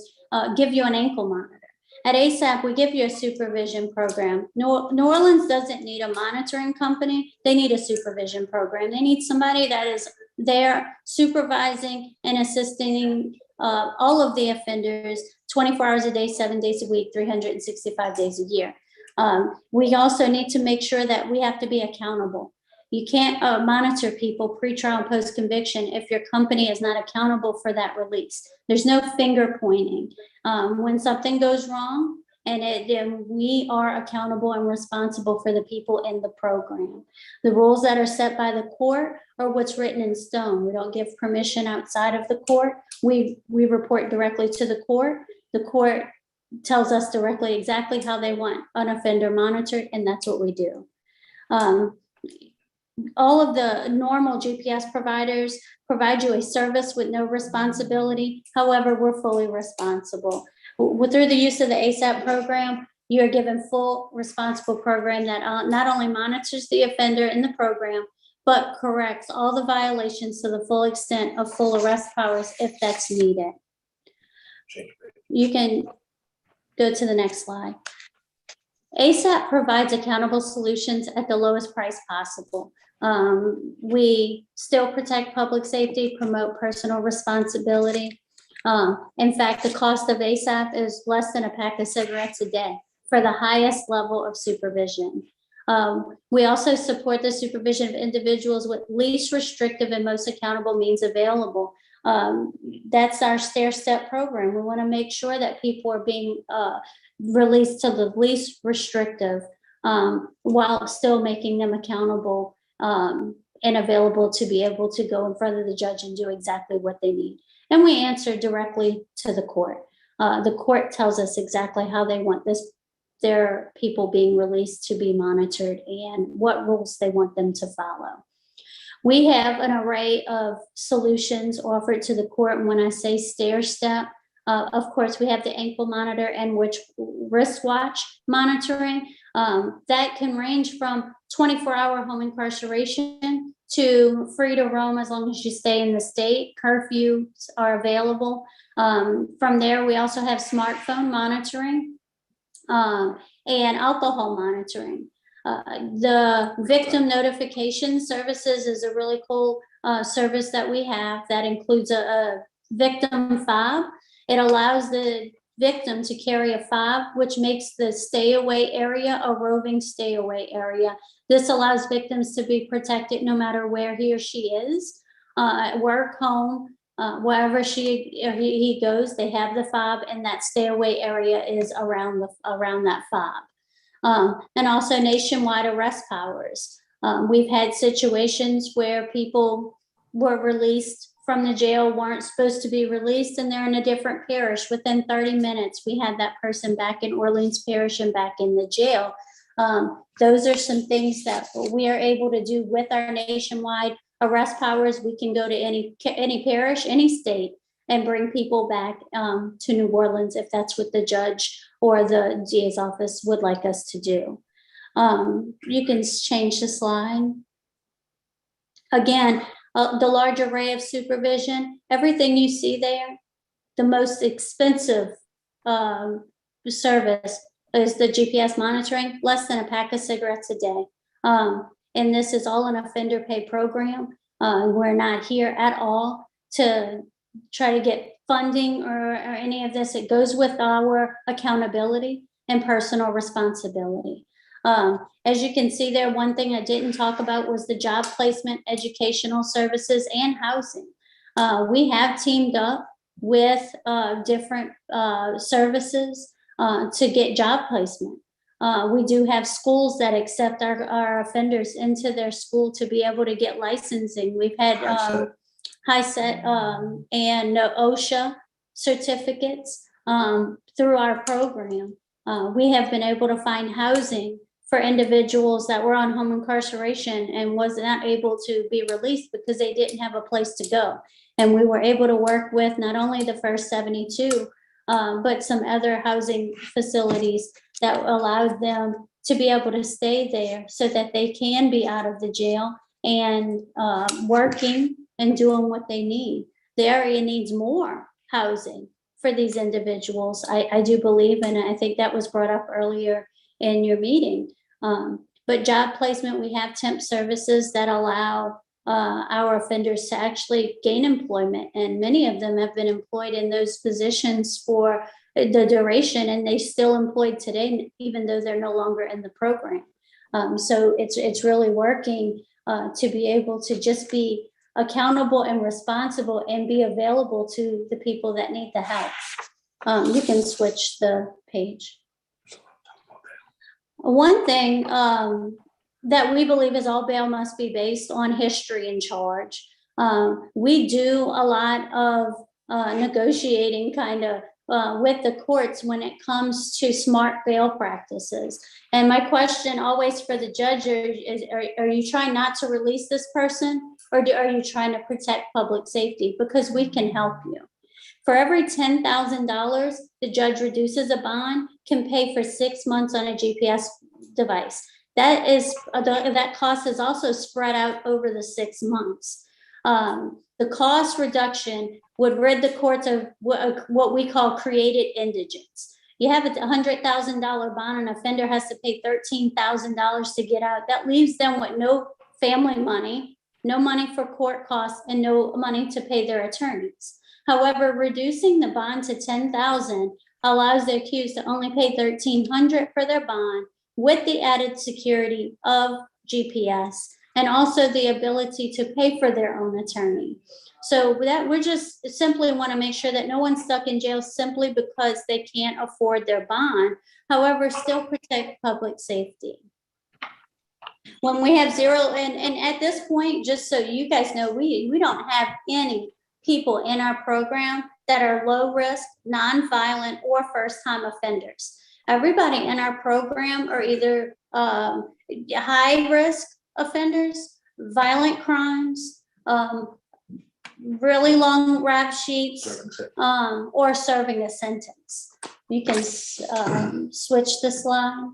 give you an ankle monitor. At ASAP, we give you a supervision program. New Orleans doesn't need a monitoring company. They need a supervision program. They need somebody that is there supervising and assisting all of the offenders 24 hours a day, 7 days a week, 365 days a year. We also need to make sure that we have to be accountable. You can't monitor people pre-trial and post-conviction if your company is not accountable for that release. There's no finger pointing. When something goes wrong, and we are accountable and responsible for the people in the program. The rules that are set by the court are what's written in stone. We don't give permission outside of the court. We report directly to the court. The court tells us directly exactly how they want an offender monitored, and that's what we do. All of the normal GPS providers provide you a service with no responsibility. However, we're fully responsible. Through the use of the ASAP program, you are given full responsible program that not only monitors the offender in the program, but corrects all the violations to the full extent of full arrest powers if that's needed. You can go to the next slide. ASAP provides accountable solutions at the lowest price possible. We still protect public safety, promote personal responsibility. In fact, the cost of ASAP is less than a pack of cigarettes a day for the highest level of supervision. We also support the supervision of individuals with least restrictive and most accountable means available. That's our stair-step program. We want to make sure that people are being released to the least restrictive while still making them accountable and available to be able to go in front of the judge and do exactly what they need. And we answer directly to the court. The court tells us exactly how they want their people being released to be monitored and what rules they want them to follow. We have an array of solutions offered to the court. And when I say stair step, of course, we have the ankle monitor and wristwatch monitoring. That can range from 24-hour home incarceration to free to roam as long as you stay in the state. Curfews are available. From there, we also have smartphone monitoring and alcohol monitoring. The victim notification services is a really cool service that we have that includes a victim fob. It allows the victim to carry a fob, which makes the stay away area a roving stay away area. This allows victims to be protected no matter where he or she is, at work, home, wherever she or he goes. They have the fob, and that stay away area is around that fob. And also nationwide arrest powers. We've had situations where people were released from the jail, weren't supposed to be released, and they're in a different parish. Within 30 minutes, we had that person back in Orleans Parish and back in the jail. Those are some things that we are able to do with our nationwide arrest powers. We can go to any parish, any state, and bring people back to New Orleans if that's what the judge or the DA's office would like us to do. You can change the slide. Again, the large array of supervision, everything you see there, the most expensive service is the GPS monitoring, less than a pack of cigarettes a day. And this is all an offender pay program. We're not here at all to try to get funding or any of this. It goes with our accountability and personal responsibility. As you can see there, one thing I didn't talk about was the job placement, educational services, and housing. We have teamed up with different services to get job placement. We do have schools that accept our offenders into their school to be able to get licensing. We've had HiSET and OSHA certificates through our program. We have been able to find housing for individuals that were on home incarceration and was not able to be released because they didn't have a place to go. And we were able to work with not only the First 72, but some other housing facilities that allowed them to be able to stay there so that they can be out of the jail and working and doing what they need. The area needs more housing for these individuals, I do believe, and I think that was brought up earlier in your meeting. But job placement, we have temp services that allow our offenders to actually gain employment, and many of them have been employed in those positions for the duration, and they still employed today, even though they're no longer in the program. So it's really working to be able to just be accountable and responsible and be available to the people that need the help. You can switch the page. One thing that we believe is all bail must be based on history and charge. We do a lot of negotiating kind of with the courts when it comes to smart bail practices. And my question always for the judge is, are you trying not to release this person, or are you trying to protect public safety? Because we can help you. For every $10,000 the judge reduces a bond, can pay for 6 months on a GPS device. That cost is also spread out over the 6 months. The cost reduction would rid the courts of what we call created indigence. You have a $100,000 bond, an offender has to pay $13,000 to get out. That leaves them with no family money, no money for court costs, and no money to pay their attorneys. However, reducing the bond to $10,000 allows the accused to only pay $1,300 for their bond, with the added security of GPS, and also the ability to pay for their own attorney. So that we just simply want to make sure that no one's stuck in jail simply because they can't afford their bond, however, still protect public safety. When we have zero, and at this point, just so you guys know, we don't have any people in our program that are low risk, non-violent, or first-time offenders. Everybody in our program are either high risk offenders, violent crimes, really long rap sheets, or serving a sentence. You can switch the slide.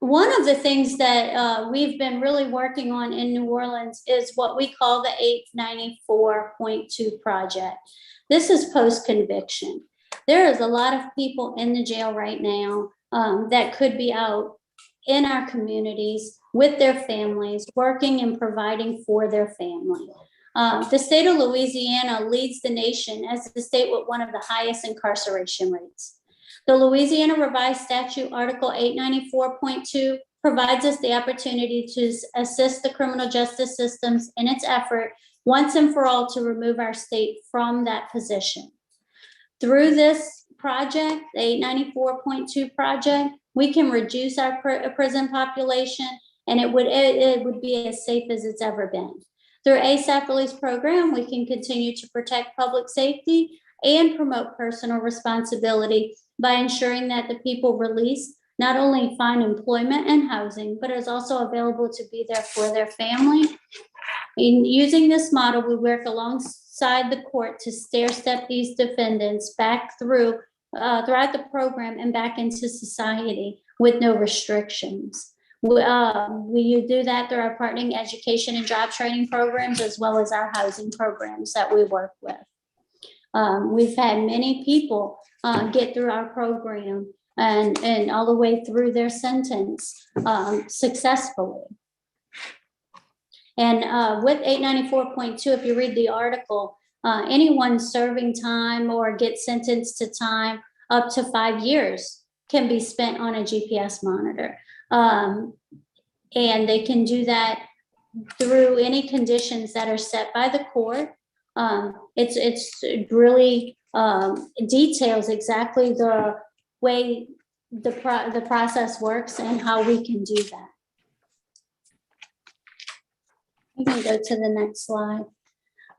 One of the things that we've been really working on in New Orleans is what we call the 894.2 project. This is post-conviction. There is a lot of people in the jail right now that could be out in our communities with their families, working and providing for their family. The state of Louisiana leads the nation as the state with one of the highest incarceration rates. The Louisiana Revised Statute, Article 894.2, provides us the opportunity to assist the criminal justice systems in its effort once and for all to remove our state from that position. Through this project, the 894.2 project, we can reduce our prison population, and it would be as safe as it's ever been. Through ASAP release program, we can continue to protect public safety and promote personal responsibility by ensuring that the people released not only find employment and housing, but is also available to be there for their family. In using this model, we work alongside the court to stair-step these defendants back through throughout the program and back into society with no restrictions. We do that through our partnering education and job training programs, as well as our housing programs that we work with. We've had many people get through our program and all the way through their sentence successfully. And with 894.2, if you read the article, anyone serving time or get sentenced to time up to 5 years can be spent on a GPS monitor. And they can do that through any conditions that are set by the court. It's really details exactly the way the process works and how we can do that. You can go to the next slide.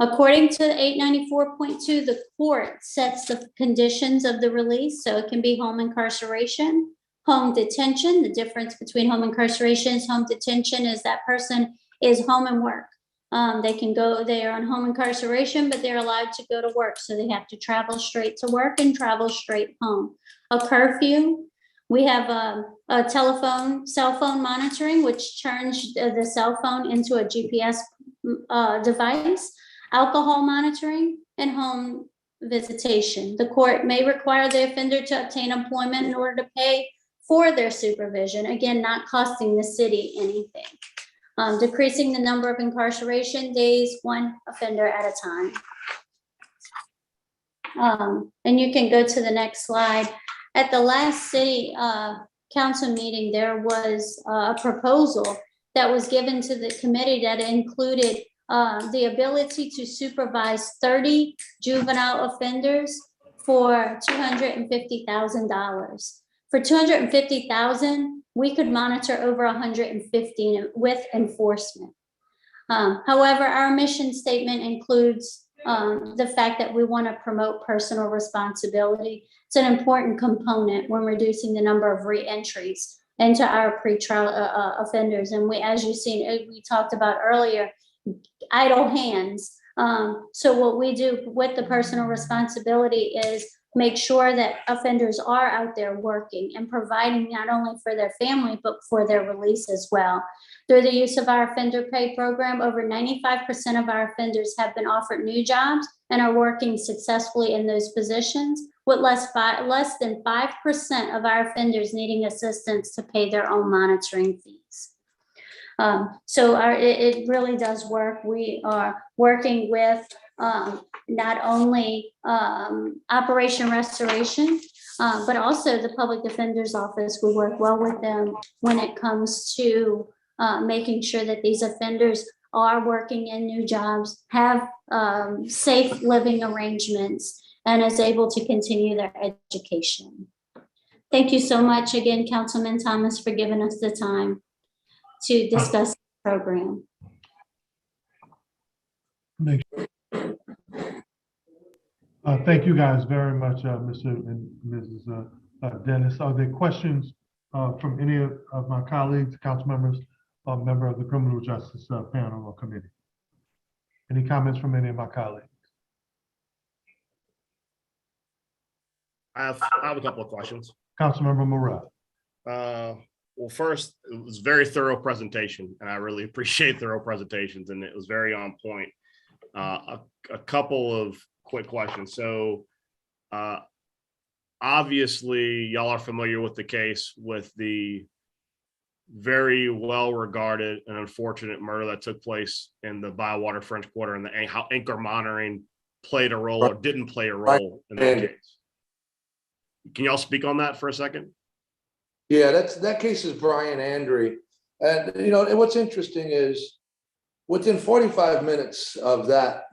According to 894.2, the court sets the conditions of the release. So it can be home incarceration, home detention. The difference between home incarceration and home detention is that person is home and work. They are on home incarceration, but they're allowed to go to work. So they have to travel straight to work and travel straight home. A curfew. We have a cell phone monitoring, which turns the cell phone into a GPS device, alcohol monitoring, and home visitation. The court may require the offender to obtain employment in order to pay for their supervision, again, not costing the city anything. Decreasing the number of incarceration days, one offender at a time. And you can go to the next slide. At the last city council meeting, there was a proposal that was given to the committee that included the ability to supervise 30 juvenile offenders for $250,000. For $250,000, we could monitor over 150 with enforcement. However, our mission statement includes the fact that we want to promote personal responsibility. It's an important component when reducing the number of re-entries into our pretrial offenders. And we, as you've seen, we talked about earlier, idle hands. So what we do with the personal responsibility is make sure that offenders are out there working and providing not only for their family, but for their release as well. Through the use of our offender pay program, over 95% of our offenders have been offered new jobs and are working successfully in those positions, with less than 5% of our offenders needing assistance to pay their own monitoring fees. So it really does work. We are working with not only Operation Restoration, but also the Public Defender's Office. We work well with them when it comes to making sure that these offenders are working in new jobs, have safe living arrangements, and is able to continue their education. Thank you so much again, Councilman Thomas, for giving us the time to discuss the program. Thank you guys very much, Mr. and Mrs. Dennis. Are there questions from any of my colleagues, council members, or member of the Criminal Justice Panel or Committee? Any comments from any of my colleagues? I have a couple of questions. Councilmember Morrell. Well, first, it was a very thorough presentation, and I really appreciate thorough presentations, and it was very on point. A couple of quick questions. So, obviously, y'all are familiar with the case with the very well regarded and unfortunate murder that took place in the Bywater French Quarter, and how anchor monitoring played a role or didn't play a role in that case. Can y'all speak on that for a second? Yeah, that case is Brian Andre. And you know, what's interesting is within 45 minutes of that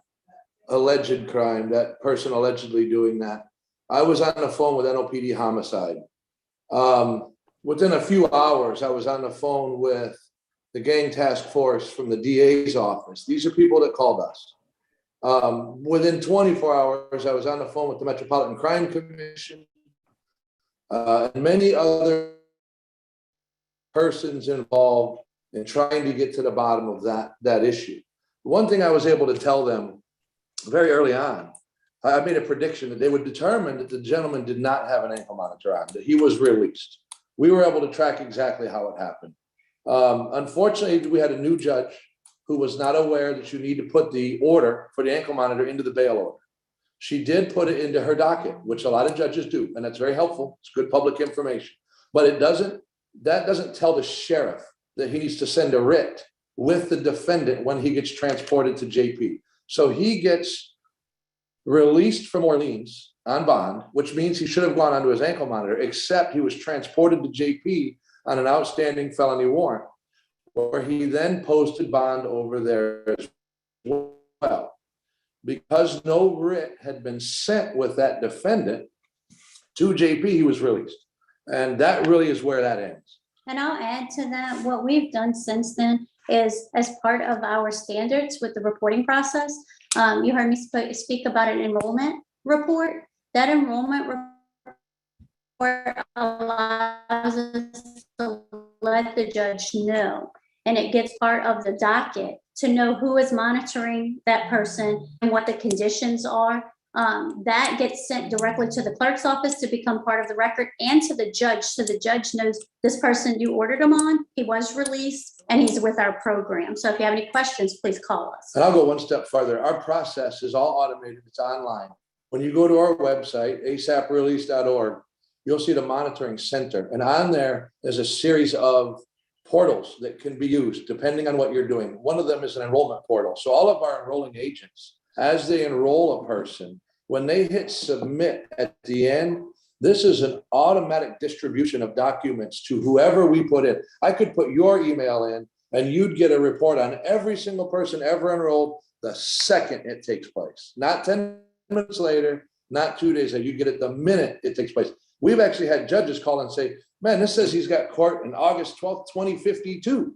alleged crime, that person allegedly doing that, I was on the phone with NOPD homicide. Within a few hours, I was on the phone with the gang task force from the DA's office. These are people that called us. Within 24 hours, I was on the phone with the Metropolitan Crime Commission and many other persons involved in trying to get to the bottom of that issue. One thing I was able to tell them very early on, I made a prediction that they would determine that the gentleman did not have an ankle monitor on, that he was released. We were able to track exactly how it happened. Unfortunately, we had a new judge who was not aware that you need to put the order for the ankle monitor into the bail order. She did put it into her docket, which a lot of judges do, and that's very helpful. It's good public information. But that doesn't tell the sheriff that he needs to send a writ with the defendant when he gets transported to JP. So he gets released from Orleans on bond, which means he should have gone onto his ankle monitor, except he was transported to JP on an outstanding felony warrant, where he then posted bond over there as well. Because no writ had been sent with that defendant to JP, he was released. And that really is where that ends. And I'll add to that, what we've done since then is, as part of our standards with the reporting process, you heard me speak about an enrollment report. That enrollment report allows us to let the judge know, and it gets part of the docket to know who is monitoring that person and what the conditions are. That gets sent directly to the clerk's office to become part of the record, and to the judge, so the judge knows this person you ordered him on, he was released, and he's with our program. So if you have any questions, please call us. And I'll go one step further. Our process is all automated. It's online. When you go to our website, asaprelease.org, you'll see the monitoring center. And on there is a series of portals that can be used depending on what you're doing. One of them is an enrollment portal. So all of our enrolling agents, as they enroll a person, when they hit submit at the end, this is an automatic distribution of documents to whoever we put in. I could put your email in and you'd get a report on every single person ever enrolled the second it takes place. Not 10 minutes later, not 2 days later, you get it the minute it takes place. We've actually had judges call and say, man, this says he's got court on August 12th, 2052.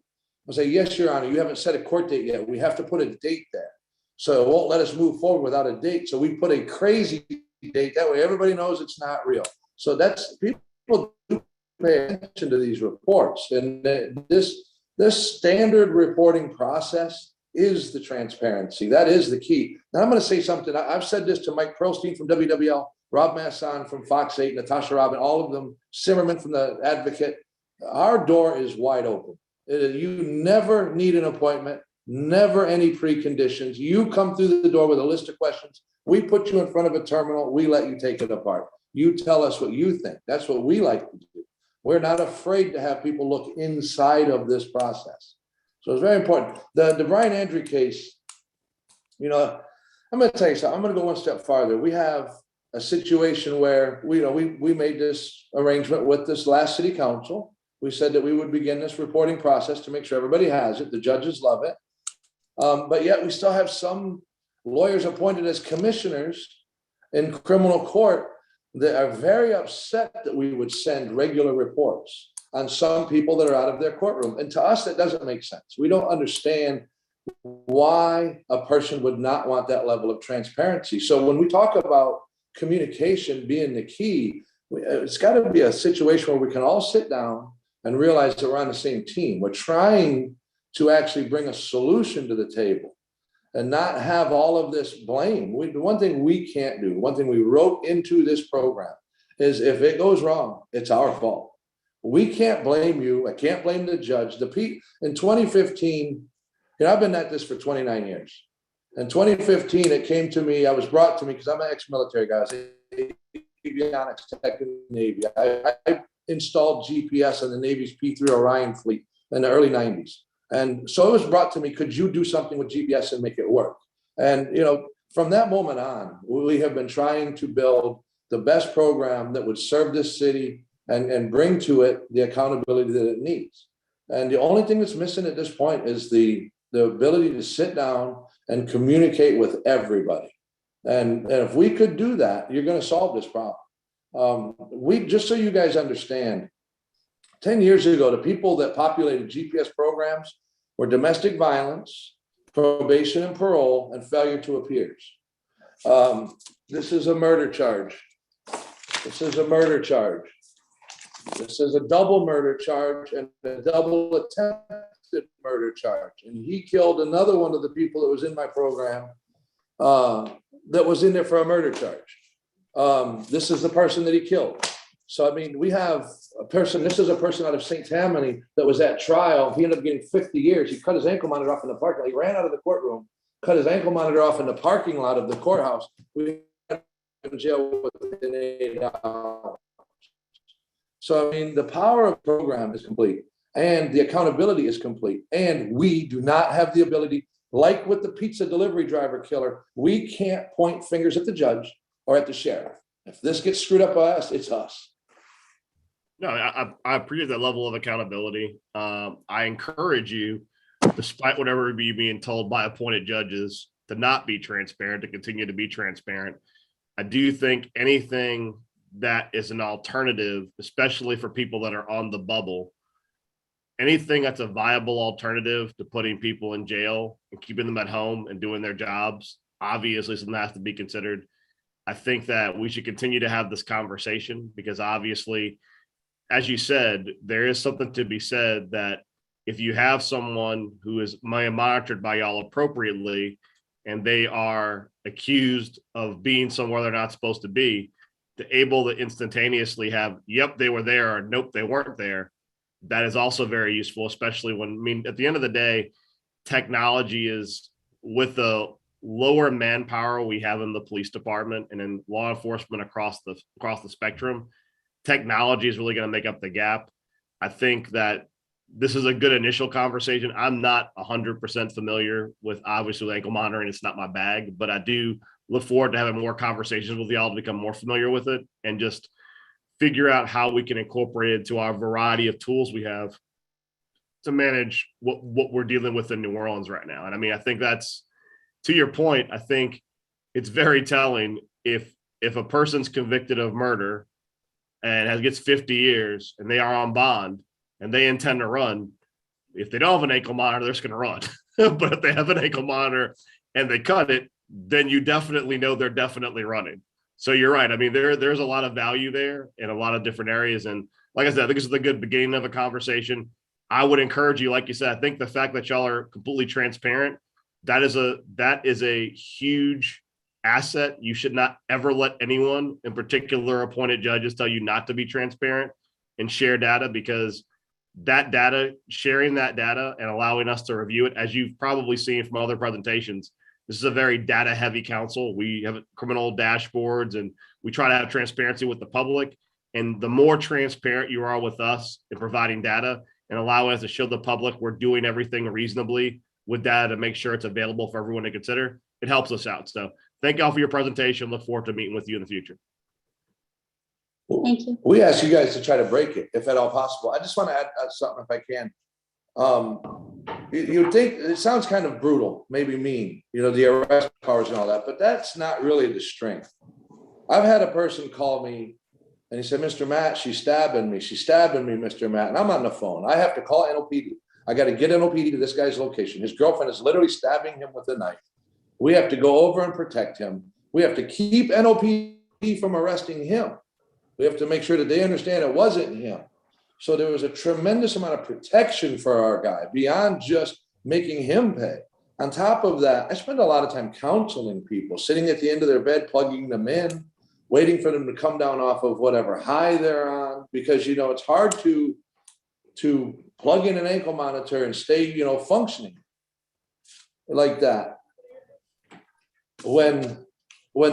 I'll say, yes, Your Honor, you haven't set a court date yet. We have to put a date there. So it won't let us move forward without a date. So we put a crazy date. That way everybody knows it's not real. So that's, people do pay attention to these reports. And this standard reporting process is the transparency. That is the key. Now I'm going to say something. I've said this to Mike Pearlstein from WWL, Rob Masson from Fox 8, Natasha Robin, all of them, Zimmerman from the Advocate. Our door is wide open. You never need an appointment. Never any preconditions. You come through the door with a list of questions. We put you in front of a terminal. We let you take it apart. You tell us what you think. That's what we like to do. We're not afraid to have people look inside of this process. So it's very important. The Brian Andre case, you know, I'm going to tell you something. I'm going to go one step farther. We have a situation where we made this arrangement with this last city council. We said that we would begin this reporting process to make sure everybody has it. The judges love it. But yet we still have some lawyers appointed as commissioners in criminal court that are very upset that we would send regular reports on some people that are out of their courtroom. And to us, that doesn't make sense. We don't understand why a person would not want that level of transparency. So when we talk about communication being the key, it's got to be a situation where we can all sit down and realize that we're on the same team. We're trying to actually bring a solution to the table and not have all of this blame. One thing we can't do, one thing we wrote into this program is if it goes wrong, it's our fault. We can't blame you. I can't blame the judge. In 2015, I've been at this for 29 years. In 2015, it came to me, I was brought to me because I'm an ex-military guy. I was avionics tech in the Navy. I installed GPS on the Navy's P-3 Orion fleet in the early 90s. And so it was brought to me, could you do something with GPS and make it work? And, from that moment on, we have been trying to build the best program that would serve this city and bring to it the accountability that it needs. And the only thing that's missing at this point is the ability to sit down and communicate with everybody. And if we could do that, you're going to solve this problem. Just so you guys understand, 10 years ago, the people that populated GPS programs were domestic violence, probation and parole, and failure to appears. This is a murder charge. This is a murder charge. This is a double murder charge and a double attempted murder charge. And he killed another one of the people that was in my program that was in there for a murder charge. This is the person that he killed. So, I mean, we have a person, this is a person out of St. Tammany that was at trial. He ended up getting 50 years. He cut his ankle monitor off in the parking lot. He ran out of the courtroom, cut his ankle monitor off in the parking lot of the courthouse. We had him in jail within 8 hours. So, I mean, the power of the program is complete and the accountability is complete. And we do not have the ability, like with the pizza delivery driver killer, we can't point fingers at the judge or at the sheriff. If this gets screwed up by us, it's us. No, I appreciate that level of accountability. I encourage you, despite whatever you're being told by appointed judges, to not be transparent, to continue to be transparent. I do think anything that is an alternative, especially for people that are on the bubble, anything that's a viable alternative to putting people in jail and keeping them at home and doing their jobs, obviously something has to be considered. I think that we should continue to have this conversation because obviously, as you said, there is something to be said that if you have someone who is monitored by y'all appropriately and they are accused of being somewhere they're not supposed to be, to able to instantaneously have, yep, they were there, or nope, they weren't there, that is also very useful, especially when, I mean, at the end of the day, technology is, with the lower manpower we have in the police department and in law enforcement across the spectrum, technology is really going to make up the gap. I think that this is a good initial conversation. I'm not 100% familiar with, obviously, with ankle monitoring. It's not my bag, but I do look forward to having more conversations with y'all to become more familiar with it and just figure out how we can incorporate it into our variety of tools we have to manage what we're dealing with in New Orleans right now. And I mean, I think that's, to your point, I think it's very telling if a person's convicted of murder and gets 50 years and they are on bond and they intend to run, if they don't have an ankle monitor, they're just going to run. But if they have an ankle monitor and they cut it, then you definitely know they're definitely running. So you're right. I mean, there's a lot of value there in a lot of different areas. And like I said, I think this is a good beginning of a conversation. I would encourage you, like you said, I think the fact that y'all are completely transparent, that is a huge asset. You should not ever let anyone, in particular appointed judges, tell you not to be transparent and share data, because that data, sharing that data and allowing us to review it, as you've probably seen from other presentations, this is a very data heavy council. We have criminal dashboards and we try to have transparency with the public. And the more transparent you are with us in providing data and allowing us to show the public we're doing everything reasonably with data to make sure it's available for everyone to consider, it helps us out. So thank y'all for your presentation. Look forward to meeting with you in the future. Thank you. We ask you guys to try to break it, if at all possible. I just want to add something if I can. You think it sounds kind of brutal, maybe mean, the arrest powers and all that, but that's not really the strength. I've had a person call me and he said, Mr. Matt, she's stabbing me. She's stabbing me, Mr. Matt. And I'm on the phone. I have to call NOPD. I got to get NOPD to this guy's location. His girlfriend is literally stabbing him with a knife. We have to go over and protect him. We have to keep NOPD from arresting him. We have to make sure that they understand it wasn't him. So there was a tremendous amount of protection for our guy beyond just making him pay. On top of that, I spend a lot of time counseling people, sitting at the end of their bed, plugging them in, waiting for them to come down off of whatever high they're on, because, it's hard to plug in an ankle monitor and stay, functioning like that. When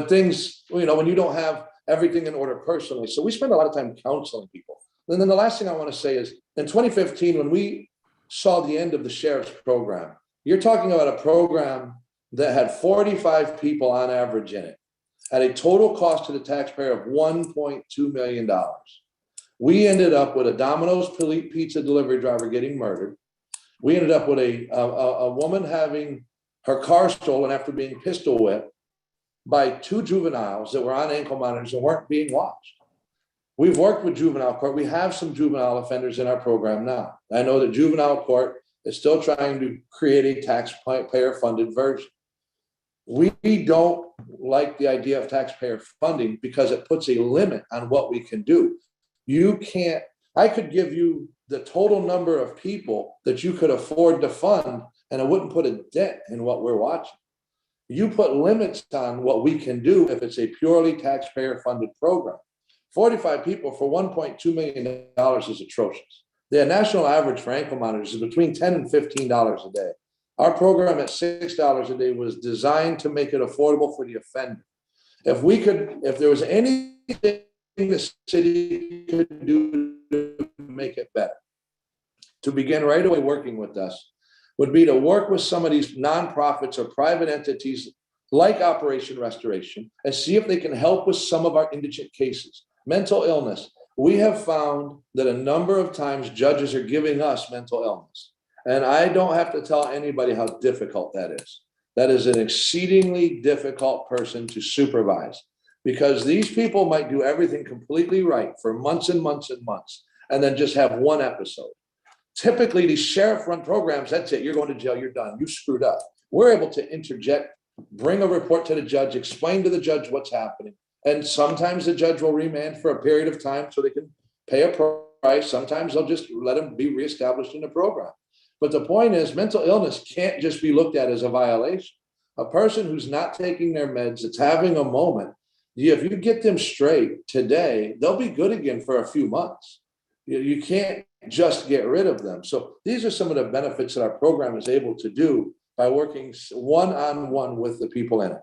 things, when you don't have everything in order personally. So we spend a lot of time counseling people. And then the last thing I want to say is in 2015, when we saw the end of the sheriff's program. You're talking about a program that had 45 people on average in it, at a total cost to the taxpayer of $1.2 million. We ended up with a Domino's pizza delivery driver getting murdered. We ended up with a woman having her car stolen after being pistol whipped by 2 juveniles that were on ankle monitors and weren't being watched. We've worked with juvenile court. We have some juvenile offenders in our program now. I know that juvenile court is still trying to create a taxpayer-funded version. We don't like the idea of taxpayer funding because it puts a limit on what we can do. You can't, I could give you the total number of people that you could afford to fund, and it wouldn't put a dent in what we're watching. You put limits on what we can do if it's a purely taxpayer-funded program. 45 people for $1.2 million is atrocious. The national average for ankle monitors is between $10 and $15 a day. Our program at $6 a day was designed to make it affordable for the offender. If there was anything the city could do to make it better, to begin right away working with us, would be to work with some of these nonprofits or private entities like Operation Restoration and see if they can help with some of our indigent cases. Mental illness. We have found that a number of times judges are giving us mental illness. And I don't have to tell anybody how difficult that is. That is an exceedingly difficult person to supervise, because these people might do everything completely right for months and months and months, and then just have one episode. Typically, these sheriff-run programs, that's it. You're going to jail. You're done. You screwed up. We're able to interject, bring a report to the judge, explain to the judge what's happening. And sometimes the judge will remand for a period of time so they can pay a price. Sometimes they'll just let them be reestablished in the program. But the point is, mental illness can't just be looked at as a violation. A person who's not taking their meds, that's having a moment, if you get them straight today, they'll be good again for a few months. You can't just get rid of them. So these are some of the benefits that our program is able to do by working one-on-one with the people in it.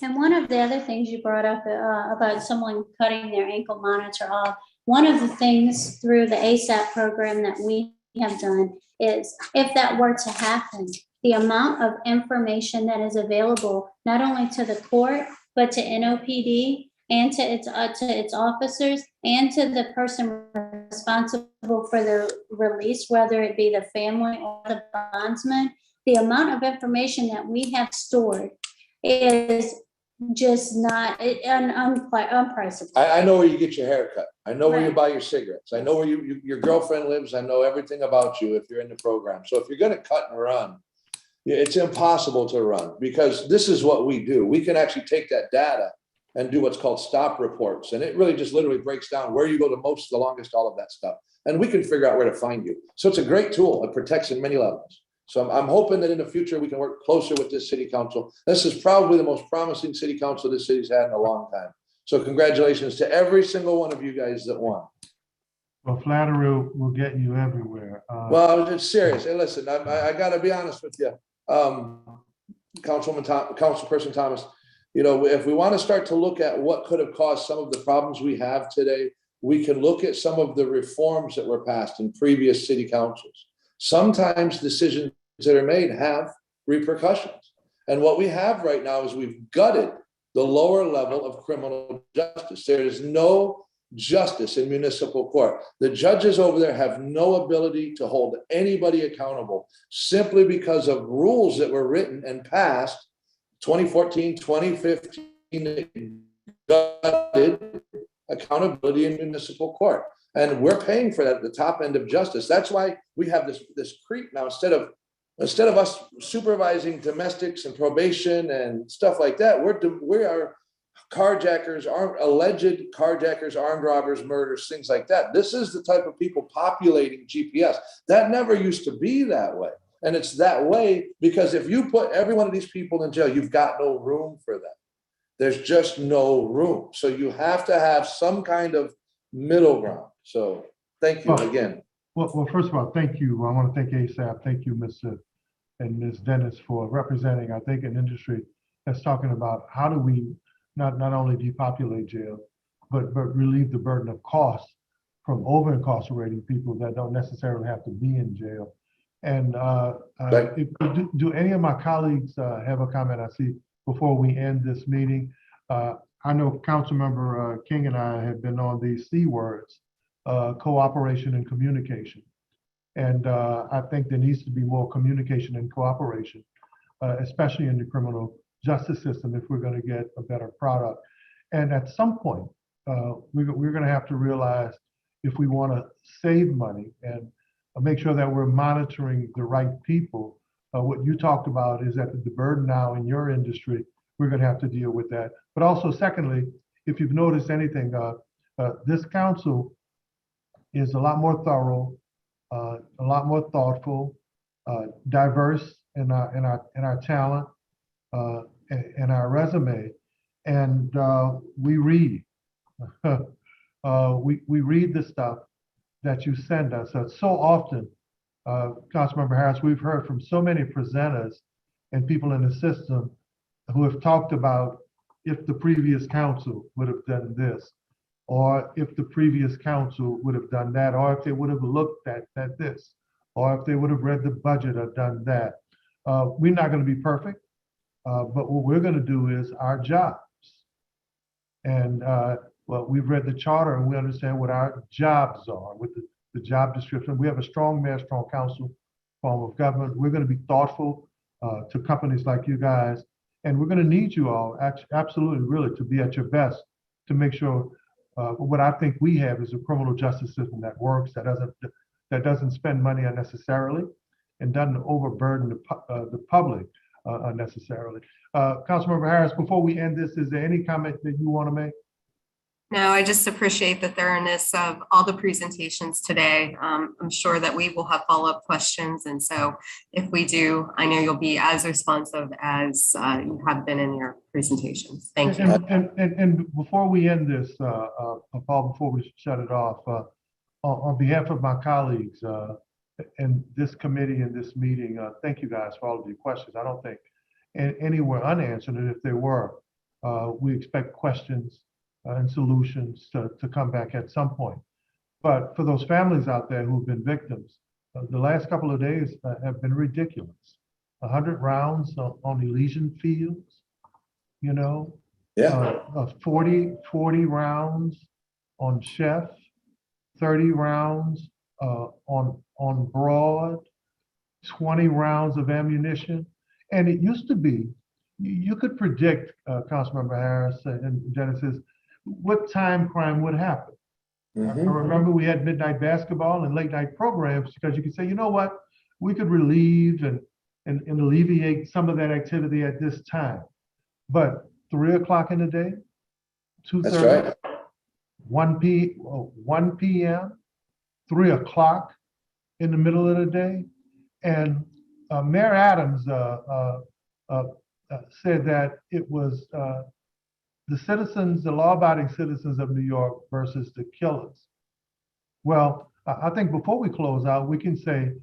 And one of the other things you brought up about someone cutting their ankle monitor off, one of the things through the ASAP program that we have done is, if that were to happen, the amount of information that is available, not only to the court, but to NOPD and to its officers and to the person responsible for the release, whether it be the family or the bondsman, the amount of information that we have stored is just not unprecedented. I know where you get your haircut. I know where you buy your cigarettes. I know where your girlfriend lives. I know everything about you if you're in the program. So if you're going to cut and run, it's impossible to run, because this is what we do. We can actually take that data and do what's called stop reports. And it really just literally breaks down where you go the longest, all of that stuff. And we can figure out where to find you. So it's a great tool. It protects in many levels. So I'm hoping that in the future, we can work closer with this city council. This is probably the most promising city council this city's had in a long time. So congratulations to every single one of you guys that won. Well, flattery will get you everywhere. Well, it's serious. Hey, listen, I got to be honest with you, Councilperson Thomas. You know, if we want to start to look at what could have caused some of the problems we have today, we can look at some of the reforms that were passed in previous city councils. Sometimes decisions that are made have repercussions. And what we have right now is we've gutted the lower level of criminal justice. There is no justice in municipal court. The judges over there have no ability to hold anybody accountable simply because of rules that were written and passed 2014, 2015, that gutted accountability in municipal court. And we're paying for that at the top end of justice. That's why we have this creep now. Instead of us supervising domestics and probation and stuff like that, we are carjackers, alleged carjackers, armed robbers, murders, things like that. This is the type of people populating GPS. That never used to be that way. And it's that way because if you put every one of these people in jail, you've got no room for them. There's just no room. So you have to have some kind of middle ground. So thank you again. Well, first of all, thank you. I want to thank ASAP. Thank you, Mr. and Ms. Dennis, for representing, I think, an industry that's talking about how do we not only depopulate jail, but relieve the burden of cost from over-incarcerating people that don't necessarily have to be in jail. And do any of my colleagues have a comment I see before we end this meeting? I know Councilmember King and I have been on these C words, cooperation and communication. And I think there needs to be more communication and cooperation, especially in the criminal justice system, if we're going to get a better product. And at some point, we're going to have to realize if we want to save money and make sure that we're monitoring the right people. What you talked about is that the burden now in your industry, we're going to have to deal with that. But also, secondly, if you've noticed anything, this council is a lot more thorough, a lot more thoughtful, diverse in our talent and our resume, and we read. We read the stuff that you send us. So often, Councilmember Harris, we've heard from so many presenters and people in the system who have talked about if the previous council would have done this, or if the previous council would have done that, or if they would have looked at this, or if they would have read the budget or done that. We're not going to be perfect, but what we're going to do is our jobs. And well, we've read the charter and we understand what our jobs are with the job description. We have a strong mayor, strong council form of government. We're going to be thoughtful to companies like you guys. And we're going to need you all, absolutely, really, to be at your best to make sure what I think we have is a criminal justice system that works, that doesn't spend money unnecessarily, and doesn't overburden the public unnecessarily. Councilmember Harris, before we end this, is there any comment that you want to make? No, I just appreciate the thoroughness of all the presentations today. I'm sure that we will have follow-up questions. And so if we do, I know you'll be as responsive as you have been in your presentations. Thank you. And before we end this, Paul, before we shut it off, on behalf of my colleagues and this committee and this meeting, thank you guys for all of your questions. I don't think any were unanswered, and if there were, we expect questions and solutions to come back at some point. But for those families out there who've been victims, the last couple of days have been ridiculous. 100 rounds on Elysian Fields, you know, 40 rounds on Chef, 30 rounds on Broad, 20 rounds of ammunition. And it used to be, you could predict, Councilmember Harris and Genesis, what time crime would happen. I remember we had midnight basketball and late night programs because you could say, you know what, we could relieve and alleviate some of that activity at this time. But 3 o'clock in the day, 2:30, 1 p.m., 3 o'clock in the middle of the day. And Mayor Adams said that it was the citizens, the law-abiding citizens of New York versus the killers. Well, I think before we close out, we can say.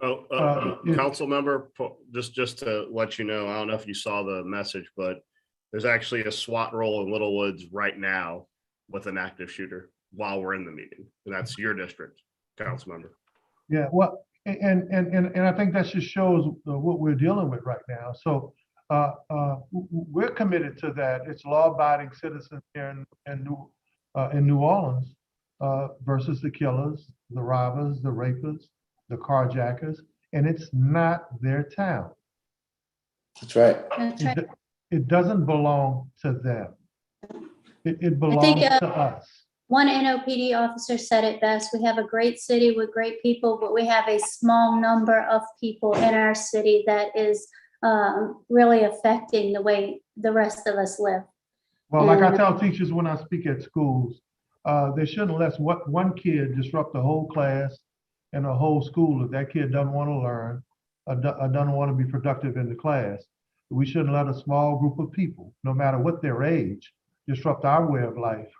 Council member, just to let you know, I don't know if you saw the message, but there's actually a SWAT roll in Little Woods right now with an active shooter while we're in the meeting. And that's your district, council member. Yeah, well, and I think that just shows what we're dealing with right now. So we're committed to that. It's law-abiding citizens here in New Orleans versus the killers, the robbers, the rapists, the carjackers, and it's not their town. That's right. It doesn't belong to them. It belongs to us. One NOPD officer said it best. We have a great city with great people, but we have a small number of people in our city that is really affecting the way the rest of us live. Well, like I tell teachers when I speak at schools, they shouldn't let one kid disrupt the whole class and the whole school if that kid doesn't want to learn or doesn't want to be productive in the class. We shouldn't let a small group of people, no matter what their age, disrupt our way of life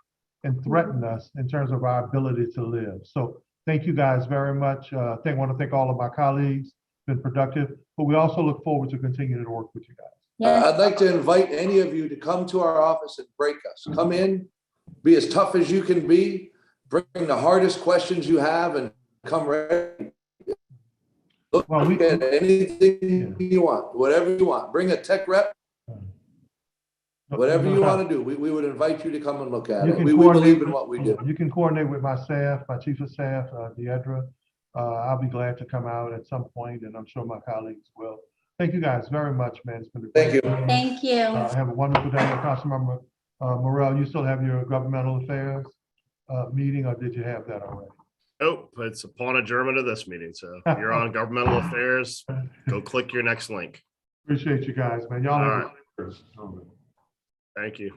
and threaten us in terms of our ability to live. So thank you guys very much. I want to thank all of my colleagues, been productive, but we also look forward to continuing to work with you guys. I'd like to invite any of you to come to our office and break us. Come in, be as tough as you can be, bring the hardest questions you have and come ready. Look Well, we- at anything you want, whatever you want. Bring a tech rep, whatever you want to do. We would invite you to come and look at You it. can We coordinate believe in with- what we do. You can coordinate with my staff, my chief of staff, Deidre. I'll be glad to come out at some point, and I'm sure my colleagues will. Thank you guys very much, man. It's been a Thank you. great meeting. Thank you. Have a wonderful day. Councilmember Morel, you still have your governmental affairs meeting, or did you have that already? Oh, it's upon adjournment of this meeting. So if you're on governmental affairs, go click your next link. Appreciate you guys, man. Y'all All have right. Thank you.